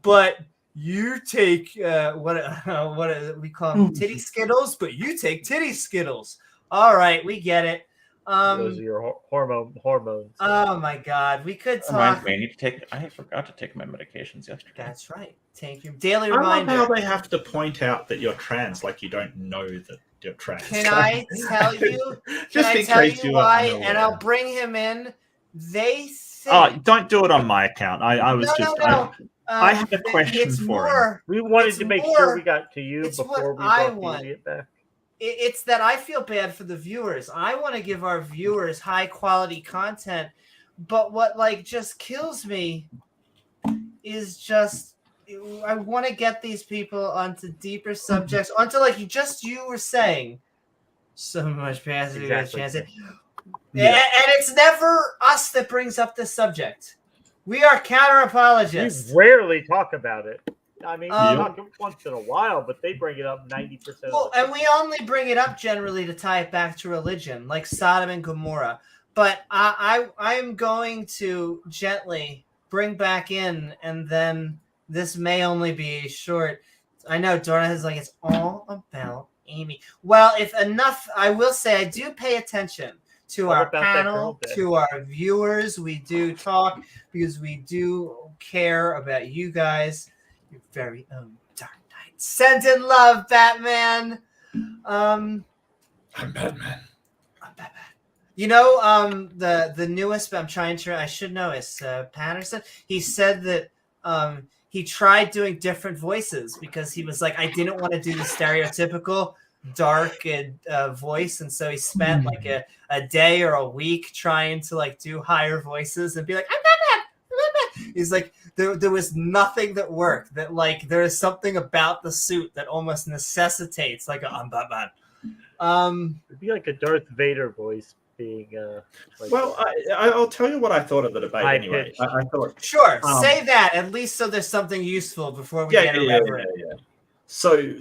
[SPEAKER 1] but you take what we call them, titty skittles, but you take titty skittles. All right, we get it.
[SPEAKER 2] Those are your hormones.
[SPEAKER 1] Oh my God, we could talk.
[SPEAKER 4] I forgot to take my medications yesterday.
[SPEAKER 1] That's right. Take your daily
[SPEAKER 13] I
[SPEAKER 1] reminder.
[SPEAKER 13] love how they have to point out that you're trans, like you don't know that you're trans.
[SPEAKER 1] Can I tell you?
[SPEAKER 13] Just
[SPEAKER 1] can I
[SPEAKER 13] in
[SPEAKER 1] tell
[SPEAKER 13] case
[SPEAKER 1] you
[SPEAKER 13] you
[SPEAKER 1] why?
[SPEAKER 13] are
[SPEAKER 1] And I'll bring him in. They think.
[SPEAKER 13] Oh, don't do it on my account. I was
[SPEAKER 1] No.
[SPEAKER 13] I have a question for him.
[SPEAKER 2] We wanted to make sure we got to you before we brought it back.
[SPEAKER 1] It's that I feel bad for the viewers. I want to give our viewers high quality content, but what just kills me is just I want to get these people onto deeper subjects, onto you were saying, so much passive chance. And it's never us that brings up this subject. We are counter apologists.
[SPEAKER 2] We rarely talk about it. I mean, we talk once in a while, but they bring it up 90%.
[SPEAKER 1] Well, and we only bring it up generally to tie it back to religion, like Sodom and Gomorrah. But I am going to gently bring back in, and then this may only be short. I know Dora is like, it's all about Amy. Well, if enough, I will say I do pay attention to our panel, to our viewers. We do talk because we do care about you guys. Your very own Dark Knight. Send in love, Batman.
[SPEAKER 13] I'm Batman.
[SPEAKER 1] You know, the newest, I should know, is Patterson. He said that he tried doing different voices because he was like, I didn't want to do the stereotypical dark voice, and so he spent like a day or a week trying to do higher voices and be like, I'm Batman. He's like, there was nothing that worked. That there is something about the suit that almost necessitates I'm Batman.
[SPEAKER 2] It'd be like a Darth Vader voice being.
[SPEAKER 13] I'll tell you what I thought of the debate anyway. I thought,
[SPEAKER 1] sure, say that at least so there's something useful before we get irreverent.
[SPEAKER 13] So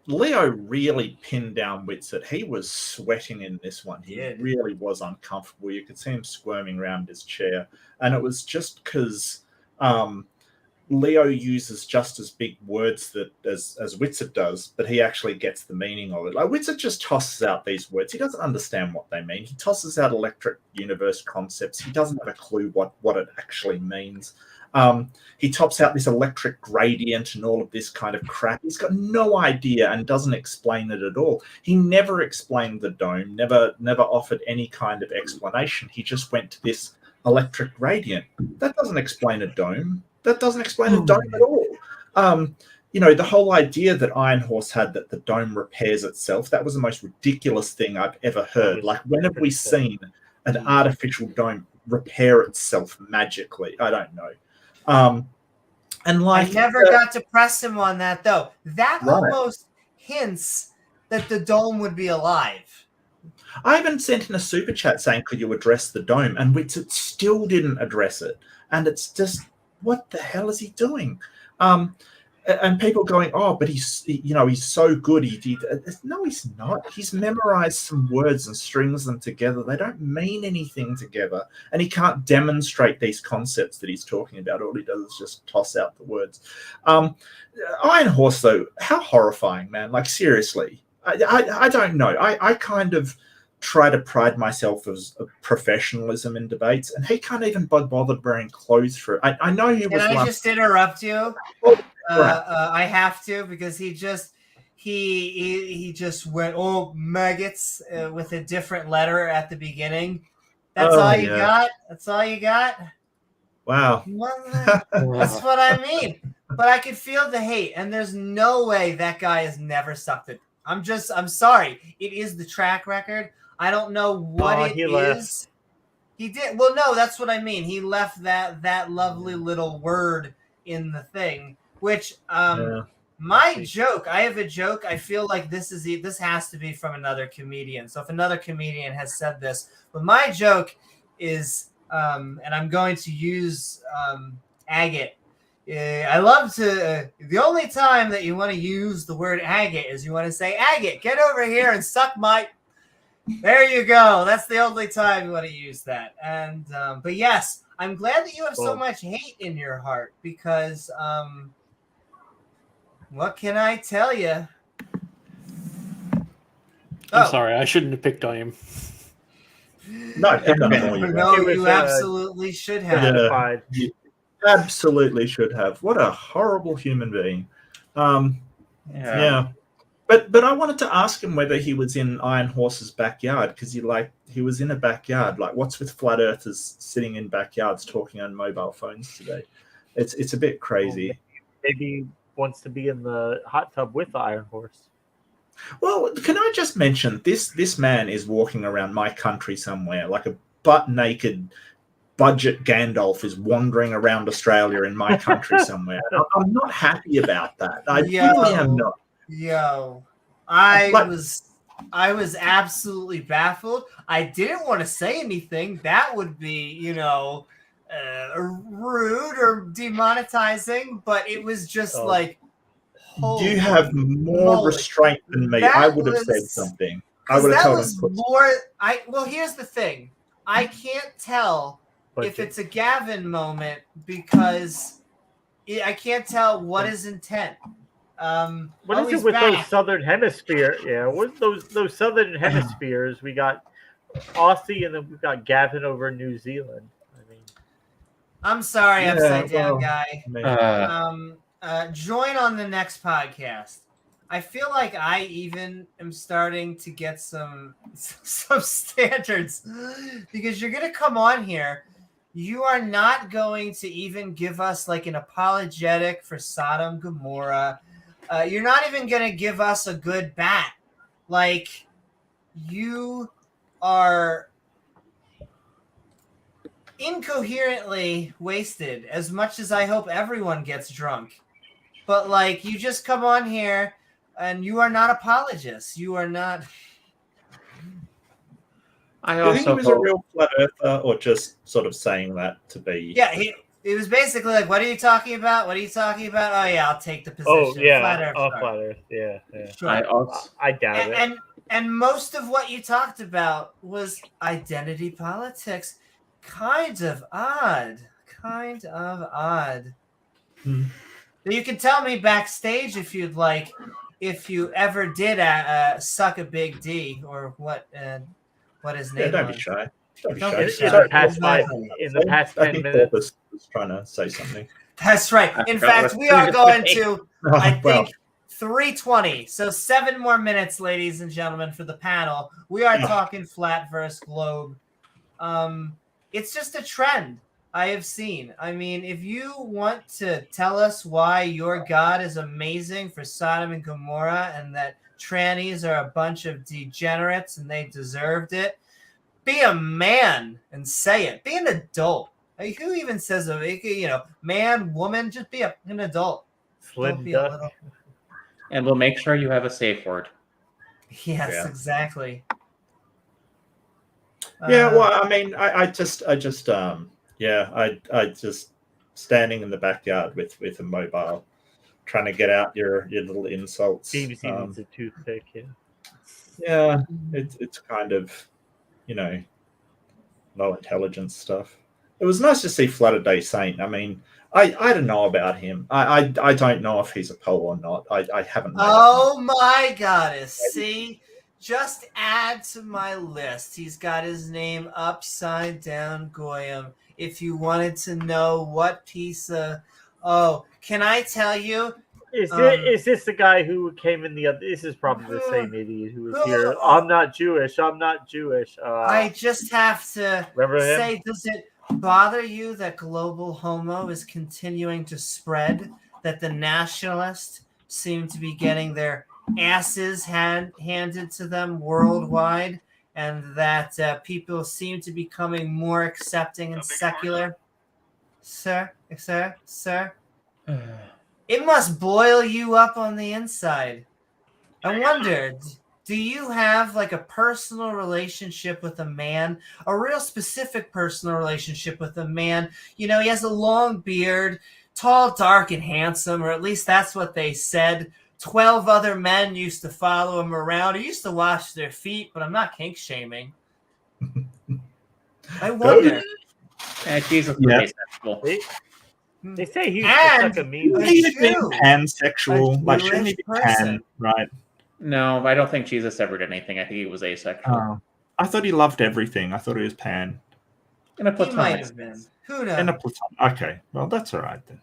[SPEAKER 13] Leo really pinned down Witsit. He was sweating in this one. He really was uncomfortable. You could see him squirming around his chair. And it was just because Leo uses just as big words as Witsit does, but he actually gets the meaning of it. Witsit just tosses out these words. He doesn't understand what they mean. He tosses out electric universe concepts. He doesn't have a clue what it actually means. He tops out this electric gradient and all of this kind of crap. He's got no idea and doesn't explain it at all. He never explained the dome, never offered any kind of explanation. He just went to this electric gradient. That doesn't explain a dome. That doesn't explain a dome at all. The whole idea that Iron Horse had that the dome repairs itself, that was the most ridiculous thing I've ever heard. When have we seen an artificial dome repair itself magically? I don't know.
[SPEAKER 1] I never got to press him on that, though. That almost hints that the dome would be alive.
[SPEAKER 13] I even sent in a super chat saying, could you address the dome? And Witsit still didn't address it. And it's just, what the hell is he doing? And people going, oh, but he's so good. No, he's not. He's memorized some words and strings them together. They don't mean anything together. And he can't demonstrate these concepts that he's talking about. All he does is just toss out the words. Iron Horse, though, how horrifying, man. Seriously. I don't know. I kind of try to pride myself as a professionalism in debates, and he can't even bothered wearing clothes for it. I know he was.
[SPEAKER 1] Can I just interrupt you? I have to, because he just went maggots with a different letter at the beginning. That's all you got. That's all you got.
[SPEAKER 13] Wow.
[SPEAKER 1] That's what I mean. But I could feel the hate, and there's no way that guy has never sucked it. I'm sorry. It is the track record. I don't know what it is. Left. He did. Well, no, that's what I mean. He left that lovely little word in the thing. Which my joke, I have a joke. I feel like this has to be from another comedian. So if another comedian has said this, but my joke is, and I'm going to use agate. I love to. The only time that you want to use the word agate is you want to say, "Agate, get over here and suck my." There you go. That's the only time you want to use that. And but yes, I'm glad that you have so much hate in your heart because what can I tell you?
[SPEAKER 3] I'm sorry, I shouldn't have picked on him.
[SPEAKER 13] No,
[SPEAKER 1] you absolutely should have.
[SPEAKER 13] Yeah, you absolutely should have. What a horrible human being. Yeah. But I wanted to ask him whether he was in Iron Horse's backyard because he was in a backyard. Like, what's with flat earthers sitting in backyards talking on mobile phones today? It's a bit crazy.
[SPEAKER 2] Maybe he wants to be in the hot tub with the Iron Horse.
[SPEAKER 13] Well, can I just mention this man is walking around my country somewhere like a butt naked budget Gandalf is wandering around Australia in my country somewhere. I'm not happy about that. I really am not.
[SPEAKER 1] Yo, I was absolutely baffled. I didn't want to say anything. That would be, rude or demonetizing. But it was just like,
[SPEAKER 13] you have more restraint than me. I would have said something. I would have told him.
[SPEAKER 1] Well, here's the thing. I can't tell if it's a Gavin moment because I can't tell what his intent.
[SPEAKER 2] What is it with those Southern Hemisphere? Yeah, what those Southern Hemispheres? We got Aussie, and then we got Gavin over in New Zealand. I mean,
[SPEAKER 1] I'm sorry, upside down guy. Join on the next podcast. I feel like I even am starting to get some standards because you're gonna come on here. You are not going to even give us like an apologetic for Sodom Gomorrah. You're not even going to give us a good bat. Like, you are incoherently wasted, as much as I hope everyone gets drunk. But, like, you just come on here, and you are not apologists. You are not...
[SPEAKER 13] Do you think he was a real flat earther, or just sort of saying that to be...
[SPEAKER 1] Yeah, it was basically like, what are you talking about? What are you talking about? Oh, yeah, I'll take the position.
[SPEAKER 2] Oh, yeah.
[SPEAKER 1] Flat Earth.
[SPEAKER 2] Flat Earth. Yeah.
[SPEAKER 1] Sure.
[SPEAKER 2] I doubt it.
[SPEAKER 1] And most of what you talked about was identity politics. Kind of odd. You can tell me backstage if you'd like, if you ever did suck a big D, or what his name was.
[SPEAKER 13] Don't be shy.
[SPEAKER 2] In the past 10 minutes.
[SPEAKER 13] Wolfe was trying to say something.
[SPEAKER 1] That's right. In fact, we are going to, I think, 3:20. So 7 more minutes, ladies and gentlemen, for the panel. We are talking flat versus globe. It's just a trend I have seen. I mean, if you want to tell us why your God is amazing for Sodom and Gomorrah and that trannies are a bunch of degenerates and they deserved it, be a man and say it. Be an adult. Like, who even says man, woman? Just be an adult.
[SPEAKER 2] Slim
[SPEAKER 1] duck.
[SPEAKER 4] And we'll make sure you have a safe word.
[SPEAKER 1] Yes, exactly.
[SPEAKER 13] Yeah, well, I mean, I just standing in the backyard with a mobile, trying to get out your little insults.
[SPEAKER 2] BBC needs a toothpick.
[SPEAKER 13] Yeah, it's kind of, low intelligence stuff. It was nice to see Flutter Day Saint. I mean, I don't know about him. I don't know if he's a Poe or not. I haven't.
[SPEAKER 1] Oh my goddess! See, just add to my list. He's got his name upside down, Goyim. If you wanted to know what piece of, can I tell you?
[SPEAKER 2] Is this the guy who came in the other? This is probably the same idiot who was here. I'm not Jewish.
[SPEAKER 1] I just have to say, does it bother you that global homo is continuing to spread? That the nationalists seem to be getting their asses handed to them worldwide, and that people seem to be becoming more accepting and secular? Sir? It must boil you up on the inside. I wondered, do you have like a personal relationship with a man, a real specific personal relationship with a man? You know, he has a long beard, tall, dark, and handsome, or at least that's what they said. 12 other men used to follow him around. He used to wash their feet, but I'm not kink shaming. I wonder.
[SPEAKER 4] Jesus,
[SPEAKER 13] Yeah.
[SPEAKER 4] asexual.
[SPEAKER 2] They say he used to suck a mean.
[SPEAKER 13] Shouldn't he have been pansexual? Like, shouldn't he be pan, right?
[SPEAKER 4] No, I don't think Jesus ever did anything. I think he was asexual.
[SPEAKER 13] Oh. I thought he loved everything. I thought he was pan.
[SPEAKER 4] In a
[SPEAKER 1] He
[SPEAKER 4] platonic
[SPEAKER 1] might have been. Who knows?
[SPEAKER 13] In a platonic. Okay, well, that's all right then.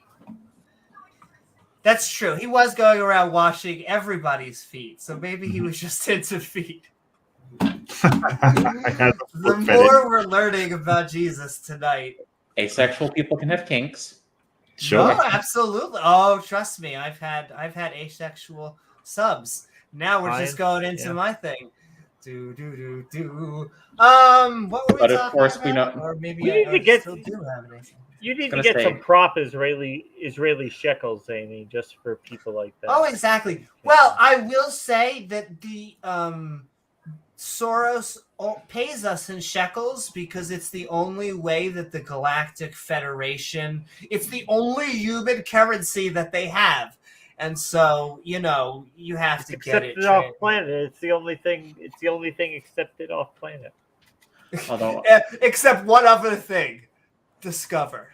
[SPEAKER 1] That's true. He was going around washing everybody's feet, so maybe he was just into feet. The more we're learning about Jesus tonight.
[SPEAKER 4] Asexual people can have kinks.
[SPEAKER 13] Sure.
[SPEAKER 1] Oh, absolutely. Oh, trust me, I've had asexual subs. Now we're just going into my thing. What were we
[SPEAKER 4] But of
[SPEAKER 1] talking
[SPEAKER 4] course
[SPEAKER 1] about?
[SPEAKER 4] we know.
[SPEAKER 1] Or maybe
[SPEAKER 2] We need to get.
[SPEAKER 1] still do have an
[SPEAKER 2] You need to
[SPEAKER 4] gonna
[SPEAKER 2] get
[SPEAKER 4] say-
[SPEAKER 2] some prop Israeli shekels, Amy, just for people like that.
[SPEAKER 1] Oh, exactly. Well, I will say that the Soros pays us in shekels because it's the only way that the Galactic Federation, it's the only human currency that they have. And so, you know, you have to get it.
[SPEAKER 2] Accepted off planet. It's the only thing accepted off planet.
[SPEAKER 4] Although
[SPEAKER 1] Except one other thing. Discover.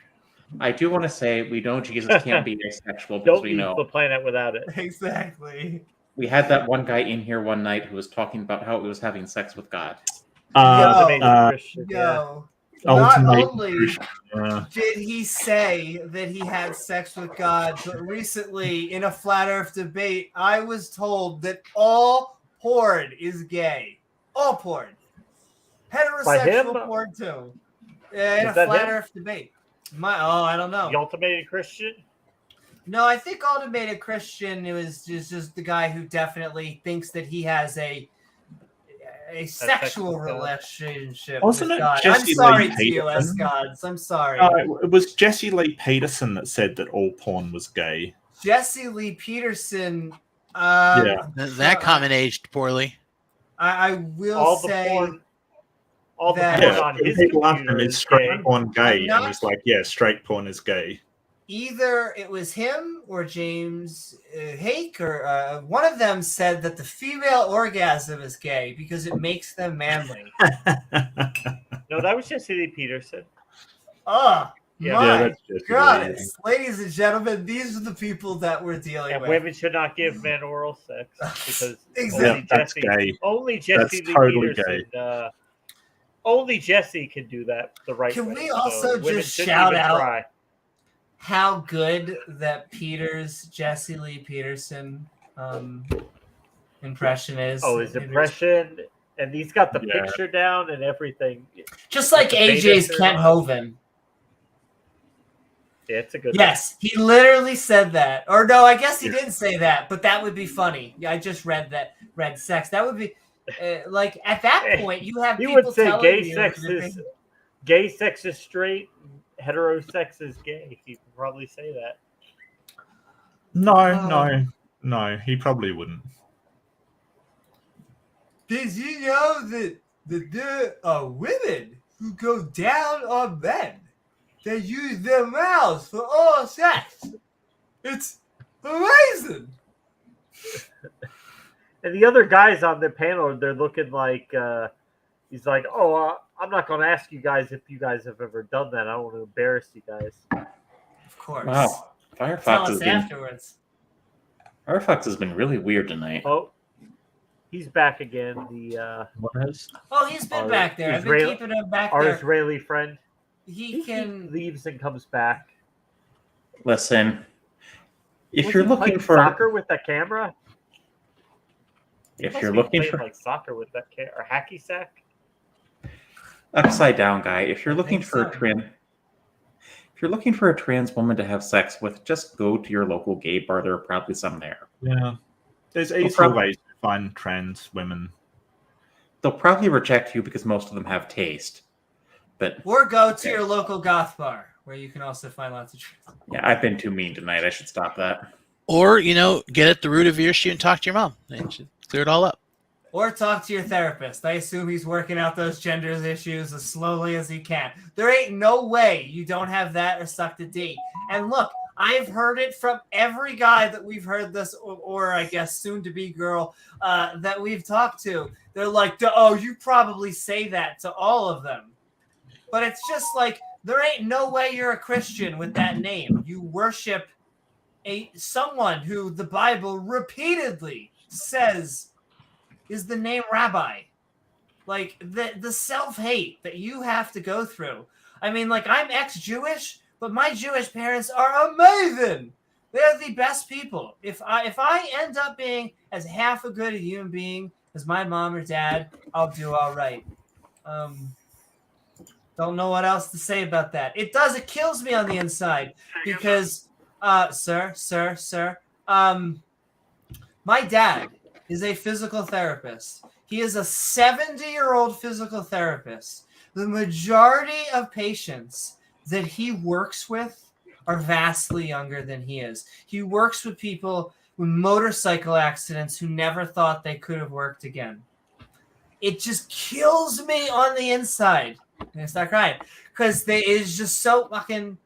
[SPEAKER 4] I do want to say we know Jesus can't be asexual because
[SPEAKER 2] Don't
[SPEAKER 4] we
[SPEAKER 2] leave
[SPEAKER 4] know
[SPEAKER 2] the planet without it.
[SPEAKER 1] Exactly.
[SPEAKER 4] we had that one guy in here one night who was talking about how he was having sex with God.
[SPEAKER 2] Christian,
[SPEAKER 1] Yo.
[SPEAKER 13] Ultimate
[SPEAKER 1] Not only
[SPEAKER 13] Christian, yeah.
[SPEAKER 1] did he say that he had sex with God, but recently in a flat earth debate, I was told that all porn is gay. All porn. Heterosexual porn too. In a
[SPEAKER 2] Was that
[SPEAKER 1] flat
[SPEAKER 2] him?
[SPEAKER 1] earth debate. I don't know.
[SPEAKER 2] The Ultimate Christian?
[SPEAKER 1] No, I think Ultimate Christian, it was just the guy who definitely thinks that he has a sexual relationship
[SPEAKER 13] Wasn't
[SPEAKER 1] with
[SPEAKER 13] it
[SPEAKER 1] God.
[SPEAKER 13] Jesse
[SPEAKER 1] I'm sorry,
[SPEAKER 13] Lee
[SPEAKER 1] TOS
[SPEAKER 13] Peterson?
[SPEAKER 1] gods. I'm sorry.
[SPEAKER 13] It was Jesse Lee Peterson that said that all porn was gay.
[SPEAKER 1] Jesse Lee Peterson.
[SPEAKER 7] That comment aged poorly.
[SPEAKER 1] I will say that
[SPEAKER 13] People asked him, is straight porn gay? And he's like, yeah, straight porn is gay.
[SPEAKER 1] either it was him or James Hake or one of them said that the female orgasm is gay because it makes them manly.
[SPEAKER 2] No, that was Jesse Lee Peterson.
[SPEAKER 1] Oh, my
[SPEAKER 2] that's Jesse
[SPEAKER 1] goodness. Ladies and gentlemen, these are the people that we're dealing
[SPEAKER 2] And
[SPEAKER 1] with.
[SPEAKER 2] women should not give men oral sex because
[SPEAKER 1] Exactly.
[SPEAKER 2] only
[SPEAKER 13] That's
[SPEAKER 2] Jesse,
[SPEAKER 13] gay.
[SPEAKER 2] only Jesse
[SPEAKER 13] That's
[SPEAKER 2] Lee
[SPEAKER 13] totally
[SPEAKER 2] Peterson, only Jesse can do that the right way.
[SPEAKER 1] Can we also
[SPEAKER 2] women
[SPEAKER 1] just
[SPEAKER 2] shouldn't
[SPEAKER 1] shout
[SPEAKER 2] even
[SPEAKER 1] out
[SPEAKER 2] try.
[SPEAKER 1] how good that Jesse Lee Peterson impression is?
[SPEAKER 2] Oh, his impression, and he's got the picture down and everything.
[SPEAKER 1] Just like
[SPEAKER 2] The
[SPEAKER 1] AJ's
[SPEAKER 2] beta
[SPEAKER 1] Kent
[SPEAKER 2] shirt.
[SPEAKER 1] Hovind.
[SPEAKER 2] Yeah, it's a good
[SPEAKER 1] Yes, he literally said that. Or no, I guess he didn't say that, but that would be funny. Yeah, I just read sex. That would be like at that point you have
[SPEAKER 2] He
[SPEAKER 1] people
[SPEAKER 2] would say
[SPEAKER 1] telling
[SPEAKER 2] gay
[SPEAKER 1] you
[SPEAKER 2] sex
[SPEAKER 1] that
[SPEAKER 2] is gay sex is straight, heterosex is gay. He could probably say that.
[SPEAKER 13] No, he probably wouldn't.
[SPEAKER 1] Did you know that there are women who go down on men? They use their mouths for oral sex. It's amazing.
[SPEAKER 2] And the other guys on the panel, they're looking like he's like, "Oh, I'm not going to ask you guys if you guys have ever done that. I don't want to embarrass you guys."
[SPEAKER 1] Of course.
[SPEAKER 4] Wow,
[SPEAKER 1] Tell
[SPEAKER 4] Firefox
[SPEAKER 1] us afterwards.
[SPEAKER 4] Firefox has been really weird tonight.
[SPEAKER 2] Oh, he's back again. The
[SPEAKER 13] what is?
[SPEAKER 1] Oh, he's been back there. I've been keeping him back
[SPEAKER 2] our
[SPEAKER 1] there.
[SPEAKER 2] Israeli friend.
[SPEAKER 1] He can
[SPEAKER 2] leaves and comes back.
[SPEAKER 4] Listen, if
[SPEAKER 2] Was
[SPEAKER 4] you're
[SPEAKER 2] he
[SPEAKER 4] looking
[SPEAKER 2] playing
[SPEAKER 4] for
[SPEAKER 2] soccer with that camera,
[SPEAKER 4] if
[SPEAKER 2] He
[SPEAKER 4] you're
[SPEAKER 2] must be
[SPEAKER 4] looking
[SPEAKER 2] playing
[SPEAKER 4] for
[SPEAKER 2] like soccer with that camera or hacky sack.
[SPEAKER 4] upside down guy, if you're looking
[SPEAKER 1] think
[SPEAKER 4] for
[SPEAKER 1] so.
[SPEAKER 4] if you're looking for a trans woman to have sex with, just go to your local gay bar. There are probably some there.
[SPEAKER 13] Yeah, there's easy
[SPEAKER 4] prob-
[SPEAKER 13] ways to find trans women.
[SPEAKER 4] They'll probably reject you because most of them have taste. But
[SPEAKER 1] Or go to your local goth bar, where you can also find lots of truth.
[SPEAKER 4] yeah, I've been too mean tonight. I should stop that.
[SPEAKER 7] Or, get at the root of your issue and talk to your mom. And she'll clear it all up.
[SPEAKER 1] Or talk to your therapist. I assume he's working out those gender issues as slowly as he can. There ain't no way you don't have that or sucked a D. And look, I've heard it from every guy that we've heard this, or I guess soon-to-be girl that we've talked to. They're like, oh, you probably say that to all of them. But it's just like, there ain't no way you're a Christian with that name. You worship someone who the Bible repeatedly says is the name Rabbi. Like, the self-hate that you have to go through. I mean, like, I'm ex-Jewish, but my Jewish parents are amazing. They're the best people. If I end up being as half a good a human being as my mom or dad, I'll do all right. Don't know what else to say about that. It kills me on the inside because, sir, my dad is a physical therapist. He is a 70-year-old physical therapist. The majority of patients that he works with are vastly younger than he is. He works with people with motorcycle accidents who never thought they could have worked again. It just kills me on the inside. I'm gonna start crying because it is just so fucking.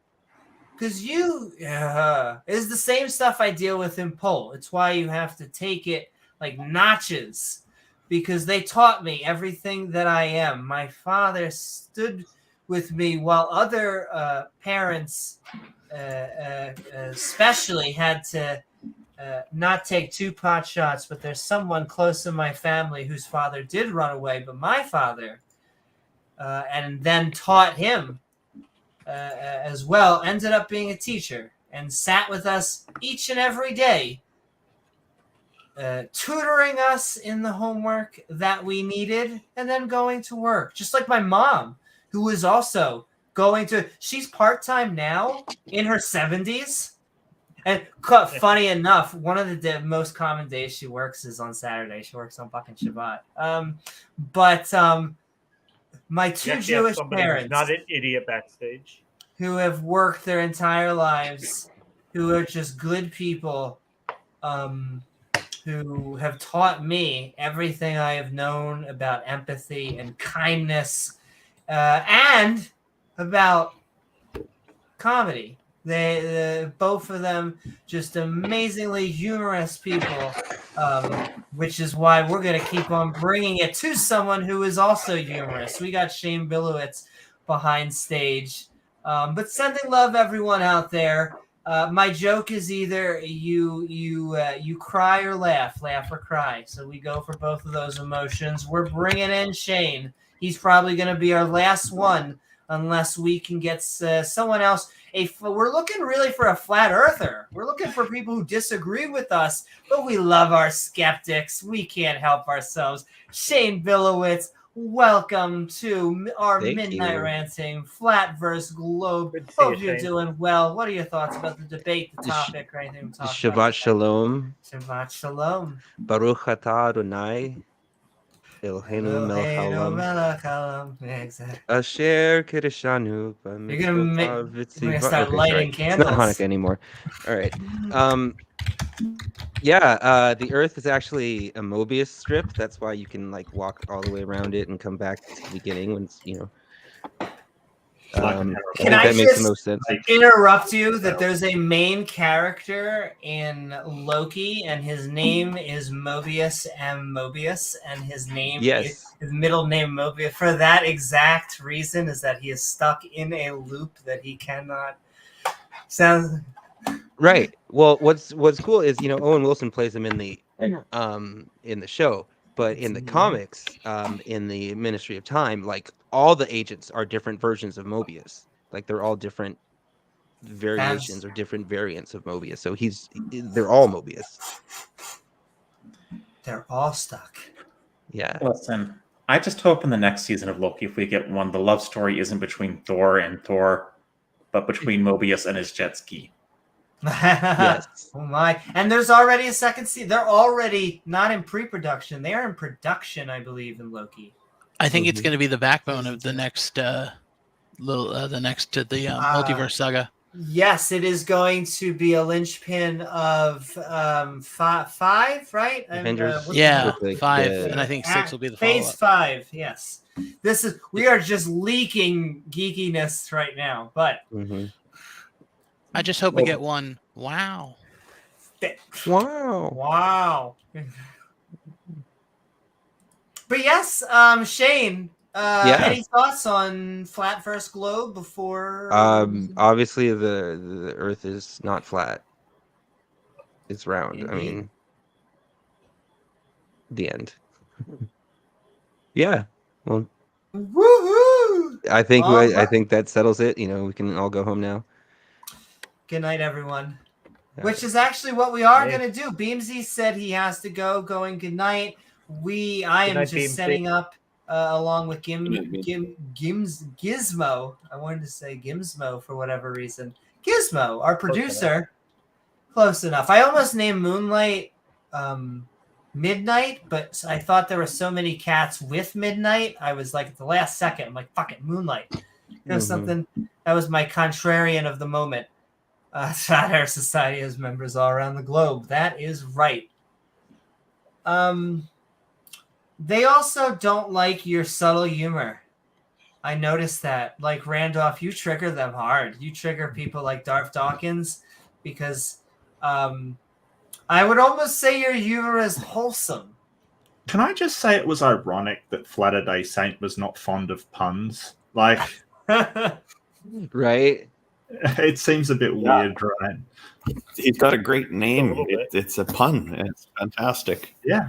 [SPEAKER 1] Because it's the same stuff I deal with in pole. It's why you have to take it like notches, because they taught me everything that I am. My father stood with me while other parents, especially, had to not take 2 pot shots. But there's someone close in my family whose father did run away, but my father. And then taught him as well, ended up being a teacher and sat with us each and every day, tutoring us in the homework that we needed and then going to work. Just like my mom, who was also she's part-time now in her 70s. And funny enough, one of the most common days she works is on Saturday. She works on fucking Shabbat. My 2 Jewish parents,
[SPEAKER 2] not an idiot backstage,
[SPEAKER 1] who have worked their entire lives, who are just good people, who have taught me everything I have known about empathy and kindness, and about comedy. They both of them just amazingly humorous people, which is why we're going to keep on bringing it to someone who is also humorous. We got Shane Bilowitz behind stage. But sending love everyone out there. My joke is either you cry or laugh or cry. So we go for both of those emotions. We're bringing in Shane. He's probably going to be our last one unless we can get someone else. We're looking really for a flat earther. We're looking for people who disagree with us, but we love our skeptics. We can't help ourselves. Shane Bilowitz, welcome to our Midnight Ranting, Flat versus Globe. Hope you're doing well. What are your thoughts about the debate, the topic, or anything?
[SPEAKER 14] Shabbat Shalom.
[SPEAKER 1] Shabbat Shalom.
[SPEAKER 14] Baruch atah Adonai Eloheinu melech haolam.
[SPEAKER 1] Exactly.
[SPEAKER 14] Asher Kiddushanu.
[SPEAKER 1] You're gonna start lighting candles.
[SPEAKER 14] It's not Hanukkah anymore. All right. The Earth is actually a Mobius strip. That's why you can like walk all the way around it and come back to the beginning when it's
[SPEAKER 1] Can I
[SPEAKER 14] that makes
[SPEAKER 1] just
[SPEAKER 14] the most sense.
[SPEAKER 1] interrupt you that there's a main character in Loki and his name is Mobius M. Mobius and his name is his middle name Mobius for that exact reason, is that he is stuck in a loop that he cannot sound
[SPEAKER 14] right. Well, what's cool is Owen Wilson plays him in the show, but in the comics, in the Ministry of Time, like all the agents are different versions of Mobius. Like they're all different variations or different variants of Mobius. So they're all Mobius.
[SPEAKER 1] They're all stuck.
[SPEAKER 14] Yeah.
[SPEAKER 4] Listen, I just hope in the next season of Loki, if we get one, the love story isn't between Thor and Thor, but between Mobius and his jet ski.
[SPEAKER 14] Yes.
[SPEAKER 1] Oh my! And there's already a second season. They're already not in pre-production; they are in production, I believe, in Loki.
[SPEAKER 7] I think it's going to be the backbone of the next the next to the multiverse saga?
[SPEAKER 1] Yes, it is going to be a linchpin of five, right?
[SPEAKER 14] Avengers.
[SPEAKER 7] Yeah,
[SPEAKER 14] with the-
[SPEAKER 7] 5,
[SPEAKER 14] the-
[SPEAKER 7] and I think 6 will be the
[SPEAKER 1] Phase
[SPEAKER 7] follow-up.
[SPEAKER 1] 5. Yes, we are just leaking geekiness right now, but
[SPEAKER 14] Mhm.
[SPEAKER 7] I just hope we get one. Wow.
[SPEAKER 14] Wow.
[SPEAKER 1] Wow. But yes, Shane,
[SPEAKER 14] Yeah.
[SPEAKER 1] any thoughts on flat versus globe before?
[SPEAKER 14] Obviously the Earth is not flat. It's round. I
[SPEAKER 1] Indeed.
[SPEAKER 14] mean, the end. Yeah. Well,
[SPEAKER 1] Woohoo!
[SPEAKER 14] I think
[SPEAKER 1] All
[SPEAKER 14] I
[SPEAKER 1] right.
[SPEAKER 14] think that settles it. You know, we can all go home now.
[SPEAKER 1] Good night, everyone.
[SPEAKER 14] Yeah.
[SPEAKER 1] Which is actually what we are
[SPEAKER 2] Hey.
[SPEAKER 1] going to do. Beamsy said he has to go. Going good night. I am
[SPEAKER 2] night,
[SPEAKER 1] just
[SPEAKER 2] Beamsy.
[SPEAKER 1] setting up along with
[SPEAKER 4] Good
[SPEAKER 1] Gizmo. I wanted to say Gizmo for whatever reason. Gizmo, our producer. Close enough. I almost named Moonlight Midnight, but I thought there were so many cats with Midnight. I was like at the last second, I'm like, fuck it, Moonlight. Something that was my contrarian of the moment. Fat Hair Society has members all around the globe. That is right. They also don't like your subtle humor. I noticed that. Like Randolph, you trigger them hard. You trigger people like Darth Dawkins because I would almost say your humor is wholesome.
[SPEAKER 13] Can I just say it was ironic that Flatter Day Saint was not fond of puns? Like,
[SPEAKER 14] Right?
[SPEAKER 13] it seems a bit weird, right?
[SPEAKER 10] He's got a great name.
[SPEAKER 2] little bit.
[SPEAKER 10] It's a pun. It's fantastic.
[SPEAKER 13] Yeah.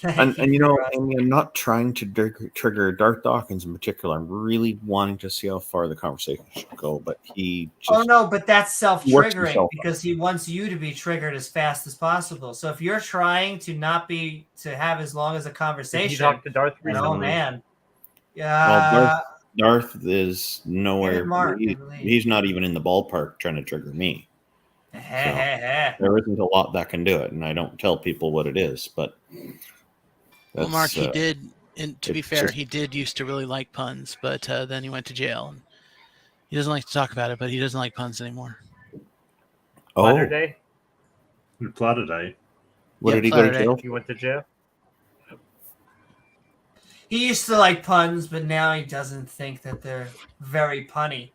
[SPEAKER 10] And you know, Amy, I'm not trying to trigger Darth Dawkins in particular. I'm really wanting to see how far the conversation should go, but he just
[SPEAKER 1] Oh no, but that's
[SPEAKER 10] works
[SPEAKER 1] self-triggering
[SPEAKER 10] himself
[SPEAKER 1] because he wants you to be triggered as fast as possible. So if you're trying to to have as long as a
[SPEAKER 2] Did you
[SPEAKER 1] conversation,
[SPEAKER 2] talk to Darth
[SPEAKER 1] oh
[SPEAKER 2] recently?
[SPEAKER 1] man,
[SPEAKER 10] Well,
[SPEAKER 1] yeah.
[SPEAKER 10] Darth is nowhere.
[SPEAKER 1] Mark, I believe.
[SPEAKER 10] He's not even in the ballpark trying to trigger me. There isn't a lot that can do it, and I don't tell people what it is. But
[SPEAKER 7] Well, Mark, he did. And to be
[SPEAKER 10] it's
[SPEAKER 7] fair,
[SPEAKER 10] just-
[SPEAKER 7] he did used to really like puns, but then he went to jail. And he doesn't like to talk about it, but he doesn't like puns anymore.
[SPEAKER 2] Flatter
[SPEAKER 10] Oh,
[SPEAKER 2] Day?
[SPEAKER 13] Flatter Day.
[SPEAKER 10] what
[SPEAKER 7] Yep,
[SPEAKER 10] did he go
[SPEAKER 7] Flatter
[SPEAKER 10] to
[SPEAKER 7] Day.
[SPEAKER 10] jail?
[SPEAKER 2] You went to jail?
[SPEAKER 1] He used to like puns, but now he doesn't think that they're very punny.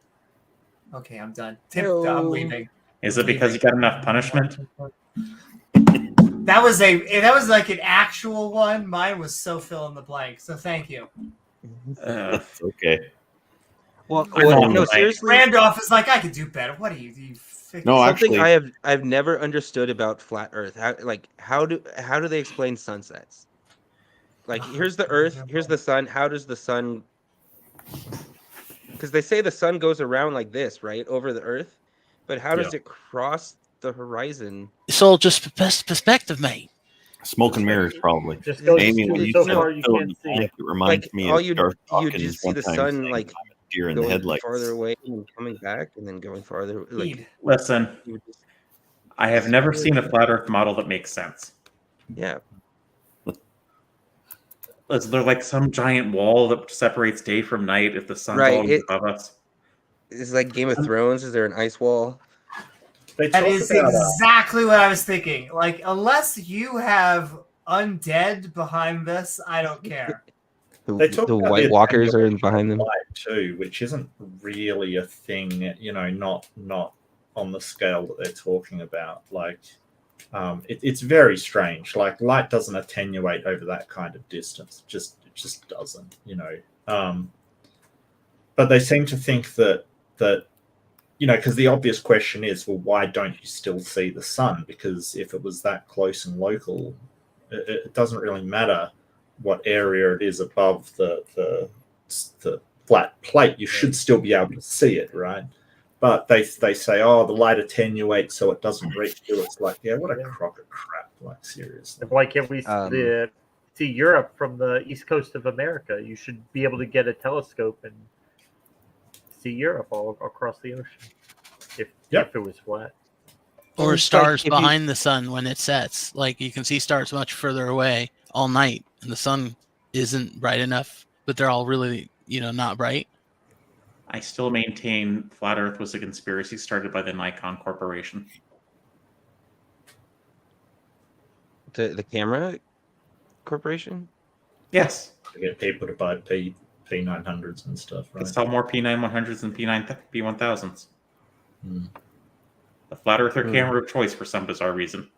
[SPEAKER 1] Okay, I'm done. I'm
[SPEAKER 14] Hello.
[SPEAKER 1] leaving.
[SPEAKER 4] Is it because you got enough punishment?
[SPEAKER 1] That was like an actual one. Mine was so fill in the blank. So thank you.
[SPEAKER 10] That's okay.
[SPEAKER 14] Well,
[SPEAKER 4] know,
[SPEAKER 14] no,
[SPEAKER 4] like-
[SPEAKER 14] seriously.
[SPEAKER 1] Randolph is like, I could do better. What are you?
[SPEAKER 10] No,
[SPEAKER 14] Something
[SPEAKER 10] actually,
[SPEAKER 14] I've never understood about flat Earth. How do they explain sunsets? Like here's the Earth, here's the sun. How does the sun? Because they say the sun goes around like this, right, over the Earth, but how does it cross the horizon?
[SPEAKER 7] It's all just perspective, mate.
[SPEAKER 10] smoke and mirrors probably.
[SPEAKER 2] Just go
[SPEAKER 10] Amy, when you
[SPEAKER 2] so
[SPEAKER 10] said
[SPEAKER 2] far you
[SPEAKER 10] fill in
[SPEAKER 2] can't
[SPEAKER 10] the
[SPEAKER 2] see.
[SPEAKER 10] blank, it reminds
[SPEAKER 14] Like
[SPEAKER 10] me
[SPEAKER 14] all
[SPEAKER 10] of
[SPEAKER 14] you
[SPEAKER 10] Darth
[SPEAKER 14] you
[SPEAKER 10] Dawkins
[SPEAKER 14] just see
[SPEAKER 10] one
[SPEAKER 14] the
[SPEAKER 10] time
[SPEAKER 14] sun
[SPEAKER 10] saying,
[SPEAKER 14] like
[SPEAKER 10] "I'm a deer in the
[SPEAKER 14] going
[SPEAKER 10] headlights."
[SPEAKER 14] farther away and coming back, and then going farther. Like
[SPEAKER 4] Listen,
[SPEAKER 14] you would just,
[SPEAKER 4] I have never seen a flat Earth model that makes sense.
[SPEAKER 14] yeah.
[SPEAKER 4] Is there like some giant wall that separates day from night if the sun's
[SPEAKER 14] Right,
[SPEAKER 4] always
[SPEAKER 14] it-
[SPEAKER 4] above us?
[SPEAKER 14] It's like Game of Thrones. Is there an ice wall?
[SPEAKER 13] They
[SPEAKER 1] That
[SPEAKER 13] talk
[SPEAKER 1] is
[SPEAKER 13] about,
[SPEAKER 1] exactly what I was thinking. Like, unless you have undead behind this, I don't care.
[SPEAKER 13] they talk
[SPEAKER 14] The
[SPEAKER 13] about
[SPEAKER 14] White
[SPEAKER 13] the
[SPEAKER 14] Walkers are in behind them.
[SPEAKER 13] light too, which isn't really a thing. You know, not on the scale that they're talking about. Like, it's very strange. Like, light doesn't attenuate over that kind of distance. It just doesn't. You know. But they seem to think that you know, because the obvious question is, well, why don't you still see the sun? Because if it was that close and local, it doesn't really matter what area it is above the flat plate. You should still be able to see it, right? But they say, oh, the light attenuates so it doesn't reach you. It's like, yeah, what a crock of crap. Like, seriously.
[SPEAKER 2] Why can't we see Europe from the east coast of America? You should be able to get a telescope and see Europe all across the ocean if it was flat.
[SPEAKER 7] Or
[SPEAKER 14] It's like
[SPEAKER 7] stars
[SPEAKER 14] if you-
[SPEAKER 7] behind the sun when it sets. Like you can see stars much further away all night, and the sun isn't bright enough, but they're all really, not bright.
[SPEAKER 4] I still maintain Flat Earth was a conspiracy started by the Nikon Corporation.
[SPEAKER 14] The camera corporation?
[SPEAKER 4] Yes.
[SPEAKER 13] To get people to buy P900s and stuff, right?
[SPEAKER 4] To sell more P9100s than P1000s.
[SPEAKER 13] Hmm.
[SPEAKER 4] The Flat Earther camera of choice for some bizarre reason.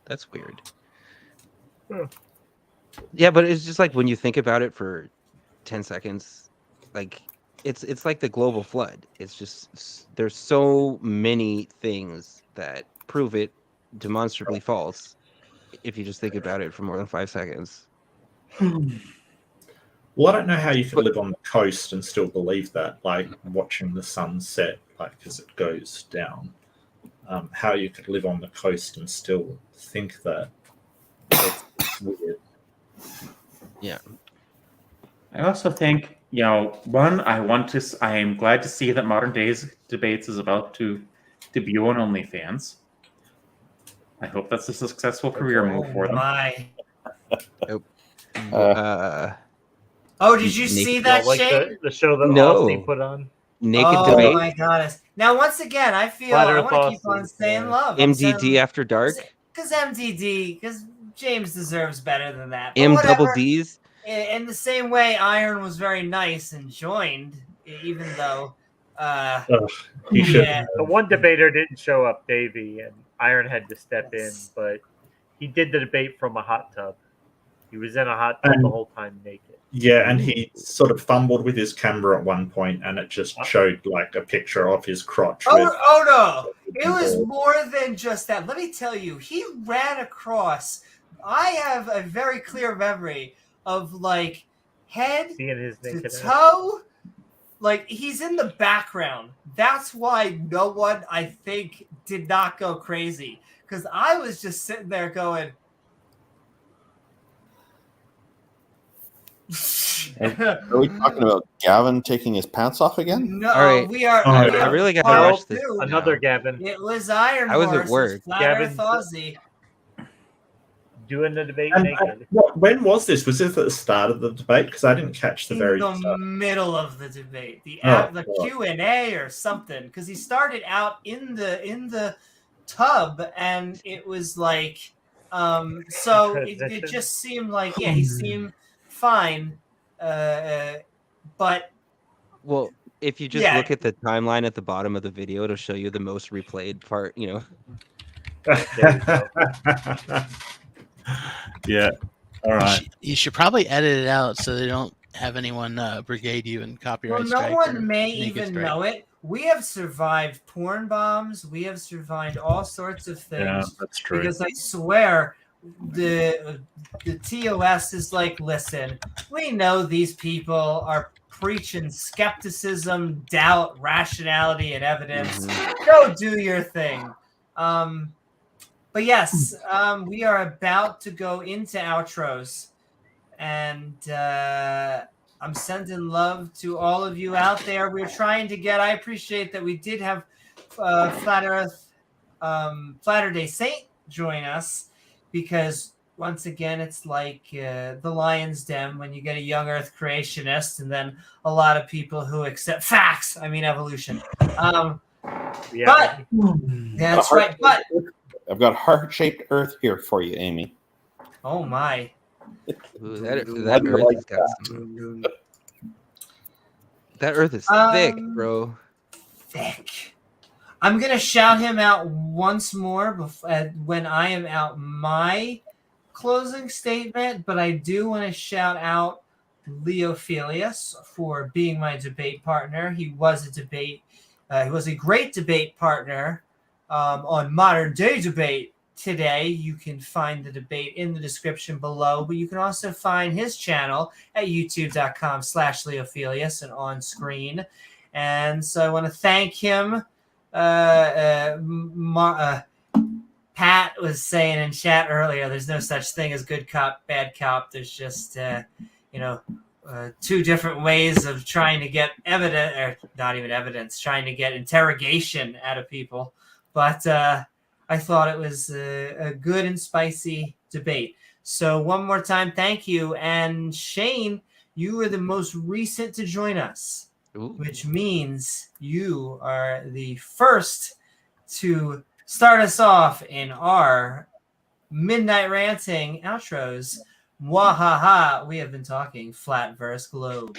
[SPEAKER 14] That's weird. Yeah, but it's just like when you think about it for 10 seconds, like it's like the global flood. It's just there's so many things that prove it demonstrably false if you just think about it for more than 5 seconds.
[SPEAKER 13] Well, I don't know how you could live on the coast and still believe that, like watching the sun set, like as it goes down. How you could live on the coast and still think that. It's weird.
[SPEAKER 14] Yeah.
[SPEAKER 4] I also think, one, I am glad to see that Modern Days Debates is about to debut on OnlyFans. I hope that's a successful career move for them.
[SPEAKER 14] Nope.
[SPEAKER 1] Did you see that,
[SPEAKER 2] like
[SPEAKER 1] Shane?
[SPEAKER 2] the show that
[SPEAKER 14] No.
[SPEAKER 2] Austin put on?
[SPEAKER 14] Naked Debate?
[SPEAKER 1] Oh my goodness. Now, once again, I feel
[SPEAKER 2] Flat
[SPEAKER 1] I
[SPEAKER 2] Earth
[SPEAKER 1] want to keep
[SPEAKER 2] Austin,
[SPEAKER 1] on saying love.
[SPEAKER 14] MDD After Dark?
[SPEAKER 1] Because James deserves better than that. But
[SPEAKER 14] M
[SPEAKER 1] whatever.
[SPEAKER 14] double D's?
[SPEAKER 1] In the same way, Iron was very nice and joined, even though
[SPEAKER 2] He should. The one debater didn't show up, Davey, and Iron had to step in, but he did the debate from a hot tub. He was in a hot tub the whole time naked.
[SPEAKER 13] Yeah, and he sort of fumbled with his camera at one point, and it just showed like a picture of his crotch.
[SPEAKER 1] Oh no! It was more than just that. Let me tell you, he ran across. I have a very clear memory of like head to toe. Like he's in the background. That's why no one, I think, did not go crazy. Because I was just sitting there going.
[SPEAKER 10] Are we talking about Gavin taking his pants off again?
[SPEAKER 1] No,
[SPEAKER 14] All right.
[SPEAKER 1] we are.
[SPEAKER 14] I really got to watch this.
[SPEAKER 2] Another Gavin.
[SPEAKER 1] It was Iron
[SPEAKER 14] I was
[SPEAKER 1] Horse.
[SPEAKER 14] at work.
[SPEAKER 1] Flat Earth Aussie.
[SPEAKER 2] Doing the debate
[SPEAKER 13] And,
[SPEAKER 2] naked.
[SPEAKER 13] when was this? Was this at the start of the debate? Because I didn't catch the very
[SPEAKER 1] In the
[SPEAKER 13] start.
[SPEAKER 1] middle of the debate, the
[SPEAKER 13] God.
[SPEAKER 1] Q&A or something, because he started out in the tub, and it was like, so it just seemed like he seemed fine, but
[SPEAKER 14] Well, if you just look at the timeline at the bottom of the video, it'll show you the most replayed part,
[SPEAKER 13] Yeah. All right.
[SPEAKER 7] You should probably edit it out so they don't have anyone brigade you and copyright
[SPEAKER 1] no
[SPEAKER 7] strike.
[SPEAKER 1] one may even know it. We have survived porn bombs. We have survived all sorts of things.
[SPEAKER 13] Yeah, that's true.
[SPEAKER 1] Because I swear, the TOS is like, listen, we know these people are preaching skepticism, doubt, rationality, and evidence. Go do your thing. But yes, we are about to go into outros, and I'm sending love to all of you out there. We're trying to get. I appreciate that we did have Flat Earth Day Saint join us, because once again, it's like the Lion's Den when you get a young Earth creationist, and then a lot of people who accept facts. I mean evolution. But that's right. But
[SPEAKER 10] I've got heart-shaped Earth here for you, Amy.
[SPEAKER 1] oh my.
[SPEAKER 14] Ooh, that Earth has got some. That Earth is thick, bro.
[SPEAKER 1] Thick. I'm gonna shout him out once more when I am out my closing statement, but I do want to shout out Leophilius for being my debate partner. He was a great debate partner on Modern Day Debate today. You can find the debate in the description below, but you can also find his channel at youtube.com/Leophilius and on screen. And so I want to thank him. Pat was saying in chat earlier, there's no such thing as good cop, bad cop. There's just, two different ways of trying to get evidence, or not even evidence, trying to get interrogation out of people. But I thought it was a good and spicy debate. So one more time, thank you. And Shane, you are the most recent to join us,
[SPEAKER 14] Ooh.
[SPEAKER 1] which means you are the first to start us off in our Midnight Ranting outros. Mwahaha, we have been talking flat versus globe.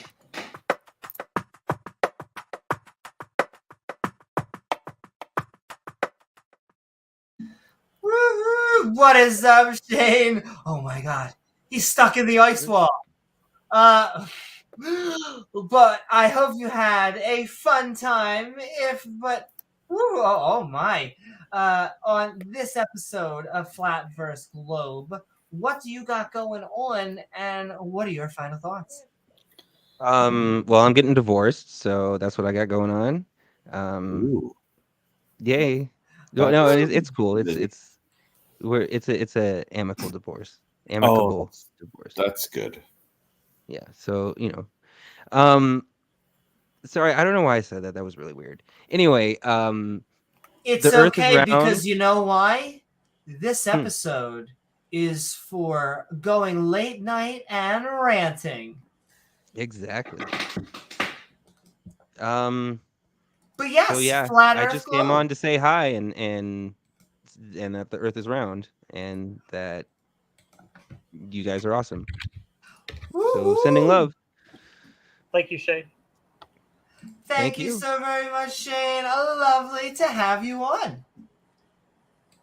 [SPEAKER 1] Woo-hoo! What is up, Shane? Oh my god, he's stuck in the ice wall. But I hope you had a fun time. Oh my. On this episode of Flat vs. Globe, what do you got going on, and what are your final thoughts?
[SPEAKER 14] Well, I'm getting divorced, so that's what I got going on.
[SPEAKER 10] Ooh.
[SPEAKER 14] Yay! No, it's cool. It's a amicable divorce. Amicable divorce.
[SPEAKER 10] That's good.
[SPEAKER 14] Yeah. So sorry, I don't know why I said that. That was really weird. Anyway,
[SPEAKER 1] It's
[SPEAKER 14] the Earth is
[SPEAKER 1] okay
[SPEAKER 14] round.
[SPEAKER 1] because you know why? This episode is for going late night and ranting.
[SPEAKER 14] Exactly.
[SPEAKER 1] But yes,
[SPEAKER 14] so yeah,
[SPEAKER 1] flat
[SPEAKER 14] I
[SPEAKER 1] Earth
[SPEAKER 14] just
[SPEAKER 1] globe.
[SPEAKER 14] came on to say hi and that the Earth is round and that you guys are awesome. So sending love.
[SPEAKER 2] Thank you, Shane.
[SPEAKER 1] Thank you so very much, Shane. Lovely to have you on.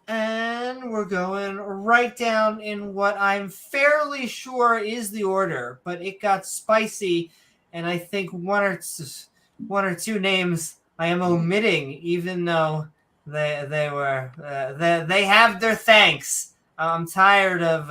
[SPEAKER 1] And we're going right down in what I'm fairly sure is the order, but it got spicy, and I think one or two names I am omitting, even though they have their thanks. I'm tired of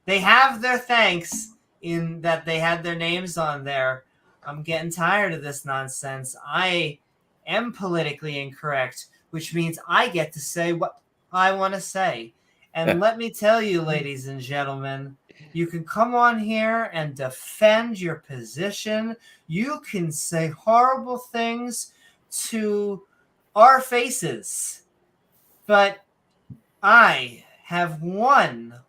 [SPEAKER 1] they have their thanks in that they had their names on there. I'm getting tired of this nonsense. I am politically incorrect, which means I get to say what I want to say. And let me tell you, ladies and gentlemen, you can come on here and defend your position. You can say horrible things to our faces. But I have one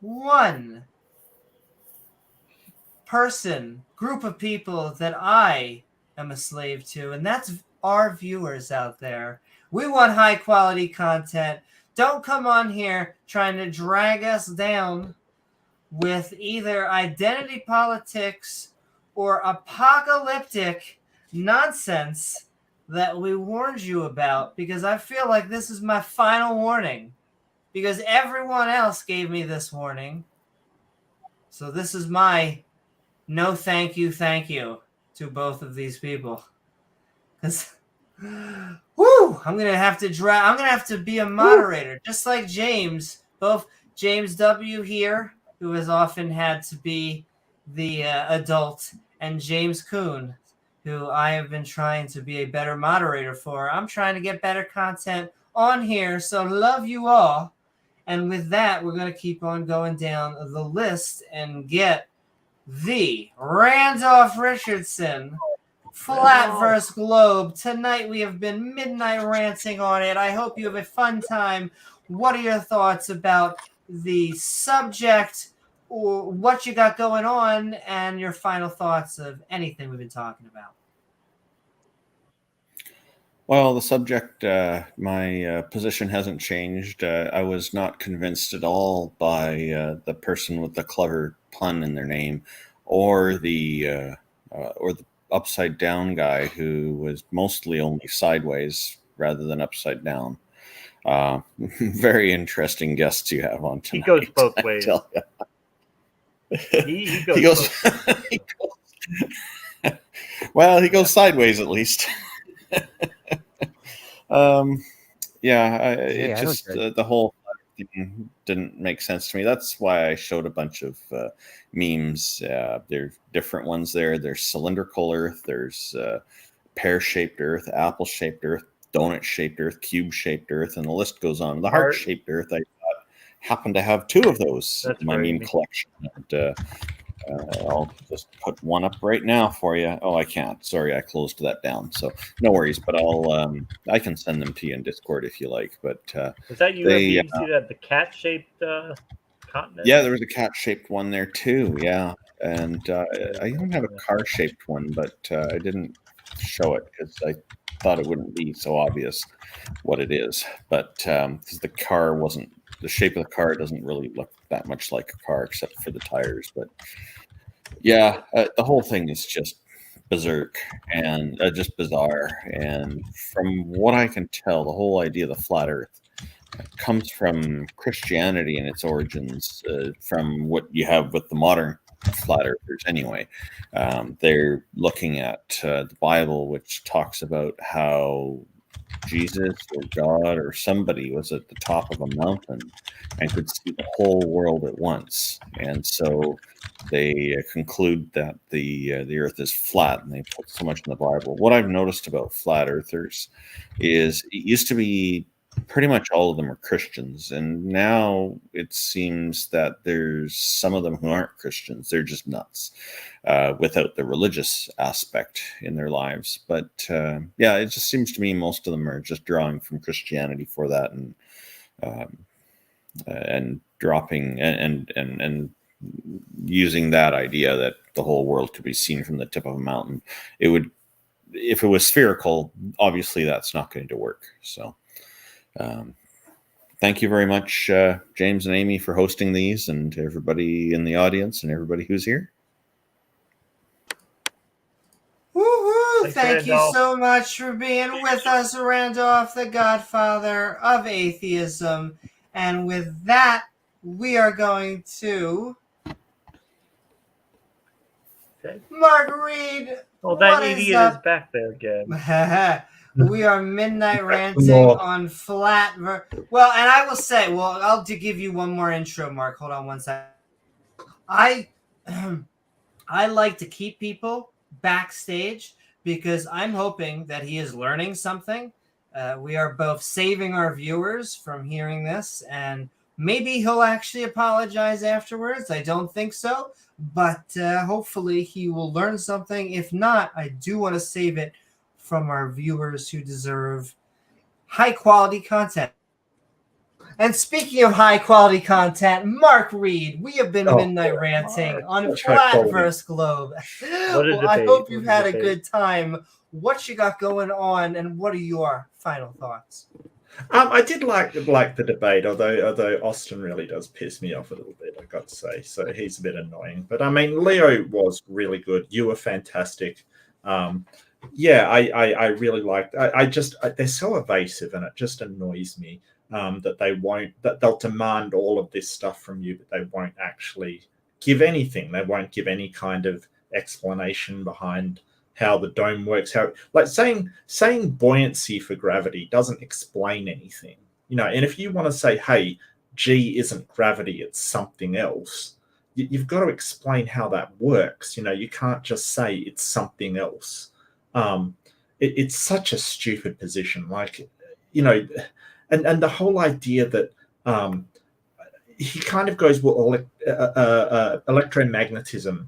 [SPEAKER 1] group of people that I am a slave to, and that's our viewers out there. We want high quality content. Don't come on here trying to drag us down with either identity politics or apocalyptic nonsense that we warned you about, because I feel like this is my final warning, because everyone else gave me this warning. So this is my no thank you to both of these people. Because I'm gonna have to be a moderator, just like James. Both James W. here, who has often had to be the adult, and James Kuhn, who I have been trying to be a better moderator for. I'm trying to get better content on here, so love you all. And with that, we're gonna keep on going down the list and get the Randolph Richardson Flat vs. Globe. Tonight we have been midnight ranting on it. I hope you have a fun time. What are your thoughts about the subject, or what you got going on, and your final thoughts of anything we've been talking about?
[SPEAKER 10] Well, the subject, my position hasn't changed. I was not convinced at all by the person with the clever pun in their name, or the upside down guy who was mostly only sideways rather than upside down. Very interesting guests you have on tonight.
[SPEAKER 2] He goes both ways. He goes both ways.
[SPEAKER 10] Well, he goes sideways at least. The whole thing didn't make sense to me. That's why I showed a bunch of memes. There's different ones there. There's cylindrical Earth. There's pear-shaped Earth, apple-shaped Earth, donut-shaped Earth, cube-shaped Earth, and the list goes on. The heart-shaped Earth, I happen to have two of those in my meme collection. And, I'll just put one up right now for you. Oh, I can't. Sorry, I closed that down. So no worries. But I can send them to you in Discord if you like. But
[SPEAKER 2] is that you? You see that the cat-shaped continent?
[SPEAKER 10] Yeah, there was a cat-shaped one there too. Yeah, And I don't have a car-shaped one, but I didn't show it because I thought it wouldn't be so obvious what it is. But because the car wasn't, the shape of the car doesn't really look that much like a car except for the tires. But yeah, the whole thing is just berserk and just bizarre. And from what I can tell, the whole idea of the flat Earth comes from Christianity and its origins, from what you have with the modern flat earthers anyway. They're looking at the Bible, which talks about how Jesus or God or somebody was at the top of a mountain and could see the whole world at once. And so they conclude that the earth is flat, and they put so much in the Bible. What I've noticed about flat earthers is it used to be pretty much all of them are Christians, and now it seems that there's some of them who aren't Christians. They're just nuts without the religious aspect in their lives. But yeah, it just seems to me most of them are just drawing from Christianity for that, and dropping and using that idea that the whole world could be seen from the tip of a mountain. It would, if it was spherical, obviously that's not going to work. So thank you very much, James and Amy, for hosting these, and to everybody in the audience and everybody who's here.
[SPEAKER 1] Woohoo! Thank you so much for being with us, Randolph, the godfather of atheism. And with that, we are going to Mark Reid.
[SPEAKER 2] Oh, that
[SPEAKER 1] what
[SPEAKER 2] idiot is back there again.
[SPEAKER 1] We are Midnight Ranting on flat. Well, and I will say, I'll give you one more intro, Mark. Hold on one second. I like to keep people backstage because I'm hoping that he is learning something. We are both saving our viewers from hearing this, and maybe he'll actually apologize afterwards. I don't think so, but hopefully he will learn something. If not, I do want to save it from our viewers who deserve high quality content. And speaking of high quality content, Mark Reid, we have been Midnight Ranting on Flat vs. Globe. I hope you've had a good time. What you got going on, and what are your final thoughts?
[SPEAKER 13] I did like the debate, although Austin really does piss me off a little bit, I got to say. So he's a bit annoying. But I mean, Leo was really good. You were fantastic. Yeah, I really liked. They're so evasive, and it just annoys me that they'll demand all of this stuff from you, but they won't actually give anything. They won't give any kind of explanation behind how the dome works. How, like, saying buoyancy for gravity doesn't explain anything, you know. And if you want to say, hey, G isn't gravity, it's something else, you've got to explain how that works. You know, you can't just say it's something else. It's such a stupid position, like, you know, and the whole idea that he kind of goes, well, electromagnetism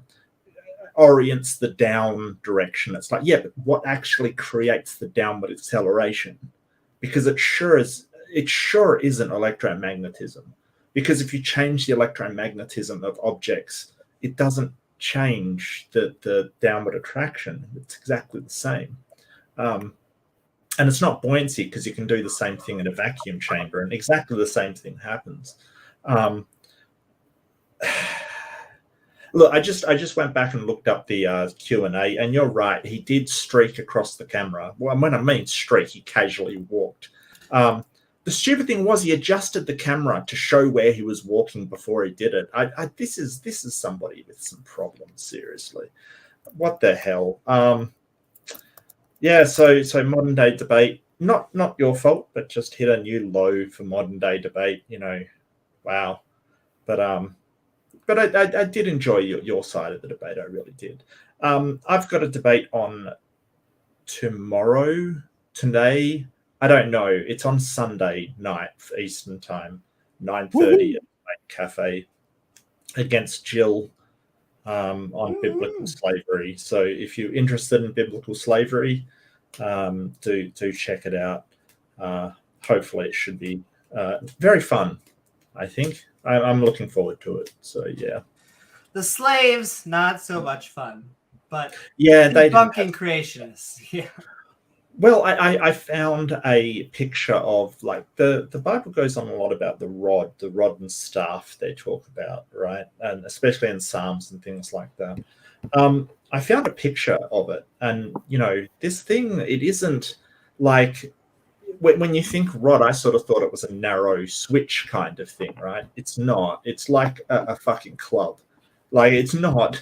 [SPEAKER 13] orients the down direction. It's like, yeah, but what actually creates the downward acceleration? Because it sure isn't electromagnetism. Because if you change the electromagnetism of objects, it doesn't change the downward attraction. It's exactly the same. And it's not buoyancy, because you can do the same thing in a vacuum chamber and exactly the same thing happens. Look, I just went back and looked up the Q&A, and you're right. He did streak across the camera. Well, when I mean streak, he casually walked. The stupid thing was he adjusted the camera to show where he was walking before he did it. This is somebody with some problems, seriously. What the hell? Yeah, so modern day debate, not your fault, but just hit a new low for modern day debate. You know, wow. But I did enjoy your side of the debate. I really did. I've got a debate on tomorrow, today. I don't know. It's on Sunday night Eastern time, 9:30 at Cafe, against Jill on biblical slavery. So if you're interested in biblical slavery, do check it out. Hopefully it should be very fun, I think. I'm looking forward to it. So, yeah.
[SPEAKER 1] The slaves, not so much fun, but
[SPEAKER 13] Yeah, they didn't
[SPEAKER 1] debunking creationists. Yeah.
[SPEAKER 13] Well, I found a picture of like the Bible goes on a lot about the rod and staff they talk about, right? And especially in Psalms and things like that. I found a picture of it, and this thing, it isn't like when you think rod, I sort of thought it was a narrow switch kind of thing, right? It's not. It's like a fucking club. Like it's not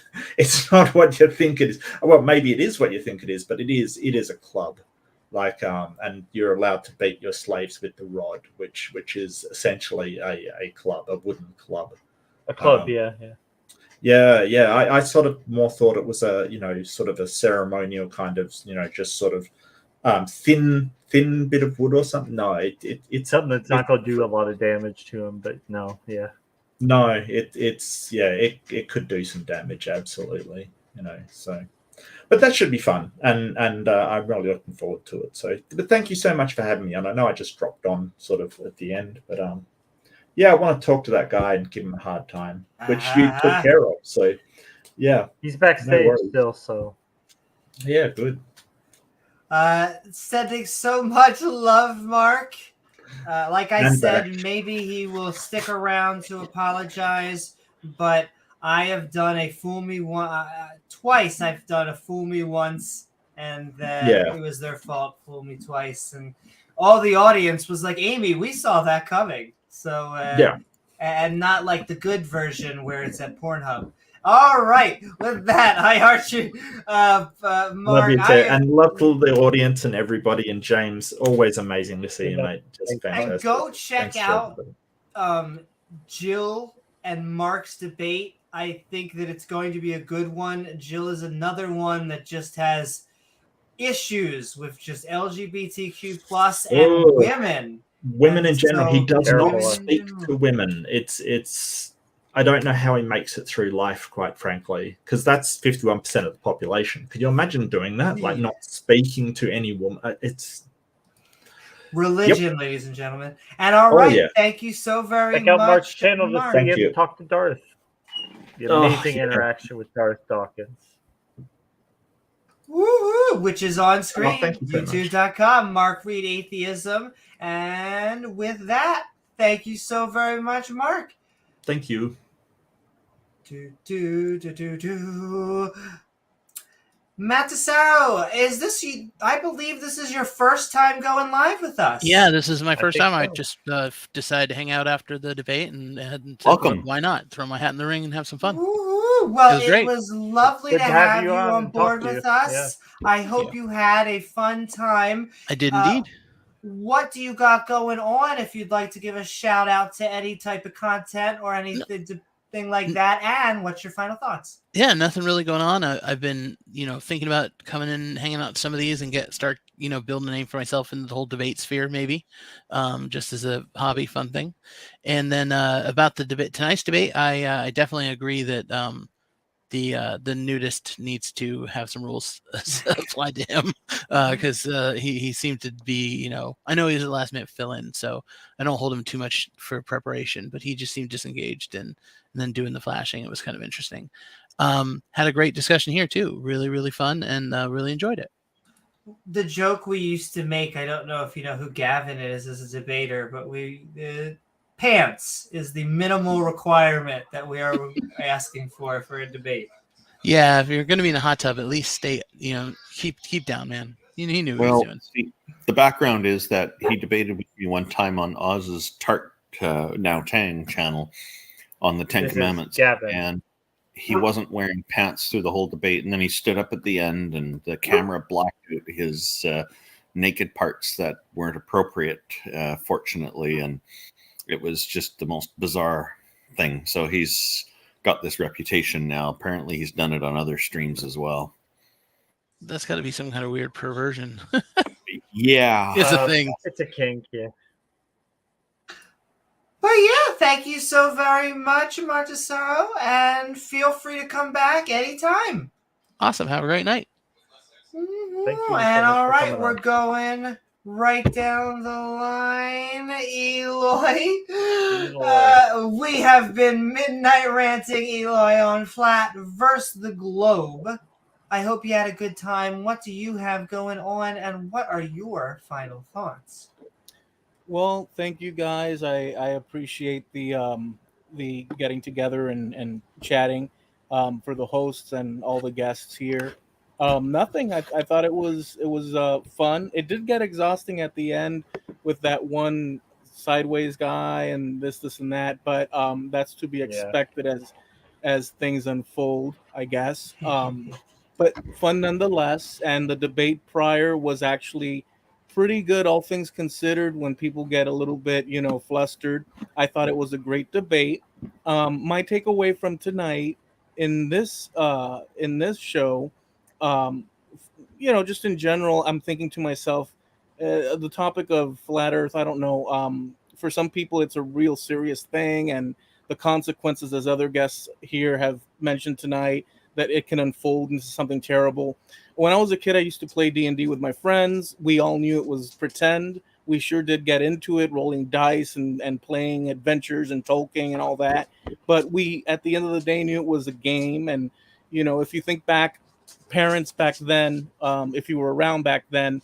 [SPEAKER 13] what you think it is. Well, maybe it is what you think it is, but it is a club. Like and you're allowed to beat your slaves with the rod, which is essentially a club, a wooden club.
[SPEAKER 2] A club,
[SPEAKER 13] Yeah. I sort of more thought it was a sort of a ceremonial kind of just sort of thin bit of wood or something. No, it's
[SPEAKER 2] something that's not going to do a lot of damage to him. But no,
[SPEAKER 13] it could do some damage, absolutely. So. But that should be fun, and I'm really looking forward to it. So, but thank you so much for having me. And I know I just dropped on sort of at the end, but I want to talk to that guy and give him a hard time, which you took care of. So, yeah,
[SPEAKER 2] he's backstage still. So,
[SPEAKER 13] yeah, good.
[SPEAKER 1] Sending so much love, Mark. Like I said,
[SPEAKER 13] back.
[SPEAKER 1] maybe he will stick around to apologize, but I have done a fool me twice. I've done a fool me once, and then it was their fault. Fool me twice, and all the audience was like, "Amy, we saw that coming." So and not like the good version where it's at Pornhub. All right, with that, I heart you, Mark.
[SPEAKER 13] Love you too, and love to the audience and everybody. And James, always amazing to see you, mate. Just fantastic.
[SPEAKER 1] And go check out Jill and Mark's debate. I think that it's going to be a good one. Jill is another one that just has issues with just LGBTQ plus and women.
[SPEAKER 13] Women in general. He does not speak to women. It's. I don't know how he makes it through life, quite frankly, because that's 51% of the population. Could you imagine doing that? Like not speaking to any woman? It's
[SPEAKER 1] religion, ladies and gentlemen. And all right, thank you so very much.
[SPEAKER 2] Check out Mark's channel to
[SPEAKER 1] Mark.
[SPEAKER 2] see him talk to Darth. The amazing interaction with Darth Dawkins.
[SPEAKER 1] Woo-hoo, which is on screen.
[SPEAKER 13] Thank you so
[SPEAKER 1] YouTube.com, Mark Reid Atheism. And with that, thank you so very much, Mark.
[SPEAKER 13] Thank you.
[SPEAKER 1] Matt Tesaro, is this I believe this is your first time going live with us.
[SPEAKER 7] Yeah, this is my first time. I just decided to hang out after the debate and said,
[SPEAKER 10] welcome.
[SPEAKER 7] Why not throw my hat in the ring and have some fun?
[SPEAKER 1] Well, it was lovely to have you on board with us.
[SPEAKER 7] Yeah.
[SPEAKER 1] I hope you had a fun time.
[SPEAKER 7] I did indeed.
[SPEAKER 1] What do you got going on? If you'd like to give a shout out to any type of content or anything like that, and what's your final thoughts?
[SPEAKER 7] Yeah, nothing really going on. I've been, thinking about coming in, hanging out some of these, and start building a name for myself in the whole debate sphere, maybe, just as a hobby, fun thing. And then about the debate, tonight's debate, I definitely agree that the nudist needs to have some rules applied to him because he seemed to be, I know he's a last minute fill in, so I don't hold him too much for preparation, but he just seemed disengaged and then doing the flashing. It was kind of interesting. Had a great discussion here too. Really, really fun and really enjoyed it.
[SPEAKER 1] The joke we used to make, I don't know if you know who Gavin is as a debater, but pants is the minimal requirement that we are asking for a debate.
[SPEAKER 7] Yeah, if you're going to be in a hot tub, at least stay, keep down, man. He knew what he was doing.
[SPEAKER 10] See, the background is that he debated with me one time on Oz's Tart Now Tang channel on the Ten Commandments, and he wasn't wearing pants through the whole debate, and then he stood up at the end, and the camera blocked out his naked parts that weren't appropriate, fortunately, and it was just the most bizarre thing. So he's got this reputation now. Apparently he's done it on other streams as well.
[SPEAKER 7] That's got to be some kind of weird perversion.
[SPEAKER 10] Yeah.
[SPEAKER 7] It's a thing.
[SPEAKER 2] It's a kink, yeah.
[SPEAKER 1] But yeah, thank you so very much, Martisaro, and feel free to come back anytime.
[SPEAKER 7] Awesome. Have a great night.
[SPEAKER 1] And all right, we're going right down the line, Eloy. We have been Midnight Ranting, Eloy, on Flat versus the Globe. I hope you had a good time. What do you have going on, and what are your final thoughts?
[SPEAKER 6] Well, thank you guys. I appreciate the getting together and chatting for the hosts and all the guests here. Nothing. I thought it was fun. It did get exhausting at the end with that one sideways guy and this and that, but that's to be expected as things unfold, I guess. But fun nonetheless. And the debate prior was actually pretty good, all things considered. When people get a little bit, flustered, I thought it was a great debate. My takeaway from tonight in this show, um, just in general, I'm thinking to myself, the topic of flat Earth. I don't know. For some people, it's a real serious thing, and the consequences, as other guests here have mentioned tonight, that it can unfold into something terrible. When I was a kid, I used to play D&D with my friends. We all knew it was pretend. We sure did get into it, rolling dice and playing adventures and talking and all that. But we, at the end of the day, knew it was a game. And, if you think back, parents back then, if you were around back then,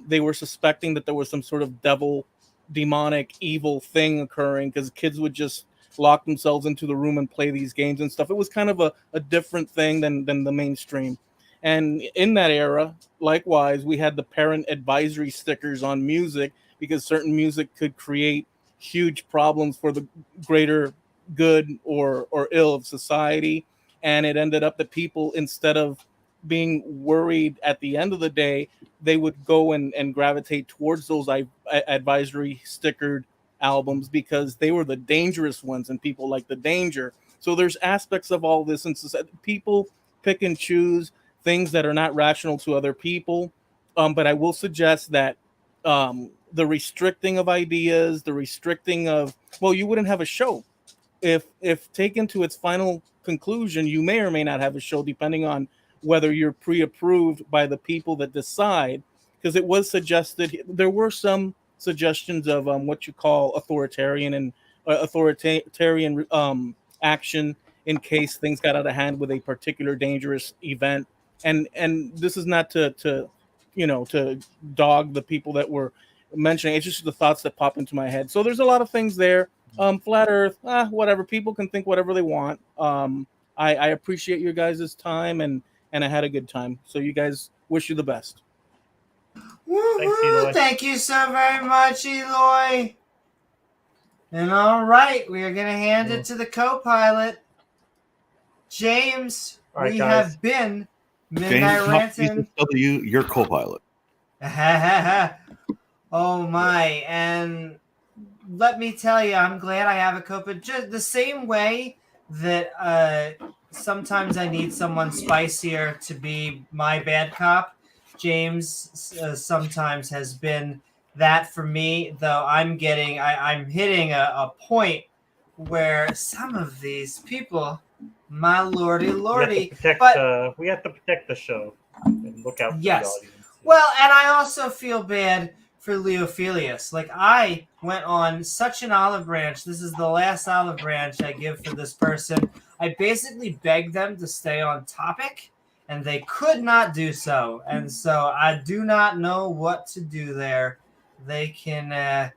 [SPEAKER 6] they were suspecting that there was some sort of devil, demonic, evil thing occurring because kids would just lock themselves into the room and play these games and stuff. It was kind of a different thing than the mainstream. And in that era, likewise, we had the parent advisory stickers on music because certain music could create huge problems for the greater good or ill of society. And it ended up that people, instead of being worried at the end of the day, they would go and gravitate towards those advisory stickered albums because they were the dangerous ones and people like the danger. So there's aspects of all this, and people pick and choose things that are not rational to other people. But I will suggest that the restricting of ideas, the restricting of, well, you wouldn't have a show if taken to its final conclusion. You may or may not have a show depending on whether you're pre-approved by the people that decide, because it was suggested, there were some suggestions of what you call authoritarian action in case things got out of hand with a particular dangerous event. And this is not to dog the people that were mentioning. It's just the thoughts that pop into my head. So there's a lot of things there. Flat Earth, whatever. People can think whatever they want. I appreciate your guys' time, and I had a good time. So you guys, wish you the best.
[SPEAKER 1] Thanks, Eloy. Thank you so very much, Eloy. And all right, we are going to hand it to the co-pilot, James.
[SPEAKER 13] Right,
[SPEAKER 1] we
[SPEAKER 13] guys.
[SPEAKER 1] have been Midnight Ranting.
[SPEAKER 10] Your co-pilot.
[SPEAKER 1] Oh my! And let me tell you, I'm glad I have a co-pilot. Just the same way that sometimes I need someone spicier to be my bad cop. James sometimes has been that for me, though I'm hitting a point where some of these people, my lordy,
[SPEAKER 2] we have to protect the show and look out for the audience.
[SPEAKER 1] Well, and I also feel bad for Leophilius. Like, I went on such an olive branch. This is the last olive branch I give for this person. I basically begged them to stay on topic, and they could not do so. And so I do not know what to do there. They can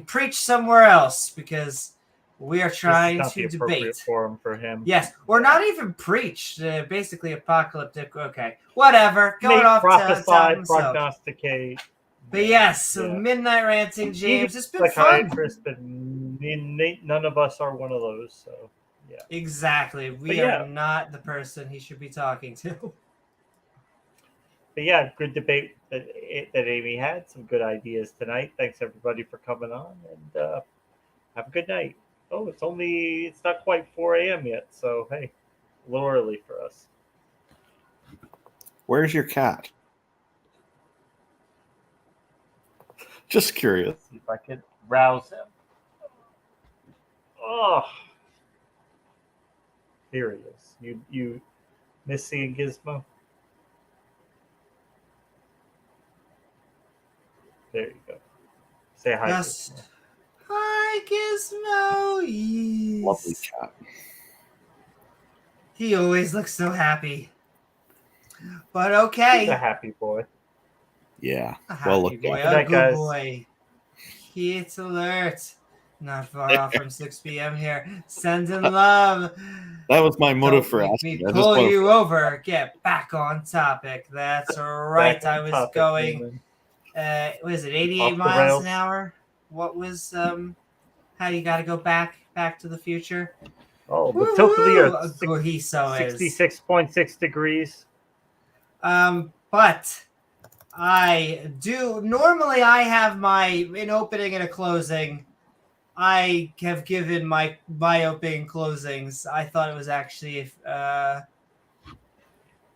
[SPEAKER 1] preach somewhere else because we are trying to debate.
[SPEAKER 2] Forum for him.
[SPEAKER 1] Yes, or not even preach. Basically apocalyptic. Okay, whatever. Going off
[SPEAKER 2] prophesy, prognosticate.
[SPEAKER 1] But yes, so Midnight Ranting, James. It's been fun.
[SPEAKER 2] But none of us are one of those. So yeah,
[SPEAKER 1] exactly. We are not the person he should be talking to.
[SPEAKER 2] But yeah, good debate that Amy had. Some good ideas tonight. Thanks everybody for coming on, and have a good night. Oh, it's not quite 4 a.m. yet, so hey, a little early for us.
[SPEAKER 10] Where's your cat? Just curious.
[SPEAKER 2] Let's see if I can rouse him. Oh, here he is. You miss seeing Gizmo? Say hi.
[SPEAKER 1] Yes. Hi, Gizmo.
[SPEAKER 10] Lovely cat.
[SPEAKER 1] He always looks so happy. But
[SPEAKER 2] He's
[SPEAKER 1] okay.
[SPEAKER 2] a happy boy.
[SPEAKER 10] Yeah.
[SPEAKER 1] A
[SPEAKER 10] Well
[SPEAKER 1] happy
[SPEAKER 10] looked
[SPEAKER 1] boy.
[SPEAKER 10] at.
[SPEAKER 2] Good
[SPEAKER 1] A
[SPEAKER 2] night,
[SPEAKER 1] good
[SPEAKER 2] guys.
[SPEAKER 1] boy. Heat alert. Not far off from 6 p.m. here. Sending love.
[SPEAKER 10] That was my motive
[SPEAKER 1] Don't
[SPEAKER 10] for
[SPEAKER 1] make
[SPEAKER 10] asking.
[SPEAKER 1] me
[SPEAKER 10] I just
[SPEAKER 1] pull
[SPEAKER 10] wanted
[SPEAKER 1] you over. Get back on topic. That's right.
[SPEAKER 2] Back on
[SPEAKER 1] I was
[SPEAKER 2] topic,
[SPEAKER 1] going.
[SPEAKER 2] Newman.
[SPEAKER 1] What is it? 88
[SPEAKER 2] Off the
[SPEAKER 1] miles
[SPEAKER 2] rails.
[SPEAKER 1] an hour. What was how you got to go back to the future?
[SPEAKER 2] Oh, the tilt of the Earth.
[SPEAKER 1] Coalson is
[SPEAKER 2] 66.6 degrees.
[SPEAKER 1] But I do normally I have an opening and a closing. I have given my opening closings. I thought it was actually a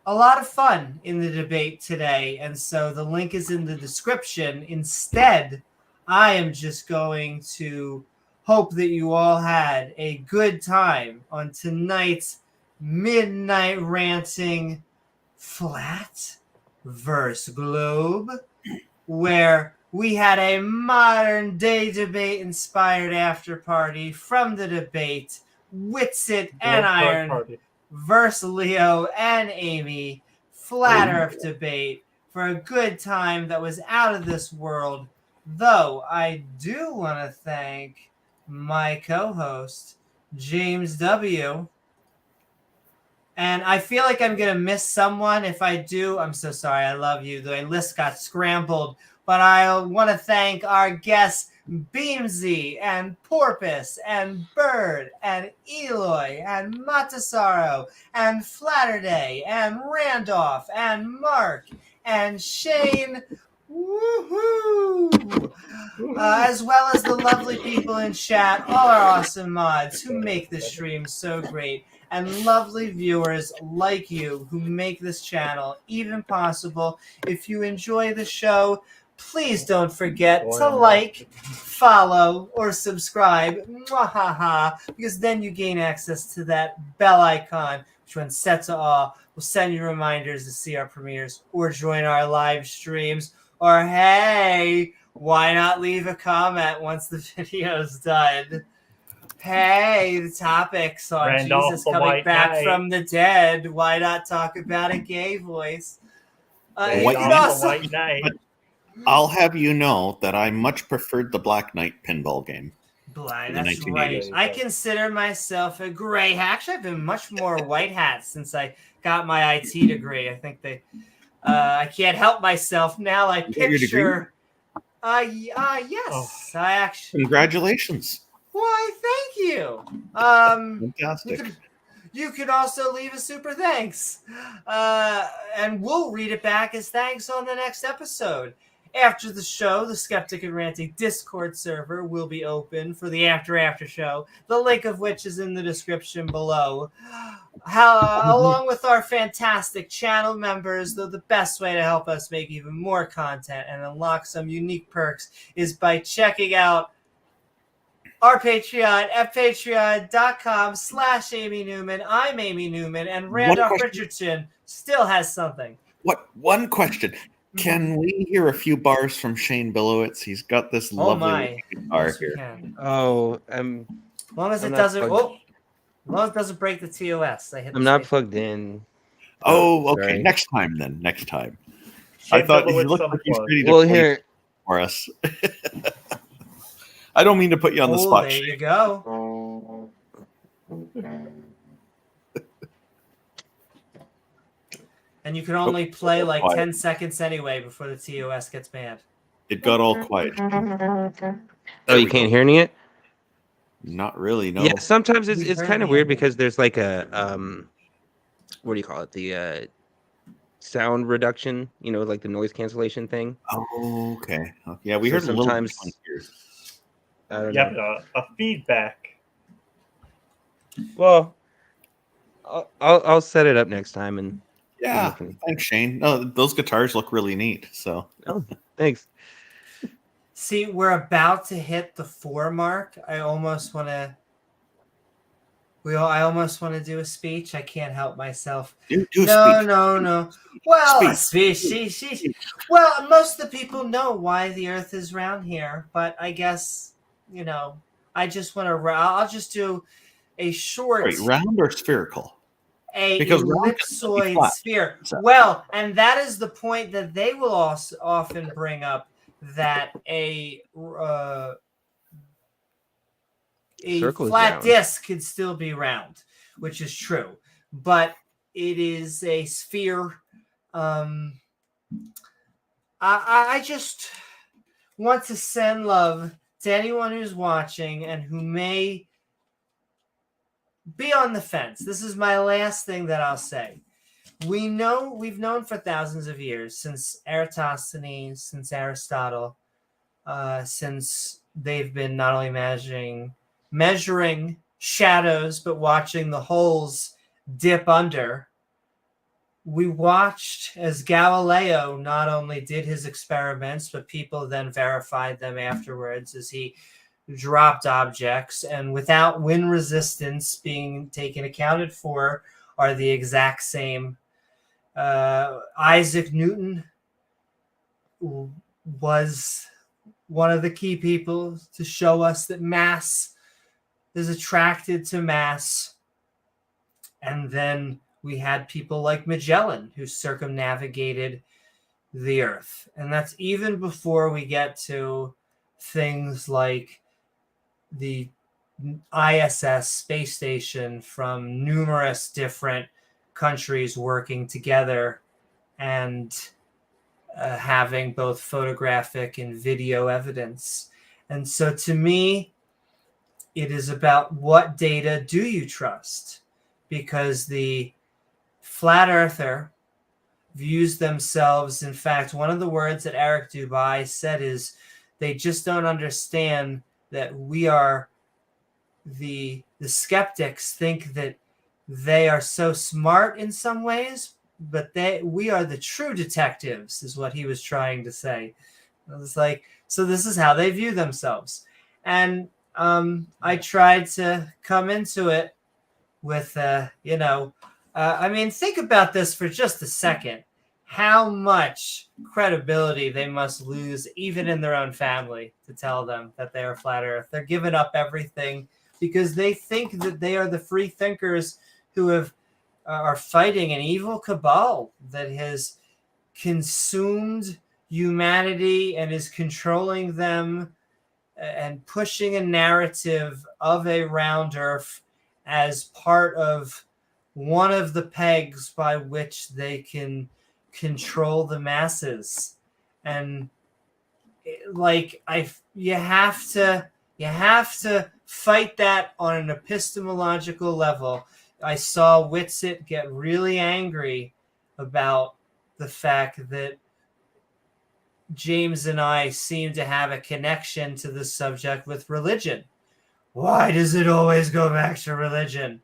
[SPEAKER 1] lot of fun in the debate today, and so the link is in the description. Instead, I am just going to hope that you all had a good time on tonight's Midnight Ranting Flat versus Globe, where we had a modern day debate inspired after party from the debate Witsit and Iron versus Leo and Amy. Flat Earth debate for a good time that was out of this world. Though I do want to thank my co-host, James W. And I feel like I'm going to miss someone. If I do, I'm so sorry. I love you. The list got scrambled. But I want to thank our guests, Beamsy and Porpoise and Bird and Eloy and Matasaro and Flatterday and Randolph and Mark and Shane. Woohoo! As well as the lovely people in chat, all our awesome mods who make the stream so great, and lovely viewers like you who make this channel even possible. If you enjoy the show, please don't forget to like, follow, or subscribe, because then you gain access to that bell icon, which when set to all, will send you reminders to see our premieres or join our live streams. Or hey, why not leave a comment once the video's done? Hey, the topics on
[SPEAKER 2] Randolph
[SPEAKER 1] Jesus
[SPEAKER 2] the
[SPEAKER 1] coming
[SPEAKER 2] White
[SPEAKER 1] back
[SPEAKER 2] Knight.
[SPEAKER 1] from the dead. Why not talk about a gay voice? You
[SPEAKER 2] Randolph
[SPEAKER 1] can
[SPEAKER 2] the
[SPEAKER 1] also
[SPEAKER 2] White Knight.
[SPEAKER 10] I'll have you know that I much preferred the Black Knight pinball game.
[SPEAKER 1] Blind,
[SPEAKER 10] in the
[SPEAKER 1] that's
[SPEAKER 10] 1980s.
[SPEAKER 1] right. I consider myself a gray hat. Actually, I've been much more white hat since I got my IT degree. I think I can't help myself now. I
[SPEAKER 10] You got your degree?
[SPEAKER 1] picture. Yes, I actually.
[SPEAKER 10] Congratulations.
[SPEAKER 1] Why, thank you.
[SPEAKER 10] Fantastic.
[SPEAKER 1] You could also leave a super thanks, and we'll read it back as thanks on the next episode. After the show, the Skeptic and Ranting Discord server will be open for the after show, the link of which is in the description below. Along with our fantastic channel members, though the best way to help us make even more content and unlock some unique perks is by checking out our Patreon at patreon.com/Amy Newman. I'm Amy Newman, and Randolph Richardson still has something.
[SPEAKER 10] One question. Can we hear a few bars from Shane Bilowitz? He's got this lovely guitar
[SPEAKER 1] Yes, we
[SPEAKER 10] here.
[SPEAKER 1] can.
[SPEAKER 14] Oh,
[SPEAKER 1] as long as it doesn't. As long as it doesn't break the TOS.
[SPEAKER 14] I'm not plugged in.
[SPEAKER 10] Oh, okay.
[SPEAKER 14] Sorry.
[SPEAKER 10] Next time then. Next time.
[SPEAKER 2] Shane
[SPEAKER 10] I thought you
[SPEAKER 2] Bilowitz
[SPEAKER 10] looked like he's
[SPEAKER 2] unplugged.
[SPEAKER 10] ready to
[SPEAKER 14] Well,
[SPEAKER 10] play
[SPEAKER 14] here.
[SPEAKER 10] for us. I don't mean to put you on the spot.
[SPEAKER 1] There
[SPEAKER 10] Shane.
[SPEAKER 1] you go. And you can only play like
[SPEAKER 10] quiet.
[SPEAKER 1] 10 seconds anyway before the TOS gets banned.
[SPEAKER 10] It got all quiet.
[SPEAKER 14] Oh, you can't hear any it?
[SPEAKER 10] Not really, no.
[SPEAKER 14] Yeah, sometimes
[SPEAKER 1] We
[SPEAKER 14] it's
[SPEAKER 1] heard
[SPEAKER 14] kind of
[SPEAKER 1] the
[SPEAKER 14] weird
[SPEAKER 1] ending.
[SPEAKER 14] because there's like a what do you call it? The sound reduction, like the noise cancellation thing.
[SPEAKER 10] Oh, okay. Yeah, we
[SPEAKER 14] So
[SPEAKER 10] heard a little bit
[SPEAKER 14] sometimes-
[SPEAKER 10] on here.
[SPEAKER 14] I don't
[SPEAKER 2] Yep,
[SPEAKER 14] know.
[SPEAKER 2] a feedback.
[SPEAKER 14] Well, I'll set it up next time and
[SPEAKER 10] Yeah, thanks, Shane. No, those guitars look really neat. So
[SPEAKER 14] thanks.
[SPEAKER 1] See, we're about to hit the 4 mark. I almost want to. I almost want to do a speech. I can't help myself.
[SPEAKER 10] Do
[SPEAKER 1] No,
[SPEAKER 10] speech.
[SPEAKER 1] no. Well, a
[SPEAKER 10] Speech.
[SPEAKER 1] speech. Well, most of the people know why the Earth is round here, but I guess, I just want to. I'll just do a short.
[SPEAKER 10] Wait, round or spherical?
[SPEAKER 1] A
[SPEAKER 10] Because round can still be
[SPEAKER 1] ellipsoid
[SPEAKER 10] flat.
[SPEAKER 1] sphere.
[SPEAKER 10] So-
[SPEAKER 1] Well, and that is the point that they will also often bring up, that a
[SPEAKER 14] Circle is
[SPEAKER 1] flat
[SPEAKER 14] round.
[SPEAKER 1] disc could still be round, which is true, but it is a sphere. I just want to send love to anyone who's watching and who may be on the fence. This is my last thing that I'll say. We've known for thousands of years, since Eratosthenes, since Aristotle, since they've been not only measuring shadows, but watching the holes dip under. We watched as Galileo not only did his experiments, but people then verified them afterwards as he dropped objects, and without wind resistance being accounted for, are the exact same. Isaac Newton was one of the key people to show us that mass is attracted to mass. And then we had people like Magellan who circumnavigated the Earth. And that's even before we get to things like the ISS space station from numerous different countries working together and having both photographic and video evidence. And so to me, it is about what data do you trust? Because the flat earther views themselves, in fact, one of the words that Eric Dubai said is they just don't understand that we are the skeptics think that they are so smart in some ways, but we are the true detectives, is what he was trying to say. It was like, so this is how they view themselves. And I tried to come into it with, think about this for just a second. How much credibility they must lose, even in their own family, to tell them that they are flat earth. They're giving up everything because they think that they are the free thinkers who are fighting an evil cabal that has consumed humanity and is controlling them and pushing a narrative of a round earth as part of one of the pegs by which they can control the masses. And you have to fight that on an epistemological level. I saw Witsit get really angry about the fact that James and I seem to have a connection to this subject with religion. Why does it always go back to religion?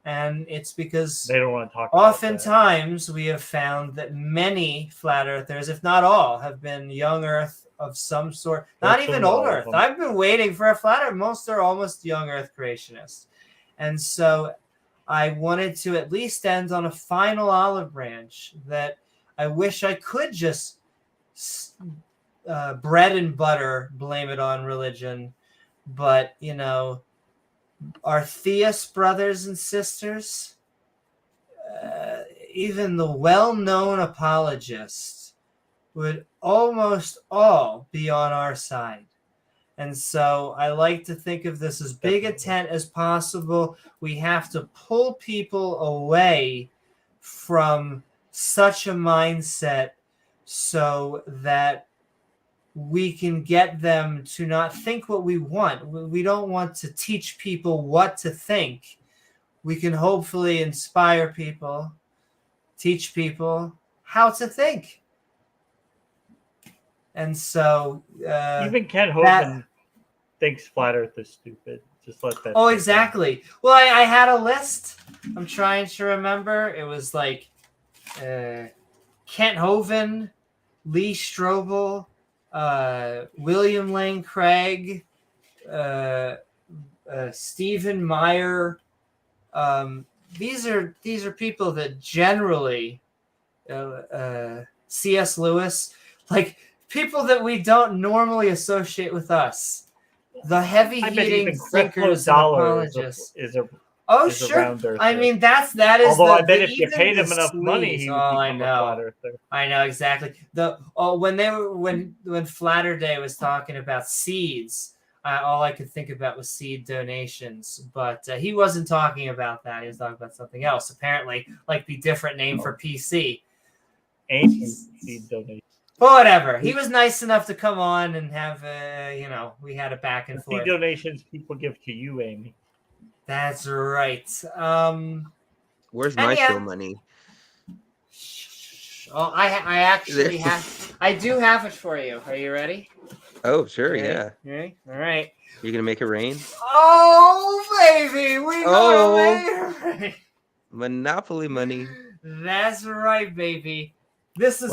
[SPEAKER 1] And it's because
[SPEAKER 2] they don't want to talk about
[SPEAKER 1] oftentimes we have found that many flat earthers, if not all, have been young earth of some sort. Not even old earth. I've been waiting for a flat earth. Most are almost young earth creationists. And so I wanted to at least end on a final olive branch that I wish I could just bread and butter blame it on religion. But, our theist brothers and sisters, even the well-known apologists, would almost all be on our side. And so I like to think of this as big a tent as possible. We have to pull people away from such a mindset so that we can get them to not think what we want. We don't want to teach people what to think. We can hopefully inspire people, teach people how to think. And so
[SPEAKER 2] even Ken Hovind thinks flat Earth is stupid. Just let that.
[SPEAKER 1] Oh, exactly. Well, I had a list. I'm trying to remember. It was like Kent Hovind, Lee Strobel, William Lane Craig, Stephen Meyer, these are people that generally C.S. Lewis, like people that we don't normally associate with us. The heavy-hitting thinkers and apologists. Oh, sure. I mean, that is.
[SPEAKER 2] Although I bet if you paid him enough money, he would become a flat earther.
[SPEAKER 1] I know exactly. When Flatter Day was talking about seeds, all I could think about was seed donations. But he wasn't talking about that. He was talking about something else. Apparently, like the different name for PC.
[SPEAKER 2] Seed donation.
[SPEAKER 1] But whatever. He was nice enough to come on and have, we had a back and forth.
[SPEAKER 2] Seed donations people give to you, Amy.
[SPEAKER 1] That's right.
[SPEAKER 14] Where's my show money?
[SPEAKER 1] Oh, I actually have. I do have it for you. Are you ready?
[SPEAKER 14] Oh, sure,
[SPEAKER 1] Ready?
[SPEAKER 14] yeah.
[SPEAKER 1] Ready? All right.
[SPEAKER 14] You gonna make it rain?
[SPEAKER 1] Oh, baby, we gonna make it rain.
[SPEAKER 14] Monopoly money.
[SPEAKER 1] That's right, baby. This is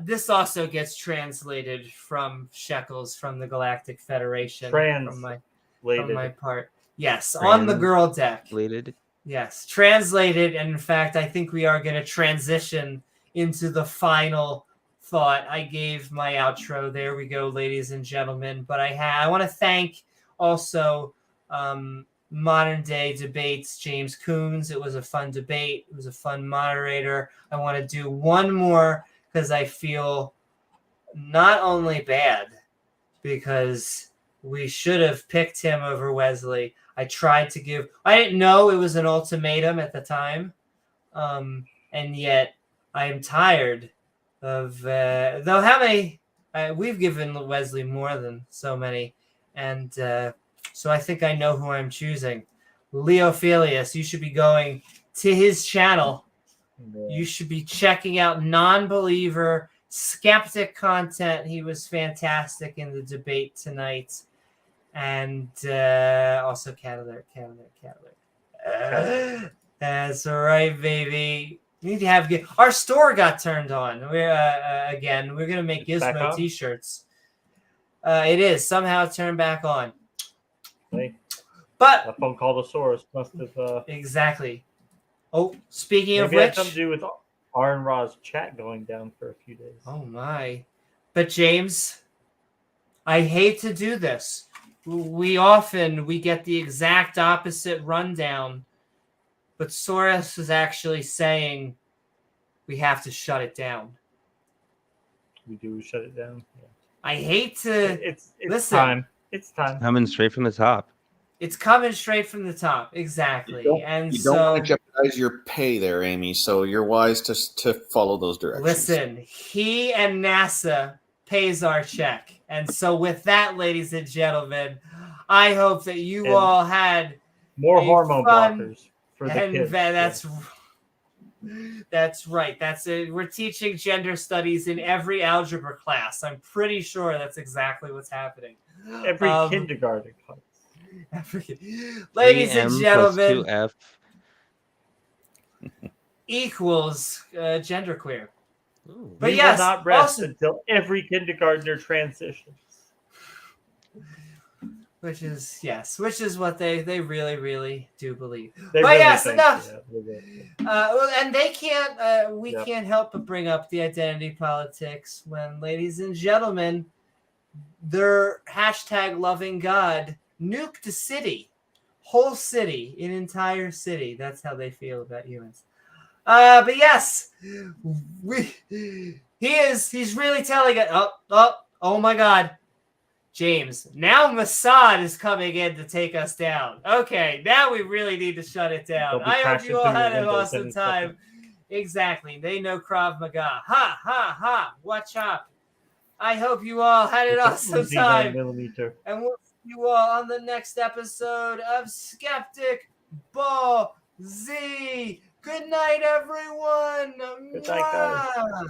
[SPEAKER 1] this also gets translated from shekels from the Galactic Federation. From my part. Yes, on the girl deck.
[SPEAKER 14] Translated.
[SPEAKER 1] Yes, translated. And in fact, I think we are going to transition into the final thought. I gave my outro. There we go, ladies and gentlemen. But I want to thank also Modern Day Debates, James Coons. It was a fun debate. It was a fun moderator. I want to do one more because I feel not only bad because we should have picked him over Wesley. I didn't know it was an ultimatum at the time. And yet I am tired of, though how many, we've given Wesley more than so many. And so I think I know who I'm choosing. Leophilius, you should be going to his channel. You should be checking out non-believer, skeptic content. He was fantastic in the debate tonight. And also Cat Alert. That's all right, baby. We need to have our store got turned on. We're we're gonna make Gizmo t-shirts. It is somehow turned back on.
[SPEAKER 2] Hey,
[SPEAKER 1] but
[SPEAKER 2] a phone call to Source must have
[SPEAKER 1] exactly. Oh, speaking of
[SPEAKER 2] maybe
[SPEAKER 1] which,
[SPEAKER 2] had something to do with R and Ra's chat going down for a few days.
[SPEAKER 1] Oh my! But James, I hate to do this. We get the exact opposite rundown, but Soros is actually saying we have to shut it down.
[SPEAKER 2] We do shut it down. Yeah.
[SPEAKER 1] I hate to.
[SPEAKER 2] It's
[SPEAKER 1] listen.
[SPEAKER 2] time. It's time.
[SPEAKER 14] Coming straight from the top.
[SPEAKER 1] It's coming straight from the top, exactly.
[SPEAKER 10] You don't want to jeopardize your pay there, Amy. So you're wise to follow those directions.
[SPEAKER 1] Listen, he and NASA pays our check. And so with that, ladies and gentlemen, I hope that you all had
[SPEAKER 2] more hormone blockers for the kids.
[SPEAKER 1] That's right. That's it. We're teaching gender studies in every algebra class. I'm pretty sure that's exactly what's happening.
[SPEAKER 2] Every kindergarten class.
[SPEAKER 1] Ladies and gentlemen,
[SPEAKER 14] 2F
[SPEAKER 1] equals genderqueer.
[SPEAKER 2] But we will not rest until every kindergartner transitions.
[SPEAKER 1] Which is what they really, really do believe.
[SPEAKER 2] They
[SPEAKER 1] but
[SPEAKER 2] really
[SPEAKER 1] yes,
[SPEAKER 2] think,
[SPEAKER 1] enough.
[SPEAKER 2] Yeah,
[SPEAKER 1] And they can't. We can't help but bring up the identity politics when, ladies and gentlemen, their hashtag loving God nuked a city, whole city, an entire city. That's how they feel about humans. But yes, he's really telling it. Oh my God, James. Now Mossad is coming in to take us down. Okay, now we really need to shut it down. I hope you all had an awesome time. Exactly. They know Krav Maga. Ha ha ha. Watch out. I hope you all had an awesome time. And we'll see you all on the next episode of Skeptic Ball Z. Good night, everyone.
[SPEAKER 2] Good night, guys.